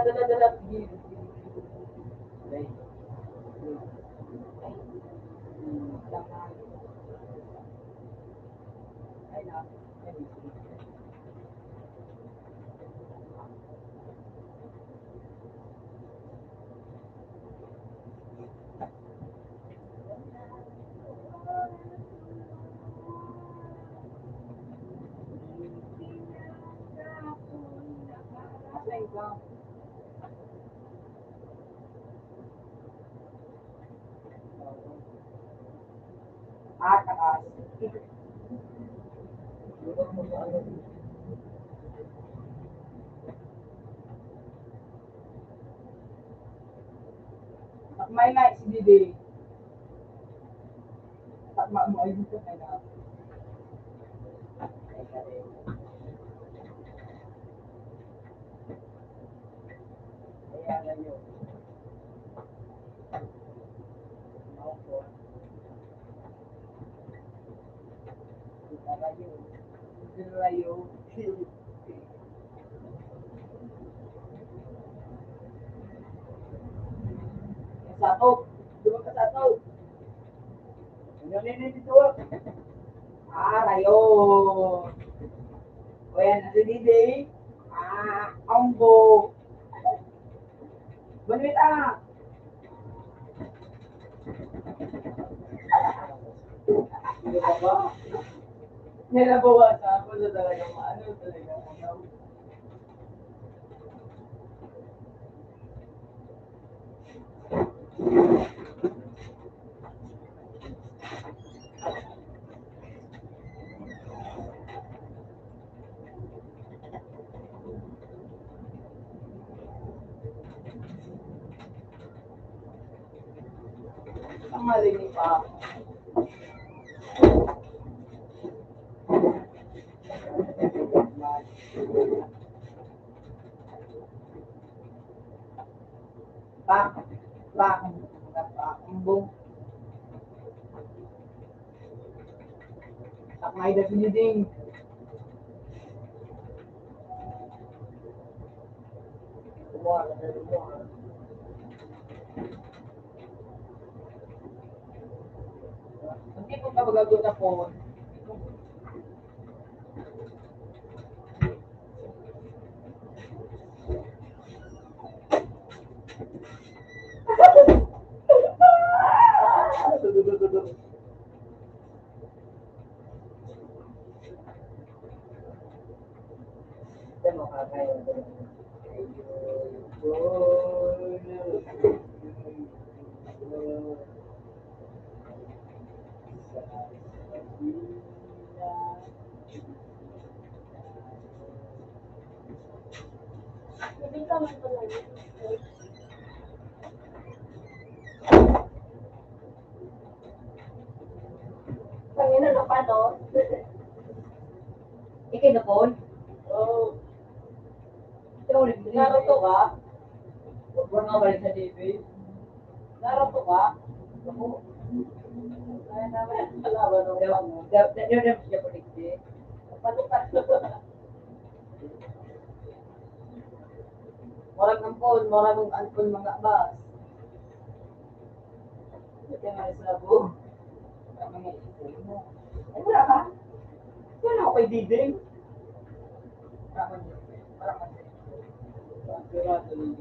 Takas. Takmay na si Didi. Takma mo ay dito na na. Ayan yun. Rayo. Satu. Dua ke satu. Ini dua. Rayo. O yan, nasa Didi. Ombo. Banwit Hindi ba ba? Nilabawasan ako sa talagang ano talaga. Ang malinis pa. Pakembung. Takmay dah sini ding. Wala na mo. Hindi po ka magagot na phone. Ito mo kakayo. Ibig ka man pala yun. Pangina na pa to. Ikay na phone? Oh, Ito ulit. Naruto ka? Huwag mo nga balik sa TV. Naruto ka? Ako. Kaya naman, kalaban ng bango. Dapat siya paligdi. Panukat. Marag ng phone, marag ng ampon mga bas. Ito nga sa buo. Mga ipon mo. Ay, wala ka? Wala ako kay Diding. Paraman yun. Paraman yun. Sigurado yun.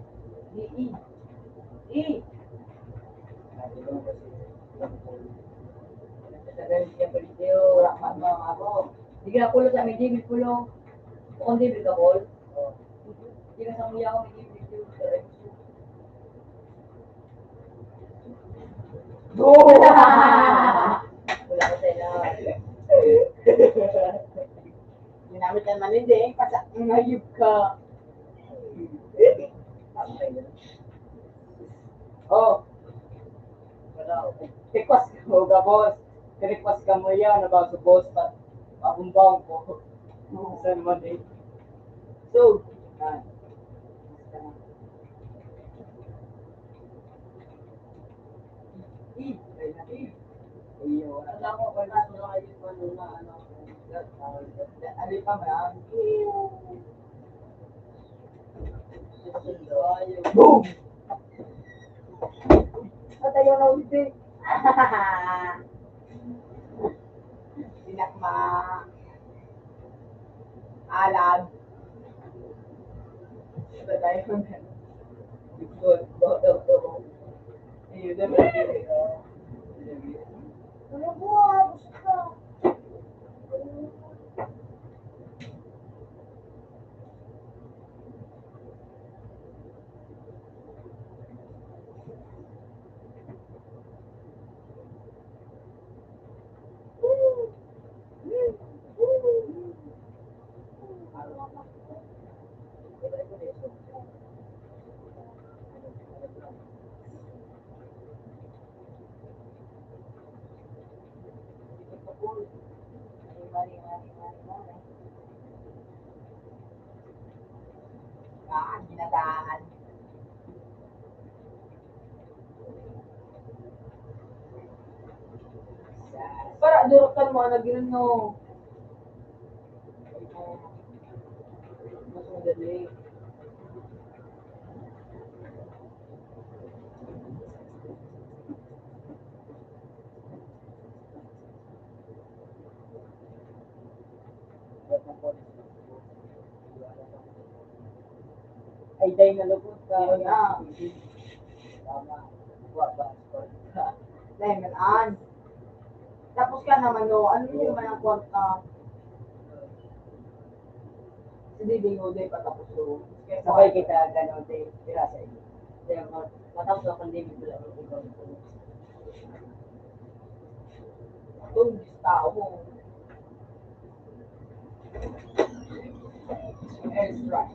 Nagtagal siya paligdi. Wala man mga ako. Hindi ka napulo sa may David pulo. Kung David ka, Paul. Hindi ka sa muya ko may David. Wala ko sa'yo. Ginamit naman hindi. Kasi ngayib ka. Oh, Wala ko. request ka mo ka, boss. Request ka mo yan about sa boss pa. Pabumbang ko. Saan mo din? So, yan. Ay, natin. Iyo, Wala ko, wala ko na kayo pa nung ano. ali pa ba yan? Boom! Patayo na ulit eh. Sinakma. Alag. Patayo na. Good. Go. Ayun na ba? Ano buha? Gusto ka? Ginataan. Para durukan mo na gano'n no. Mas madali. Ay, day na lupot ka. Tama. Wala. Dahil malaan. Tapos ka naman no, ano yun naman ang kwarta? Hindi bingo day patapos so. Sabay kita gano'n din. Pira sa iyo. Kaya matapos ako ng David wala ko ikaw. Itong tao mo. Airback.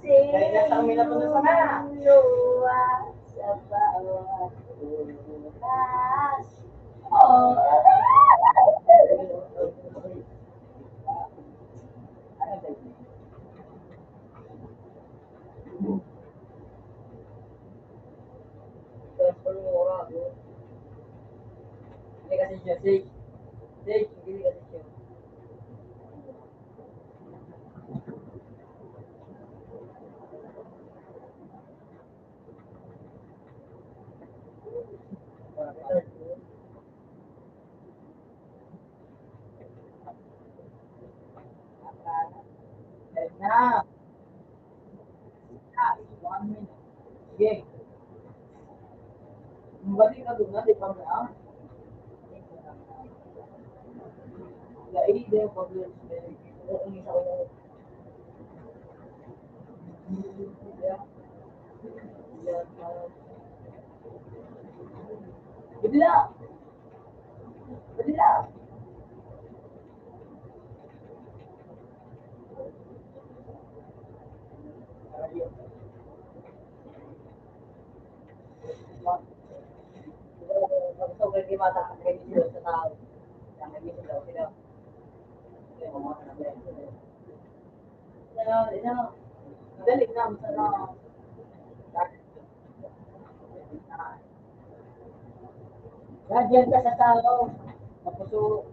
Dahil nasa kami na punta sana. Luwa sa bawat oras. Oh. Ano ba yun? Transfer mo oras. Hindi kasi siya safe. Dave, hindi kasi siya. Ayun na. Ah, 1 minute. Sige. Balik ka doon na, di pa na. Dahil din, pag-lunch na yun. Ang isa ko yung Bila! Bila! Gusto ko yung mata ang kayo sila sa tao. Ang kayo sila sila. Dali na, masarap. Nandiyan ka sa tao. Tapos so,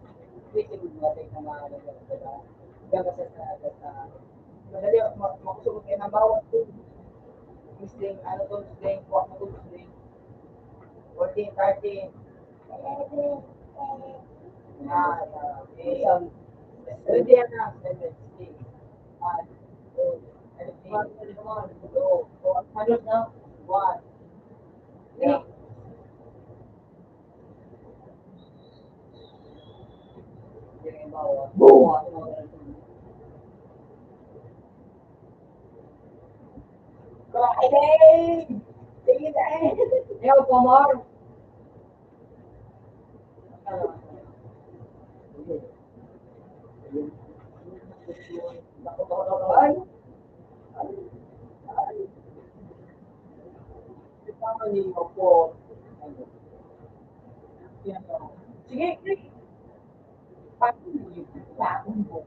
wait, natin na mga diyan ka sa Madali, makusubot kayo ng bawat Muslim, ano to, Muslim, kuha mo to, Muslim. 14, 13. isang Pwede yan na, 7, 6, 5, 4, 3, 2, halos na 1. Yeah. yung bawah. Friday! Sige na eh! Ayaw pa, Mar. Ay! Paano niyo po? Sige, sige. Paano niyo po?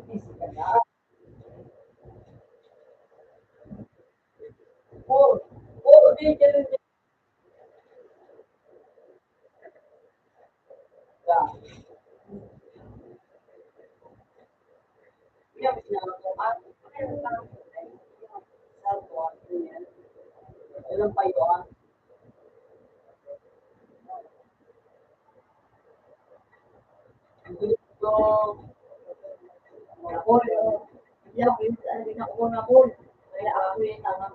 Busy ka na. Di ganun din. Yan, sinama ko. Ilan pa yun? Gusto ako, Yan, hindi na ako na call. Kaya ako yung tama.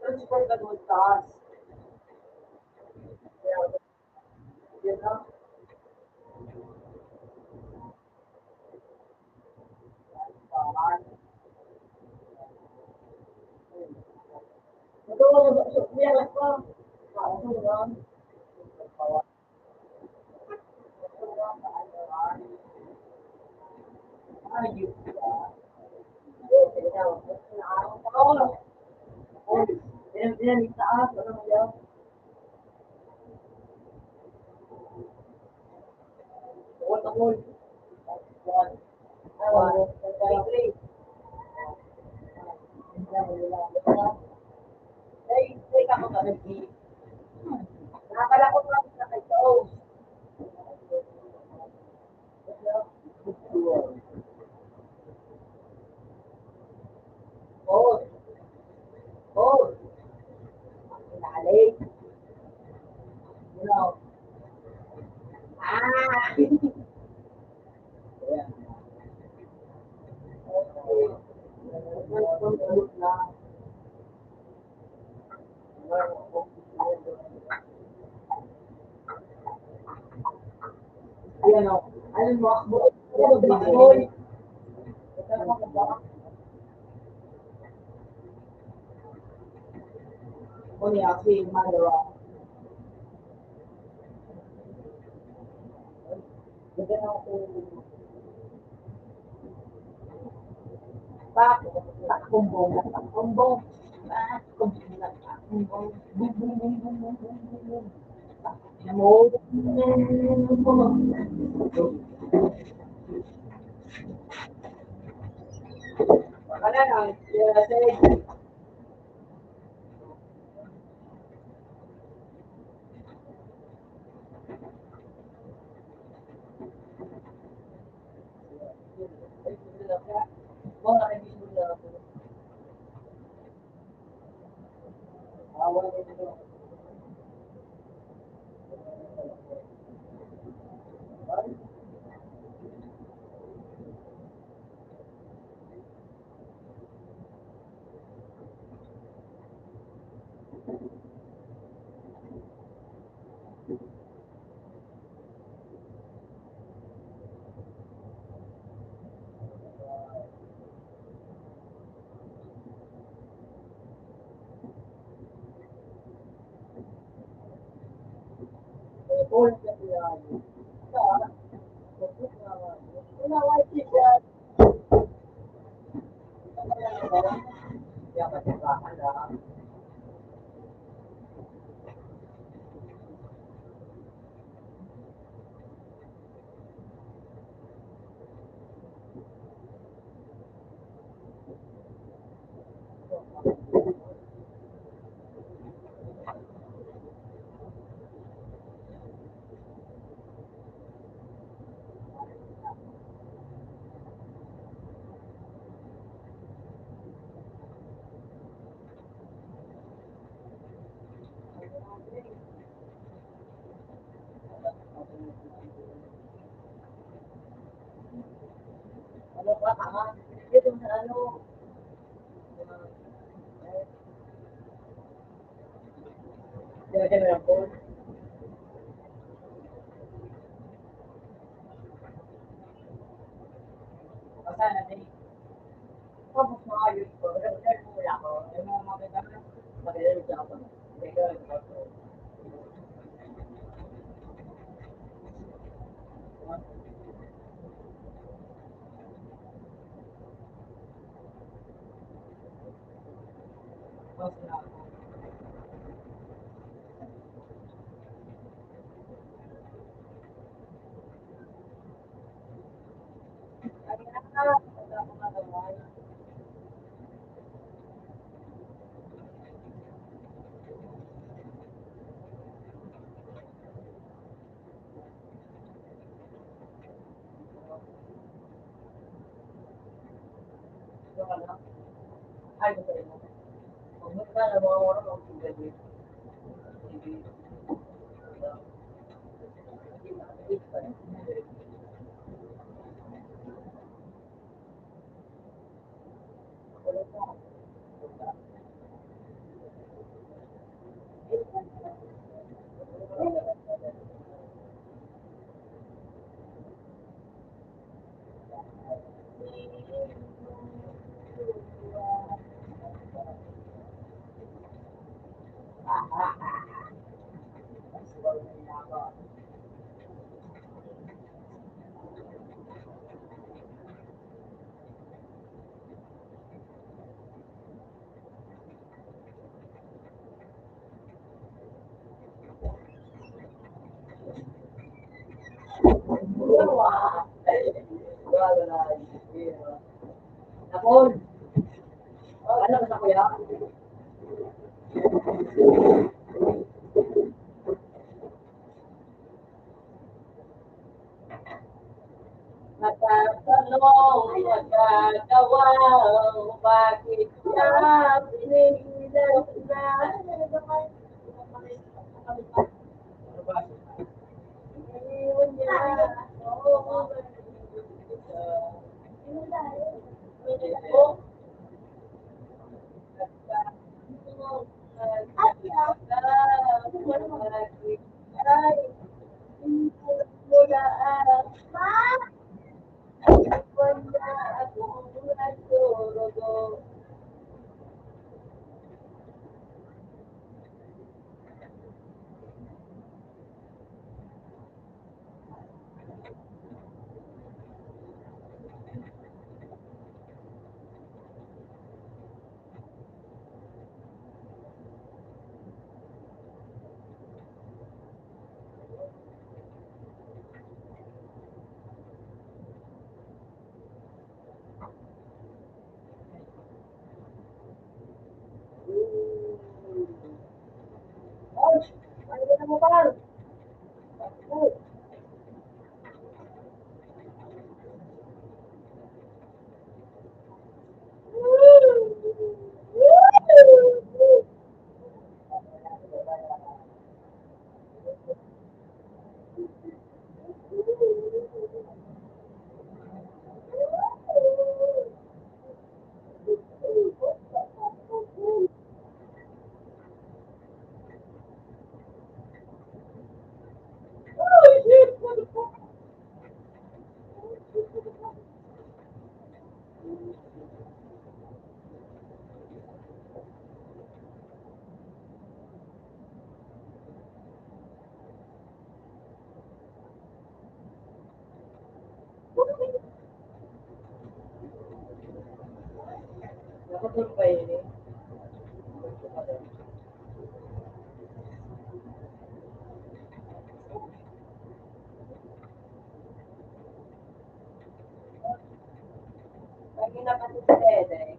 mag-transfer ka doon sa taas. Yan na. Ito, umiyak ka. Ayun. Yan, itaas. Ano mo yan? One ako. One. Three. Ay, ako ka nag-i. Nakakalakot lang sa kayo. Hold. Hold. Dali. You know. Ah! Ayan. Ayan o. Ayan mo. Ayan mo. Boy. Kuni ako yung magawa. Bigyan ako. Kumbong. Kumbong. Kumbong. Bum, bum, bum, bum, bum, bum, bum, bum. Mo. Wala na, sige. Mau nakikinig mo na ako. Wala na ito. All ka yan. Wala white t-shirt. Kaya matyagaan lang. Ano ba, tama? Ito na ano. Diyan na po. Basta natin. Tapos mga ayos ko. Pero wala ko. Yung mga maganda na. Maganda siya ako. Teka, ako. Tapos na ako. Ay, wala ko matawag. Ito ka na. Ay, gusto rin mo. Magmut ka na mga oras ang sugat. Sige. Napon! Ano ba sa kuya? Matatanong, magkakawang, bakit siya pinigilan na? Iniwan niya ako. Nakatulog pa yun eh. Lagi na kasi sa Ede.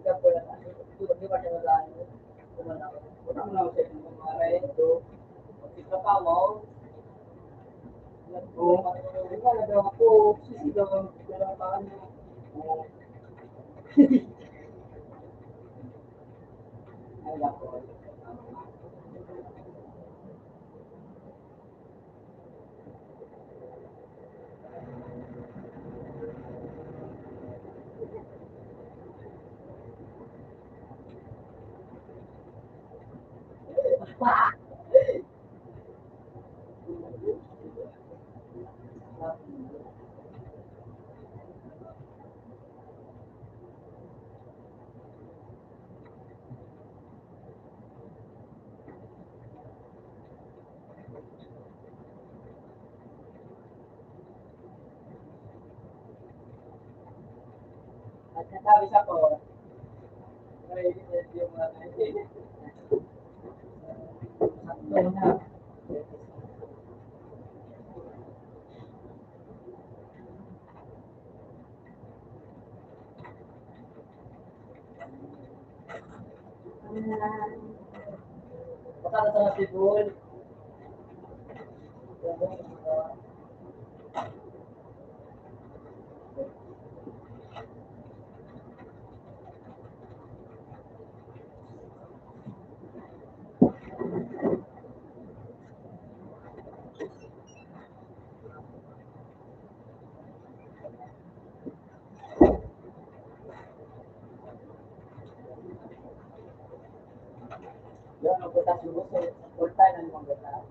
Ikaw po lang. Tulog di ba siya wala? Wala mo na siya yung mga rento. Ikaw pa mo. Oo. Di ba nagawa ko? Sisigaw ang pinakataan mo. Oo. Ay, lako. At nasabi sa ko, ay, yung mga sakto na. Baka na sa sipon. Yung magbutas yung gusto, ulta na yung magbutas.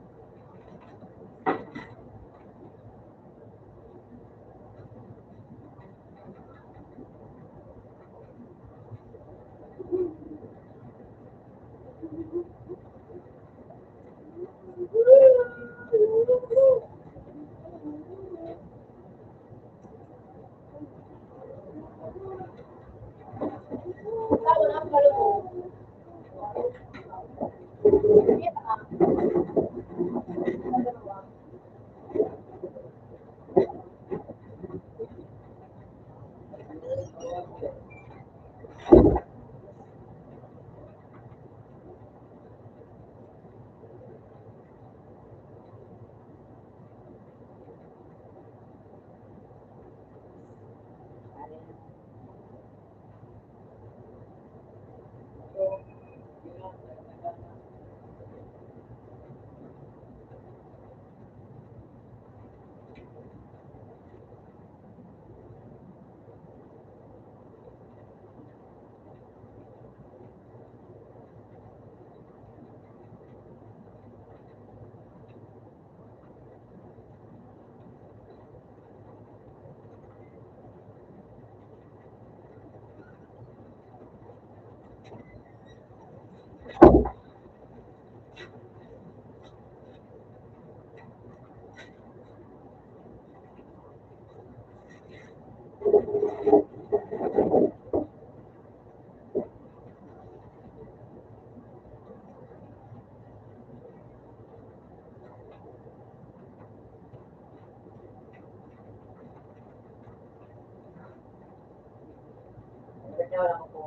Wala ko po.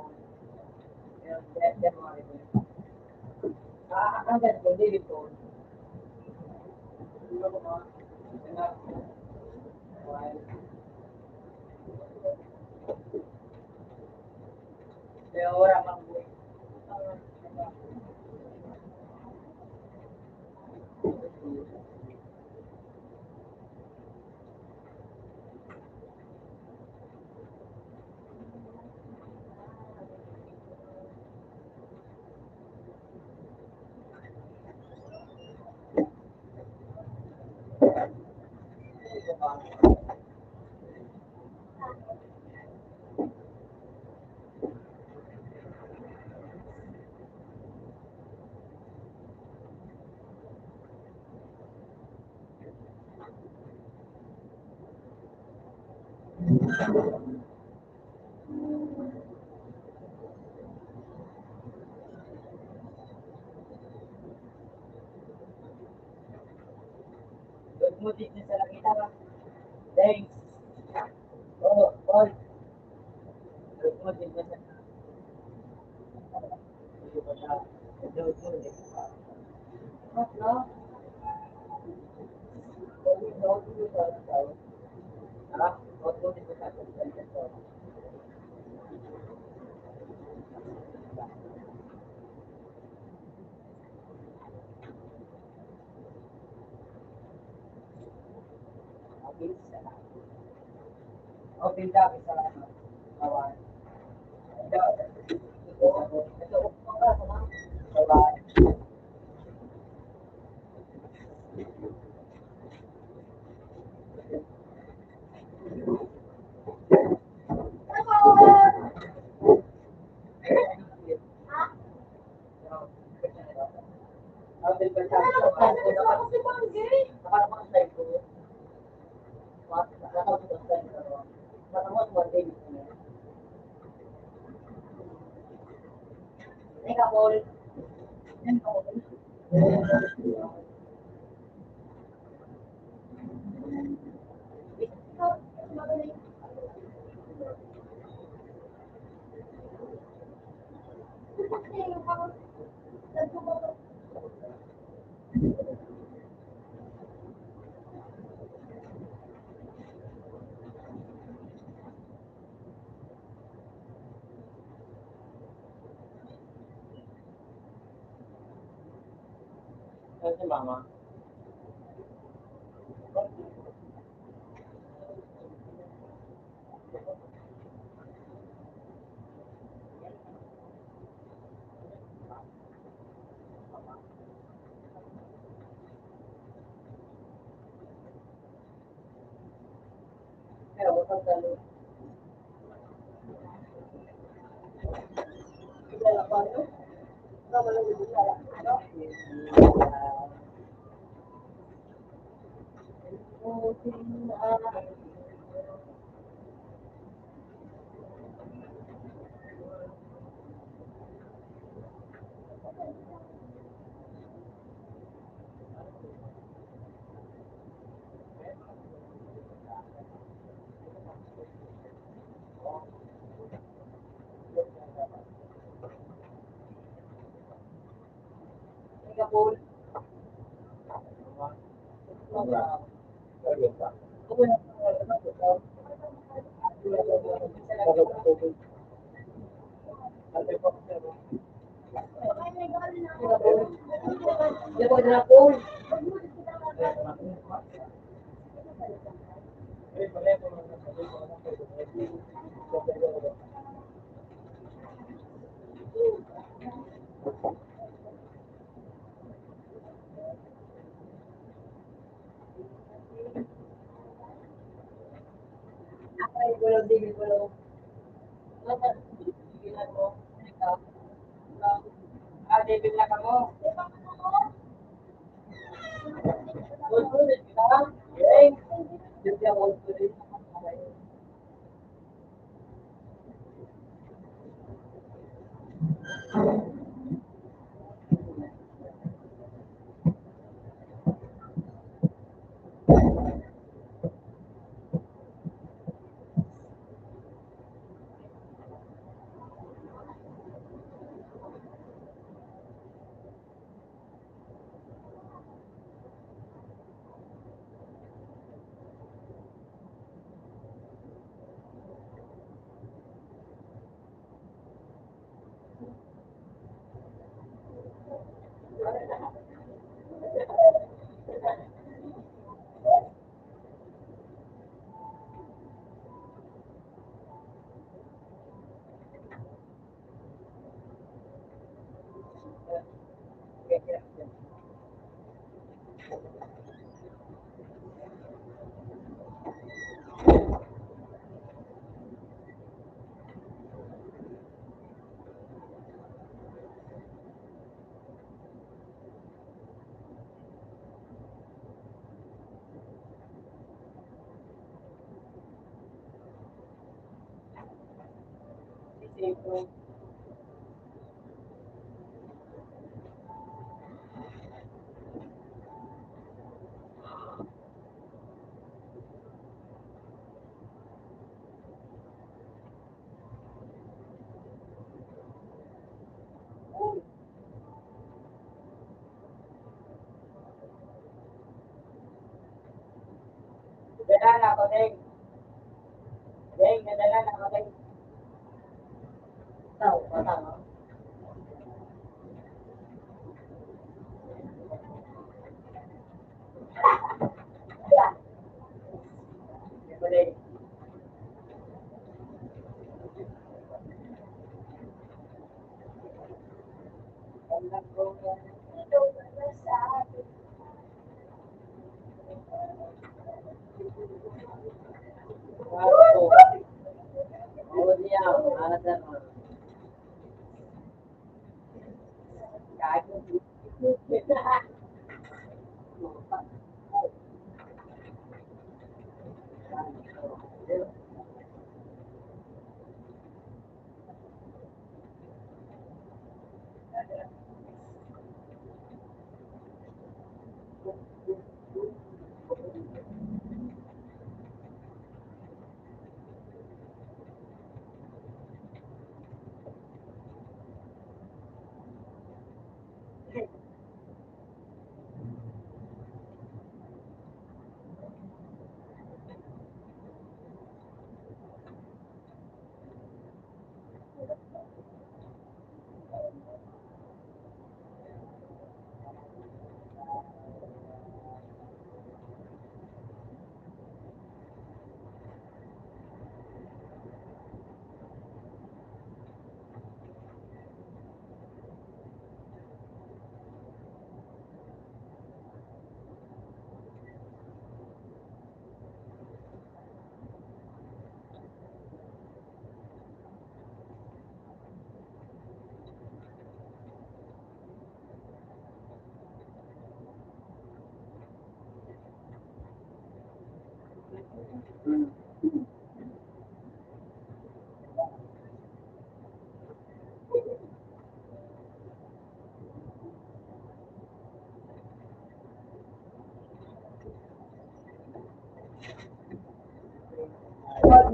Ang ganda ko, hindi ko. Kaya wala kang buhay. Good mood din sa nakita ka. Thanks. Oh, Paul. Good mood din sa Good mood din. What, no? Ha? Good mood din sa Okay, dami sa kawan. Ito, bye-bye. Si mama. Pero wag kang galo. Wala pa no? Tama lang dito sa ano? Singapore. David na kamo. safe room. Nadala na ako, Deng. Deng, nadala na ako, Deng. Tao, patama. Ito, Deng. Oh, dia, alat na.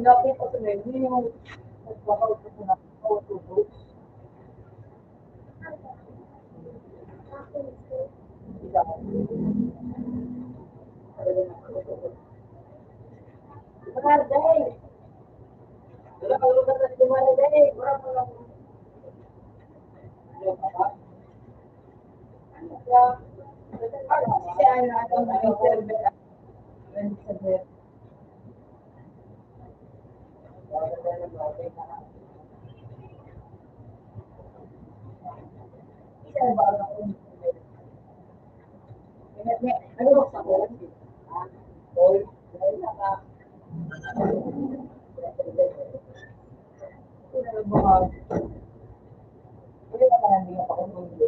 Nakita ko na yun, yung nagpapauto ko na auto. Day! Wala ka lugar na dumala, Day! Wala mo lang. Kasi ano, atong nag-interview. Nag-interview. Isa ba ako? Ano ba sa ko? Boy, dahil naka. Ano ba? Hindi naman hindi pa ako mundo.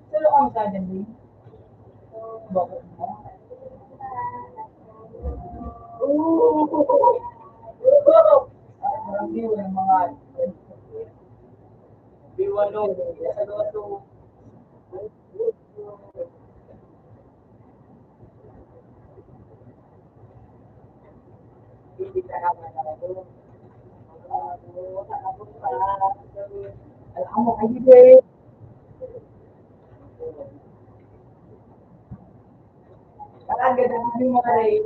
Solo kang kadan din. Bakit mo? Hindi mo ng mga Biwalo, nasa loto. Hindi ka naman ako. alam mo kayo din. Parang ganun yung mga rin.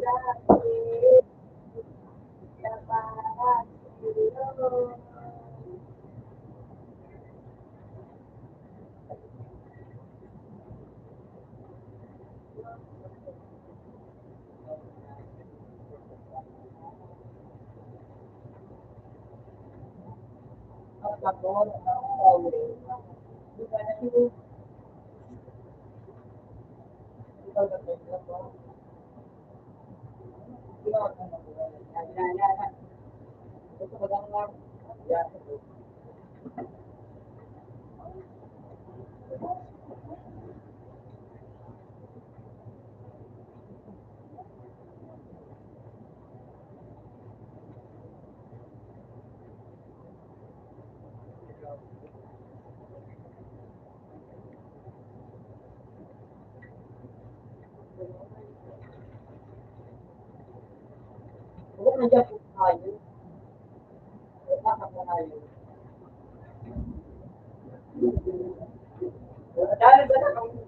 Huwag na dyan po tayo. Bakit na tayo? Dahil ba na kami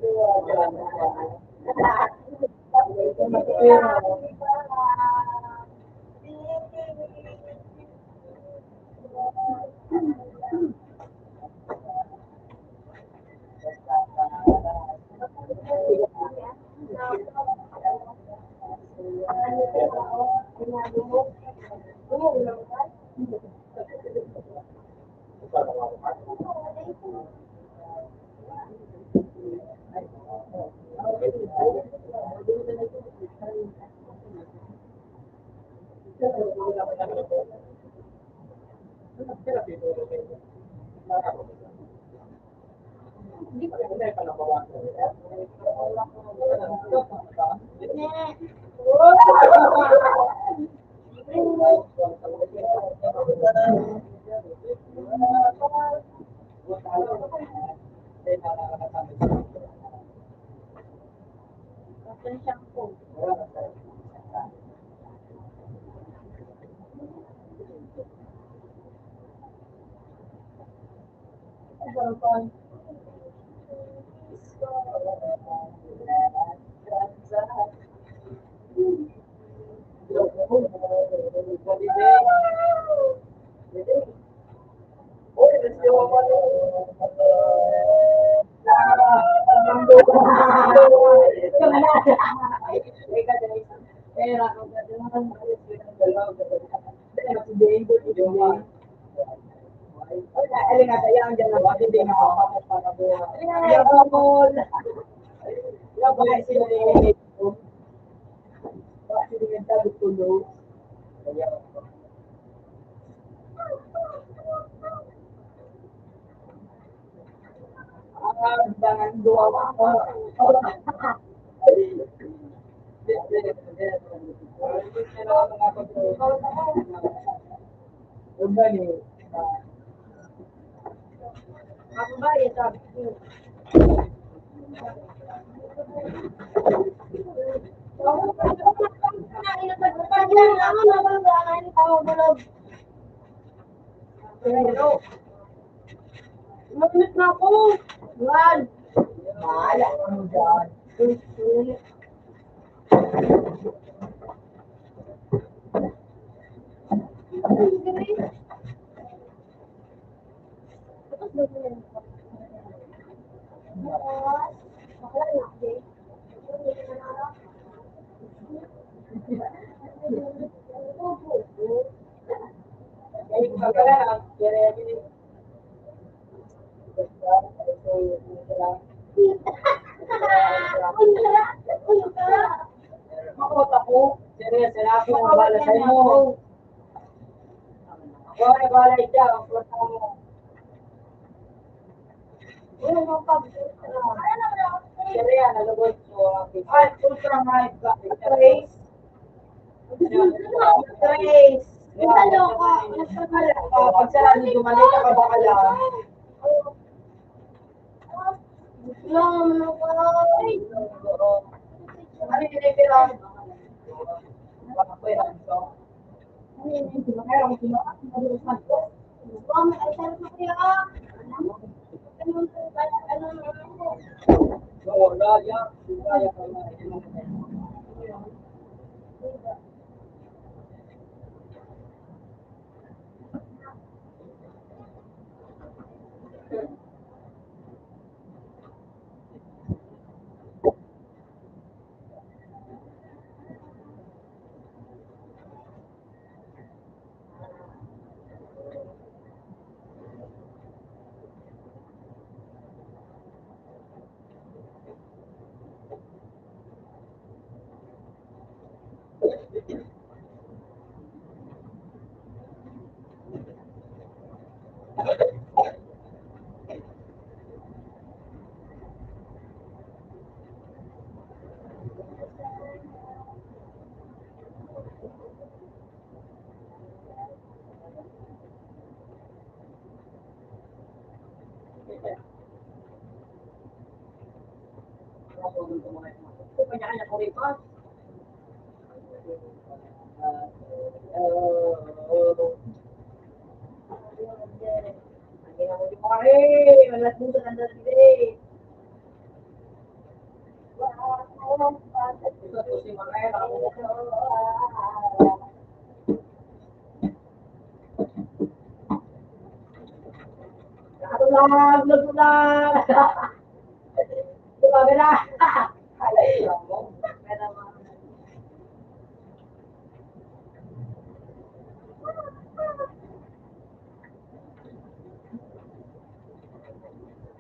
Magnit na ako. Yan. Bahala ka mo dyan. Makot ako. Seryoso na ako ang bala sa'yo mo. Ako ay bala dyan. Ang puta mo. Serya, nalabot ko. Ay, ultra mic ka. Trace. Trace. Pag sarado dumalik ka ba ka lang? Ano yung nilipirang? Baka po yung ito. Meron ko sino. Wala yan. Kaya ka na. Nakasunog ko muna ito. Kanya-kanya ko rin pa. Hindi na mo di pare. Malas mo sa tanda sila. Ito to si Maray. Nakatulang! Nagtulang! Di ba, Bella? Alay lang mo. Bella,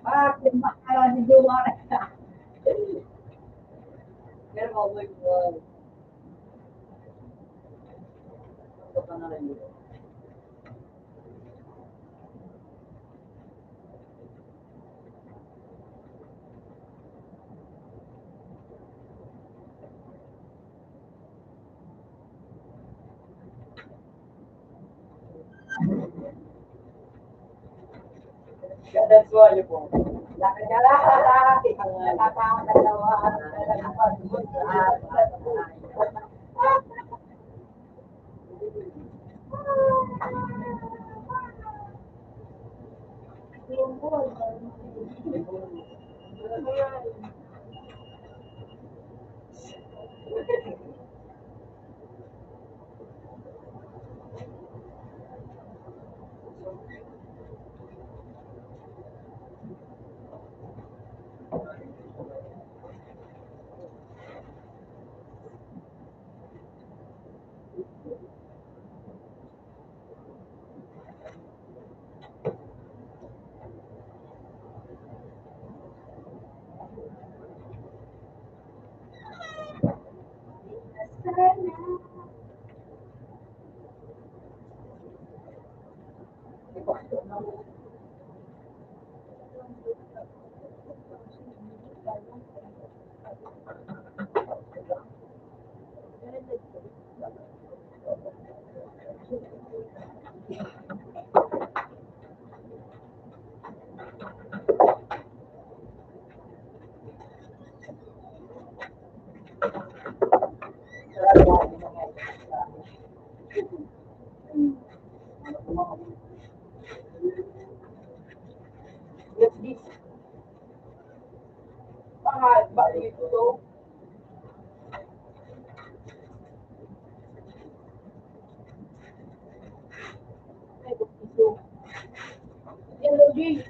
bakit ba si Jumar? Pero mauwi ko. Ito ka na rin dito. That's why you po. Lakad ka lang. Nakakadalawa. Bakit ito? Hello, G.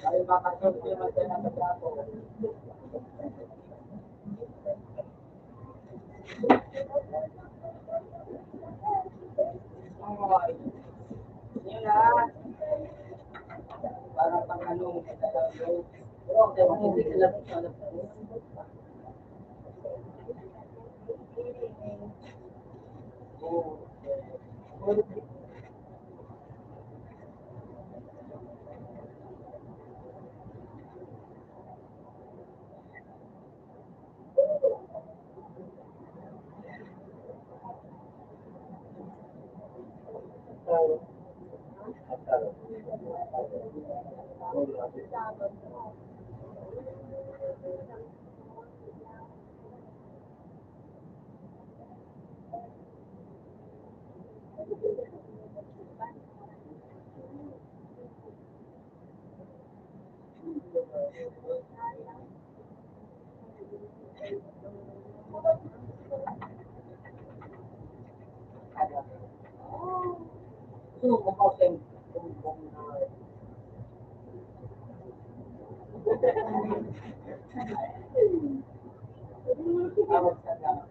Ay, makasot ko naman sa nabasa ko. Ay, yun na. Para pang ano, pero hindi sila sa Ito, kumpautin. Awag sa gama.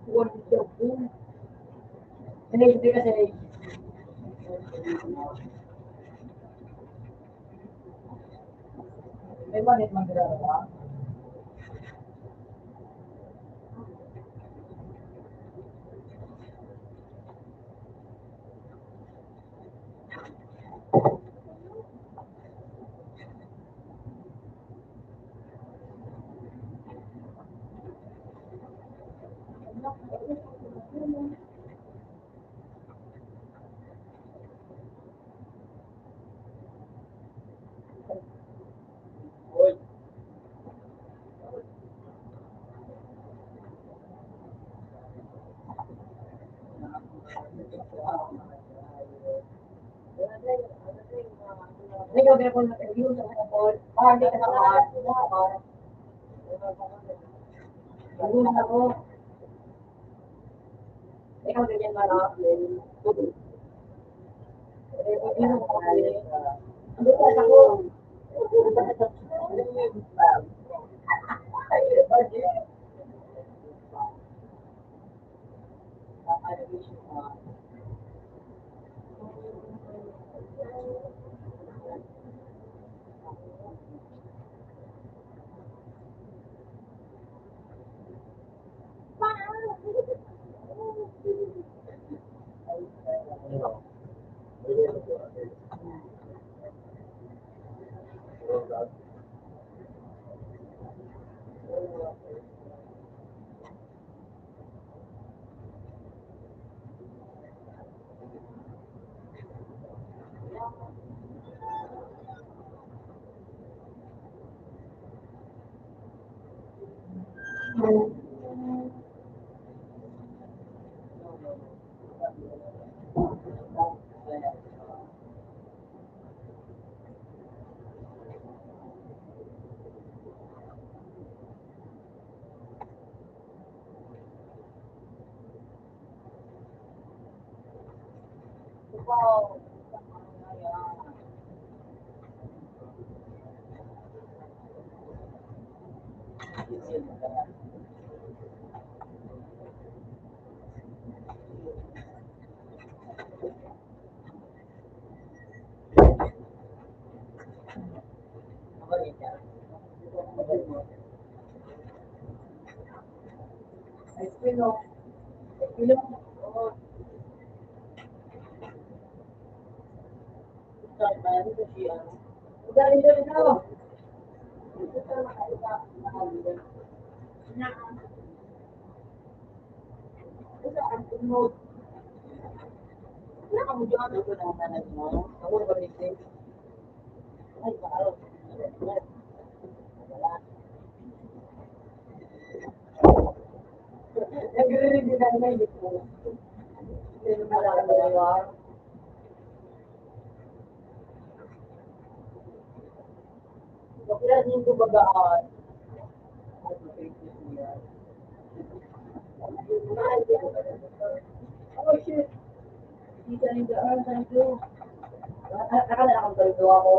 Huwag siya po. Hindi kasi may manit man ginagawa. Hindi ka ba kung nag-review sa mga call? Hindi ka nakakar. Nagulong ako. Ikaw ganyan marap. Review mo ako. Ang bukas ako. Nag-review na naman ito. Hindi mo malalaman. Kaya hindi ko bagaan. Oh shit. Hindi ka rin daan. Thank you. Nakala akong talito ako.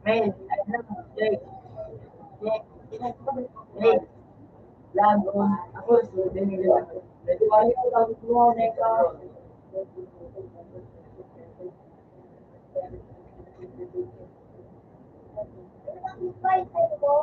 Men, ano, Jake, Jake, Jake, lagon, ako, susunod nila. Medyo ayaw, tapos mo, neka. Bye, tayo po.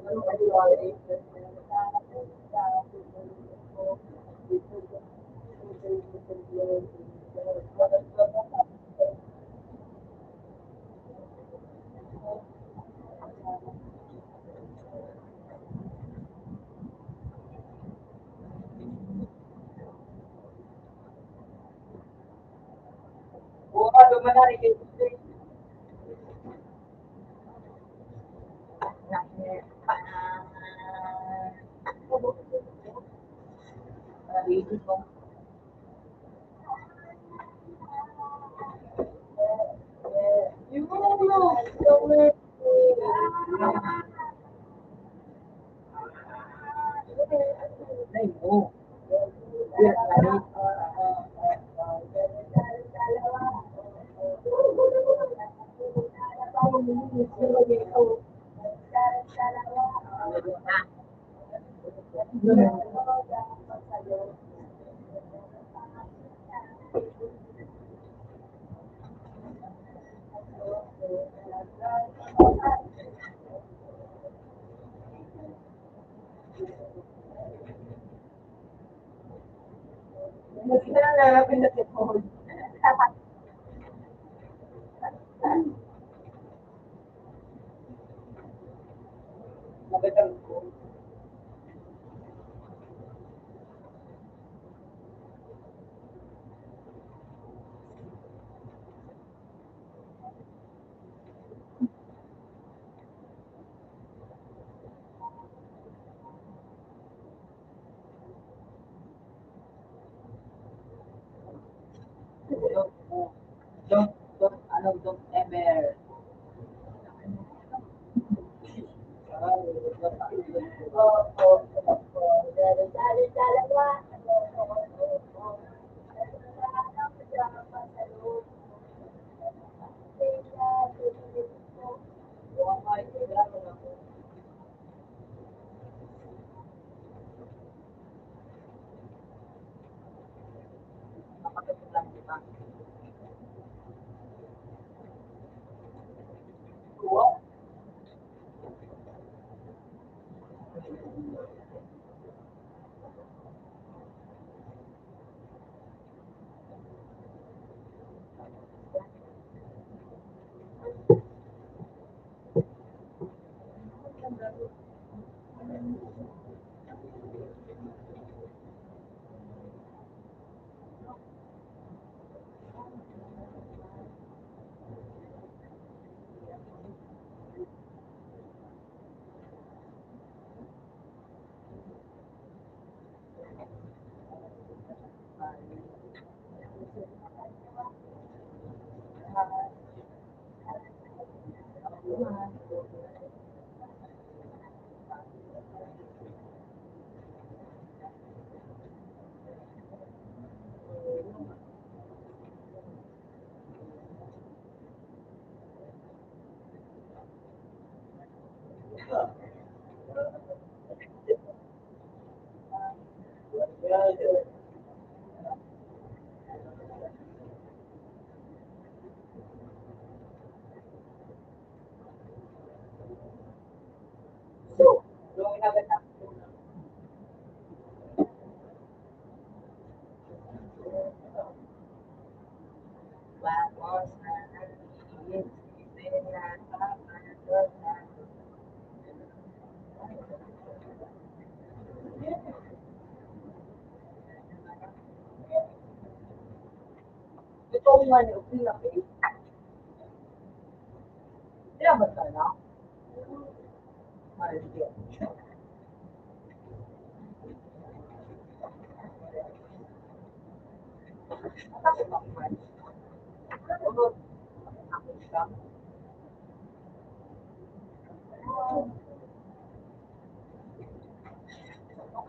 Ano kayo, wala buka dumanari kay Jake. Ready ko. Yung ano, ay mo. Yes, right. Mas na nanapin na si Paul. Magandang ko. Don't ever. Ito nga ni Opila eh. Kaya ba sana?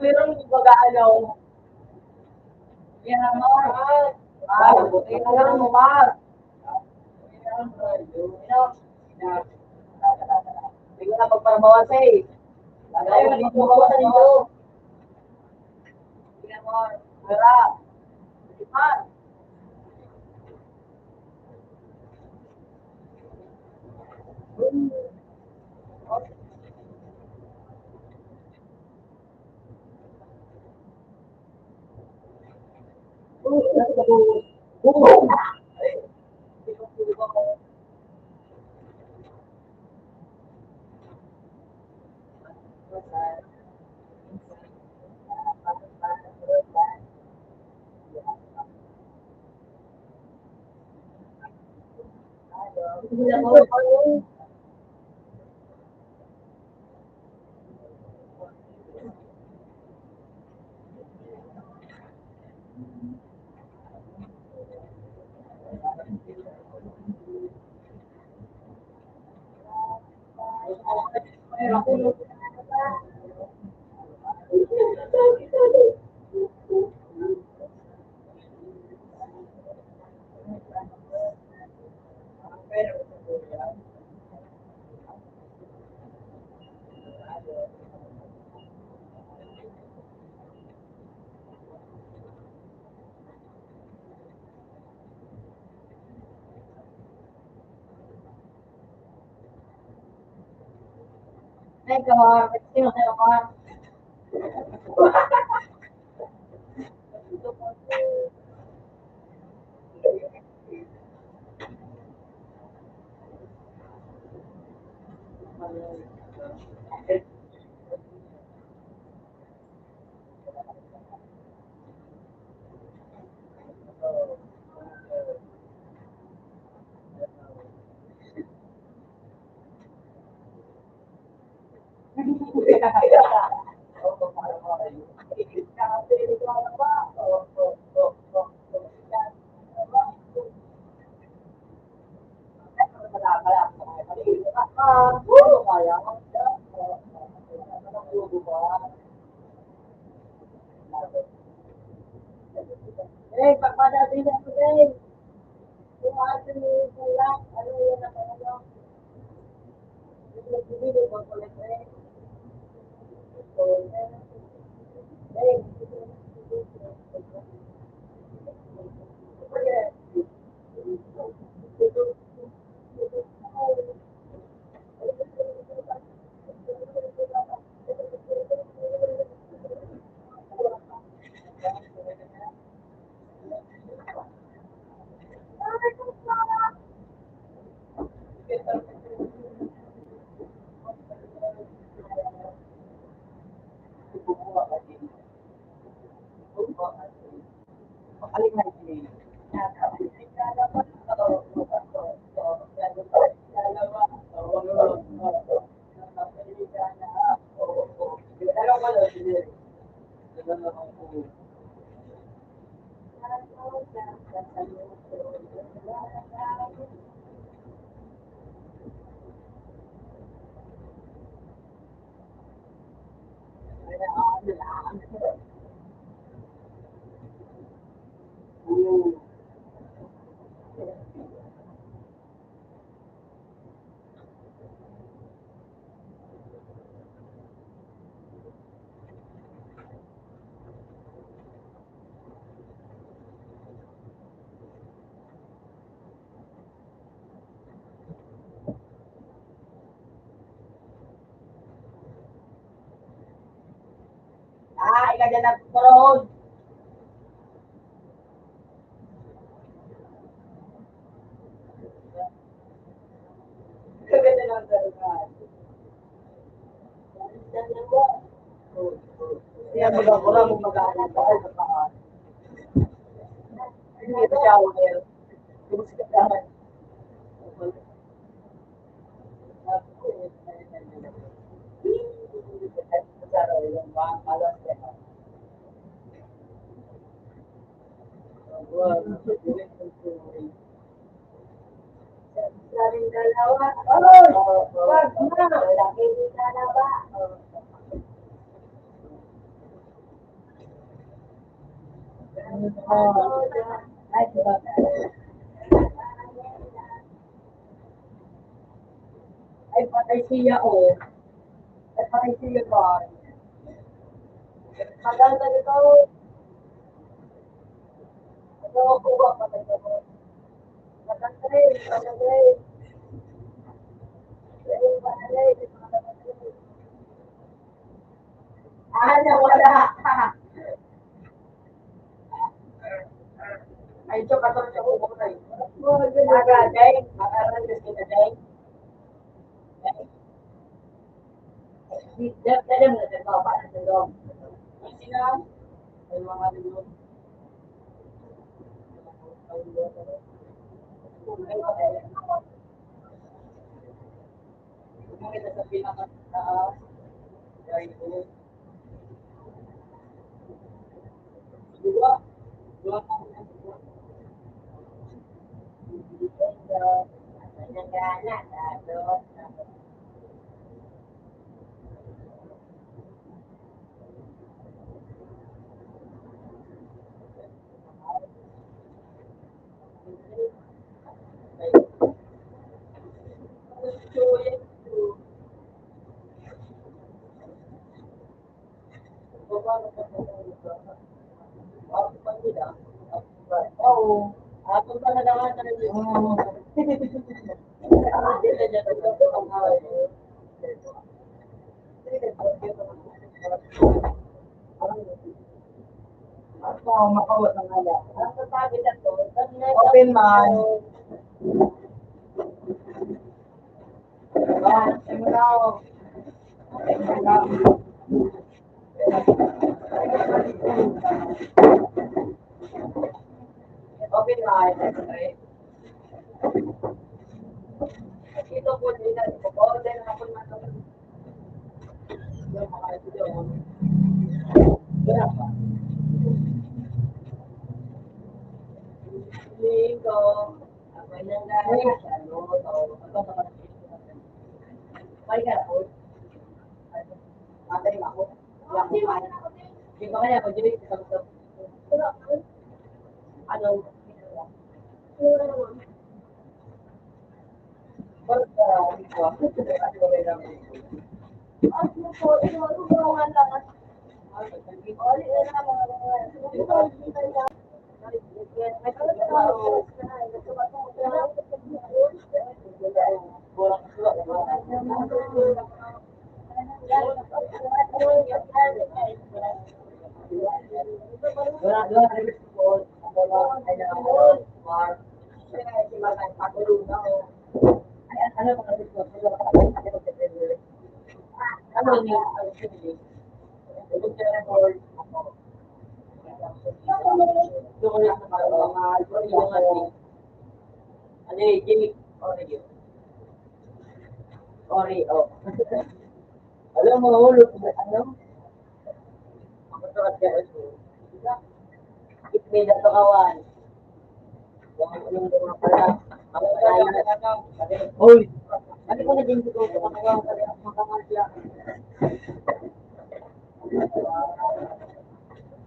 Meron mag-ano. Yan ang mga. Yan mo, Mar. Hindi ko na pagparabawas eh. Ayaw na pagparabawasan dito. Yan mo, Mara. Mar. Ay, Mar. Sino sa'yo, Mar? Eh, pagpadating ako din. Kung ano yung kulang, ano yun ang ano. Yung nagbibili ko ko lang eh. Ika dyan na turun. Kaganda lang talaga. Kaya mag-akura mong mag-aanan ka ay kapaan. Hindi ito siya ako ngayon. Kumusikatahan. Saling dalawa. Ay! Wag na! Laki nila na ba? Ay, diba? Ay, patay siya, oh. Ay, patay siya ba? Maganda nito. Ito, kuha, patay ka mo. Maganda rin, maganda rin. Ah, nawala. Ay, ito, katulad sa ubo ko tayo. Aga, Day. Makaroon ka kita, Day. Dali mo na sa ito, para sa loob. Sino? Ay, mga lulog. Kumita sa pinakataas. Dari po. Dua. Dua. Oo. Atong pa na naman na rin. Oo. Ako, makawat ng hala. Open man. Ah, simulaw. Simulaw. Open line, right? Ito po nila, order na po naman. Yung mga ito doon. Berapa? Linggo. Ako nang gano'n. Ano sa Balik ka na po. Matay mo ako. Wala ko kain. Di ba kaya ako, Jimmy? Anong? Oreo. Alam mo, hulog mo, ano? Ako to at kaya ito. Itmid at kawan. Yung mga pala. Ako pala. Hoy! Ano ko na din dito? Makamasya.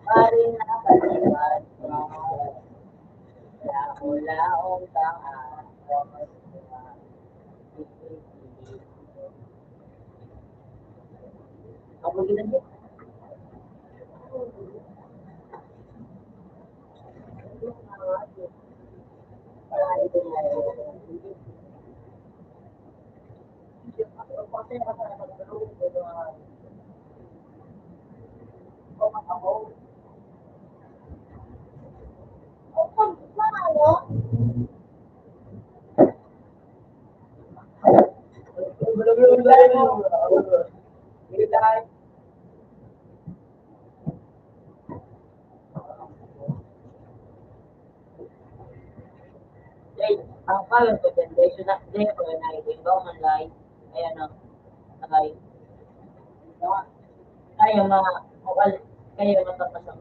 Pari na kaliwan. Laong tangan. Ako ginagin. Ang kalan ko din, dahil siya na ko na ito, ang live, ayan o, live. Kayo mga, wal, kayo matapasang.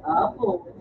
Apo.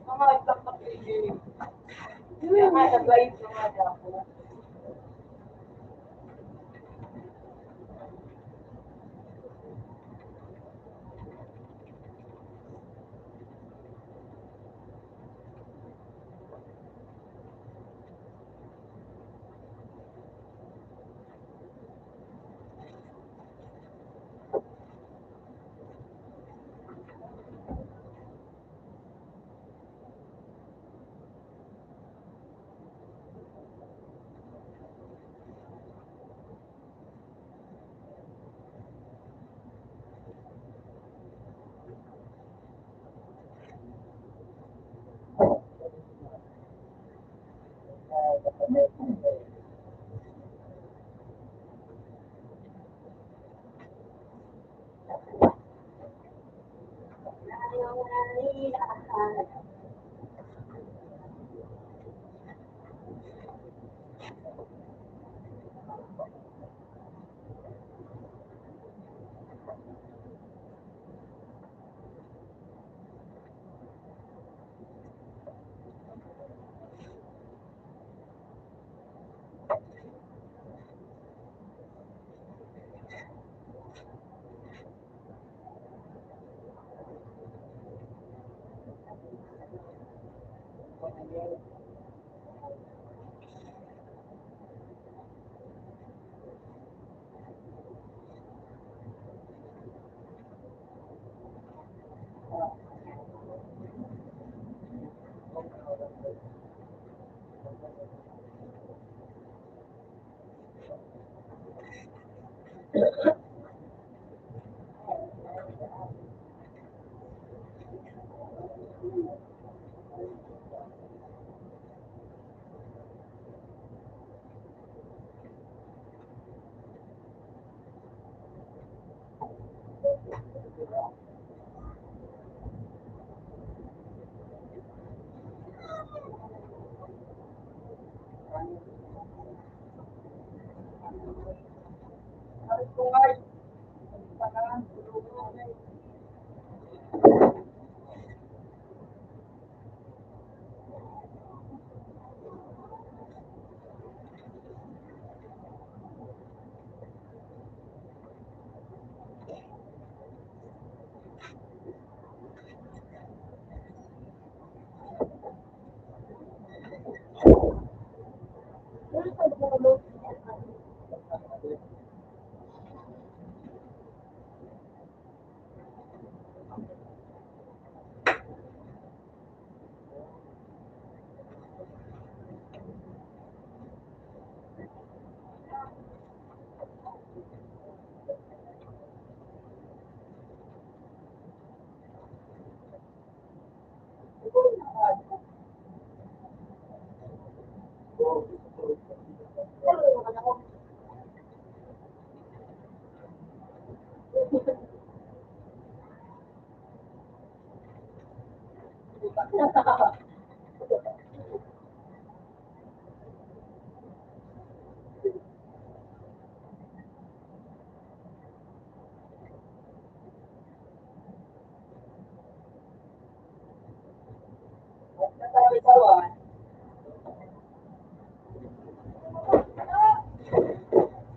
Mga nagtaktak yung kaya nga nag-live na nga ako.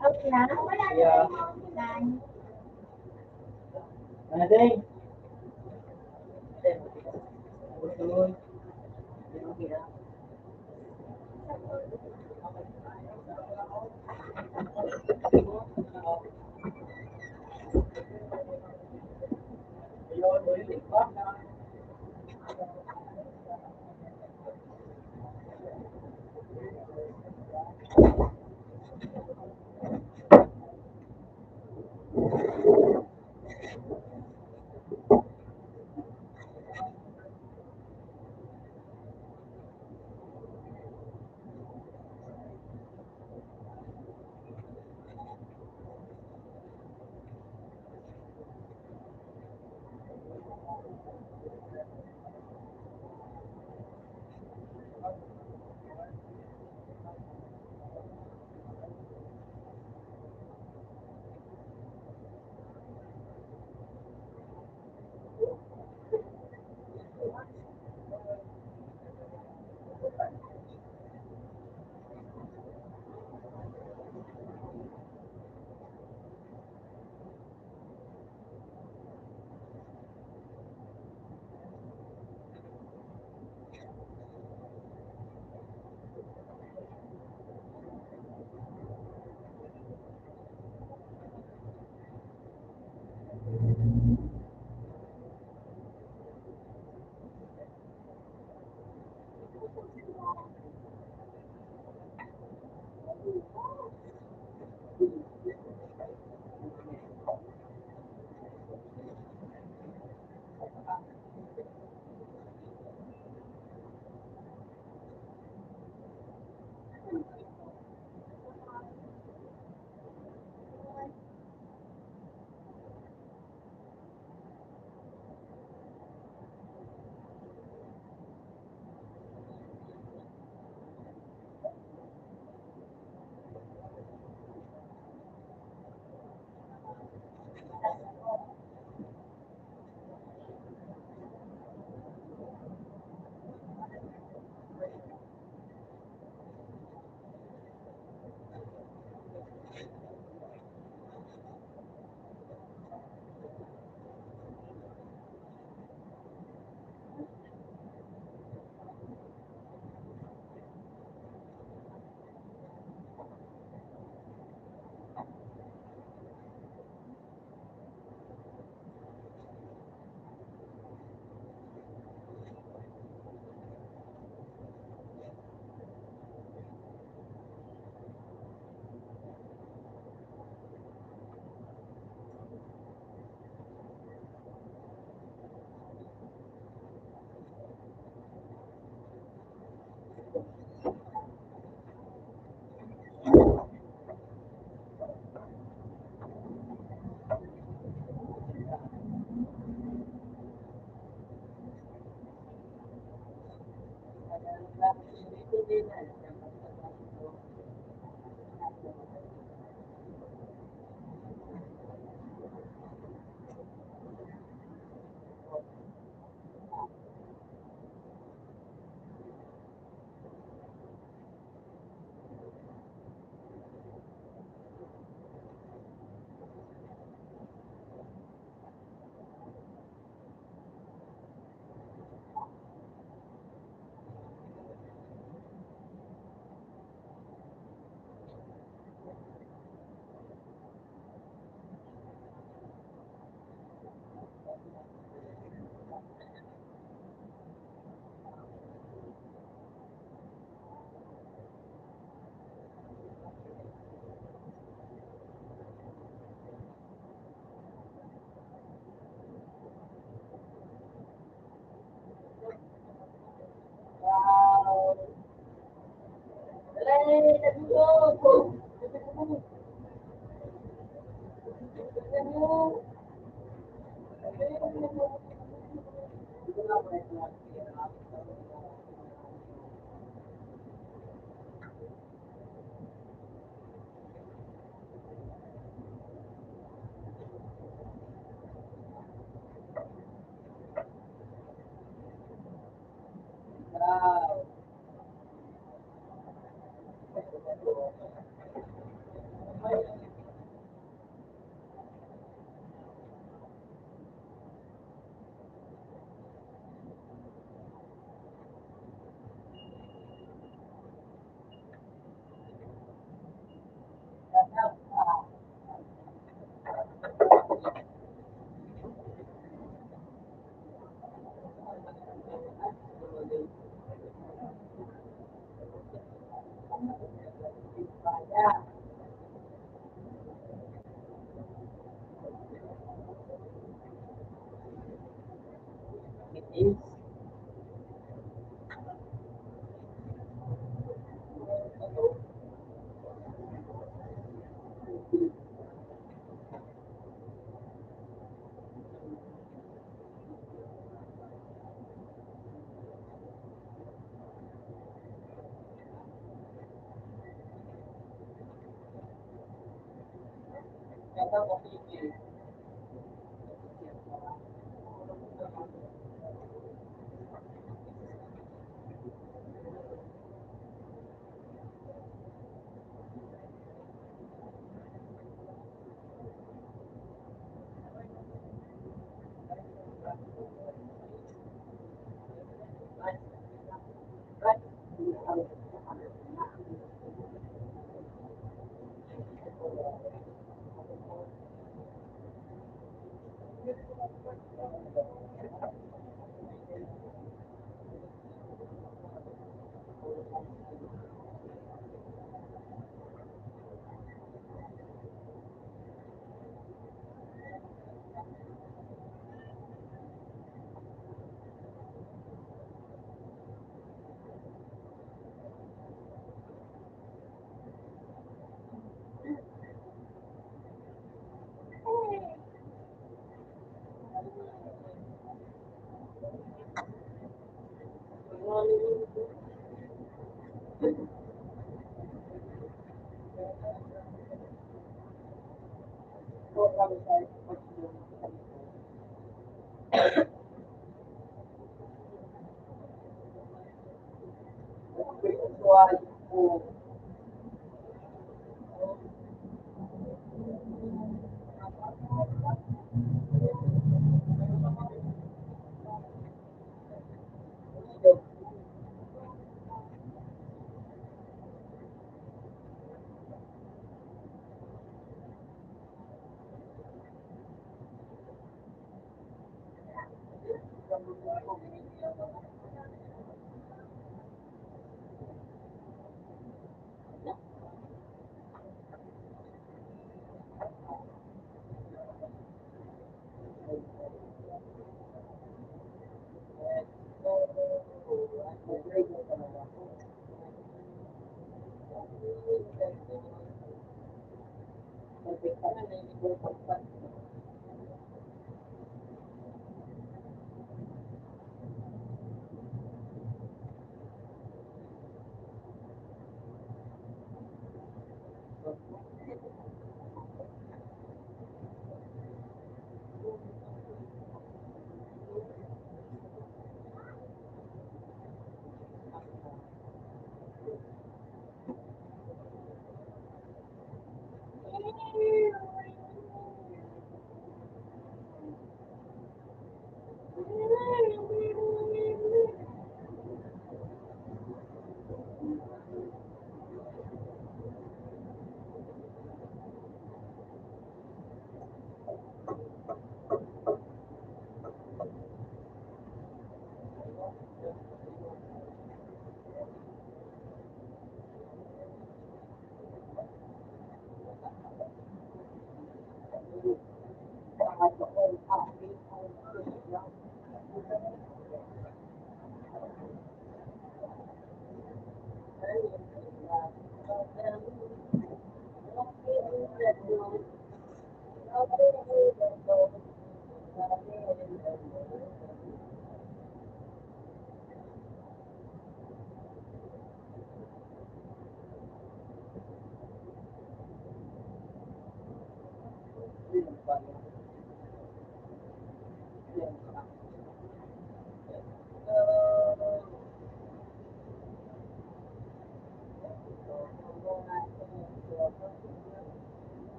Okay na? Yeah. Nine. Ano din? Gusto.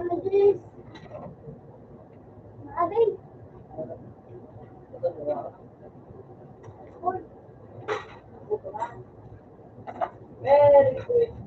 Madis. Madis. Very good.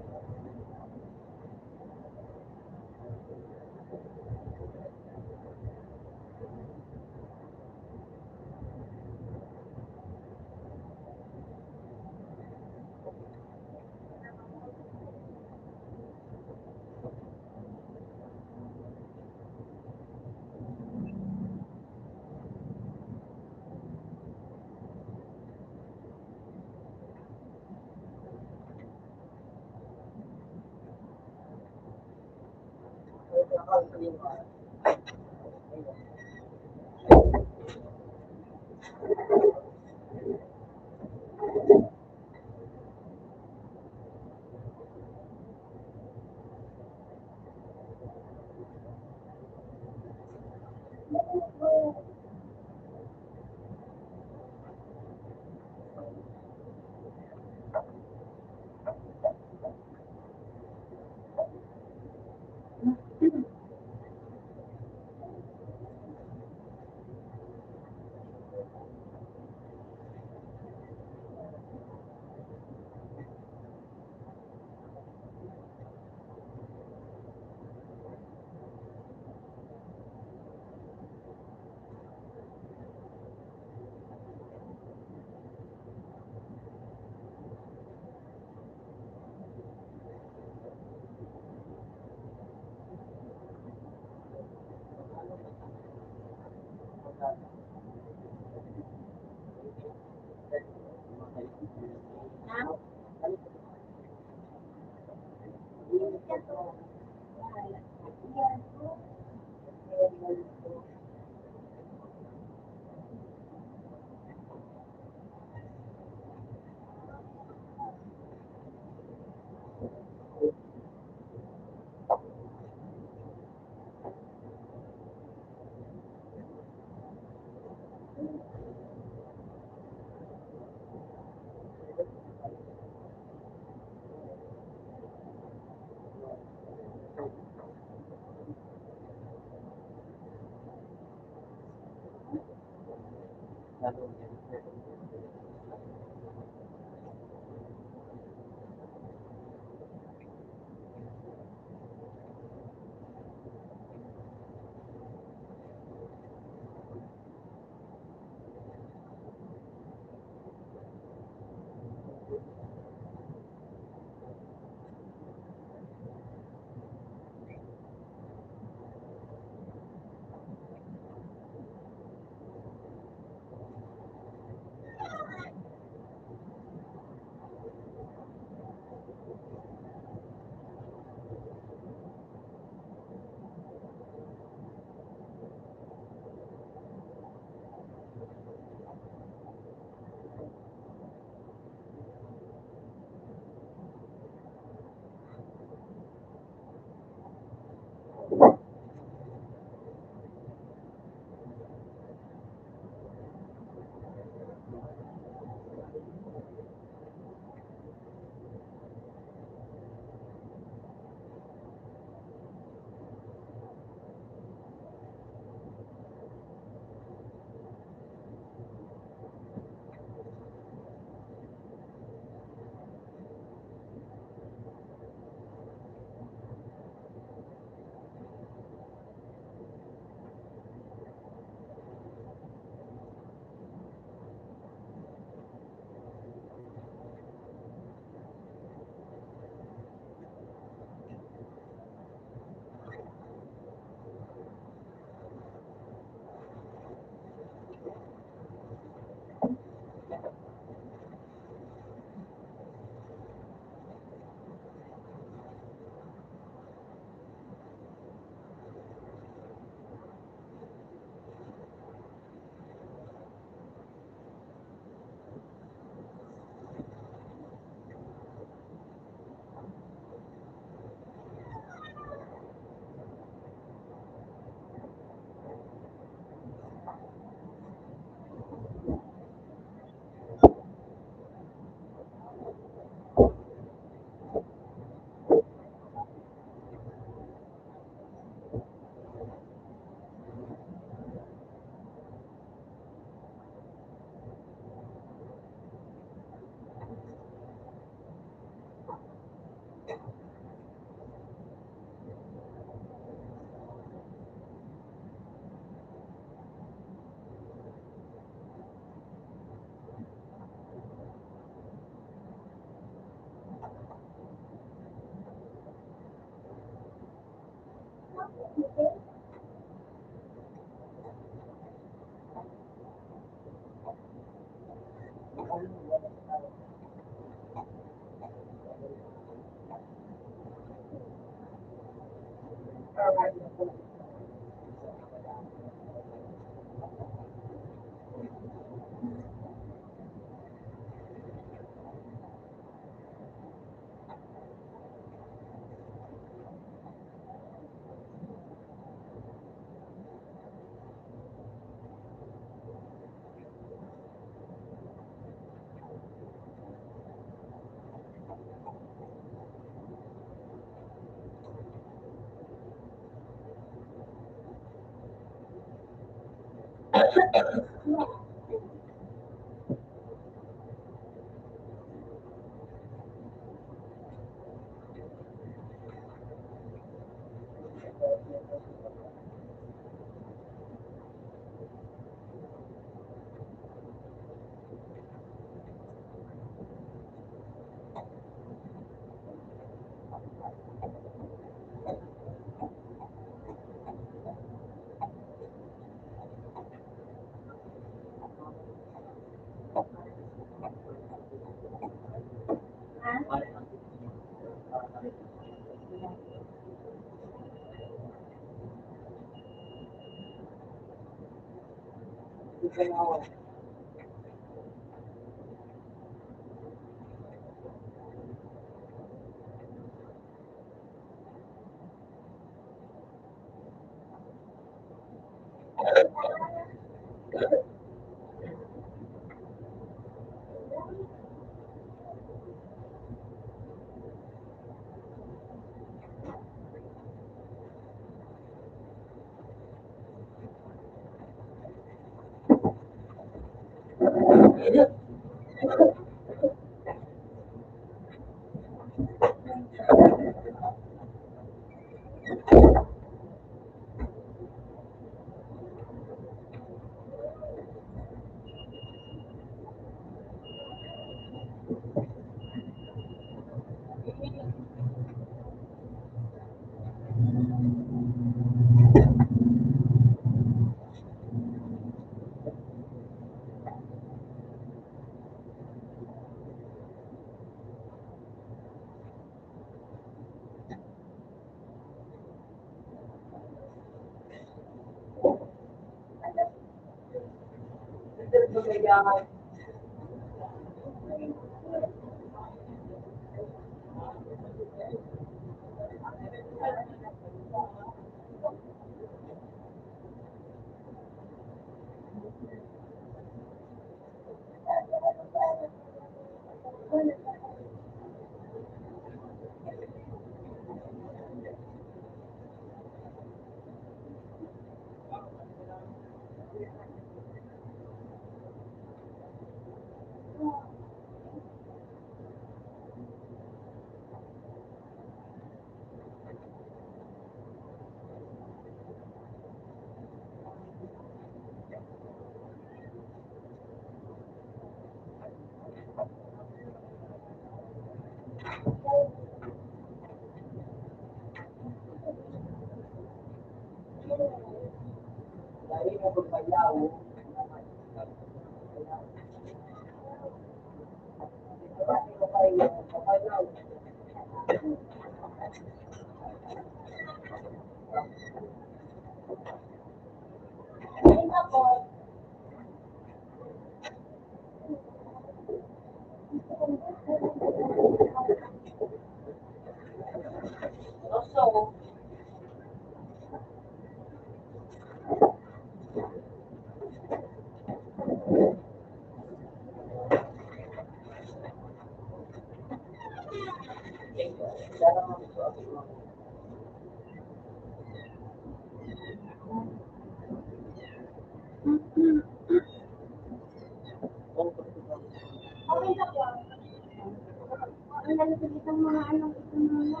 Ang lalapit itong mga ano, itong mga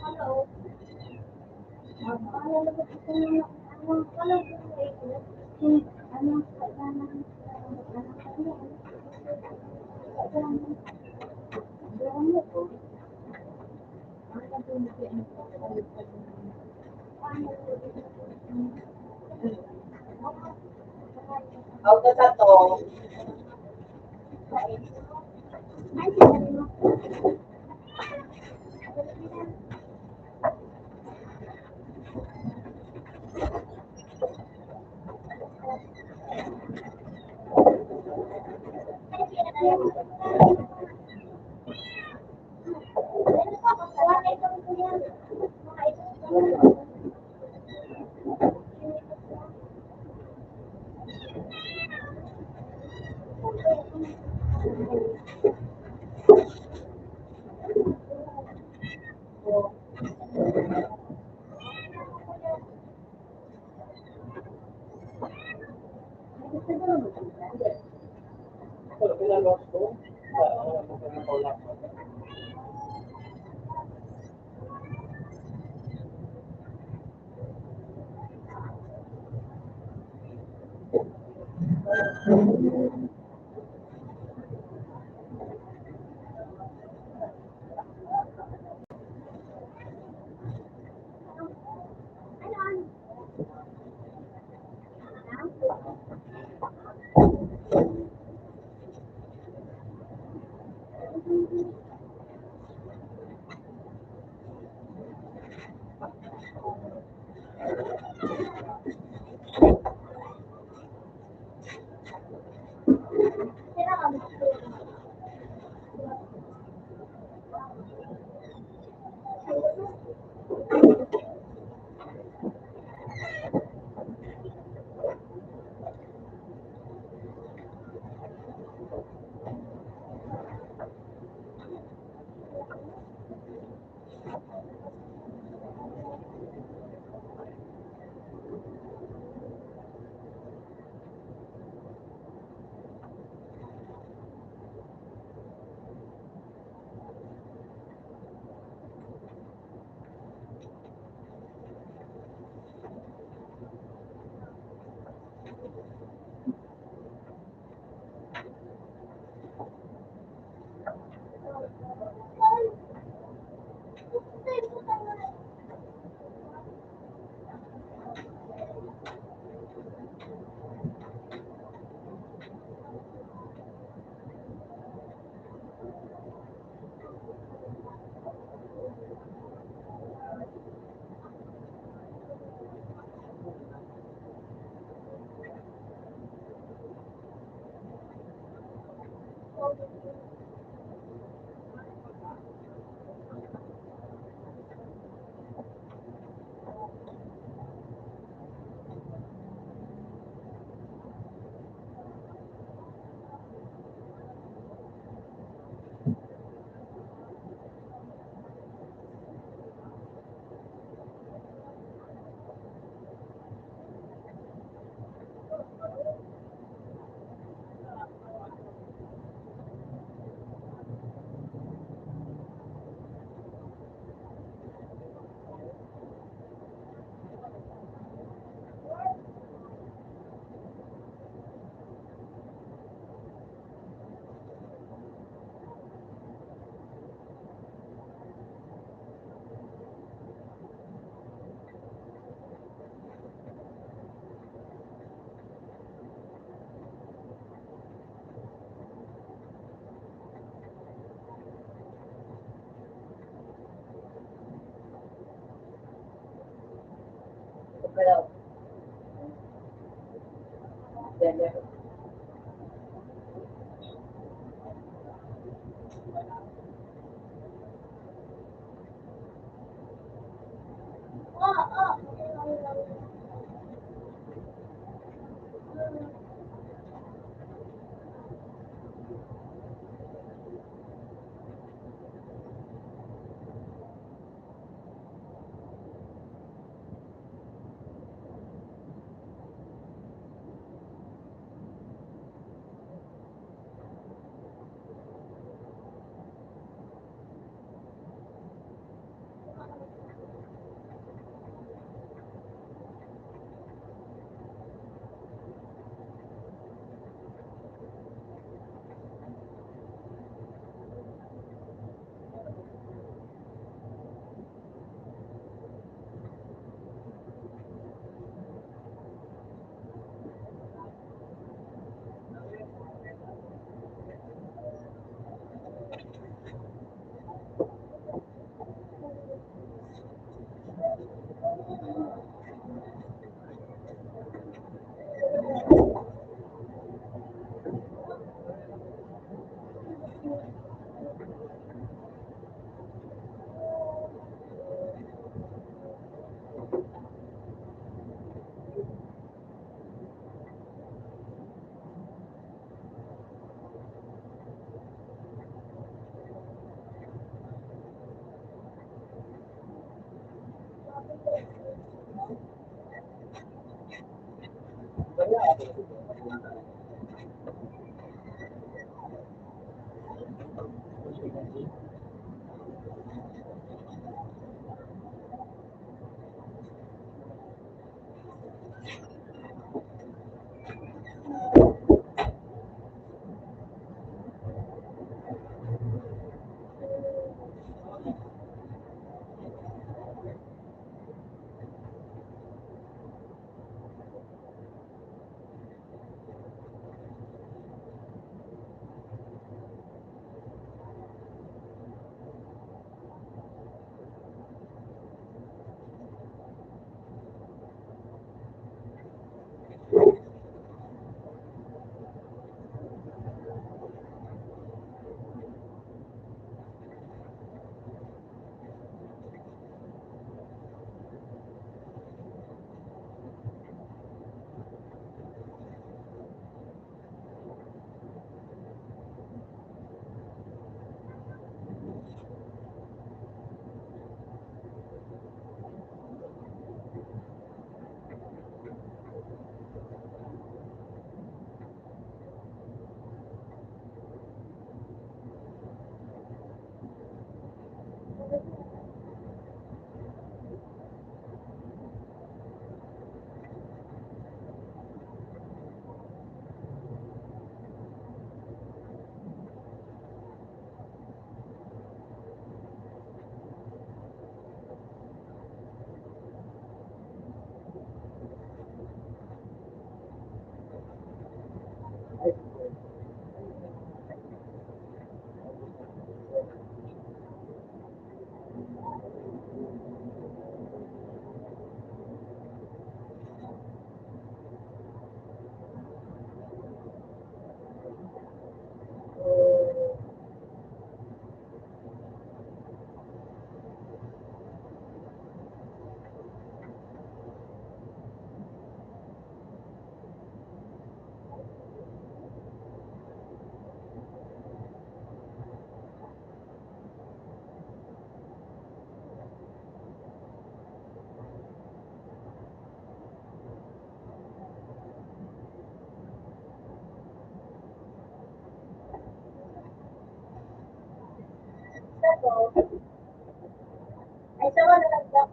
hello. Ang lalapit itong mga ano, hello. Ano, kailangan, Auto sa to. Pero, ganyan. Ay, sawa na lang daw.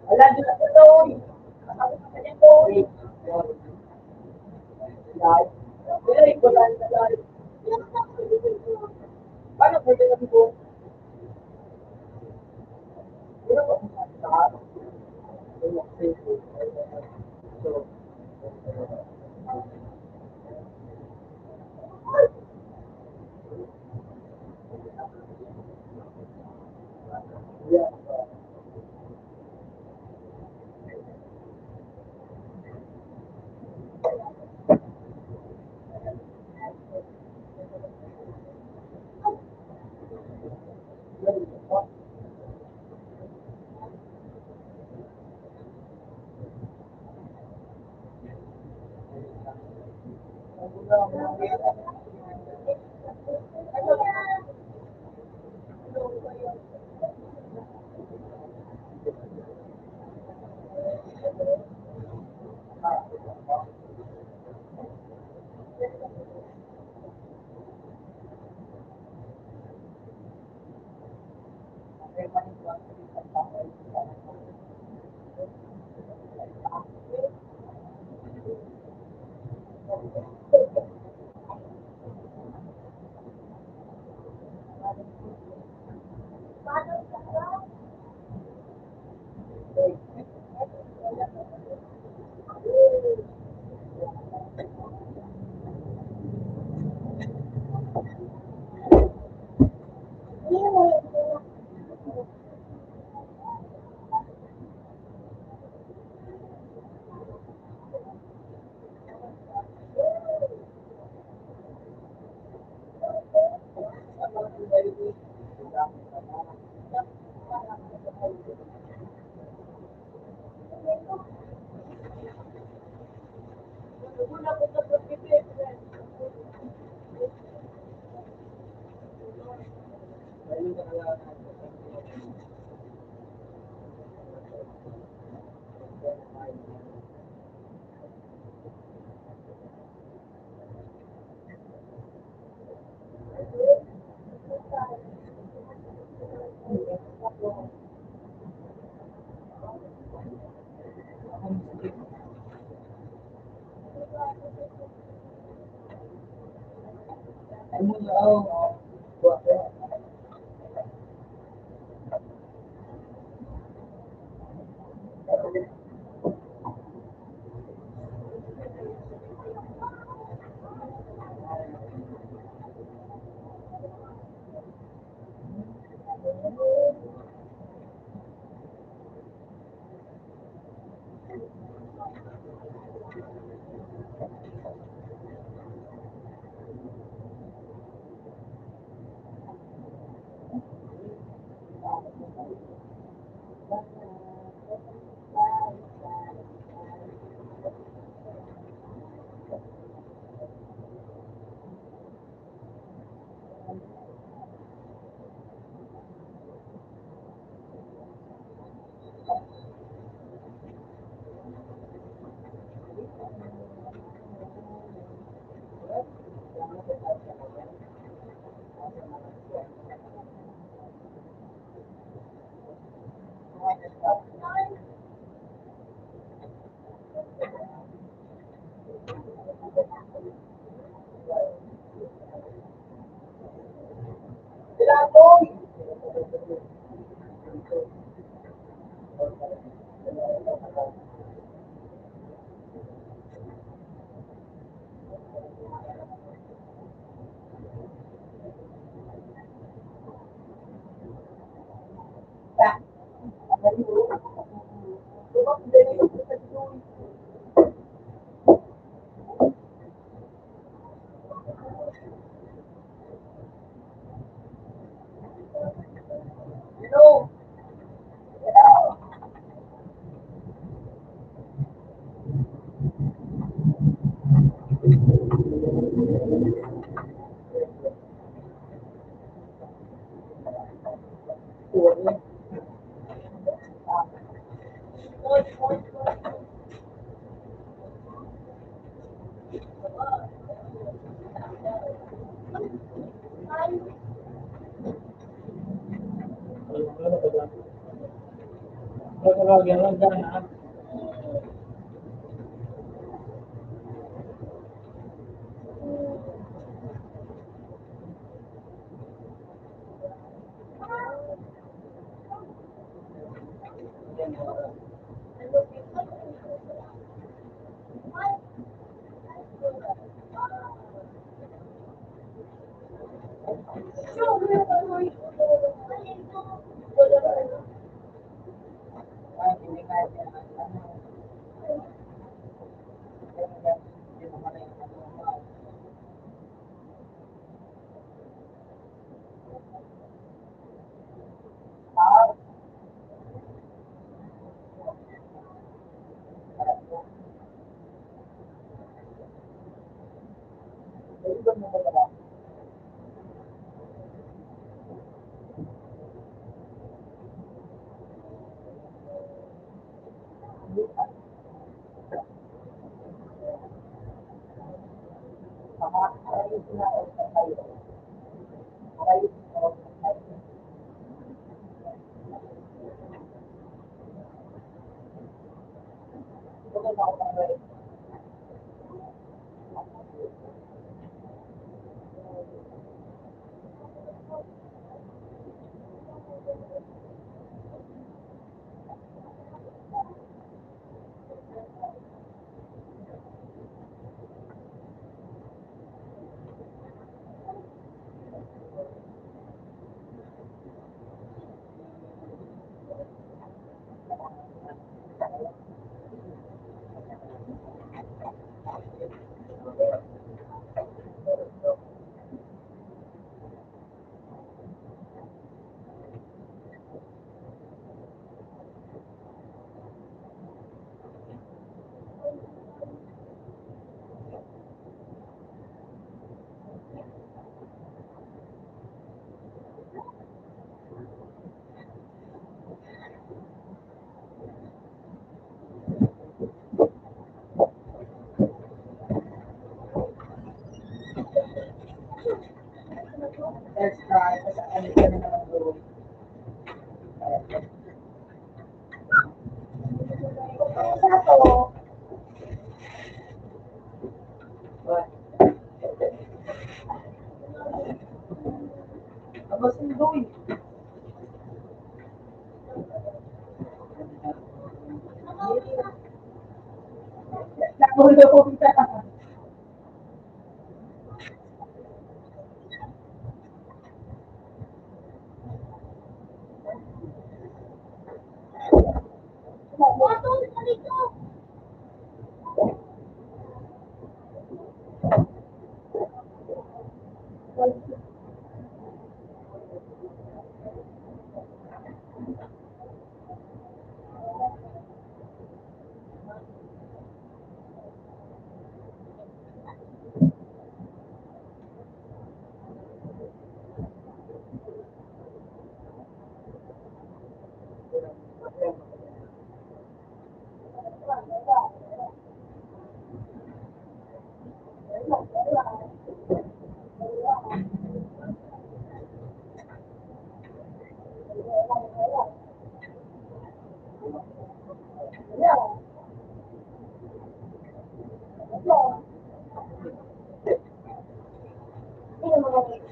Wala din ako doon. Ako sa kanya doon. Live. Wala ko lang sa live. Paano ko din ko? Wala ko sa So, yeah. Extra, kasi ano ka na naman doon. Isa to. Ang masundo eh. Nakulo ko kita. Wato, isa dito. Sino magaling?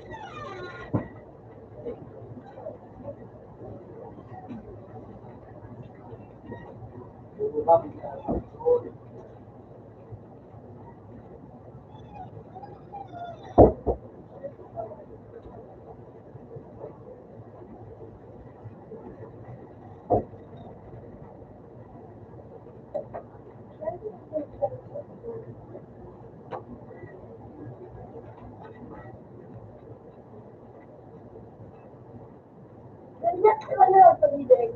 Ganda naman na ako pag-ibig.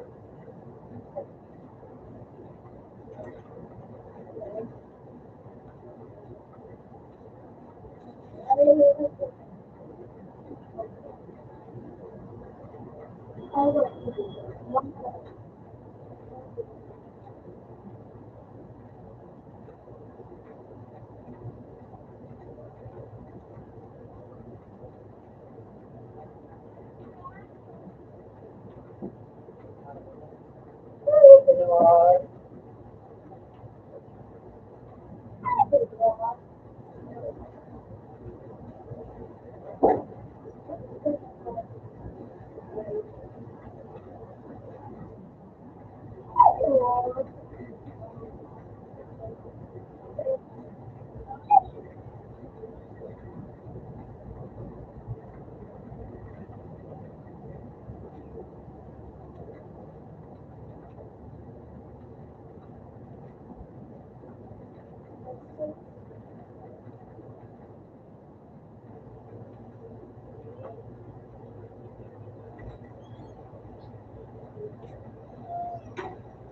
Ano yung ito? Ano?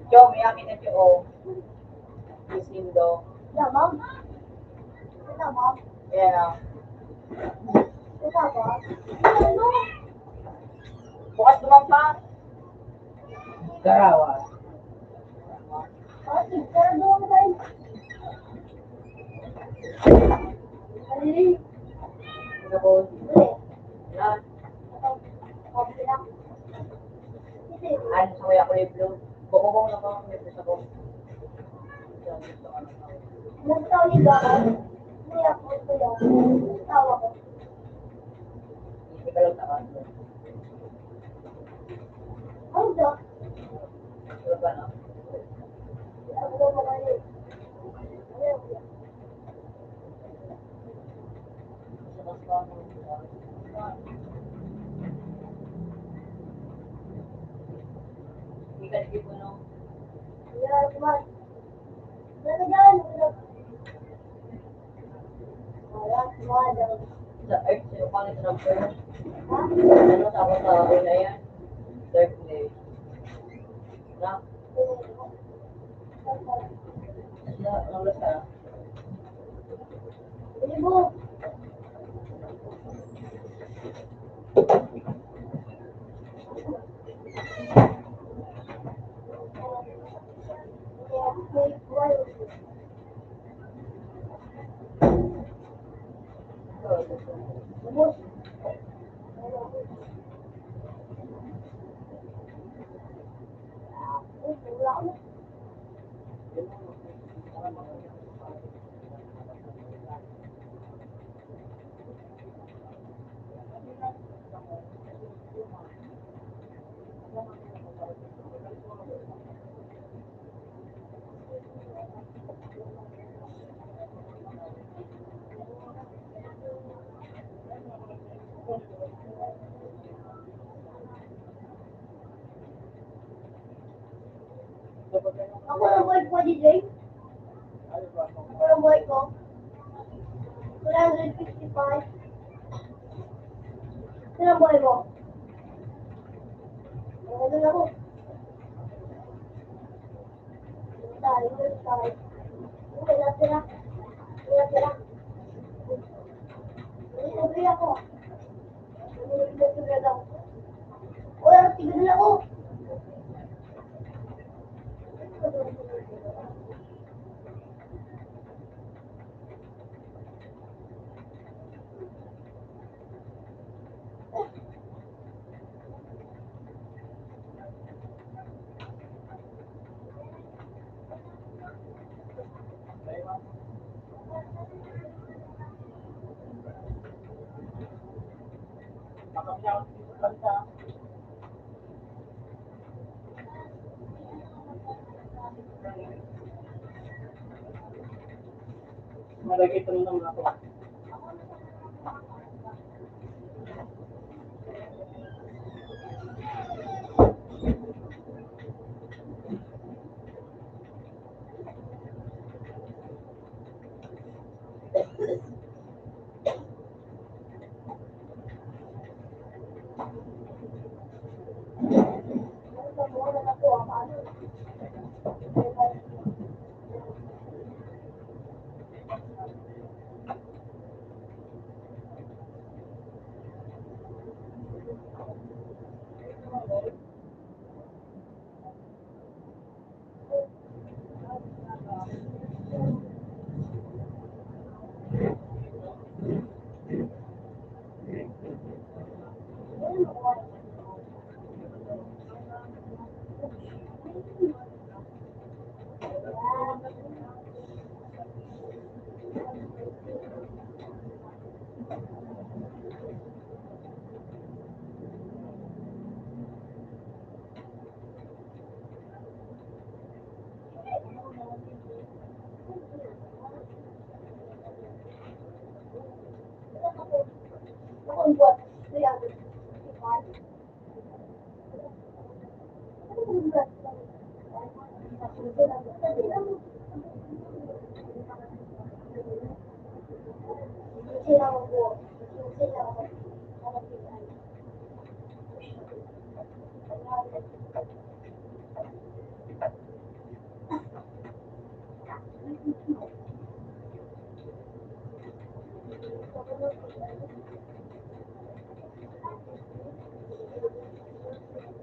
Jo, may akin na Jo. Miss Lindo. Yeah, mom. Ito, mom. Ayan o. Ito ba? Ano? Bukas naman pa. Karawas. Sige, pero doon tayo. Alili. Ano ko? Yan. Okay lang. Sige. Ano sa kuya ko yung blue? Bukong na pa ako yung blue sa ko. Nagtawid ako. Hindi ako ito yun. Tawa ko. Hindi ka lang takas. Ano ba? Ano ba na? Ako ba magaling? Hindi ka naging mo, no? Yan, kuman. Ano dyan? Wala, wala. Sa earth, sino pang transfer? Ha? Ano tawag sa una yan? Third day. Na? Ang lasa. Ibu. Ako ang boy ko, DJ. Ako ang boy ko. 155. Sino ang boy mo? Ano na ako? Tayo. Tira. Libre ako. Libre lang. Wala, tigil na ako. Malagay ito naman ako. Ako ang buwan. 355.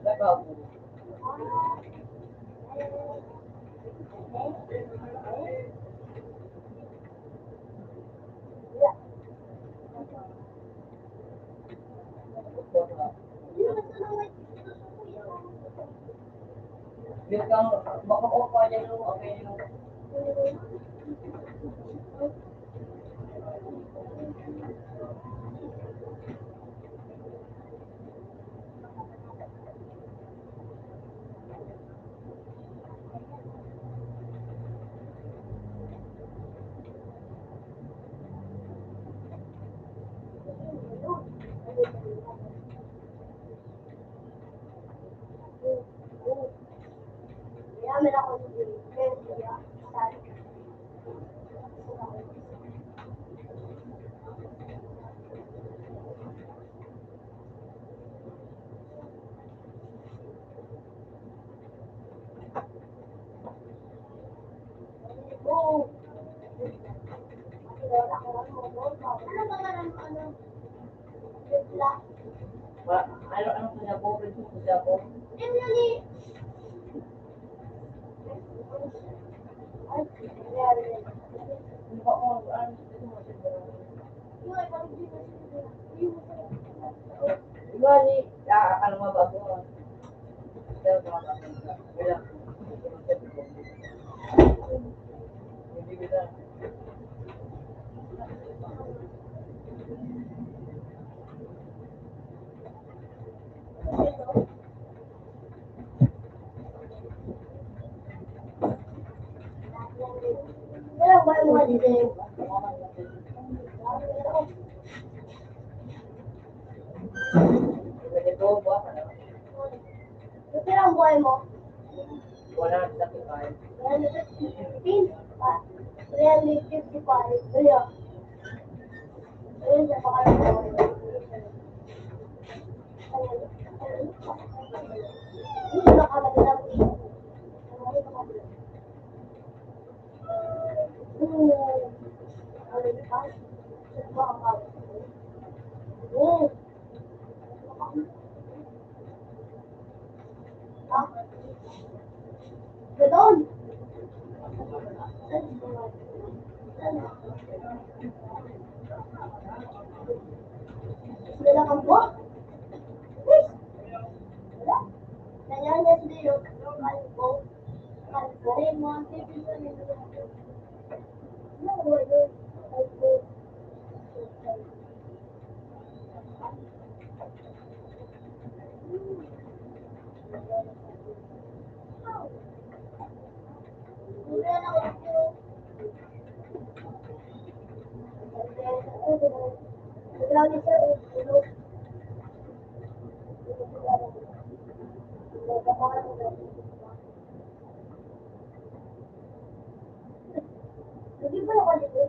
Nagbago. Bit kang baka ko pa dyan yung okay yung Yaman ako ng kaya sabi ko, ano ba nga ng ano? Bigla. Ano po niya po? Princess po siya po? Emily! Ay, meron. Hindi pa ako, ano mo siya? Yung ay parang dito siya. Diba ni, ano nga ba ako? Pero mga bata, wala. Hindi kita. Meron ba yung mga dito? Ganito ba? Yung pirang buhay mo? Wala na sa kain. 315? 355. Ayun. Ayun, sa pakalang mo. Hindi na ka madalang. Ganon. Wala kang buwak. Wala. Nanyanyan din yung kalbo. Kalbo rin mo. Kalbo. Hindi ba ako dito?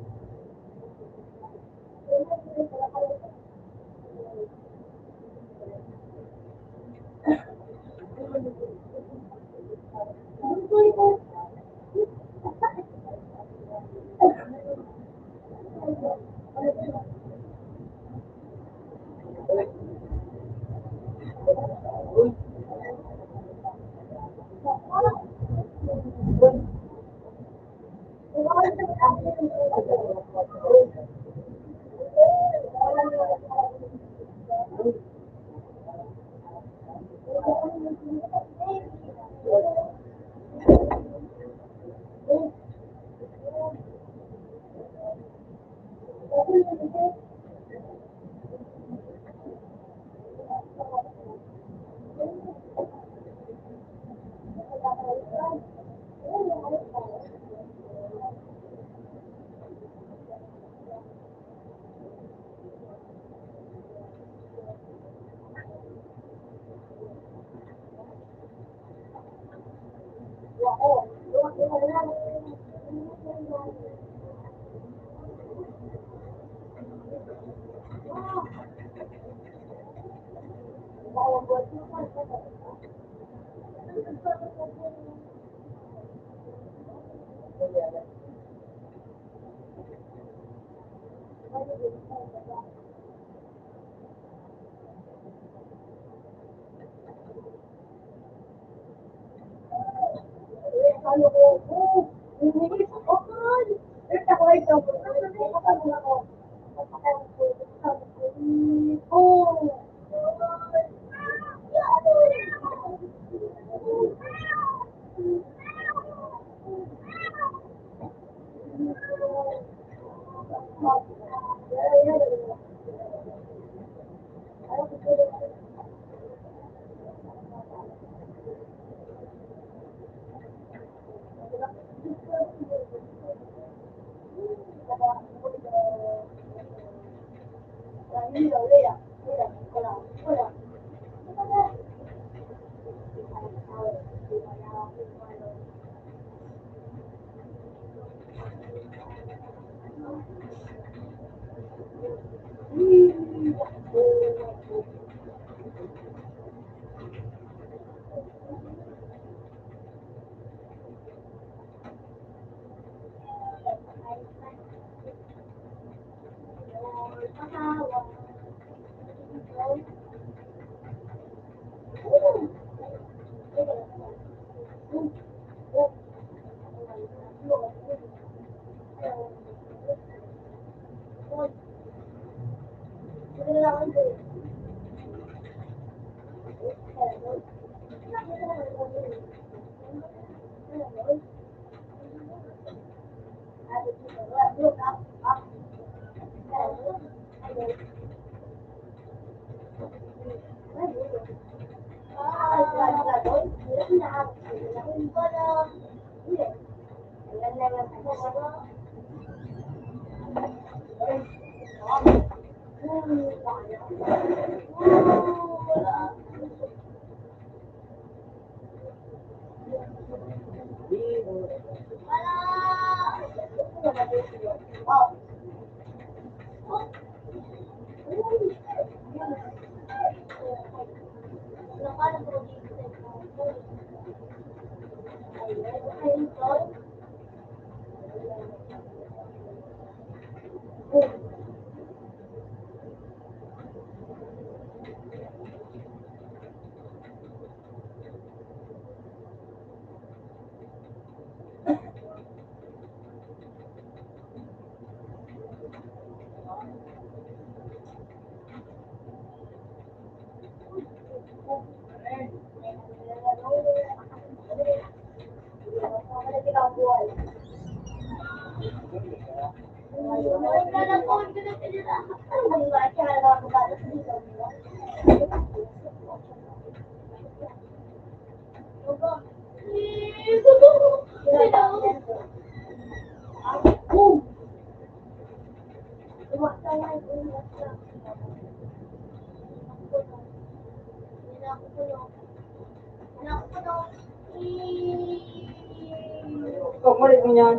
Kung mulit mo yan,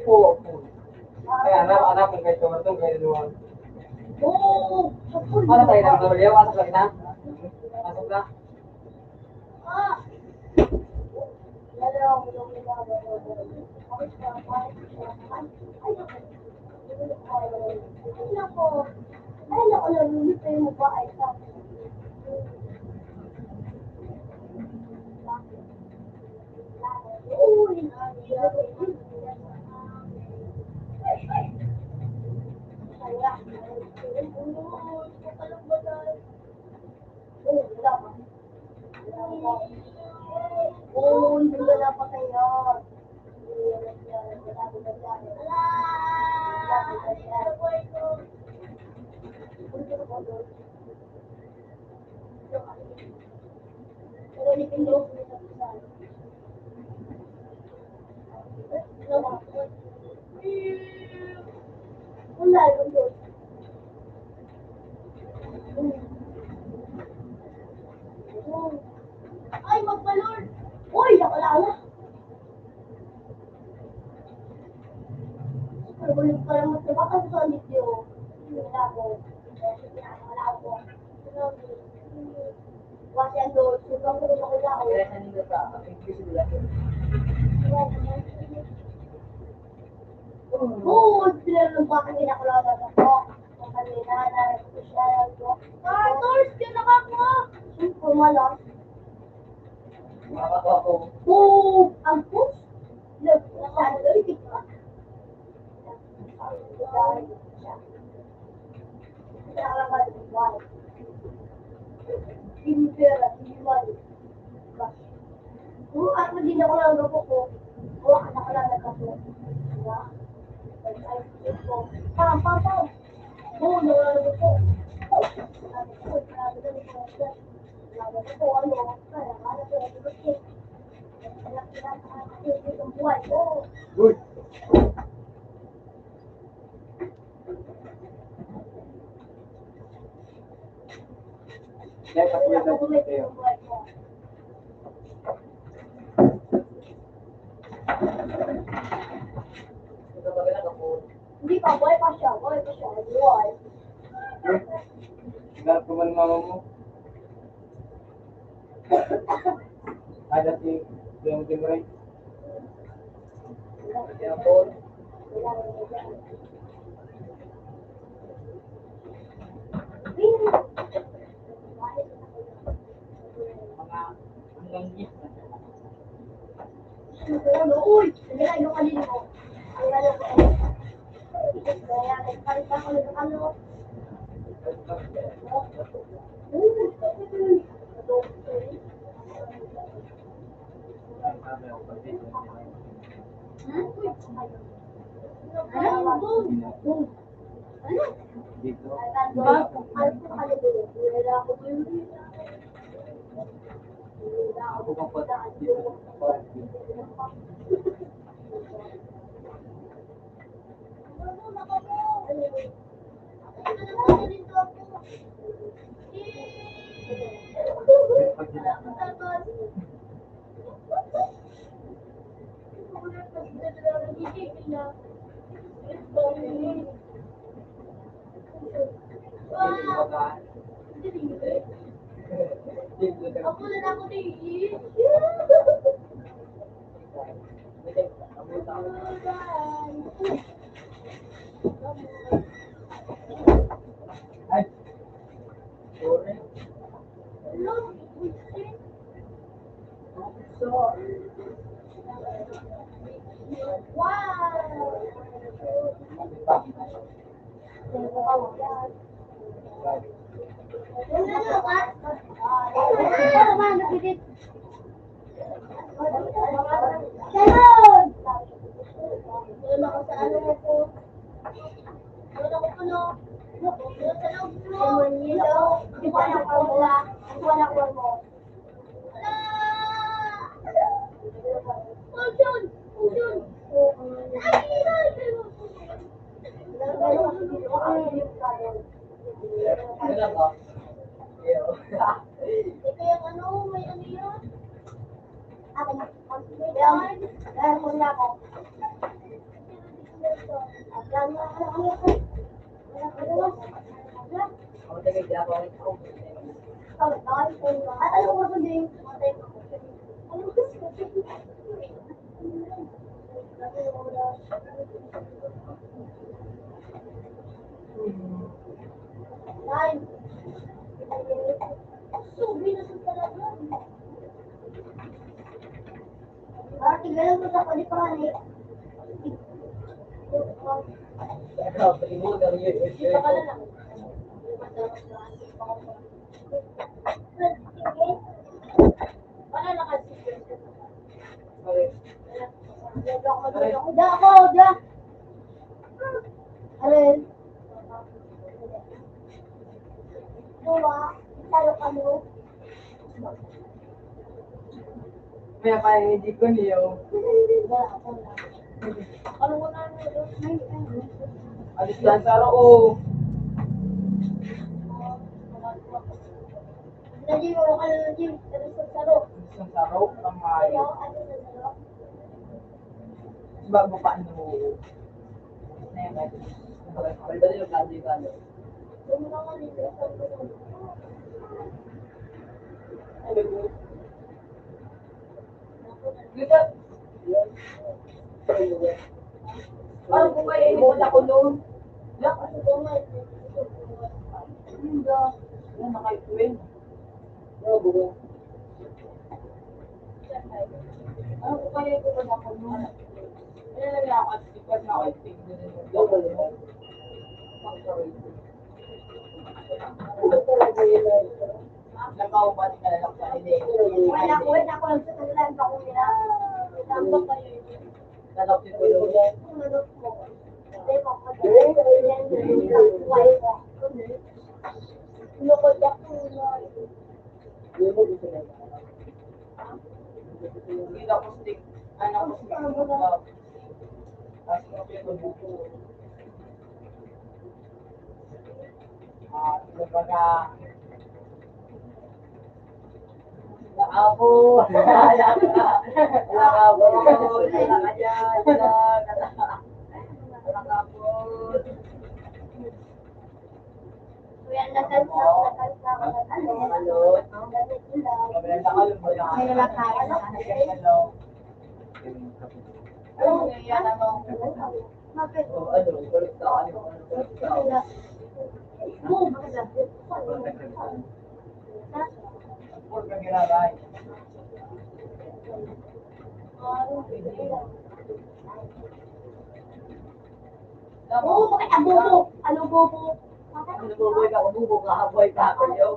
po. Kaya anak kung kayo tumatong kayo luwag. Ano tayo na? Baliw, pasok lagi na? Pasok na? Hindi wala pa kayo. Ay, magbalon! Uy, nakalala! Pero kung yung parang mas nabaka sa video, wala ko. Wala ko. Kasi ano, sugang ko rin ako lao. Kaya sa nila pa, English nila. Oo, sila nung baka kinakulata ako. Ang kanina, narito siya. Cartors, yun nakakuha! Super malas. Makakatawa ko. Oh, ang push. Look, nasaan doon, TikTok. Hindi pera, hindi money. Kung ako din ako lang gapo ko, hawakan ako lang ng kapo. Diba? Pam, pam, pam. Oo, nawala na po. Sabi ko, sabi ko, sabi ko, ano, kaya, ano ko, ano ko, ang buhay ko. Good. Kaya Kaya patuloy ako na bumalik kayo. ang buhay ko. Ito ba nakapoon? Hindi pa, buhay pa siya, buhay pa siya, buhay. Ganap ko man mama mo. Ada si yung Timray. Kaya po, mga hanggang gis na. Uy, nagkakain yung kanina ko. Ang ano ko. Kaya, nagpalit ako ng ano. Dito. Ako pang pa dito. Ako na ako din. Ay. Sorry. Wala ba? Iyo. Ito yung ano, may ano yun? Ako, dahil muna ako. Ako tagay di ako. At ano ko din? Nine. Subi na sa talaga. Tingnan mo sa paliparan eh. Ikaw, pag-ibo daw yun. Kita ka na lang. Wala na kasi. Sorry. Da ako, da. Alin? Dua, tayo kami. Kaya pa hindi ko niyo. Ano mo na? Alis lang sa oo. Lagi ko ka na lagi. Pero sa saro. Isang saro, kamay. Ayaw, ano sa saro? Bago pa ano. Never. Wala ba yung kanji ka? Yung mga nito sa saro. Dito. Ano ko kayo inipon ako noon? Yak, Ano ko nga? hindi. Yan, nakaituin. Oo, bugo. Ano ko kayo inipon ako noon? Ano lang ako at sikat na ako itignan nyo. Logo naman. Nakaupat ka lang sa hindi. Wala ko, wala ko lang sa kanilang pa kung nila. Tambak kayo yun. Nadoptin ko yun. Kung ano po. Hindi ko ko dyan. Why ko? Lukod ako na. Logo gusto na. Hindi ako stick. Ano ko stick. Tapos ko buko. Kumbaga, Nakabo! Nakabo! Nakabo! Kuya, nakal na ako. Ano? Ganito lang. May lalakayan na ano. Ano mo yan, ano? Bakit? O ano? Balik ka. Ano? Boom! Huwag kang ginabay. Oo, bakit ang bobo? Ano bobo? Ano buboy ka? Bubo ka? Boy ka ako yo?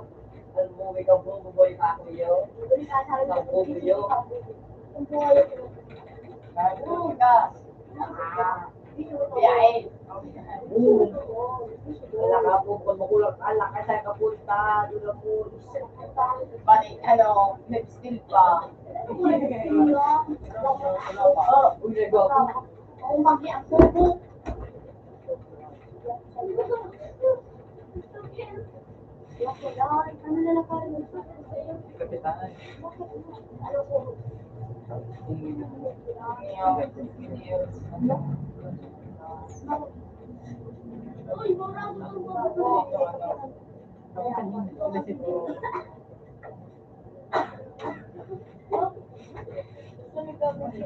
Ano buboy ka? Buboy ka ako yo? Ang buhay ko. Kahit kung ka, Biyahe. Wala ka po, pag makulang ka, laki tayo kapunta, doon na po. Bali, ano, nag-steal pa. Oh, uy, nagawa. Kung bagi ang kubo. Ano na lang parang sa'yo? Kapitan. Ano po? Uy, mura mo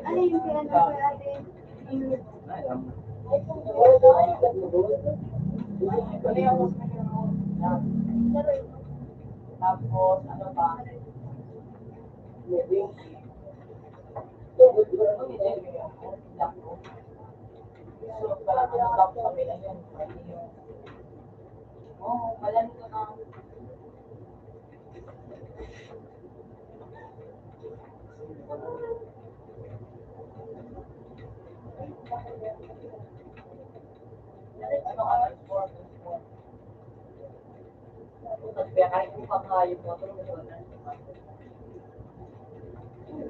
ano yung kaya na kay ate? Tapos, ano pa? So, parang ano, tapos kami na yun. Oo, malan ko na. Ano ka na sport? Kaya kahit kung kakayod mo, tulungan mo na. Yung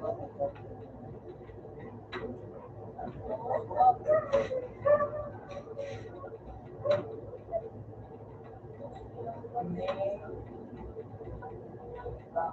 black pa.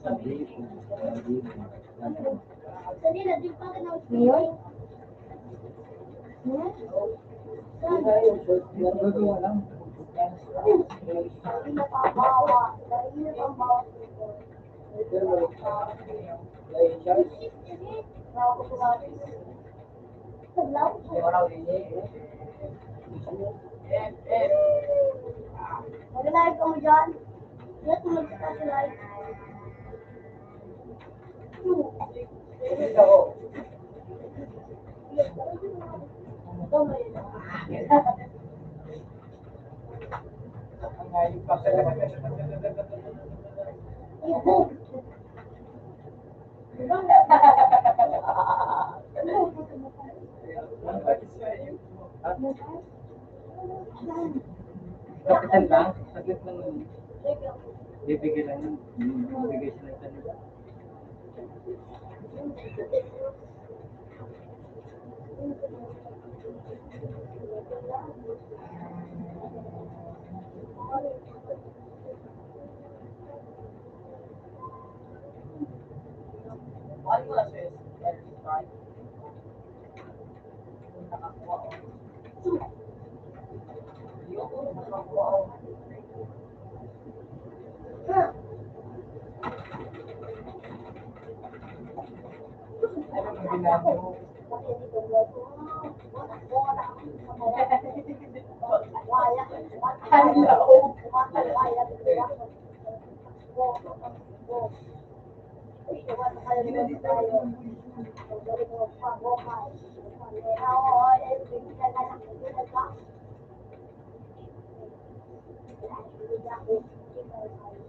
So, Kanina, di pa ka na ngayon? Gagawa lang. Hindi napabawa. Dahil napabawa. Sablaw? Mag-live ka mo dyan? Yes, mag-start live. Kapitan lang. Saglit lang yun. Bibigyan lang yun. Bibigay siya ng kanila. ano mo na siya? Right? Nakakuha ko. Hindi ako nakakuha ko. Ano mo ginagawa mo?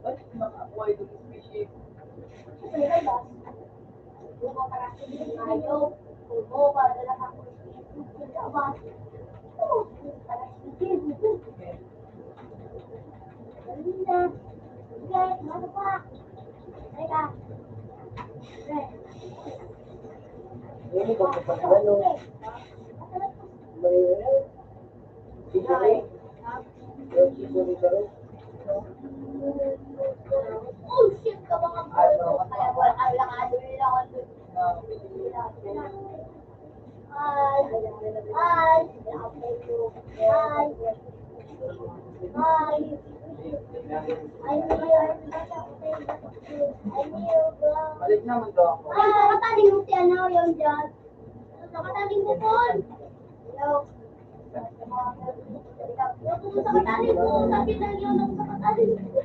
Ba't makakuha yung species? Oh shit, kabang kaya wala lang ano nila ako. Balik naman daw ako. Ay, nakataling mo si ano, yung dyan. Nakataling mo, Paul. Hello. Yung sa kataling mo, sabi lang yun ang sa kataling mo.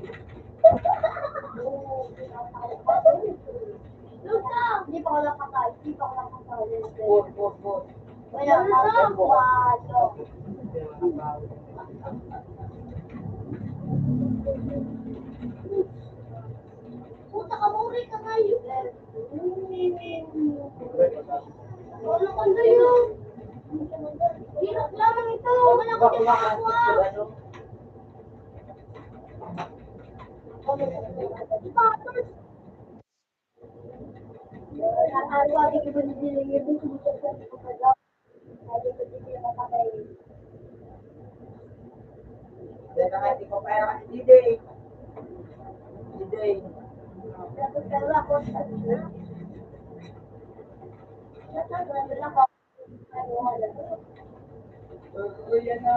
Luka! Hindi pa ko nakakain. Hindi pa ko nakakain. Put. Wala ka. Walo. Puta ka, mauray ka kayo. Wala ka na yun. Hirap lamang ito. Wala ko din makakuha. Araw-araw di ko nililingin yung sumusunod ko pa daw. Hindi ko din sila makakay. Dahil na hindi ko pera kasi D-Day. D-Day. Tapos dalawa ako sa natagalan ako. Yan na.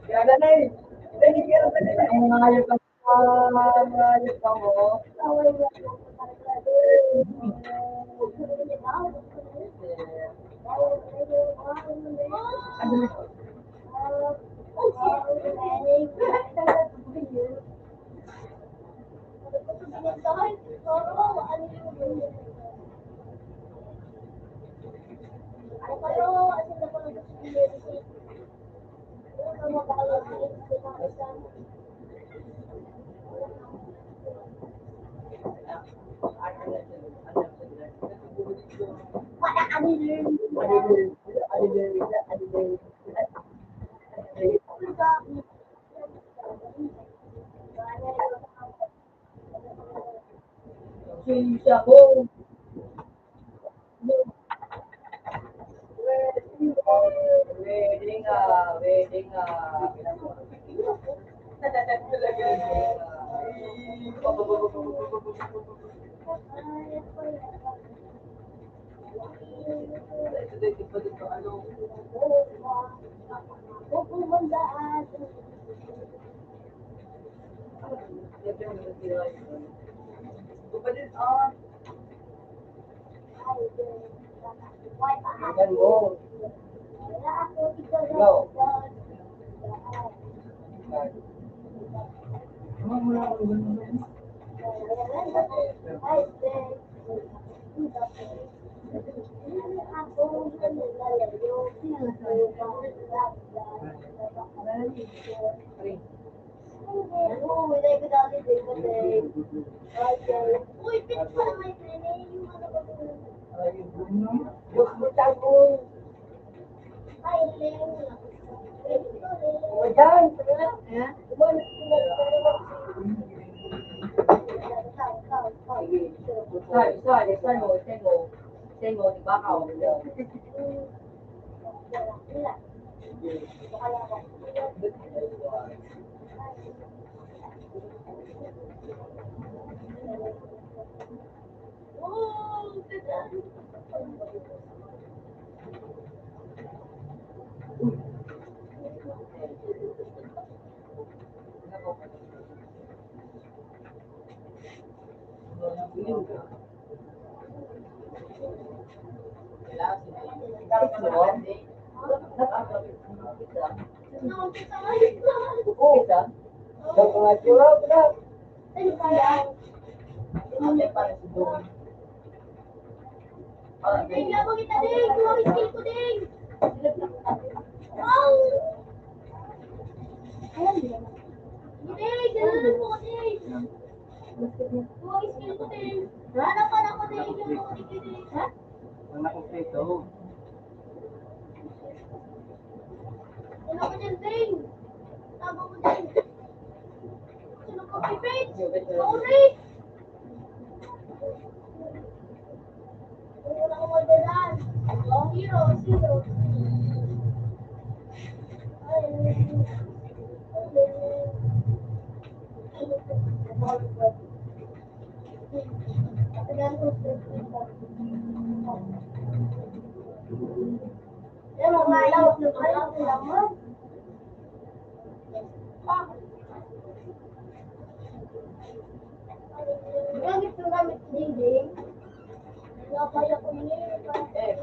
Kaya na eh. Hindi kaya pa nila. Ang ngayot ang ngayot ka mo. Away mo ako talaga. Wala kami learn. Siya ko. Wedding Uy, pinag pa naman yung Send mo, di ba? Tingnan mo kita ding, buwang skill ko ding. Wow! Ding, ganun mo ko ding. Buwang skill ko ding. Hanapan ako ding yung buwang skill ding. Ha? Ano ko dyan ding? Tama ko ding. Sino ko pipit? Sorry! Wala ko magdalan. Zero. Ito namin dingding. Nakapaya ko yun eh.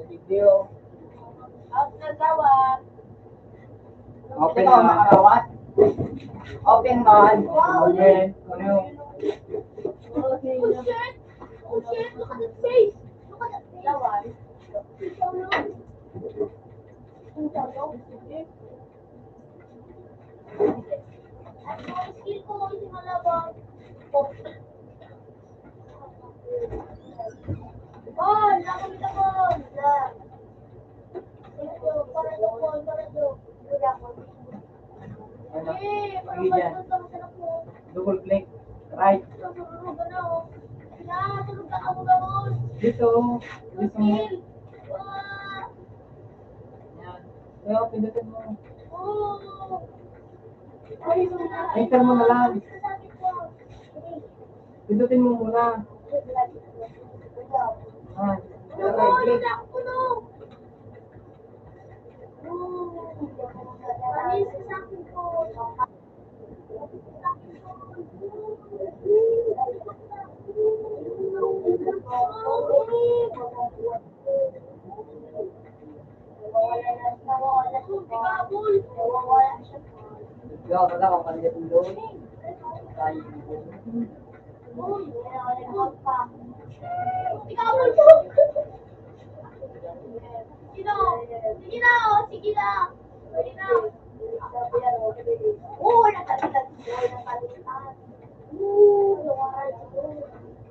Video. Out na tawag. Open mo, nakarawat. Open man. Open. Ano? Oh shit! Oh shit! Look at the face! Look at the face! Tawag. Ikaw lang. Ikaw lang. At mga skill ko kasi malabang. Bon! Lakamit na bon! Ito, para do, bon, para do. Wala ko. Eh, parang malulog ako sa lako. Double click. Right. Tulog ka na, oh. Tulog ka ako gawon. Dito. Dito mo. Skill! Ah! Yan. Kaya pindutin mo. Oh! Ay, Enter mo na lang. sasabi ko. Pindutin mo muna. Ah. Oh, Right click. puno! Panis ka sa akin ko. Ikaw, wala kang kanilip ng doon. Tayo. Tikabul po! Sige na! Sige na! Sige na! Sige na! Oo, natabilan ko ng palitan.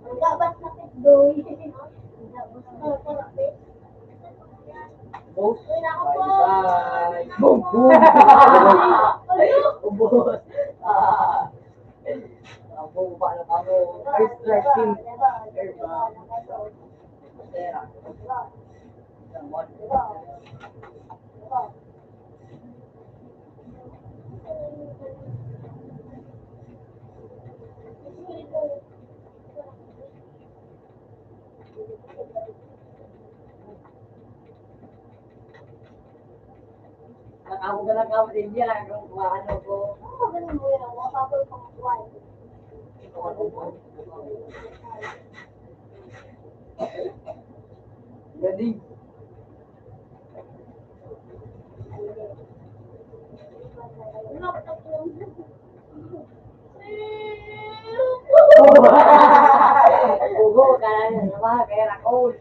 Ang gabas na pitdoy. Both. Uy, nako po! Bye. Boom, boom. Ubos. Ah. Ang bumaba na kamo. First starting. Erba. Masera. Damon. Nakamo ka na kamo din yan. Kung ano ko. Ano ba ganun mo yan? Wakapol pang buwan. Ready? Gugo ka na yan naman. Kaya nakos.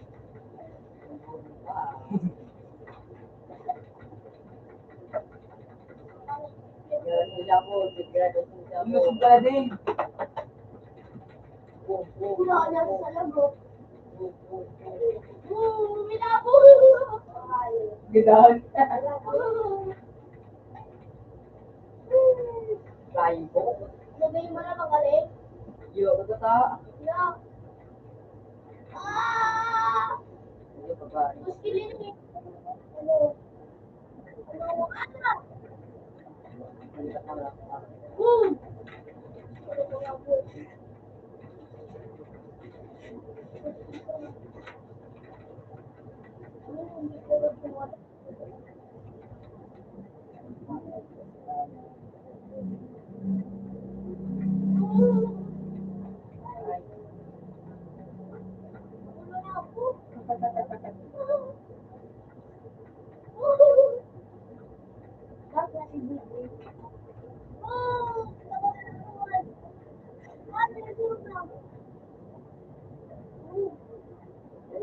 Yusuf Gading. Wala ka na sa lagot. Minabo! Gidahan. Lain ko. Sabihin mo na magaling. Iyo ko ta. Yeah. Ah! Iyo pa ba? Muskilin eh. Ano? Ano? Ano? Boom!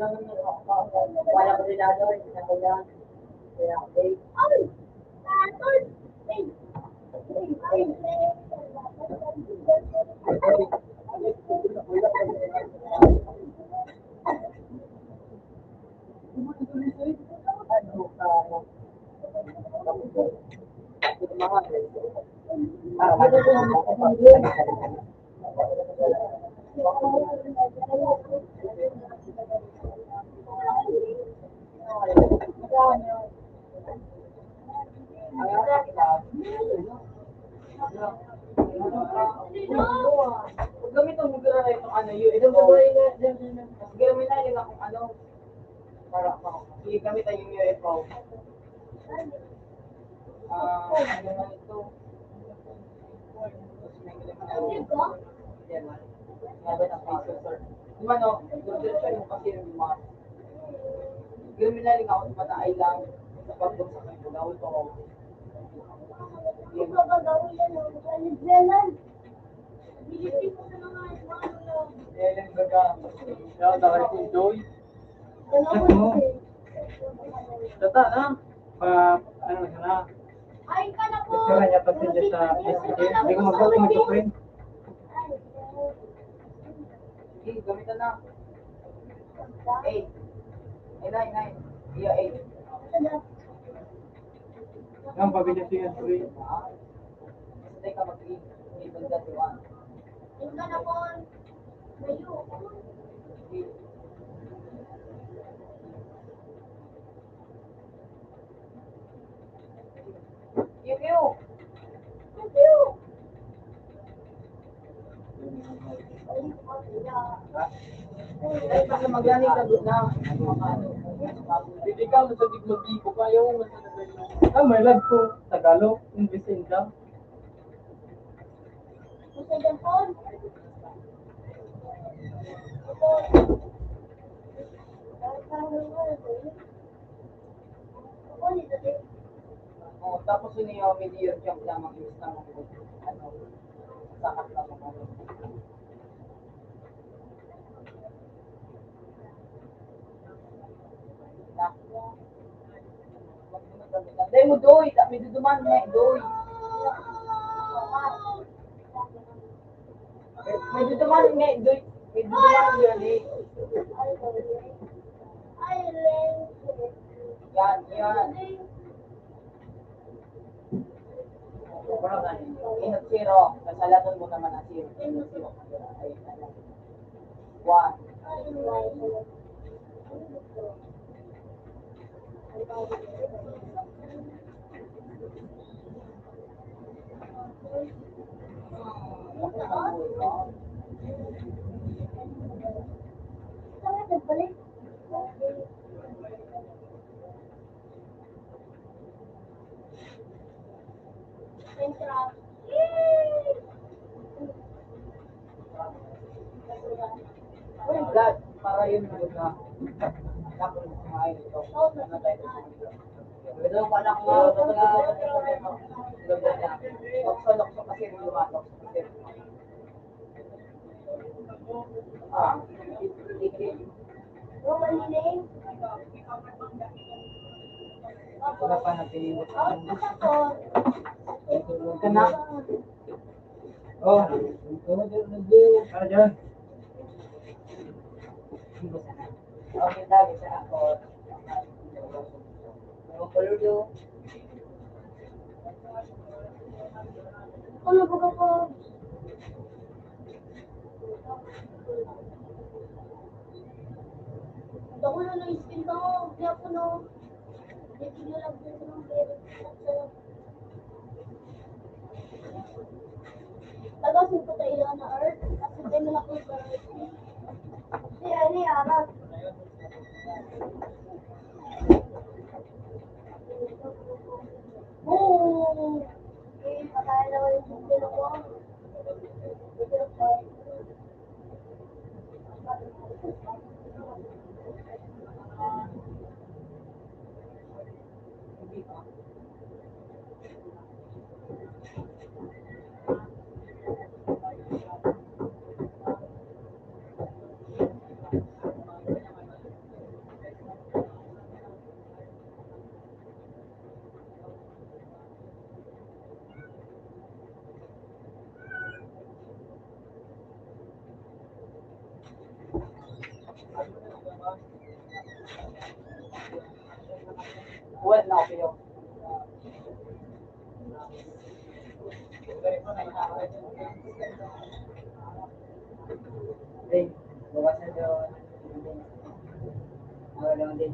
Wala ko rin ano. Hindi na ko yan. Kaya okay. Ay! Tatol! Ay! Ay! Gamitin mo gano'n na itong ano yun. Itong sabay na. Gamitin na yung akong ano. Para sige, gamit tayo yung UFO. Ano naman ito? Yan, sabi ng peso, sir. Di ba, no? Diretso yung kasi yung mga criminaling ako sa pataay lang sa pagbagsak ng gawin ko ako. Kung gagawin yan, Venezuelan. Bilisin mo na nga yung ano. Ellen Baga. Kaya dahil kong Joy. Tata na. Ano na siya na. Ay, ka na po. Picture niya pag send sa SJ. Hindi ko mag-post mag-print. Sige, gamitan na. 8. Ay, 9. Iya, 8. Ang pabili siya 3. Basta ka mag-8. Hindi ba dyan, 1? Ay, ka na po. Mayo. Pew! Ay, basta magaling ka doon na. Hindi ka sa digmagi ko kayo. May lag ko. Tagalog. English income. Sa Japan. Tapos yun yung medium jump lang ang gusto ng ano, sakat lang ang ano. Dahil mo doy, may duduman na doy. May duduman nga doy. May duduman yun eh. Yan. Parang inot 0. Kasalatan mo naman ang 0. Inot 0. Ay, ano. 1. Dad, para yun na dapat kumain ito. Ano tayo? Pero pa lang lokso kasi lumatok kasi. Wala pa na pinili. Kana? Oh. Ano dyan? Okay, dami sa ako. Yung kuludo. Ano ba ko? Ako na na-skin ko. Hindi ako no. Hindi ko lang din ng pera. Tagasin ko tayo na earth. Kasi tayo na ako sa earth. Ano yaran? Boom! Okay, patay naman yung sundin ko. Well, na ako yun. Ring, bukas na doon. Ako naman din.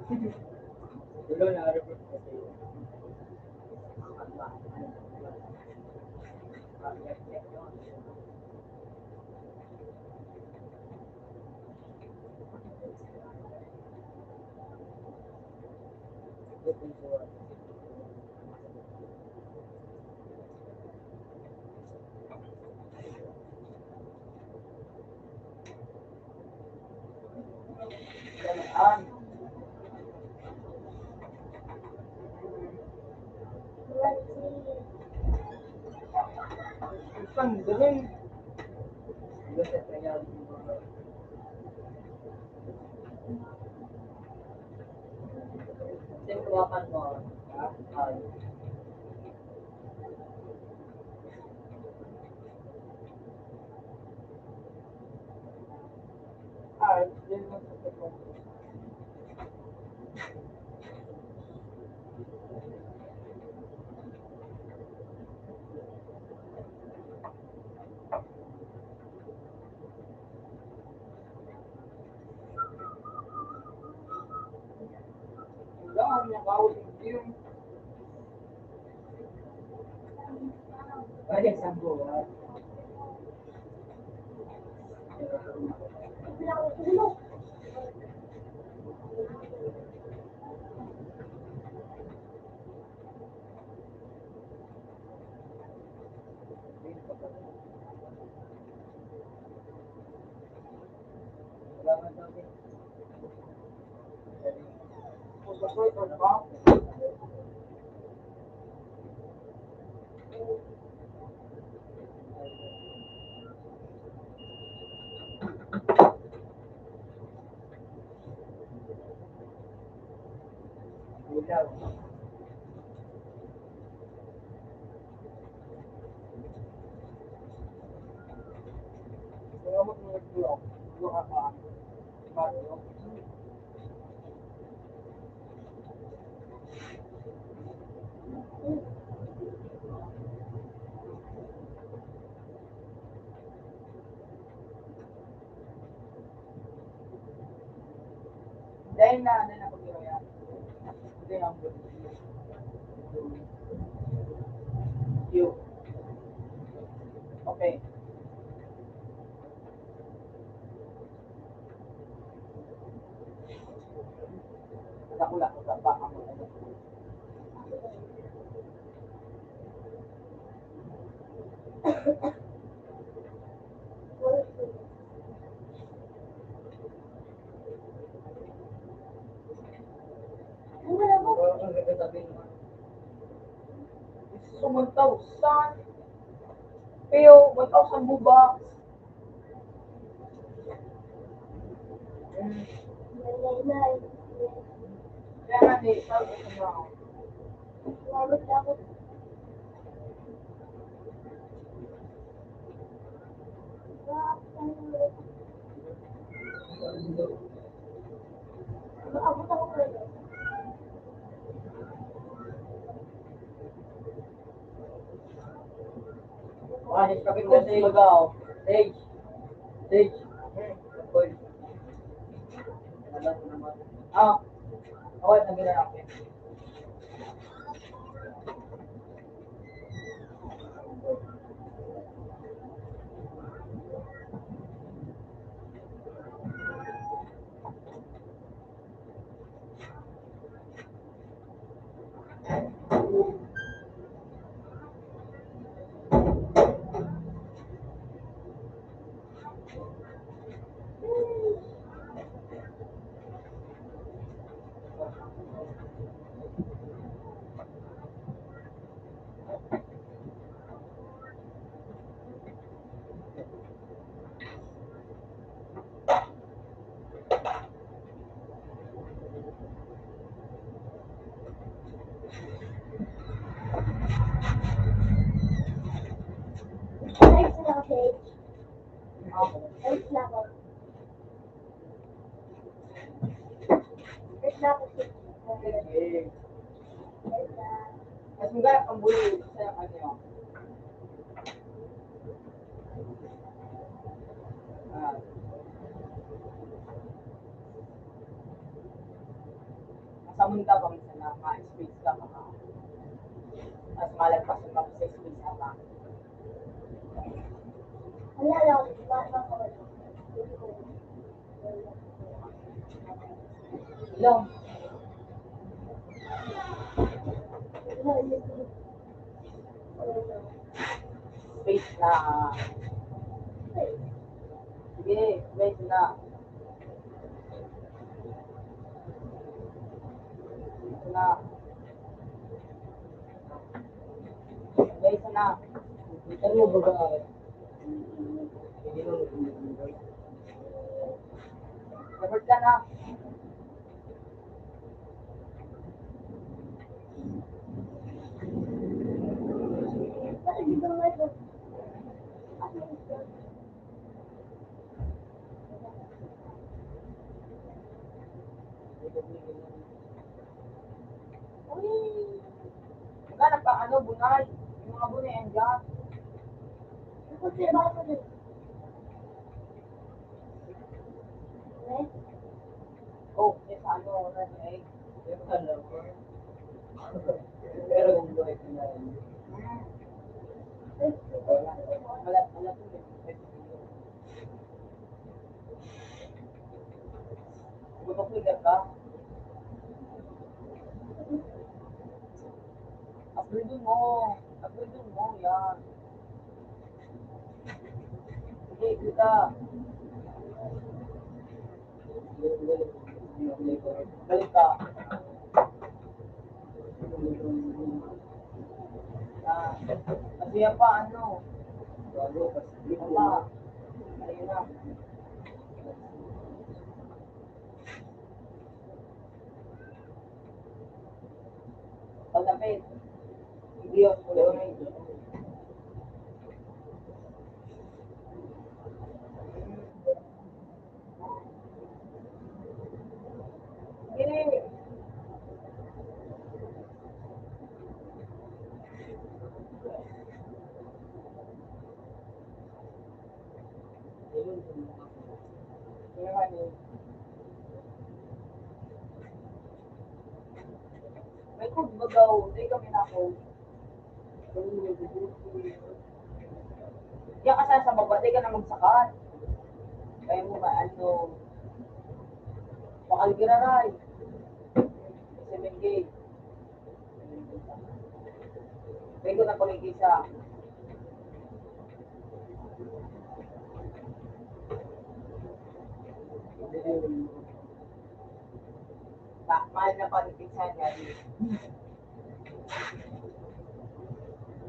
Dulo na report kasi. Isang galing. Sino kumakan mo? Ay. Yun lang sa totoo. Kailangan niya bawal yung view. Ay, isang buwan. Magsasoy ko na ba? Ilaw. Kaya mo tinag-vlog. Vlog ka. Mario. Dahil na, ano na pag yan. Hindi ang good. You. Okay. Nakula ko sa baka mo. Pero kung gagawin mo, So, 1,000. Pero, 1,000 bucks. Kaya nga, sabi ko na ako. Manis kami ko sa Ilagaw. Stage. Stage. Uy. Alam ko naman. Ah, okay, naging na natin. sige. Mas maganda ang buhay sa ano. Ah, ka pag isa na, ma-space ka maka. Mas malagpas yung mga sa space ama. Wala lang, bata ko. Ilong. Space na. Sige, space na. Space na. Space na. Ano mo ba ba? Sabot ka na. Bakit dito nga ito? Maghanap ka ano, bunay. Yung mga bunay ang dyan. Kasi bakit mo din? Eh? Oh, yes, ano, red egg. Yung alam ko. Pero kung buhay ka na yun. Wala po yun. Butok-ligat ka. Uploadin mo. Uploadin mo, yan. Sige, kita. Balik ka. Ah, kasi yan pa, ano. Yan pa. Ayun na. Pagdapit. Hindi yun. Ulit. Sige. Sige, honey. May code ba daw? Hindi kami na code. Diyan ka sana sa baba, di ka na magsakat. Kaya mo ba, ano, pakalgira ray. Si Mengay. Kaya ko na kuligisa. Mahal na panipinsan niya.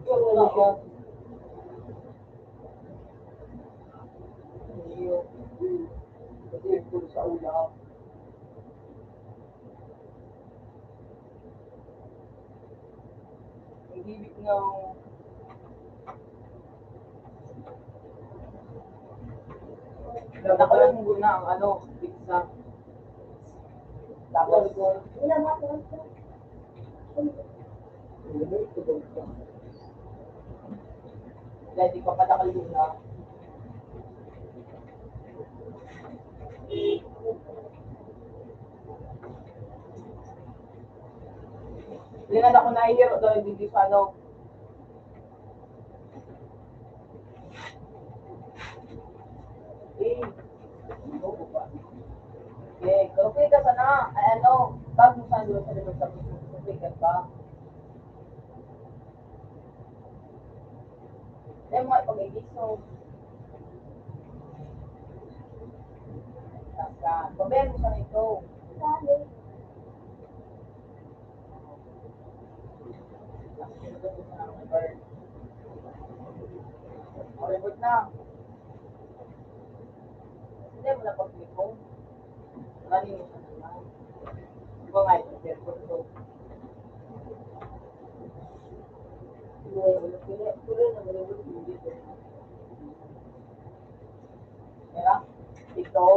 Pero ano siya? Kasi puro sa ulam. Ang gibig ng nakalang muna ang ano, pizza. Tapos, Ilan ba ito? dahil di pa patakal muna. Hindi na ako nahihiro dahil hindi sa ano. Eh, okay, kapag ka sana, ay ano, tawag mo sa doon sa libag sa kapag ka. Kaya mo ipag-ibig, so, pabayaan mo sa ito. Dali. Report na. Hindi mo na pag-click mo. Running mo sa naman. Iba nga ito, report to. Kaya, ito.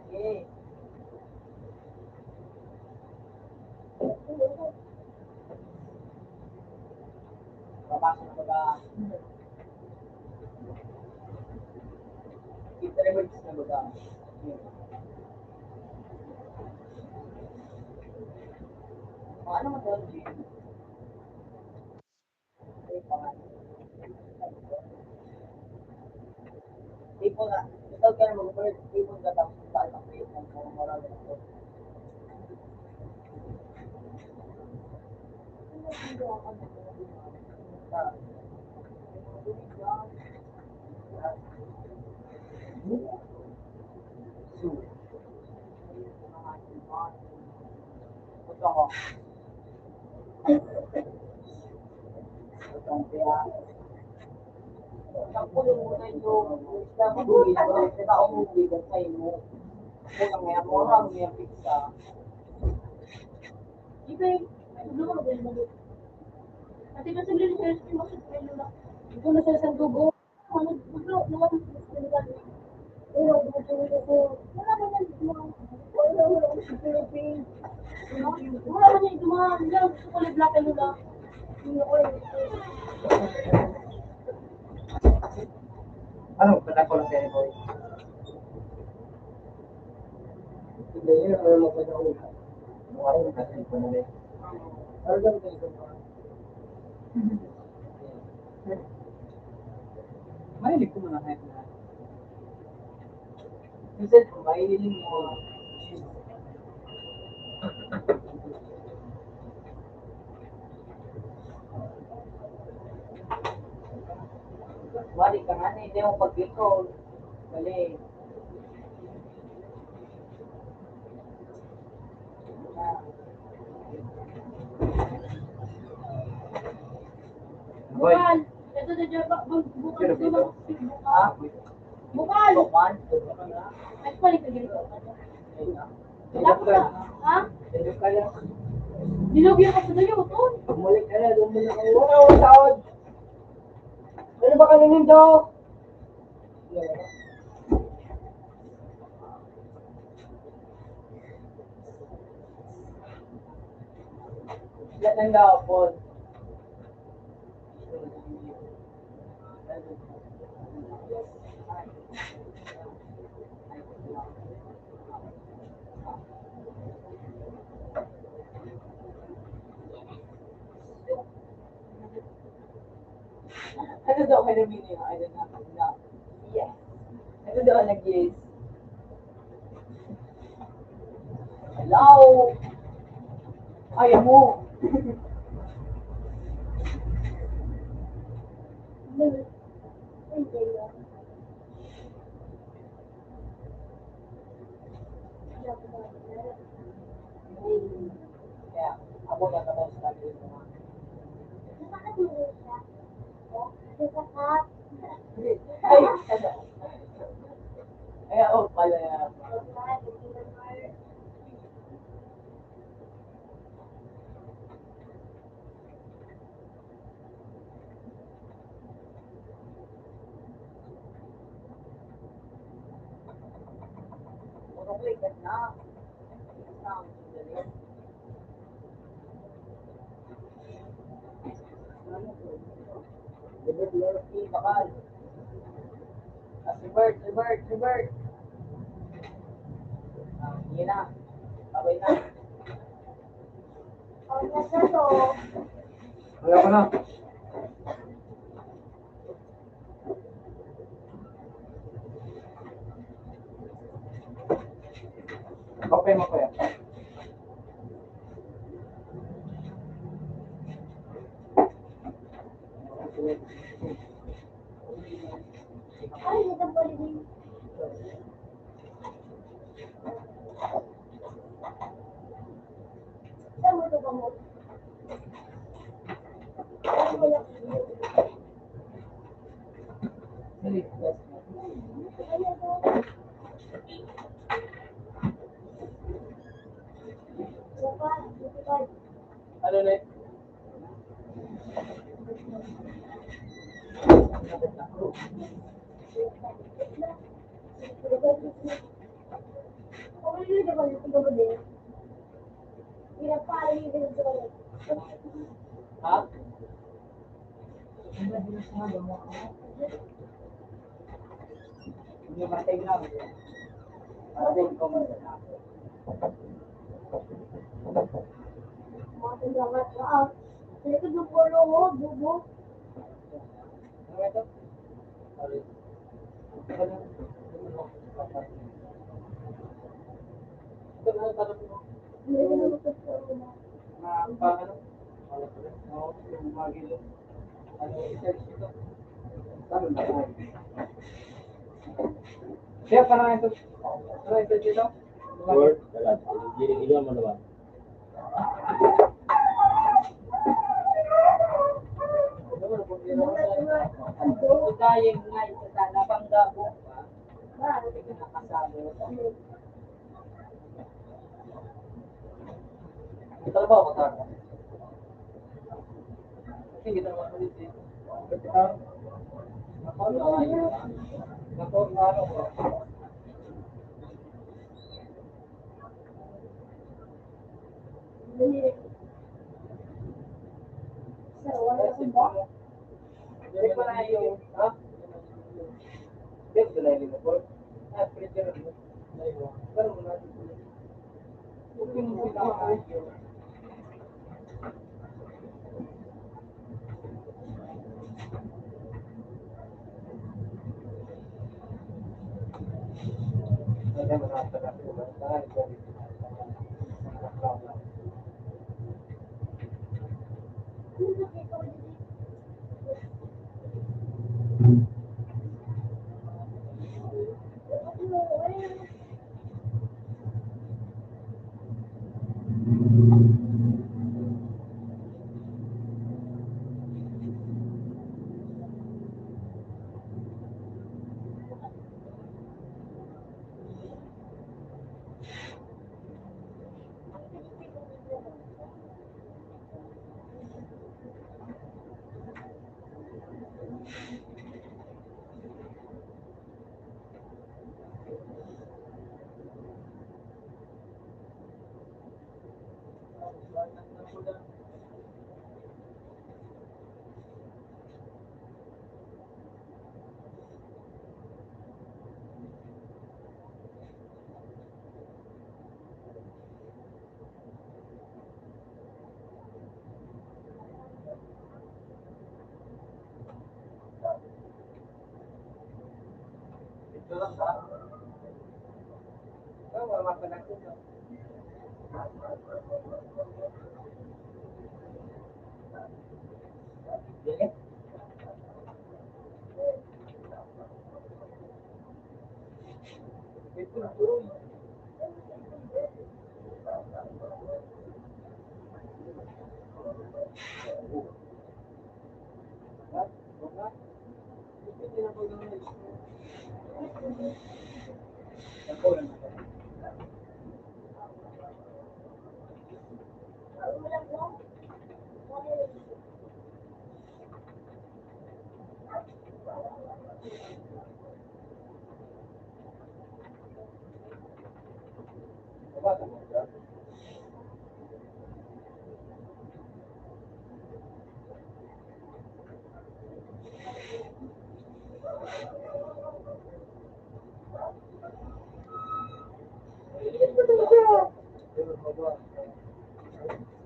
Okay. I-reverse na baga. Ano mo doon, Jim? Tipo na, ikaw ka na mag-bird, tipo na tapos tayo ng create ng mga marami na to. Punta ko. Punta kaya. Napulo muna yung isla mag-uwi na ba? Diba umuwi ka sa iyo? Kaya nga mo lang yung pizza. Ibe, ano ka ba yung Ate kasi rin sa yung bakit kayo na. Ito na sa isang dugo. Ano, naman, pero, wala ba yan, wala ko sa Philippines. Wala ba yan, dumaan lang, gusto ko liblak kayo na. Hindi ko Ano, pala ko lang kayo, boy. Hindi yun, ano mo pa na ulit. Mukha rin kasi ko na rin. Ano daw kayo ba? Marinig ko muna kahit na. Minsan, mailin mo. Wali ka nga na, hindi mo pag-recall. Mali. Boy, Bukal! Ito na dyan, bukal, bukal. Ha? Bukal! Bukal? Ay, balik ka ganito. Wala ko na, ha? Hindi ka lang. Nilogyan ka sa dayo, ito. Bumalik ka na, doon mo na kayo. Wala akong tawad. Ano ba kaninin daw? Lahat ng gapon. Ano daw kayo namin yun? I don't know. Yes. Ano daw nag-yes? Hello? Ayaw mo. Kaya, ako na naman sa sabi mo. Nakakatulog siya. Nakakap. Ay, ano? Ay, oh, pala na. Puro ko ikat na. Bakal. Si Bert. Sige na. Babay na. Ang nasa to. wala ko na. Okay mo kuya. Ay, ito po rin. Saan mo ito ba mo? Ano na? Ha? Hindi matay lang. Matay ko man. Mga tindahan na ah. Sige ka dubo mo, dubo. Ano ito? Ito na tanong mo. Hindi ka na magkakaroon na. Na paano? Oo, yung mga gilo. Ano i-search ito? Ano ba tayo? Kaya parang ito. Ano ito dito? Word, dalat. Gini mo naman. Dayeng nga isa sa nabangga ko pa. Hindi ka nakasalo. May trabaho ka tayo. Kasi hindi ka naman ulit dito. Nako, ano ko? Sir, wala akong ba? Check mo na yung, ha? Check na yung report. Ah, printer mo. Pero mo natin. Okay mo sila. Ito lang ba? Wala pa na ito. Ito na po.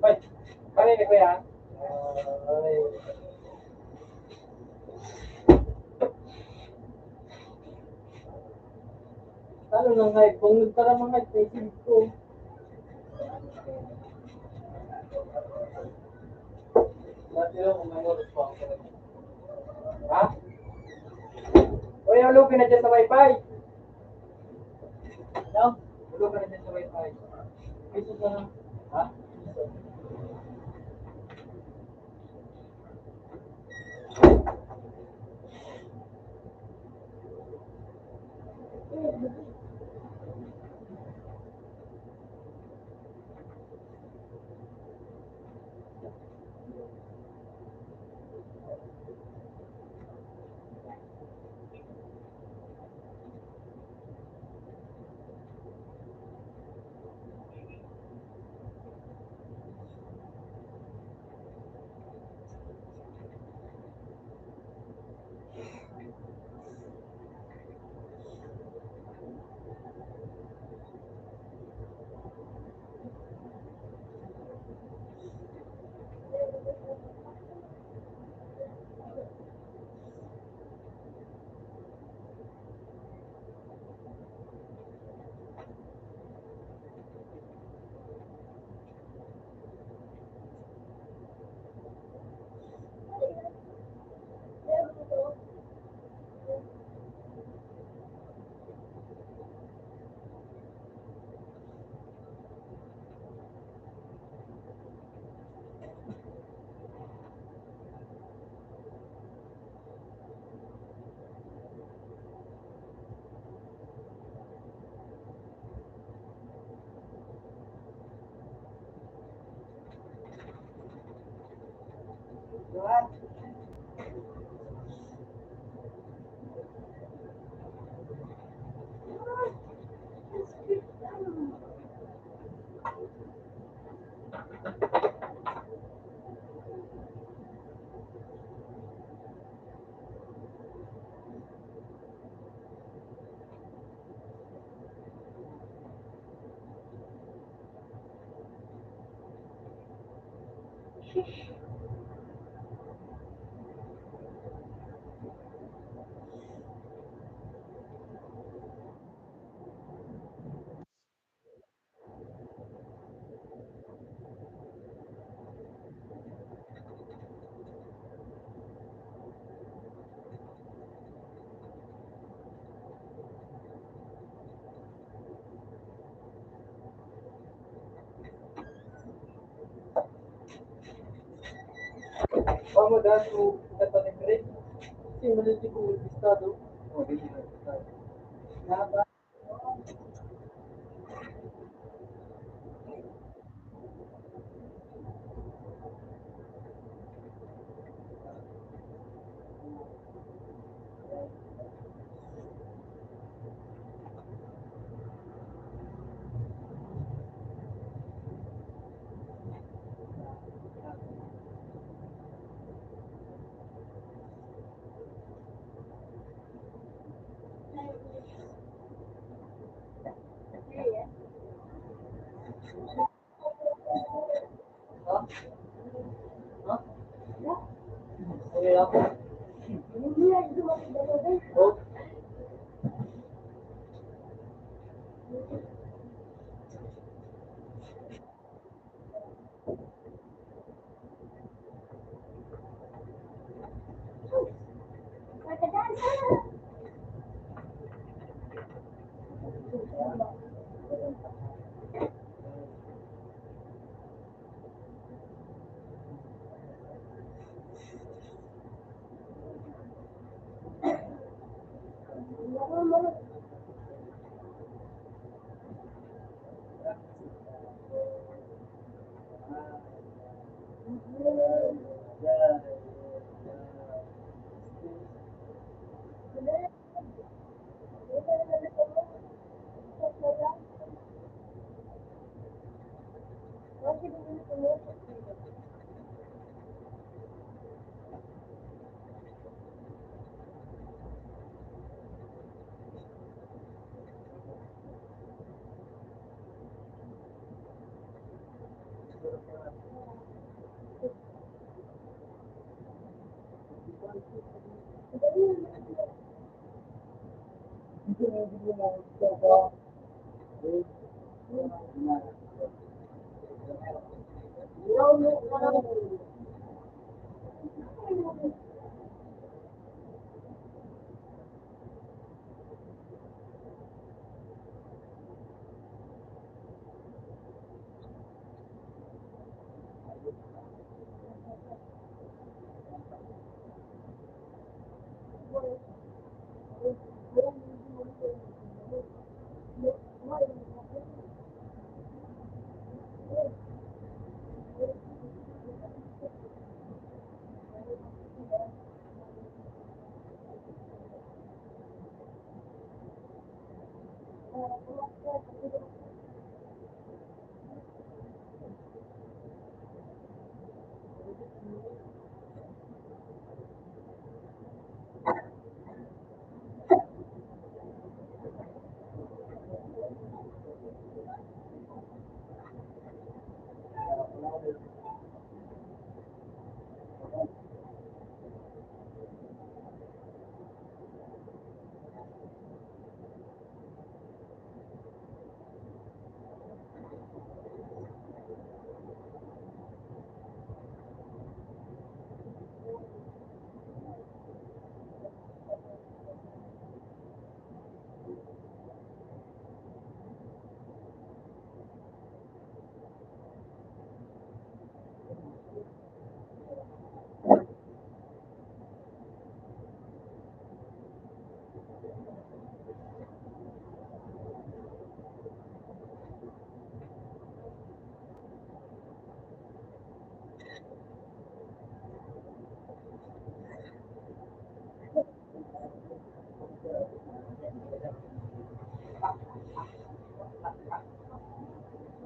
Ay, kanina ko yan. Ano nang hype? Kung nagtara mga hype, may silip ko. Dati lang kung may oras pa ako. Ha? Uy, hulog ka na dyan sa wifi. Ano? Hulog ka na dyan sa wifi. Ito ka na. Ha? Tuhan. Vamos dar o cartão de crédito. Sim, mas eu digo o estado. Oh, deixa eu ver. Nada. Ha? Ha? Okay ako. Oh.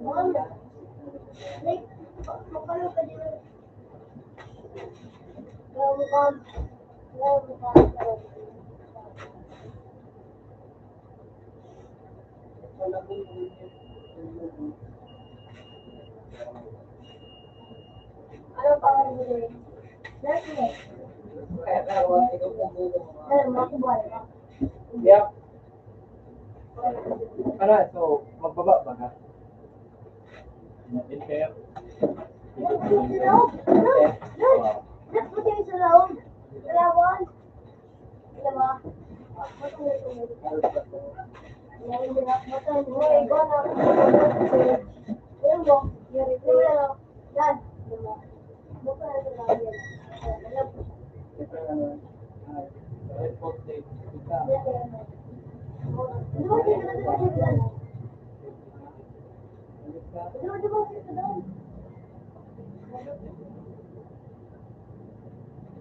Mom, like, makalo ka din. Mom, ano pa ang gawin? Let's go. Alam mo, ako ba? Yep. Ano, so, magbaba ba ka? Inter. Let's put it out. Let's put it out. Lawan. Alam mo,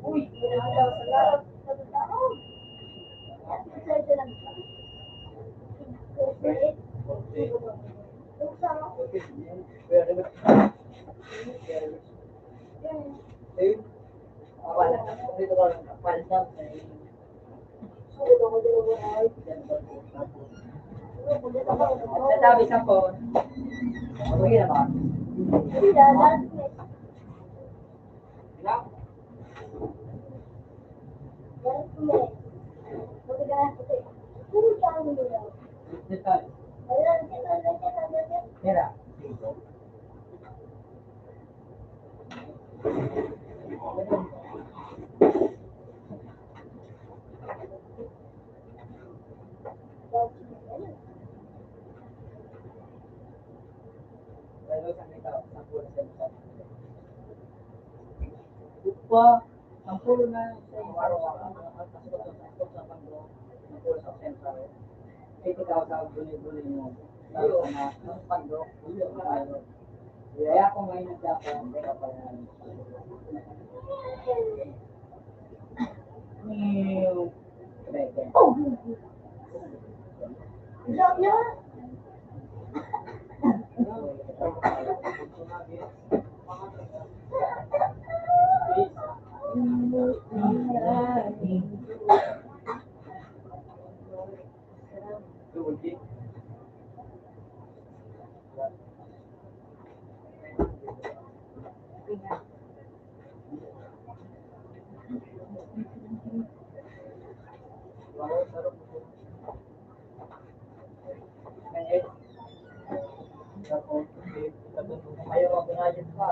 uy, Sabi sa phone. Okay na ba? Mira. Upah, ang pulo na sa iyo araw-araw, ang pasok sa pagdo, ang pulo sa sentral. 80,000 buli-buli mo. Tapos na, ang pagdo, kaya ako ngayon nagdako, pero pa yan. Job niya? Ayaw ako nga dyan pa.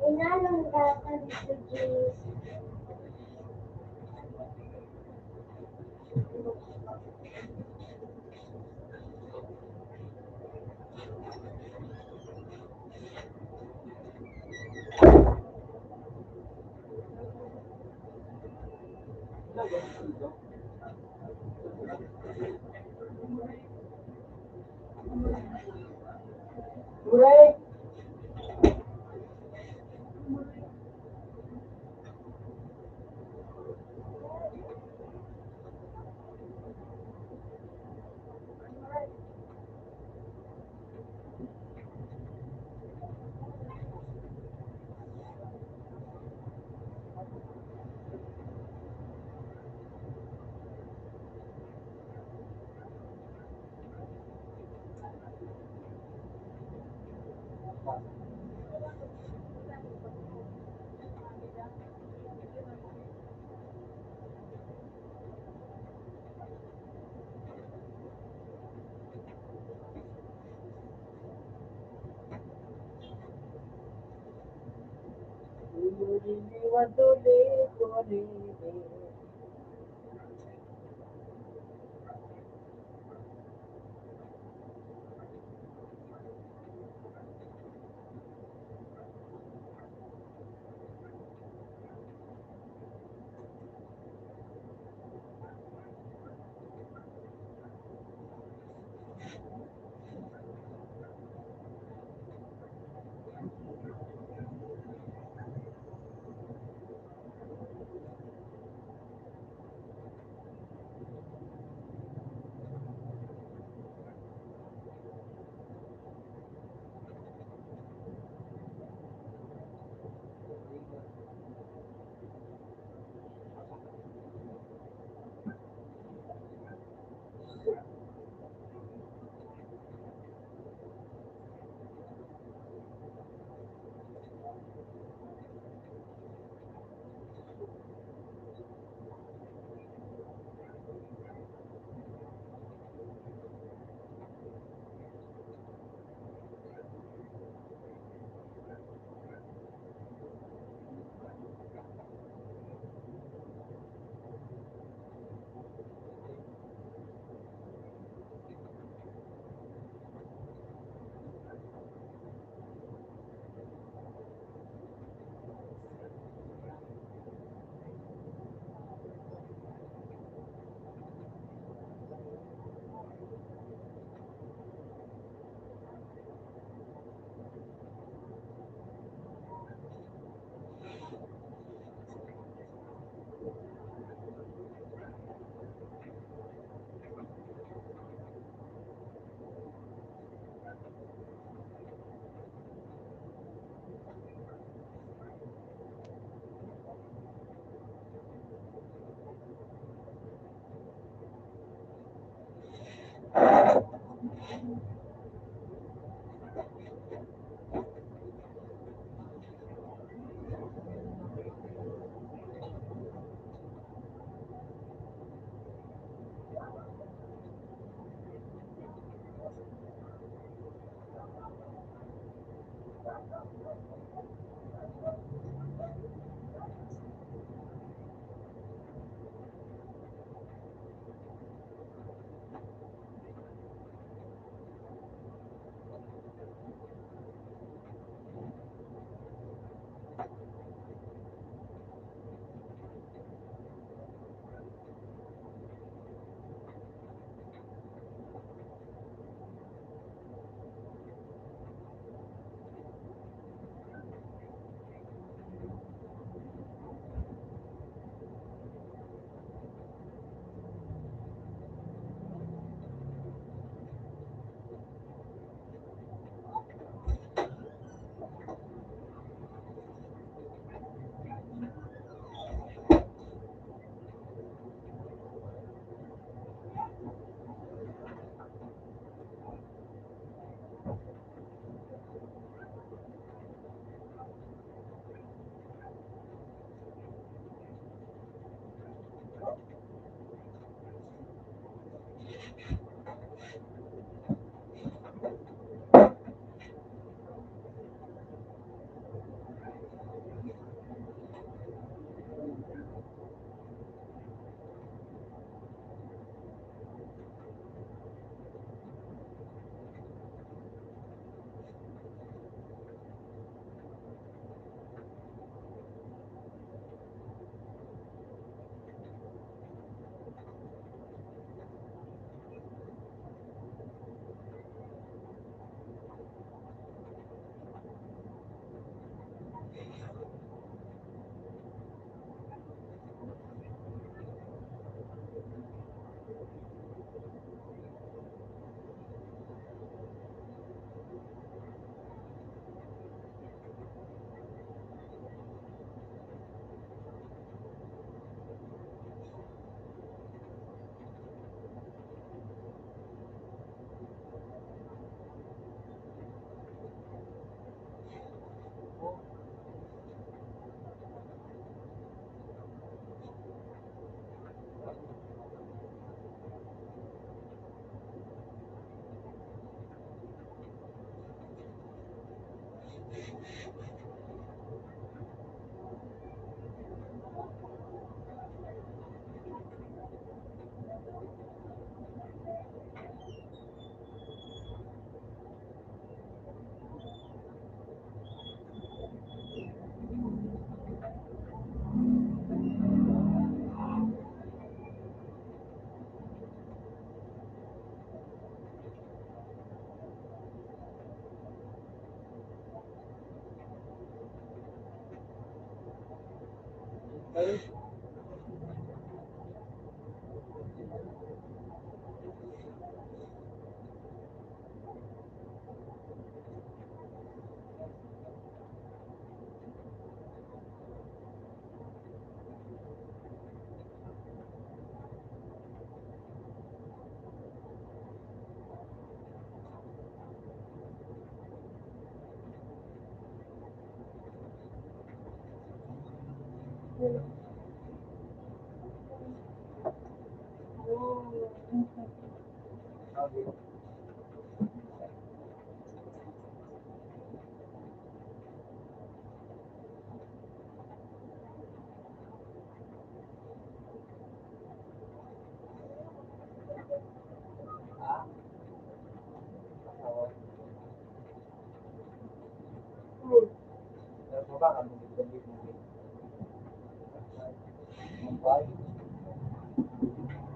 Inalong ka dito, Jis. Muray!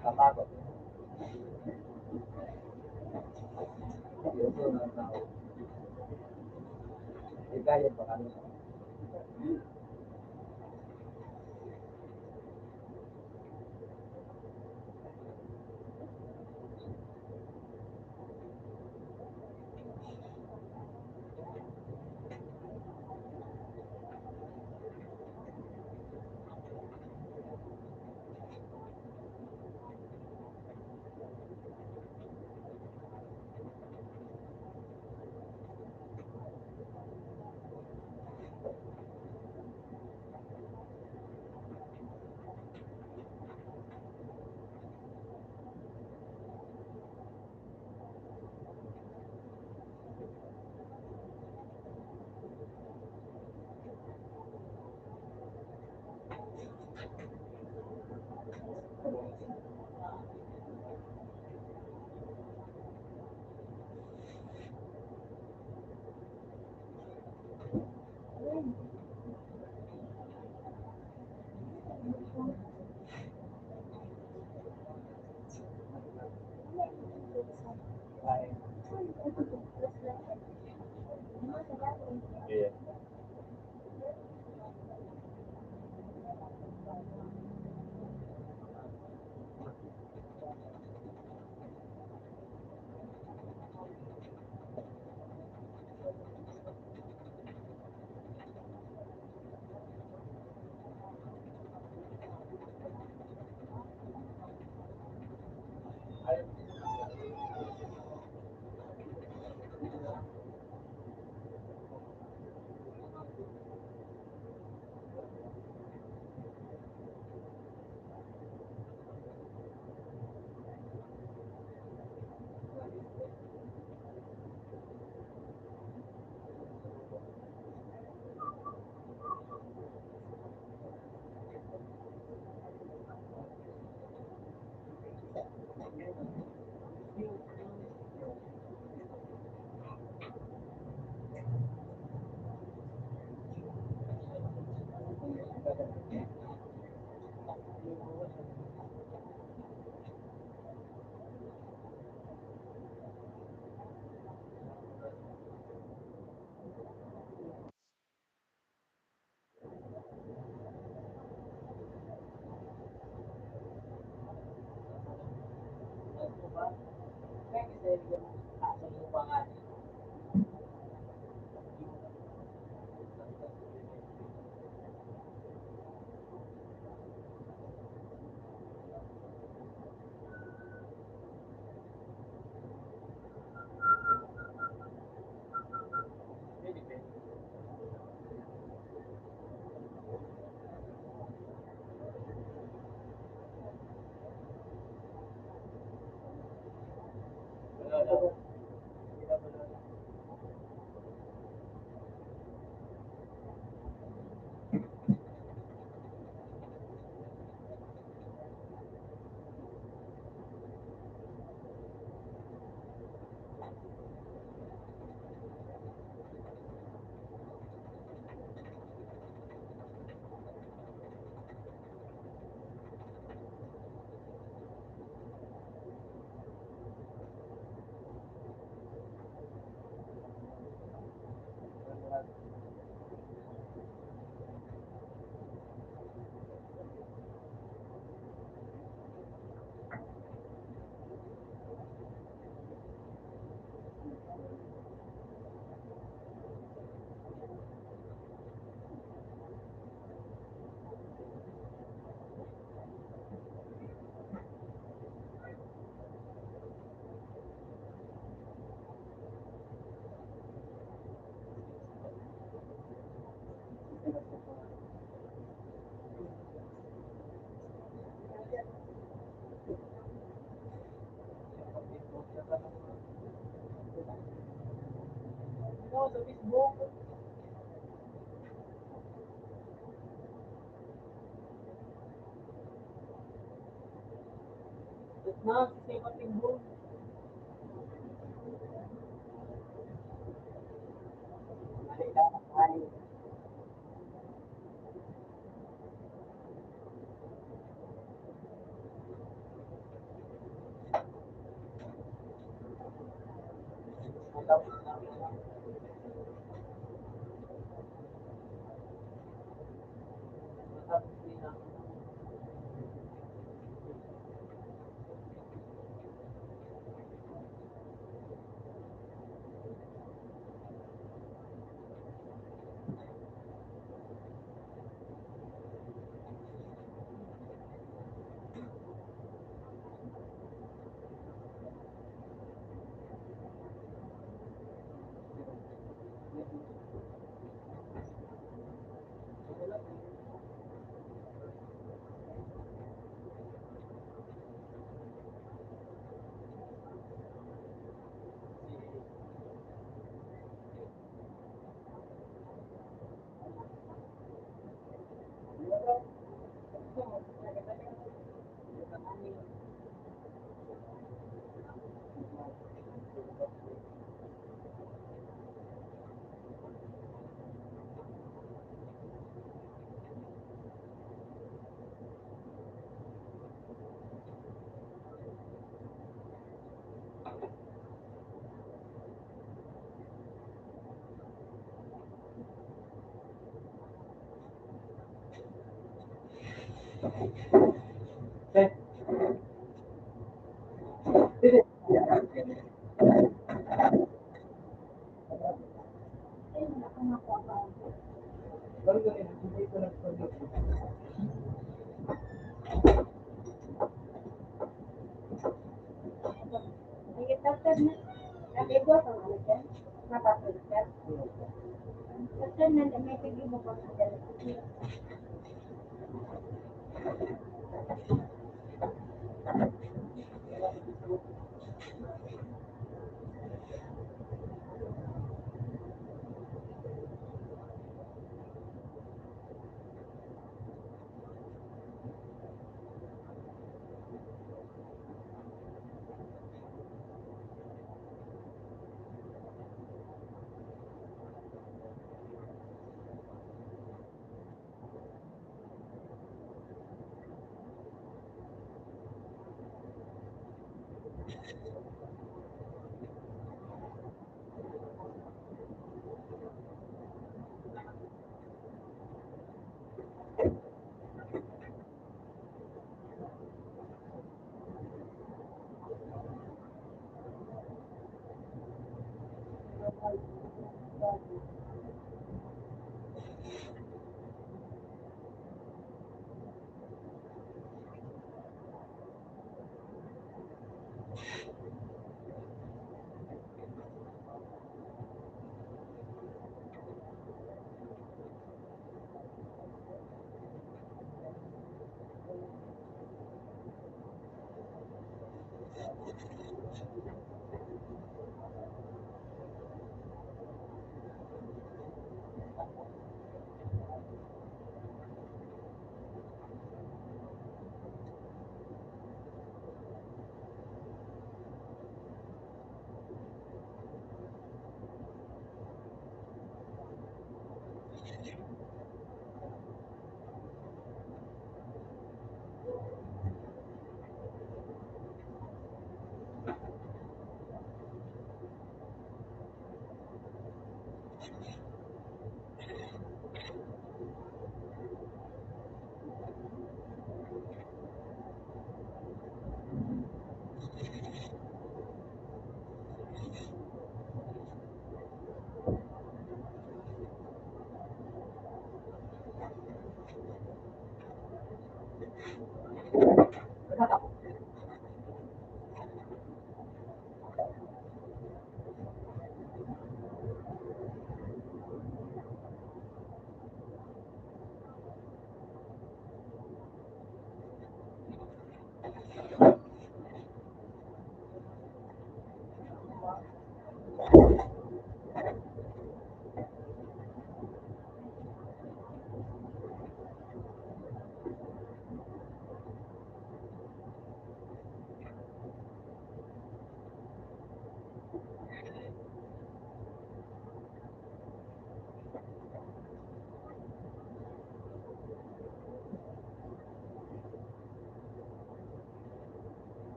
Tatakot. Yun ang tao. Hikayat ba kami? Sa lupangan. Wala daw. No, sa Facebook. It's not the same thing, bro. Dokter na, naligo sa mga dyan, napapalitan. Dokter na, may tigil mo pa sa dyan.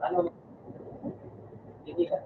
Ano? Hindi ka.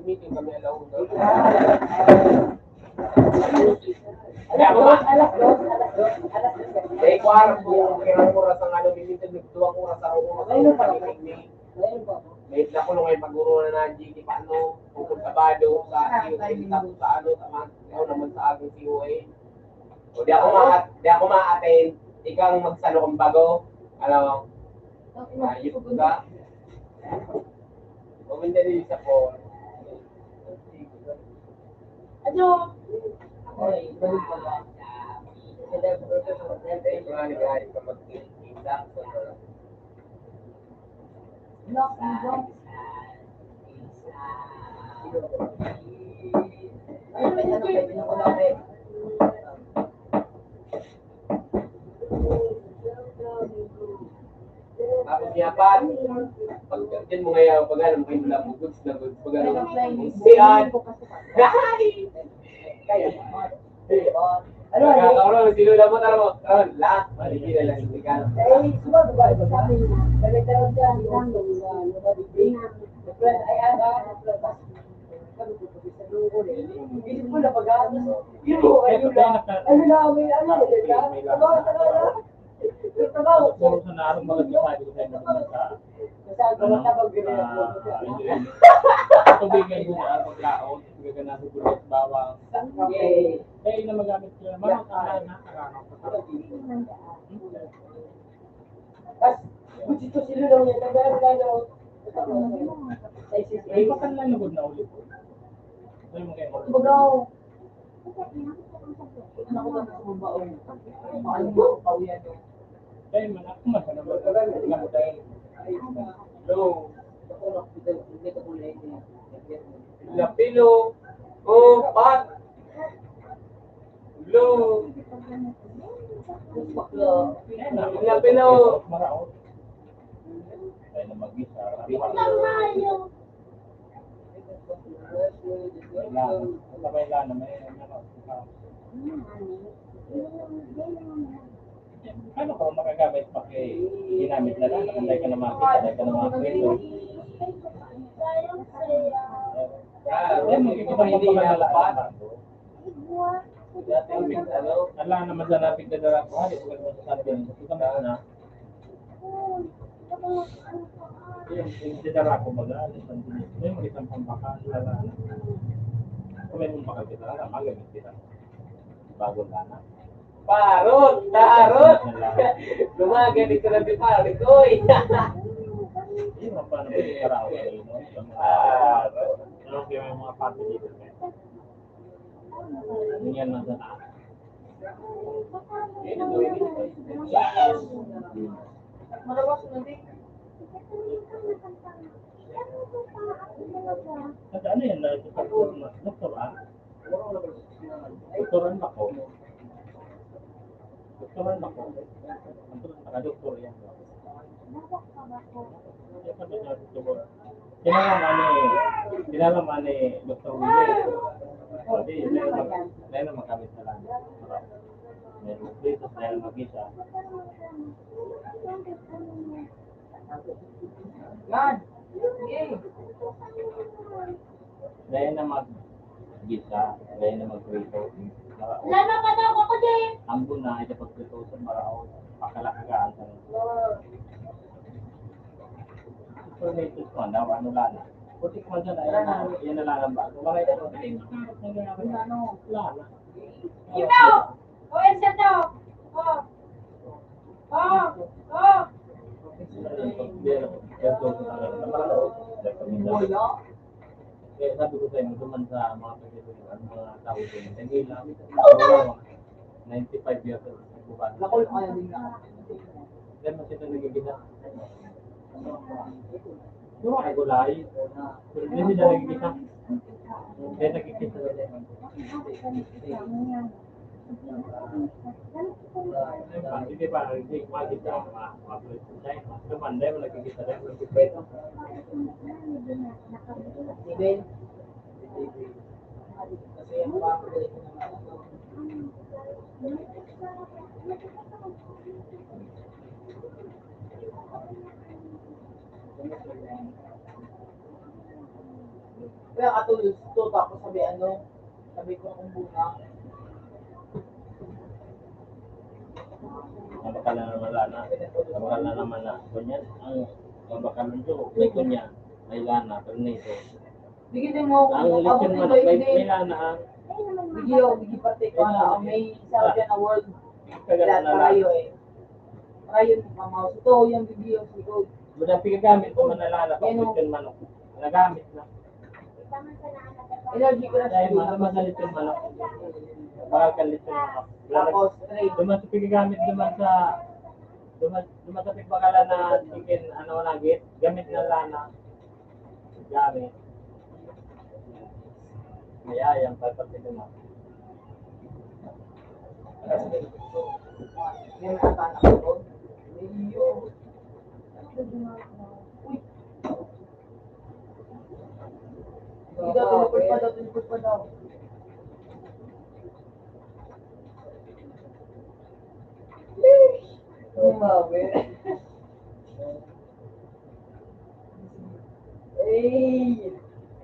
Meeting kami alauna. Eh, kwarto, kirang oras ang ano, limited nagtuwang oras sa oras. Ayun pa rin. May nakulong ay pag-uro na ng GT paano, pupunta labado sa COA, tapos sa ano, naman sa aking COA. O di ako ma-attend, ikaw magsalokong bago, ano, ayos ka. Pumunta din sa po. Ano? Oy, balik ka ba? Nagagalit ka mag-inda. Lock and lock. Ano ba yung pwede na ko lang eh? Tapos yapan, pag dyan mo ngayon, pag alam mo yung lang, goods na goods, pag alam mo, siyan. Kaya, Ano, Karon, sinula mo, tara mo. Karon, lahat. Maligi na lang. eh, sumagot ba? Sa amin, nagkakaroon dyan, ay, isip ko na pag-aaral. Yun mo, ano na, may ano, yung trabaho. Puro sa narong mga sasabi ko sa inyo naman sa Saan ko matabag yun tubigan mo na ang paglaot, tubigan na sa bulat bawang. Kaya na magamit sila, mga nakakaranak. Tapos, buti sila lang yan, nagkaroon lang ako. Ay, baka lang nagod na ulit. Ay, mga kayo. Bagaw. Ako ba sa babaong? Paano mo pawian yung Kaya man, ako man, ano ba? Gamot tayo. Hello. ako hospital, hindi ko kulay niya. Lapilo. Oh, pat. Hello. Bakla. Lapilo. Maraot. Kaya na mag-isa. May lana, may ano. Paano ko makagamit pa kay ginamit na lang? Hindi ka na makita, hindi ka na makita. Hindi na lapat. Ano? Ala naman sa napig na dara ko, hindi ko naman sasabi. Ito naman na. Yung dara ko baga, may mga isang pampakan, lala. Kung may pampakan kita, magamit kita. Bagong lana. Parot! Tarot! Gumagani ko na di pare ko. Yung mga paano ba yung karaw na yun, no? Yung mga ano kaya yung mga party dito. Yan lang sa taas. Malawas na din. At ano yan, doktoran? Doktoran ako. Doktoran ako. Naka-doktor yan. Kinalaman ni Dr. Willie. Sabi, dahil na magamit na lang. Meron dito dahil mag-isa. Yan. Yay. Dahil na mag-isa, dahil na mag-rito. Lalo pa daw ako din. Ambon na, ito pag-rito sa Marao, pakalakagaan sa so, may ito ko, ano lana. Putik mo dyan, ayan na lang ang bago. Mga ito, ano, lana. Ikaw! O, Elsa daw. Oh. Oh. Oh. Kaya sabi ko sa inyo, duman sa mga pagkakalitan, mga tao din, hindi lang, 95 years old, nagbuban. Nakul ko na din na. Then, mas ito nagigita. Yung ay gulay, pero hindi na nagigita. Kaya nagigita sa hindi pa, hindi makikita ang mga politisay. Naman, dahil nagigita rin, nagigita. Steven. Kasi yung mga pagkalit na kaya katulad ito, tapos sabi ko kung bunga. Mabakal na naman lana. Mabakal na naman na. Ganyan, ang mabakal nito, may kunya, may lana, pero nito. Bigitin mo, Ang lechon abutin manok mo may hindi. lana ang Bigiyo, bigi pati ko na may isa dyan na world. kagano Lahat na parayo lang. eh. Parayo ni mamaw. Ito yung bigiyo siguro. Budak pigagamit ko man nalala pag lechon manok. Nagamit na. Energy ko na Dahil siya. mas lechon manok. Bakal ka lechon manok. Tapos, three. Duman sa pigagamit duman sa pigbakala na chicken ano nugget, gamit na lana. Gamit. Kaya yan pagpapit mo. May mga anak ko. Bigiyo. Uy. Hindi daw, tinipid pa daw. Eh,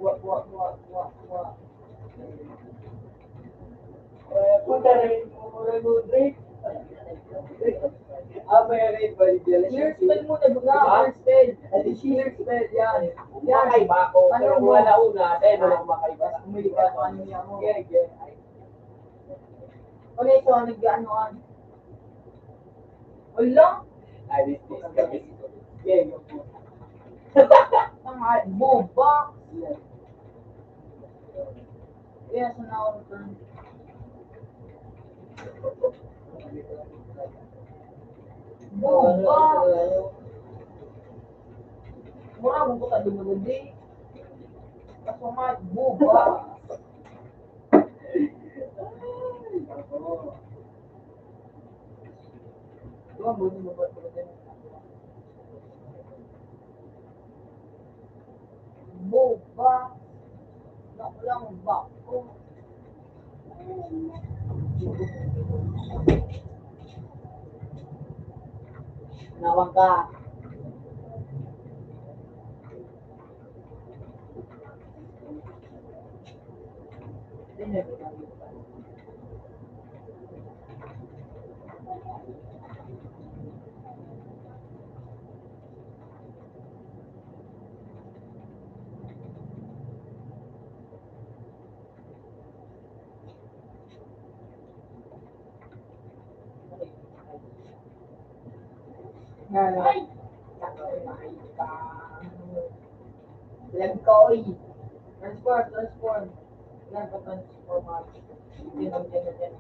Wah. punta rin mo drink. May rin ba yung Clear spell muna, buga. Ha? Clear spell. Clear spell yan. Makaiba ako, pero kung wala una, dahil wala akong makaiba. Umilipas ko ano niya mo. Gege. Ulit ito, nag-anoan. Wala. Ay, this is kabis. Gege po. Ang boba. Yes, now return. Boba. Mura mo ko tadi mo gede. Kaso nga, boba. Diba, mo mo ba ito? Boba. Naklang bako. Nawang ka. Ay! Lagkoy. Transform. Yan pa transform. Yan.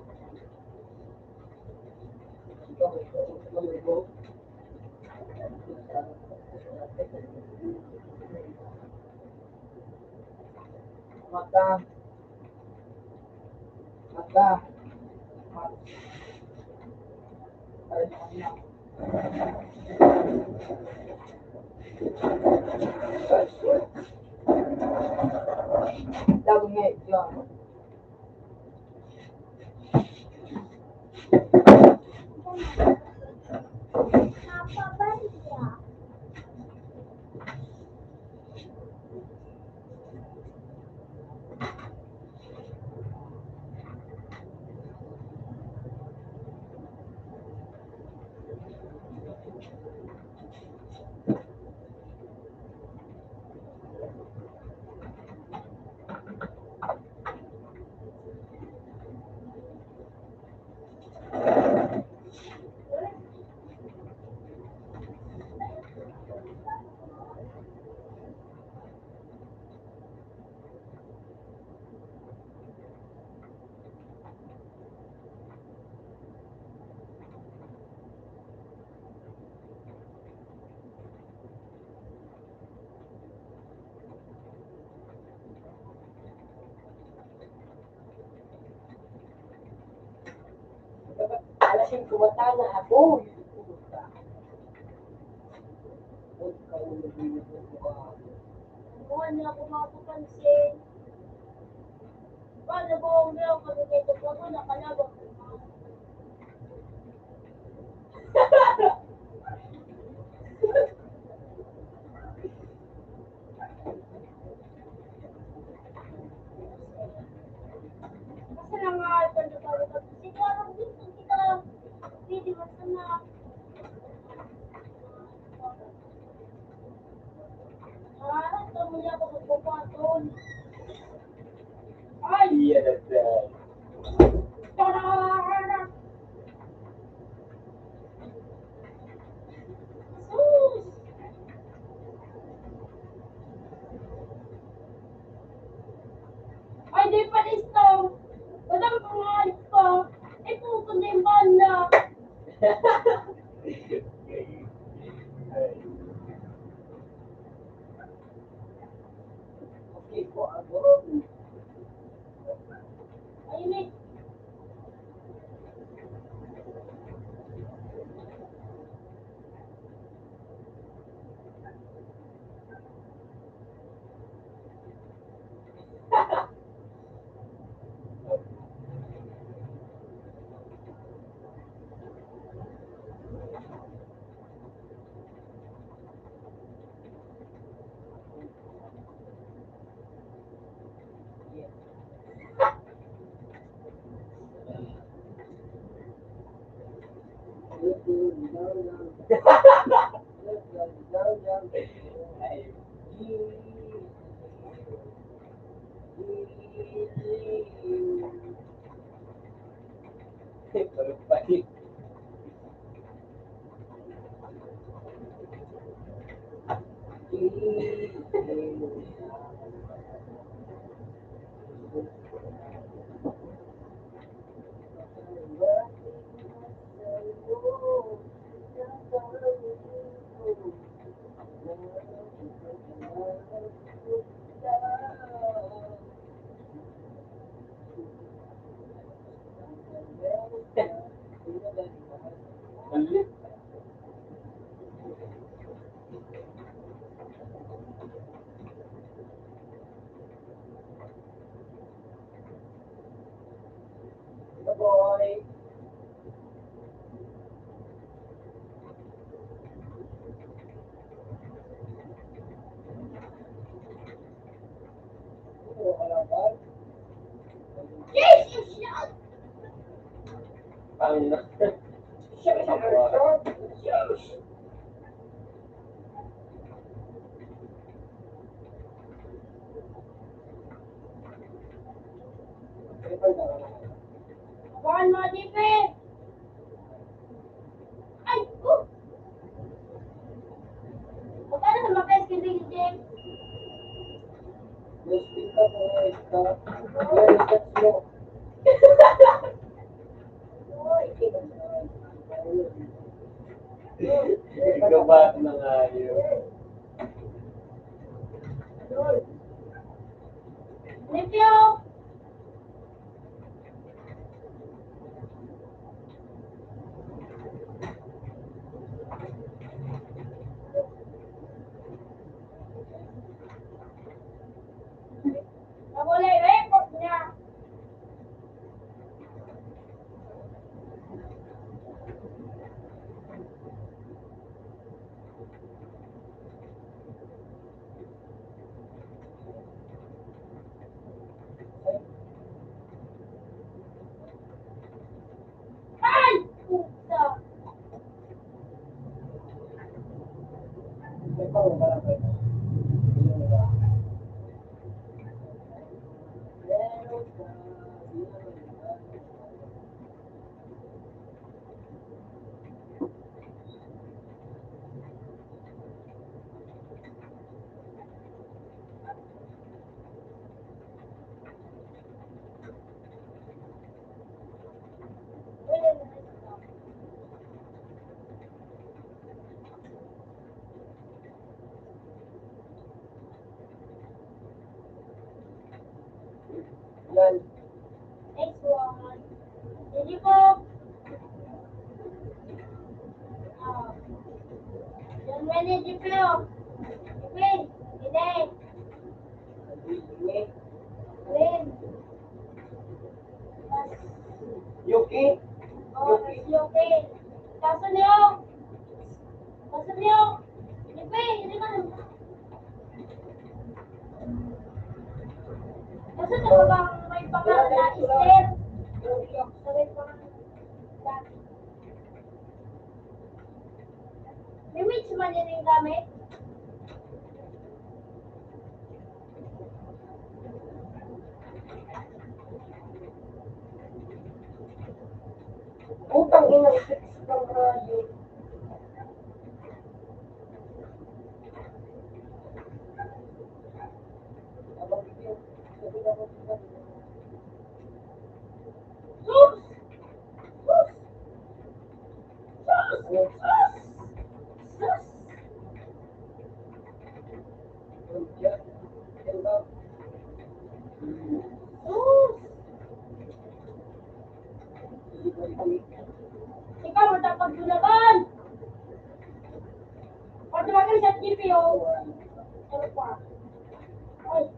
Mata. Dago nga yun. Alasing kumata na ako. Buwan na ako mapapansin. Paano ba ang meron kami dito po mo nakalabang ko? Kasi lang nga ito na parang siguro dito kita video mo na ito mo niya ako magpapatol. di pa listo. Walang pangalit pa. Eh, pupunta yung banda. Okay po ako. Ayun eh. Boy. Yes, you shot. Pang One more defense. Ay, oh. Magkano sa mapes kasi si James? Gabat na nga yun. Review. Nawala yung report niya. Ay! Puta! Yan. Next one. Ready po? Yung ready po. Win. Hindi. Win. Yuki. Oh, Yuki. Kaso niyo. Kaso niyo. Yuki, hindi ka naman. Kaso niyo ba bang may pangalan na Esther? Sabi ko nga. May which man yun yung gamit? Putang ina, sex kang radyo. Ikaw, matapag dulaban! Pag tumagal sa GPO, ano pa? Ay,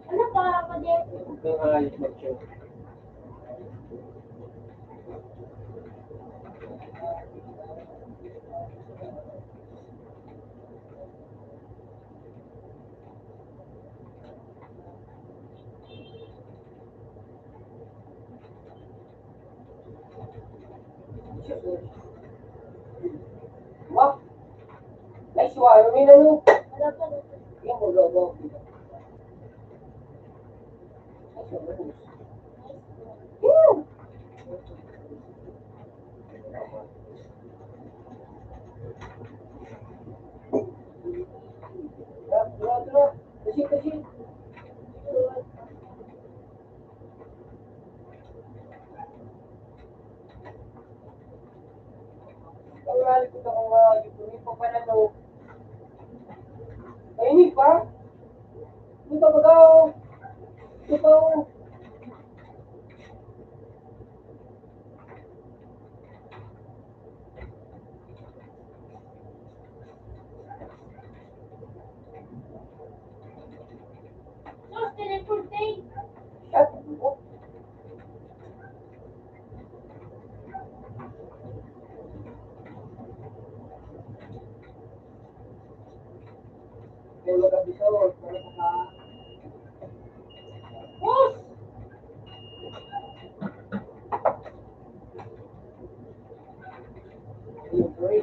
ano para ka din? Kung ayos mag-show. Wah! Ay, suwaro nila no. Ano pa? Yung ulo. Ay, suwaro. Dra. Kasi. Ang lalit ko kung hindi pa pala no. Ay, hindi pa. Hindi pa magaw. Ito. Sus, teleporting! Shut up. May mag-abisod. Para sa Bus!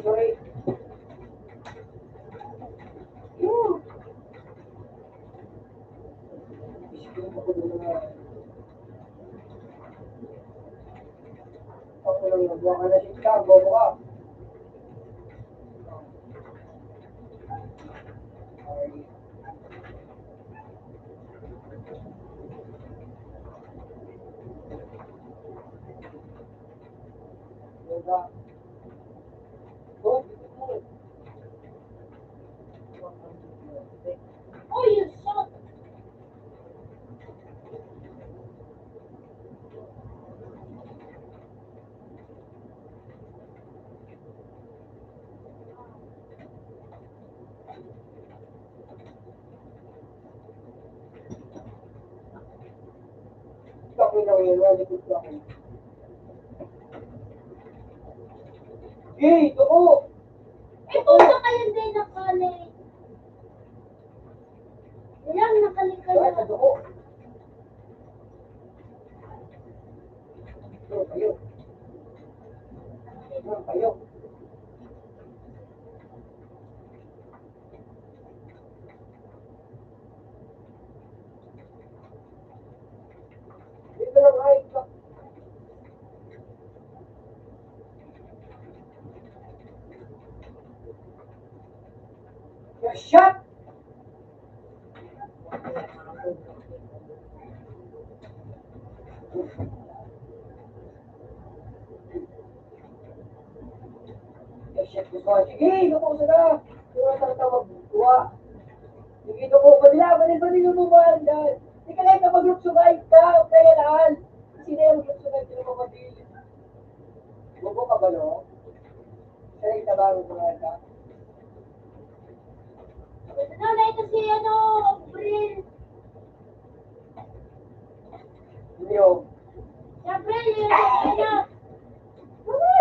Sorry. Yun. Isipin ko doon na. Ako lang nagawa ka na si Cam. Bobo ka. Diba? Oh, you shot! Kami lang yun. Likod ko ako. Hey, ako! Eh, puta kayo din nakalik. Ilang nakalik ka Bakit na? ako? Kayo. Kayo. Dito lang ay. Shut! Shit, sige, naku, sana. Yung nasa magbuwa. Sige, naku, balil mo ba? Hindi ka lang ka magluksugay ka, kaya lahan. Sino yung magluksugay, sino mo madil? Bubo ka ba, no? Kaya itabang mo ka. Ano na ito si April? Hindi yung. Si April, yun ano?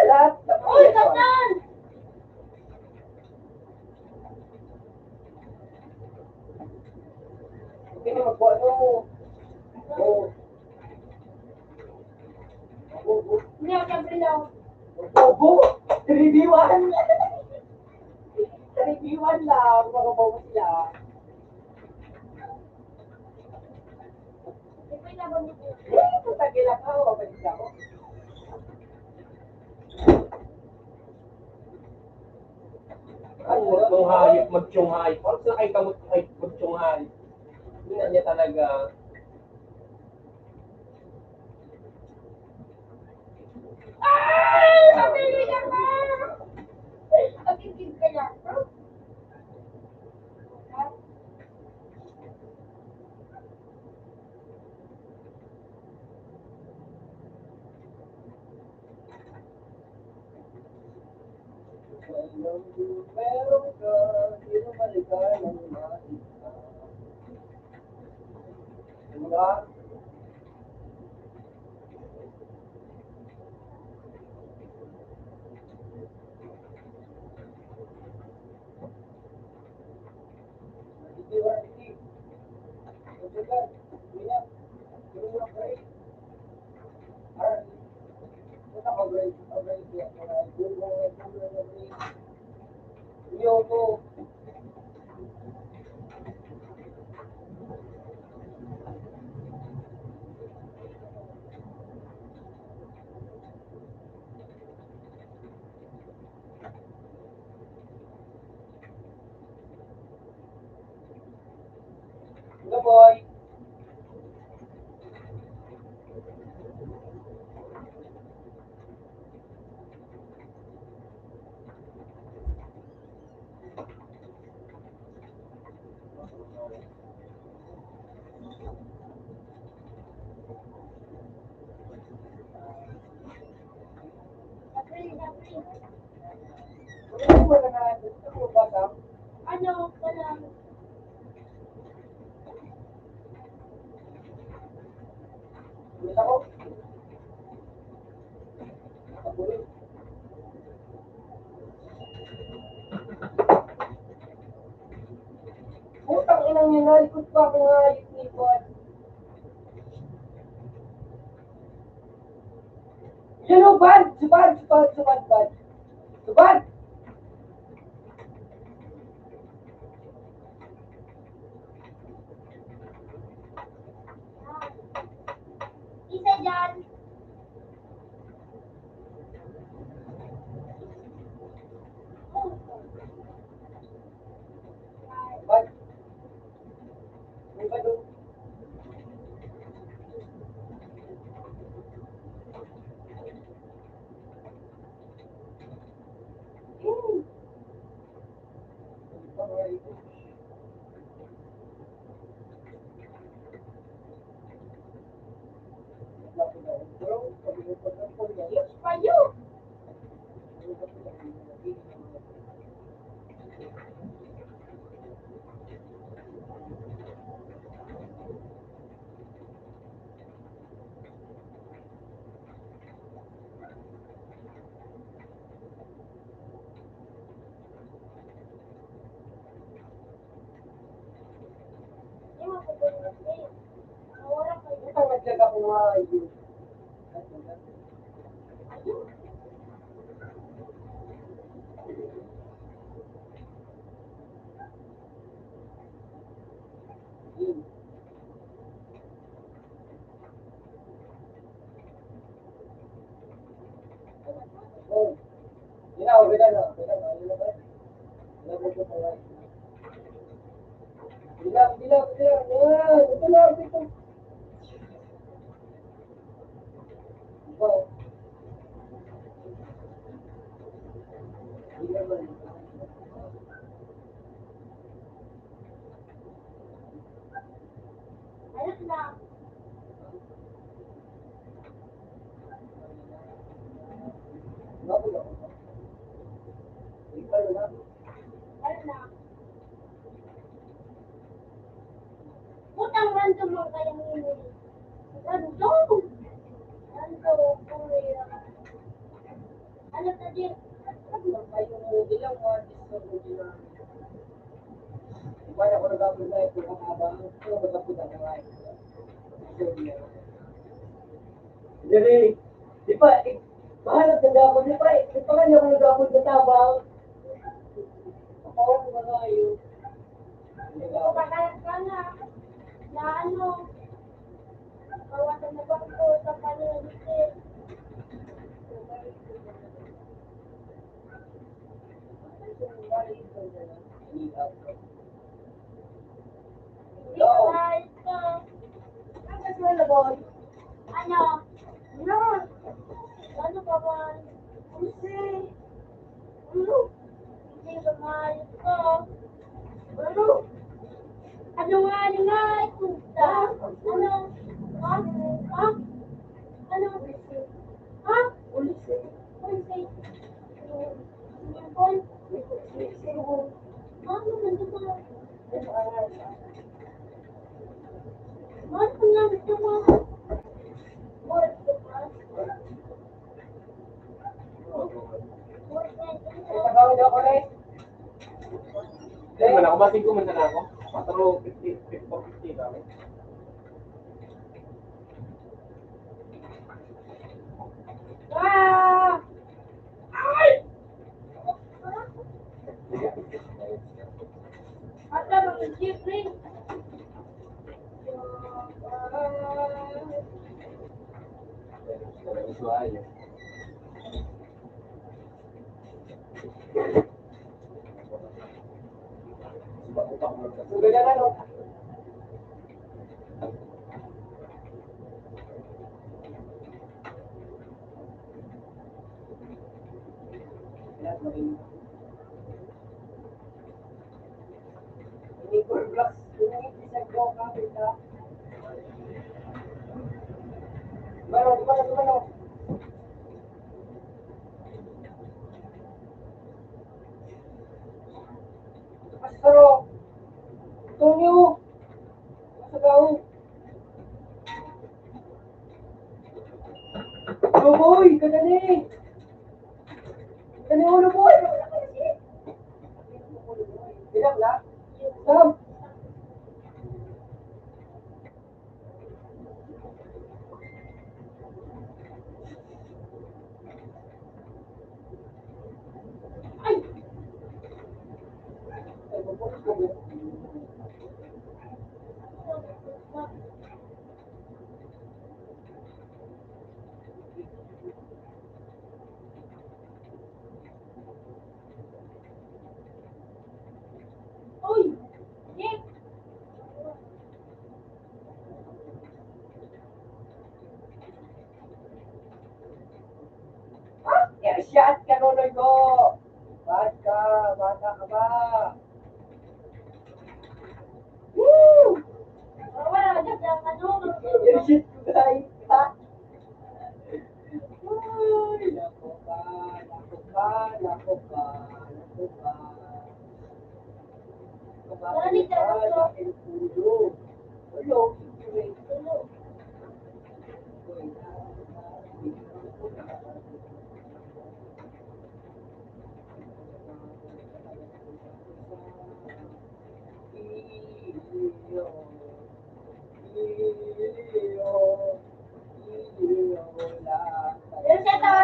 Lahat. Uy, Katan! Hindi na magbuwa, no? Oh. Hindi ako si April ako. Bobo! 3v1! 3v1 lang, mga bobo sila. Ano mong hayop, magtiyong hayop. Parang sila kayo kamot hayop, magtiyong hayop. Hindi na niya talaga. Ay! Pabili ka na! Pagkikig ka na. Meron ka, di mo balikan ang makita. Diba? Hindi ba, hindi. Masagal, Mina, hindi mo na-pray. Ar, wala ka pray, pray, kaya ka na, dugo, pray. Iyo ko, Hello, boy. Napili. Ano mo na natin? Ano mo ba, Sam? Ano, wala. Ulit ako? Nakabulit. Putang inang yun, nalikot pa ako nga ikot. Yun o, bad! Subad! Bad! Subad! Isa dyan. Bad! May bad o. Yes, pa yun. Yung mga pagkakas eh. Nawala kayo. Putang naglag ako nga yun. Ayun. Oh. Yun ako, bilang na. Yun na ba? Bilang. Yan. Ito lang, dito. Oh. Bilang mo. Ayun na. Bago lang. Ikaw na. Ayun na. Putang random mo kayang hinuli. Random! Random. Kuya. Ano ka din? Kayo mo, bilang mo, disco na. Iba ako nagagawin na ito, kakabang. Ito, magagawin na nga ito. Jadi, di pa, mahanap na dapat, di pa, di pa nga ako nagagawin na tabang. Ako, mga ayo. Kumakalat ka na. Na ano? Kawasan na ba ito sa kanila dito? Hindi ka mahal ko. Ang wala boy. Ano? Ano? Ano ba ba? Kasi, ano? Hindi ka mahal ko. Ano? Ano nga, puta? Ano? Ha? Ha? Ano? Ha? Ulit eh. Pulse. Pulse. Ano nandun ba? Ano ka nga gusto mo? Pulse. Pagkawin ako ulit. Hindi man ako, masin ko man na ako. 450 kami. Ah! Ata mga jeepney. Sudah na no? Ini kurblok, ini bisa kau kasih tak? Gimana? Astro, tunyo, masagaw. Boy, kadali. Kadali ulo boy. Bilang na. Sam. Ay. Uy! Jeep! Ya, shot ka nunoy ko. Bata ka ba? Woo! Wala na dyan ang ano. Yung shit ko guys. Ha? Ay, nako ba. Narinig ka na to.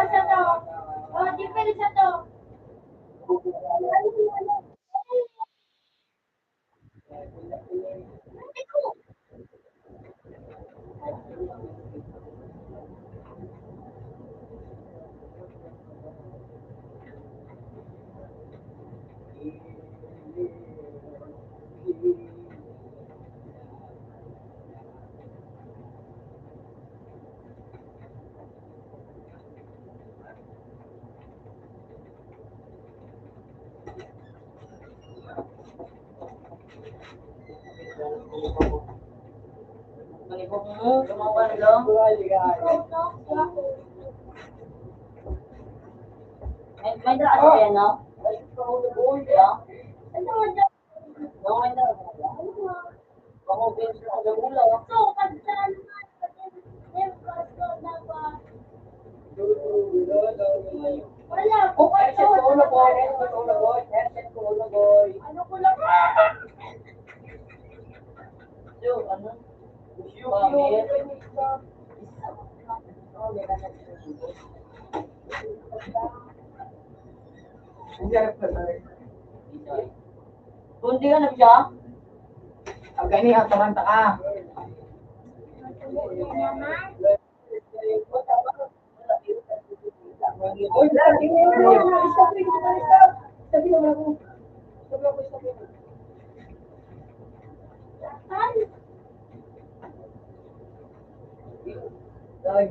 Isa to. Oh, jeep isa to. Malibog mo, gumawa na lang. May daan ka yan, no? Yeah. Ano mo dyan? No, may daan ka yan. Pangubin sa kagagula. So, kantaan naman. Wala. Ano ko lang? So, ano? Pamir. Oh, may ganyan. Kundi ka na siya? Ang gani ang tumanta ka. Oy, lagi mo. Stop. Sabi naman ako. Dahil,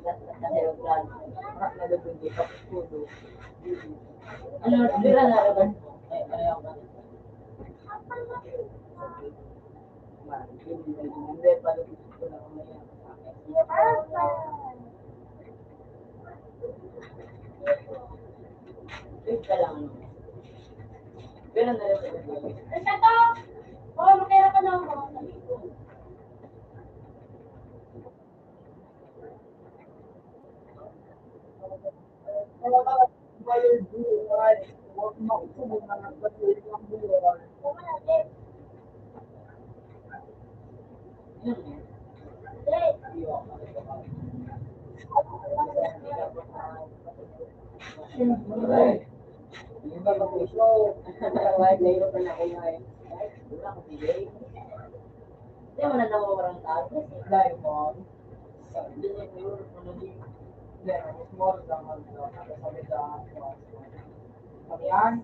kasi yung plan, harap na doon dito, tapos pudo. Ano, bira na rin mo? Ay, ano yung ano? Hindi, palugis ko lang ang mayroon sa akin. Wait ka lang. Bira na rin mo. Basta to! Oo, makira ka na ako. Nahirapan ako ngayon. Wala akong bigay. Hindi mo na nawawarang tao. Dahil mo, Hindi niya siguro kung ano din. hindi, mas more than nakasabi sa kami yan.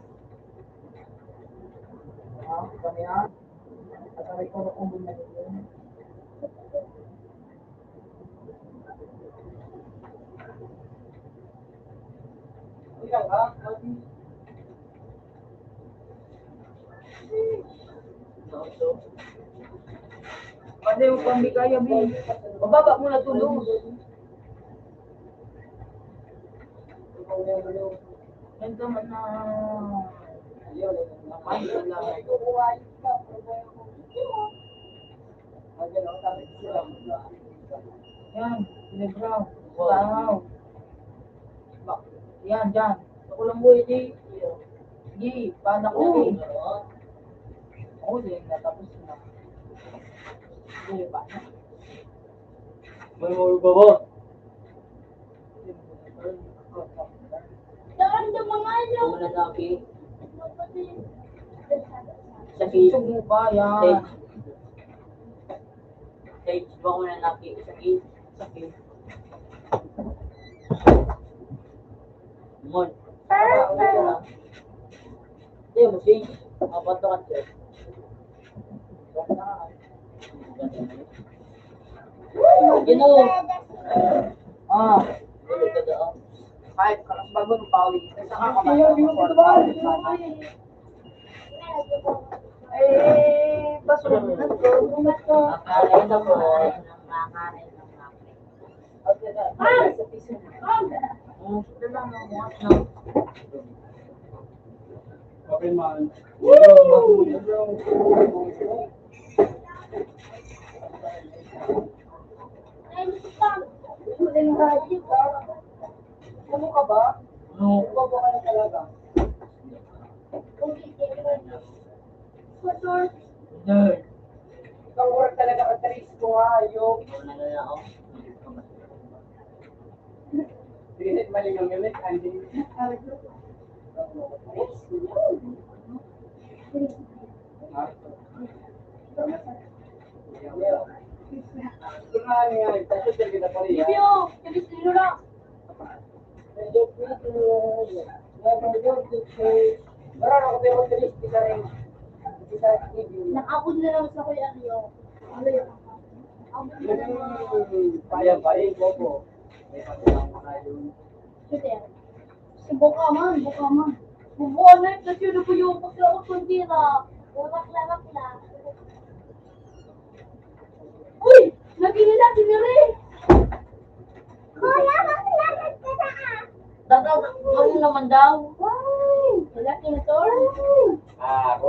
Kami yan. At sabi ko na kung na yun. Ilang ka? Kasi yung pambigay, Abi. Mababa mo na tulong. Ito man na... Naman ka lang. Yan, pinagraw. Tangaw. Yan, dyan. Ako lang mo, hindi. Hindi, paano ko hindi. Oo, hindi natapos na. Hindi ba? May mga ba ba? Saan yung mga ano? Ito mo na laki. Sa Isog mo ba? Yan. Stage ba ko na laki? Sa case. Sa case. Mon. Hindi mo stage. Apat na kasi. Gino. Ah, Ulit ka daw. kahit karas bago ng pauli. Kasi saka ka Eh, basunod na to. Makain ako. Makain ng laki. Ito lang ang mga na. Okay man. Ano ka ba? No. Bago ka na talaga. Nerd. Ikaw work talaga ka taris ko ha. Yung Wala na ako. Sige, mali ng gamit. Andy. Kunaan nga, tapos yung kita pa rin. Bibyo! Kabis nilo lang! Marano ko tayo taris kita rin. Kita TV. Nakabod na lang sa kuya Rio. Ano yun? Nakabod na lang. Payang-payang ko po. May patulang mga yun. Shooter. Si Buka man, Buka man. Buka na yun, kasi yun po yung pagkakot kong tira. Umak na. Uy! Naging natin ni Ray! Kuya, makilalag ka na ah! Dapat ano naman daw? Why? Lalaki na to? Ako,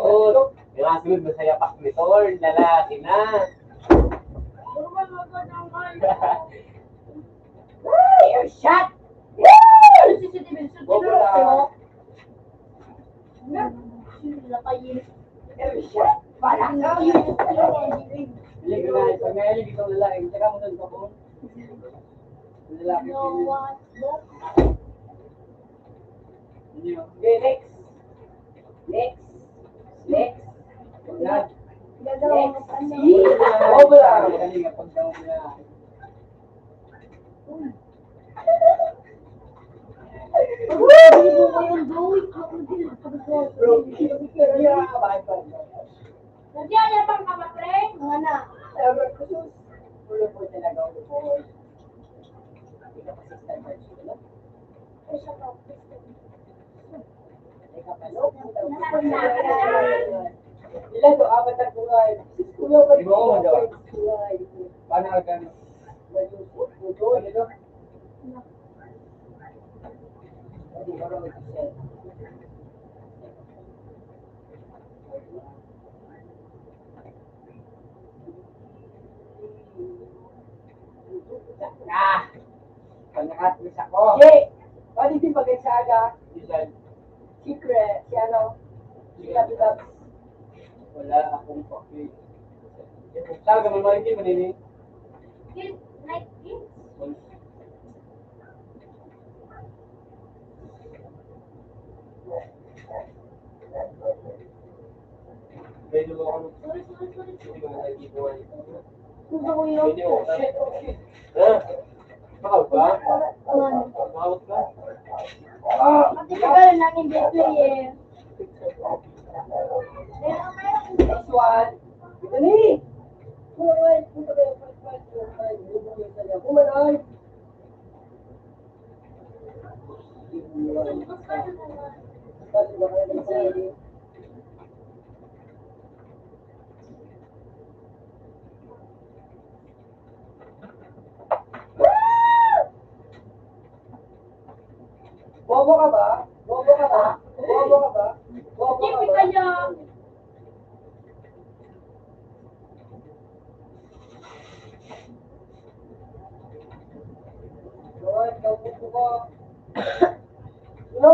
yung mga sunod mo sa yapak ni Thor, lalaki na. Normal magod ang Ay, shot! Ano si CCTV? So, tinurok kayo? Sila kayo. Shot! Parang kayo. Hindi ko na, pag may alig itong lalaki, tsaka mo doon pa po. Lalaki No sila. one. No. Hindi yun. Okay, next. Next. Next. Yan. Gagawin mo pa ano. Oh, wala. Galing kapag daw na. Hindi mo ko yung gawin. Ako din. Bro, iya, baik. Nanti ada bang nama prank. Mana? Khusus, ulo po talaga ulo po. Hindi ka pa 6 times ulo. Isa ko. Teka pa, no? Ilan to? Apat na kulay. Ulo pa Di ba ako magawa? kulay. Paano ka gano'n? Ito, ito. Hindi ko rin mag-set. Ah! Panakat-wis ako. Jay! Ano yung pag-saga? Design. Secret, si ano? Si Kapitab. Wala akong paki. Saan ka naman hindi manini? Kids, night kids. Medyo mo ako Sorry, sorry, sorry. hindi ko na nagibuhay. Gusto ko yun. Pwede mo. Ha? Bakal ba? Ano? Bakal ka? Kasi tagal na hindi player. Next one. Ito ni! Alright, punta kayo. 5, 4, 5, 4, 5. Bubong yung sayo. Kumanay! Bali ba kayo nagsasabi? Bobo ka ba? Bobo ka ba? Bobo ka ba? Bobo ka Hindi ba? kaya. Alright, kaupo ko. No!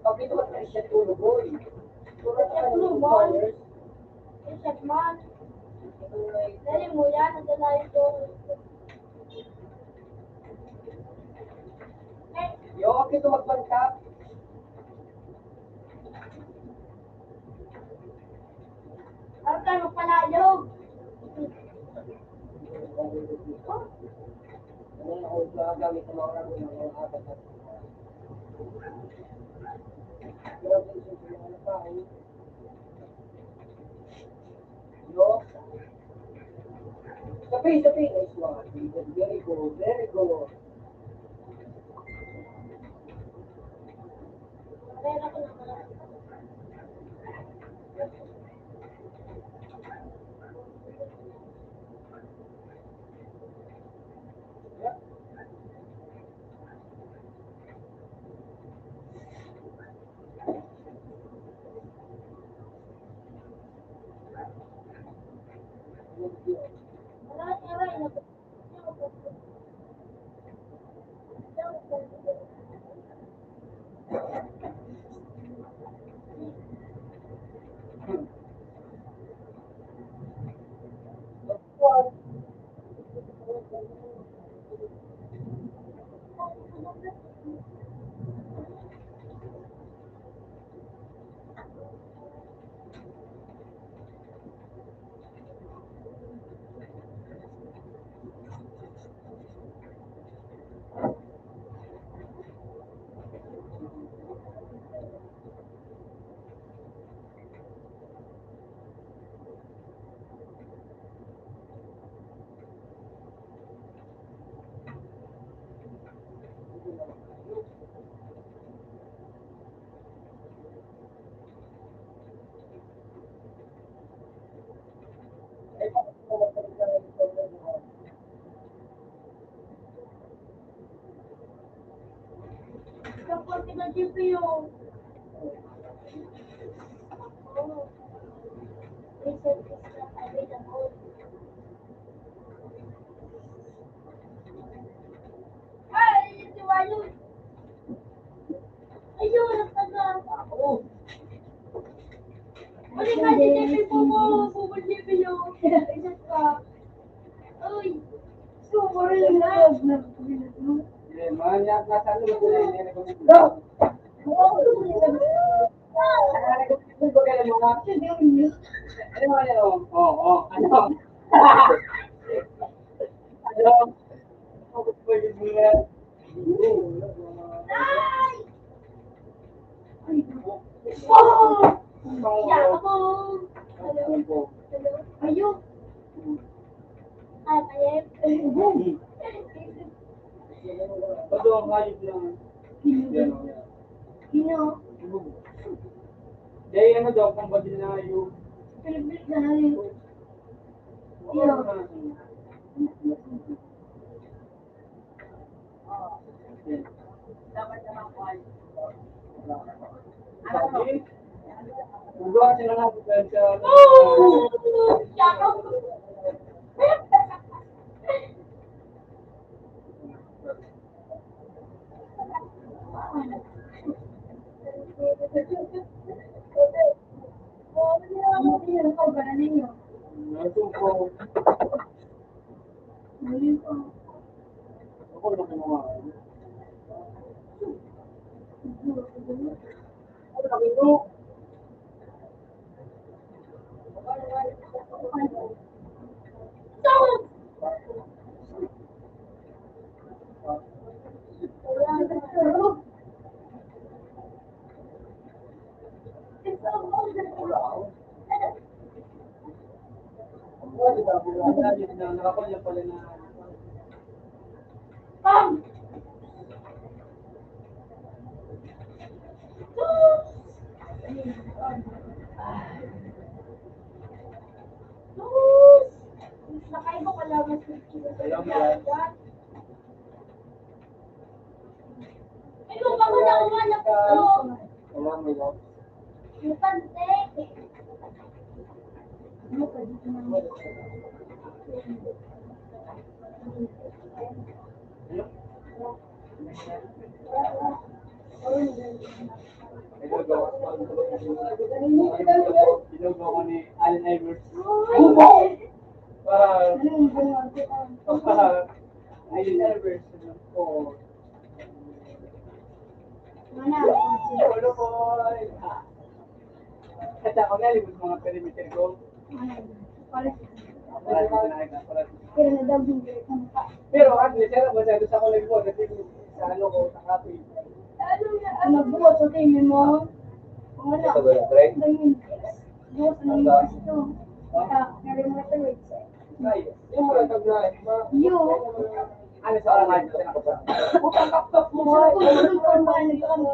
Pag ito at siya tulog, boy. Tulog ka ng $2. Reset man. Dali mo yan. Nadala ito. Eh, Yo, okay ito magbangkap. ang ka magpalayog. Ano na ako gagamit ng mga ramo ng mga apat na. Grabe yung susunod na pa. Yo. Sabi. Nice one. Very good. Very good. Meron ko naman. Kapag pinag-GPU. Reset is not available. Ay, si Walu. Ayun, nagtaga. Mali ka, si Jepe po mo. Bubul GPU. Reset ka. Uy. Super lang. Manyak na sa loob. Go! Ano? Oo. Ano? Ano? Pwede mo yan. Ya, ako. Ayun. Ay, ayun. Bato ang hayop lang. Yan o. Sino? Dahil ano daw, kung ba din na yung... Pilipit na rin. Sino? Uga sila nga po sa... Yakaw. Nasuko. Ako na kumuha. Ako na kumuha. Nakakunya pala na... Pam! Nakaiba ka lang mas Alam mo yan. Ikaw ba mo na umanap ito? Alam mo yan. Yung pante. Ginagawa ko ni Allen Iverson. Allen Iverson. Oo. Mana? Ano po? Kata ko na, libot mga perimeter ko. Wala ko nakita. Pero nadabing ko sa mukha. Pero at least, masyado sa college mo. Kasi sa ano ko, sa kape. Nagbuot sa tingin mo. Wala. Ito ba yung try? Buot ang gusto. Perimeter. Ay, yung mga taglay. You. Ano sa orang aja? Kapag mo. Kung paano ka mo.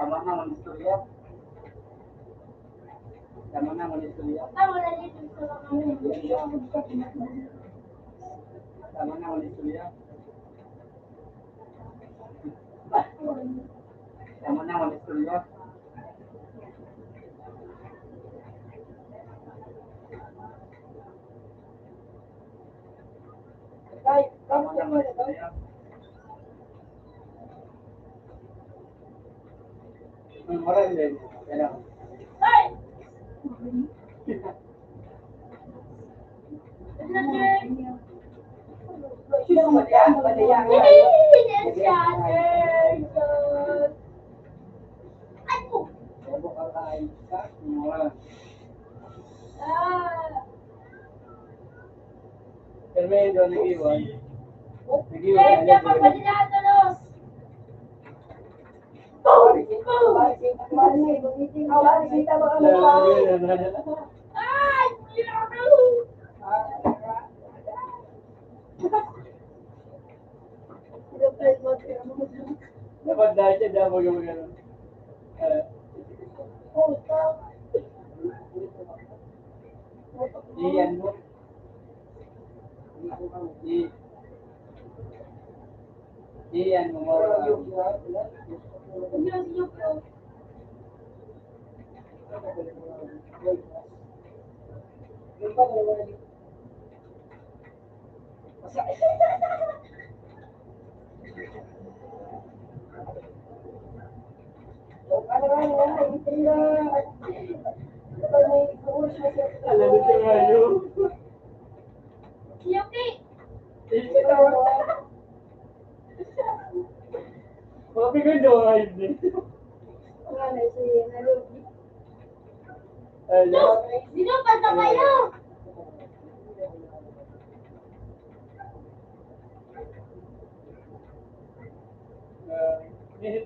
Tama na, manistorya. Tama na, manistorya. Tama na dito sa mga Tama na, manistorya. Tama na, manistorya. Tama na, manistorya. Moral din. Kaya Termino, nag-iwan. Dapat dahil siya dapat yung gano'n. Iyan mo. Iyan mo. Alam mo siya nga Bisa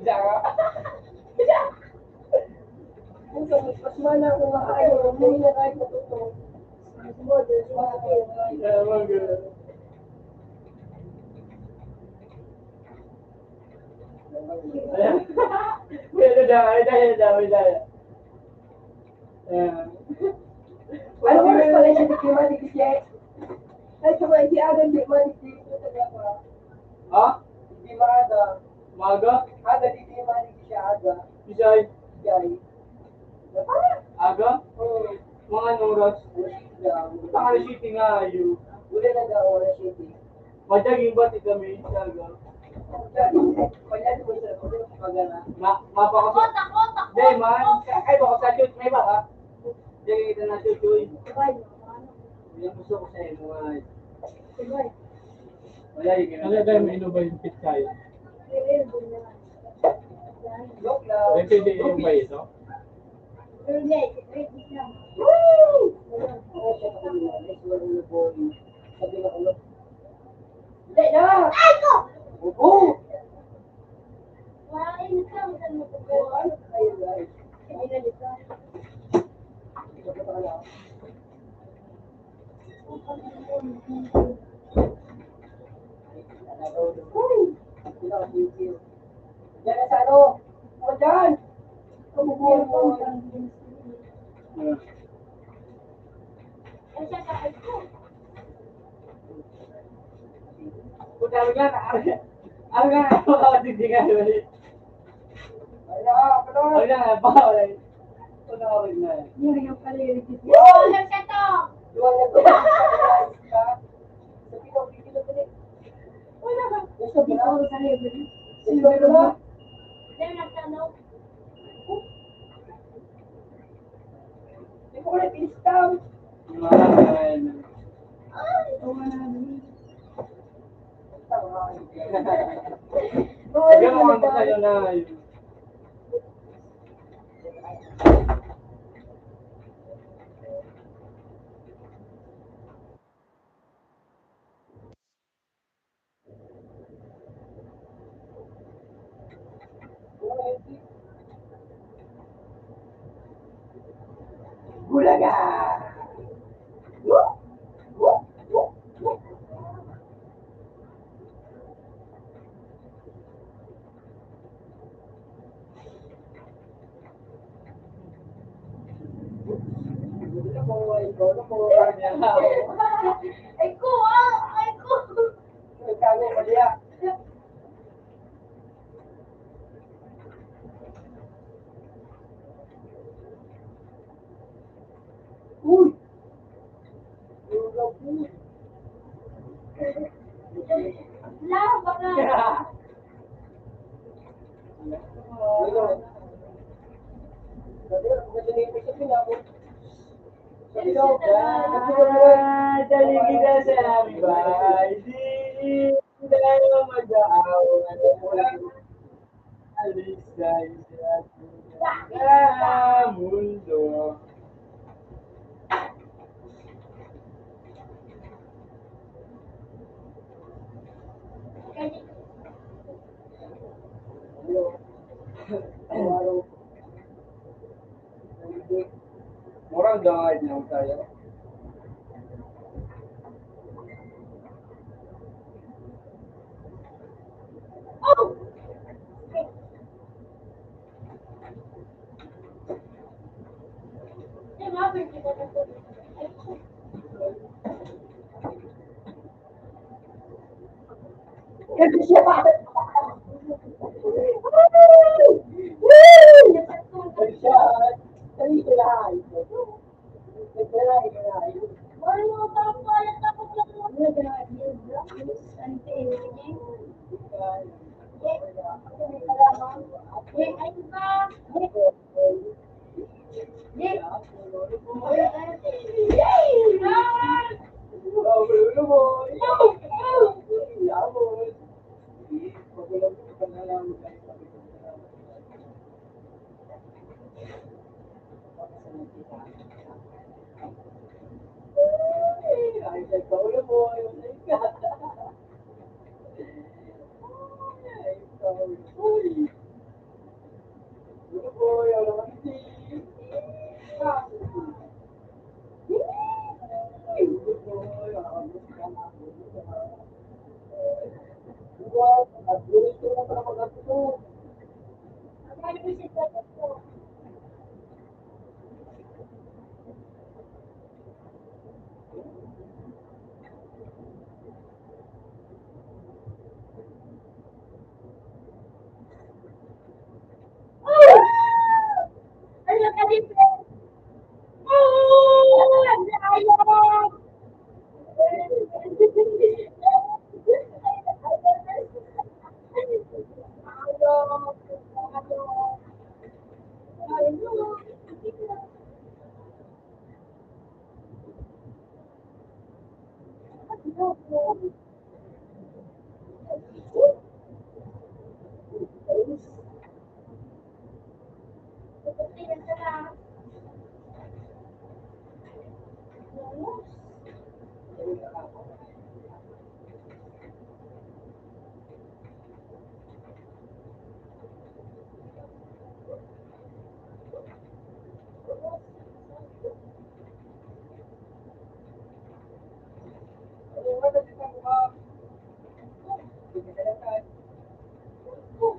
ka? Mas mana ako makain, hindi na kahit matutong. Mas mo, Diyos, makain. Ewan ko. Wala na. Ano oras pala siya di matik siya? Ay, saka hindi agad di matik siya. Ha? Hindi maaga. Maga? Aga di matik siya aga. Isay? Jai. Aga? Hmm. Mga anong oras? Tanga na city nga ayo. Wala na daw oras siya. Madaging ba kami aga? Kanya ko sa pagana. Mapakasot. Takot! Day man, ay baka sa shoot may baka. Day kita na shoot yun. Yung gusto ko sa iyo ay. Wala yung Ano tayo may ino ba yung pitchay? Joke lang. May pwede yung ba ito? Hindi na! Ay ko! Oo! Wala yung ikaw, saan mo Ano kukuha? kayo guys? Hindi na dito. Diyan na sa ano? O dyan! Kamukuha mo. Ay, siya sa ay ko. Puta mo nga na. Ano nga na makakatigdigan ulit. Ay na, ano? Ano nga ba wala. Puta ko rin na. Oh, siya to! Luwag na to. Sa Pinoy, kikilo ko din. Wala ka. Gusto mo na? Gusto mo na? Then, nagtanong. Hindi ko ulit install. Man. Ay! Sige mo ang sa'yo na. Bulaga! Ay ko, ah! Ay ko! Nagkago pa diya. Uy! Wala, baka. Dali kita sa amibay. Di tayo mag-aawan. Alis tayo sa mundo. Murang dangay lang tayo. Oh! Ay, mabir kita na to. Ay ko. Wala mo tapos wala tapos lang mo. Ang tingin. Ay, ba? Ay, sa ulo mo, yung ka. Ay, sa ulo mo. Ulo mo, yung naman si. Ulo mo, yung What? At gusto mo pa mag-ato. Ano yung sitwasyon ko? Ano ka din? Ang layo!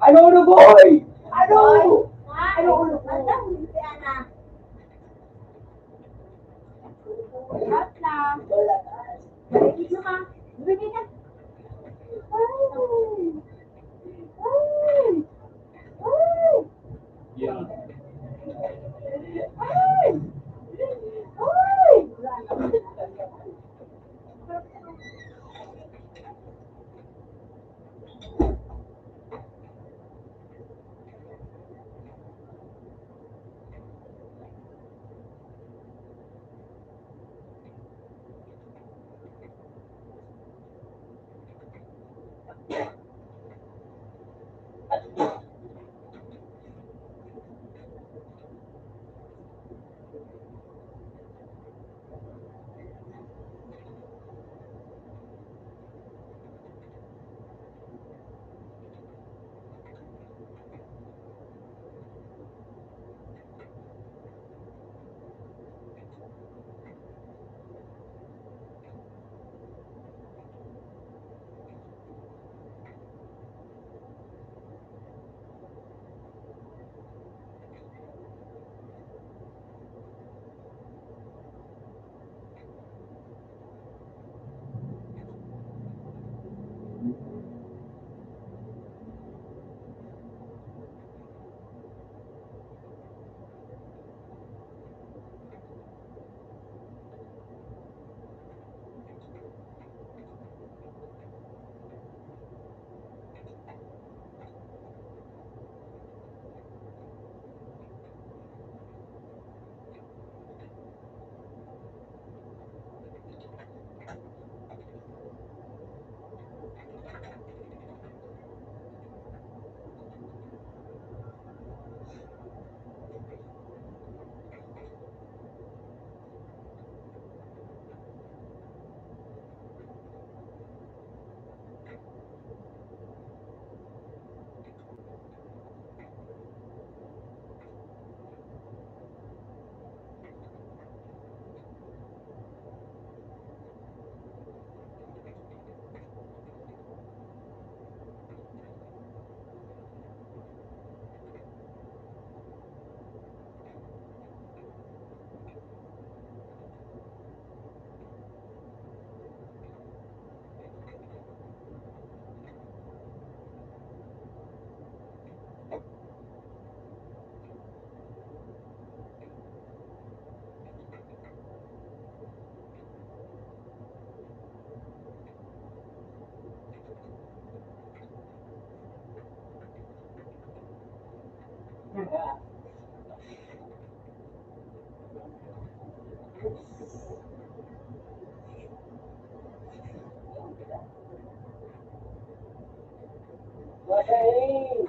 Ano na boy? Ano? Ano ulo ko? Ano si Ana? Lahat na. Balik mo ka. Bumili ka. Ay! Ay! Ay! Yeah. Ay! Ay! Okay.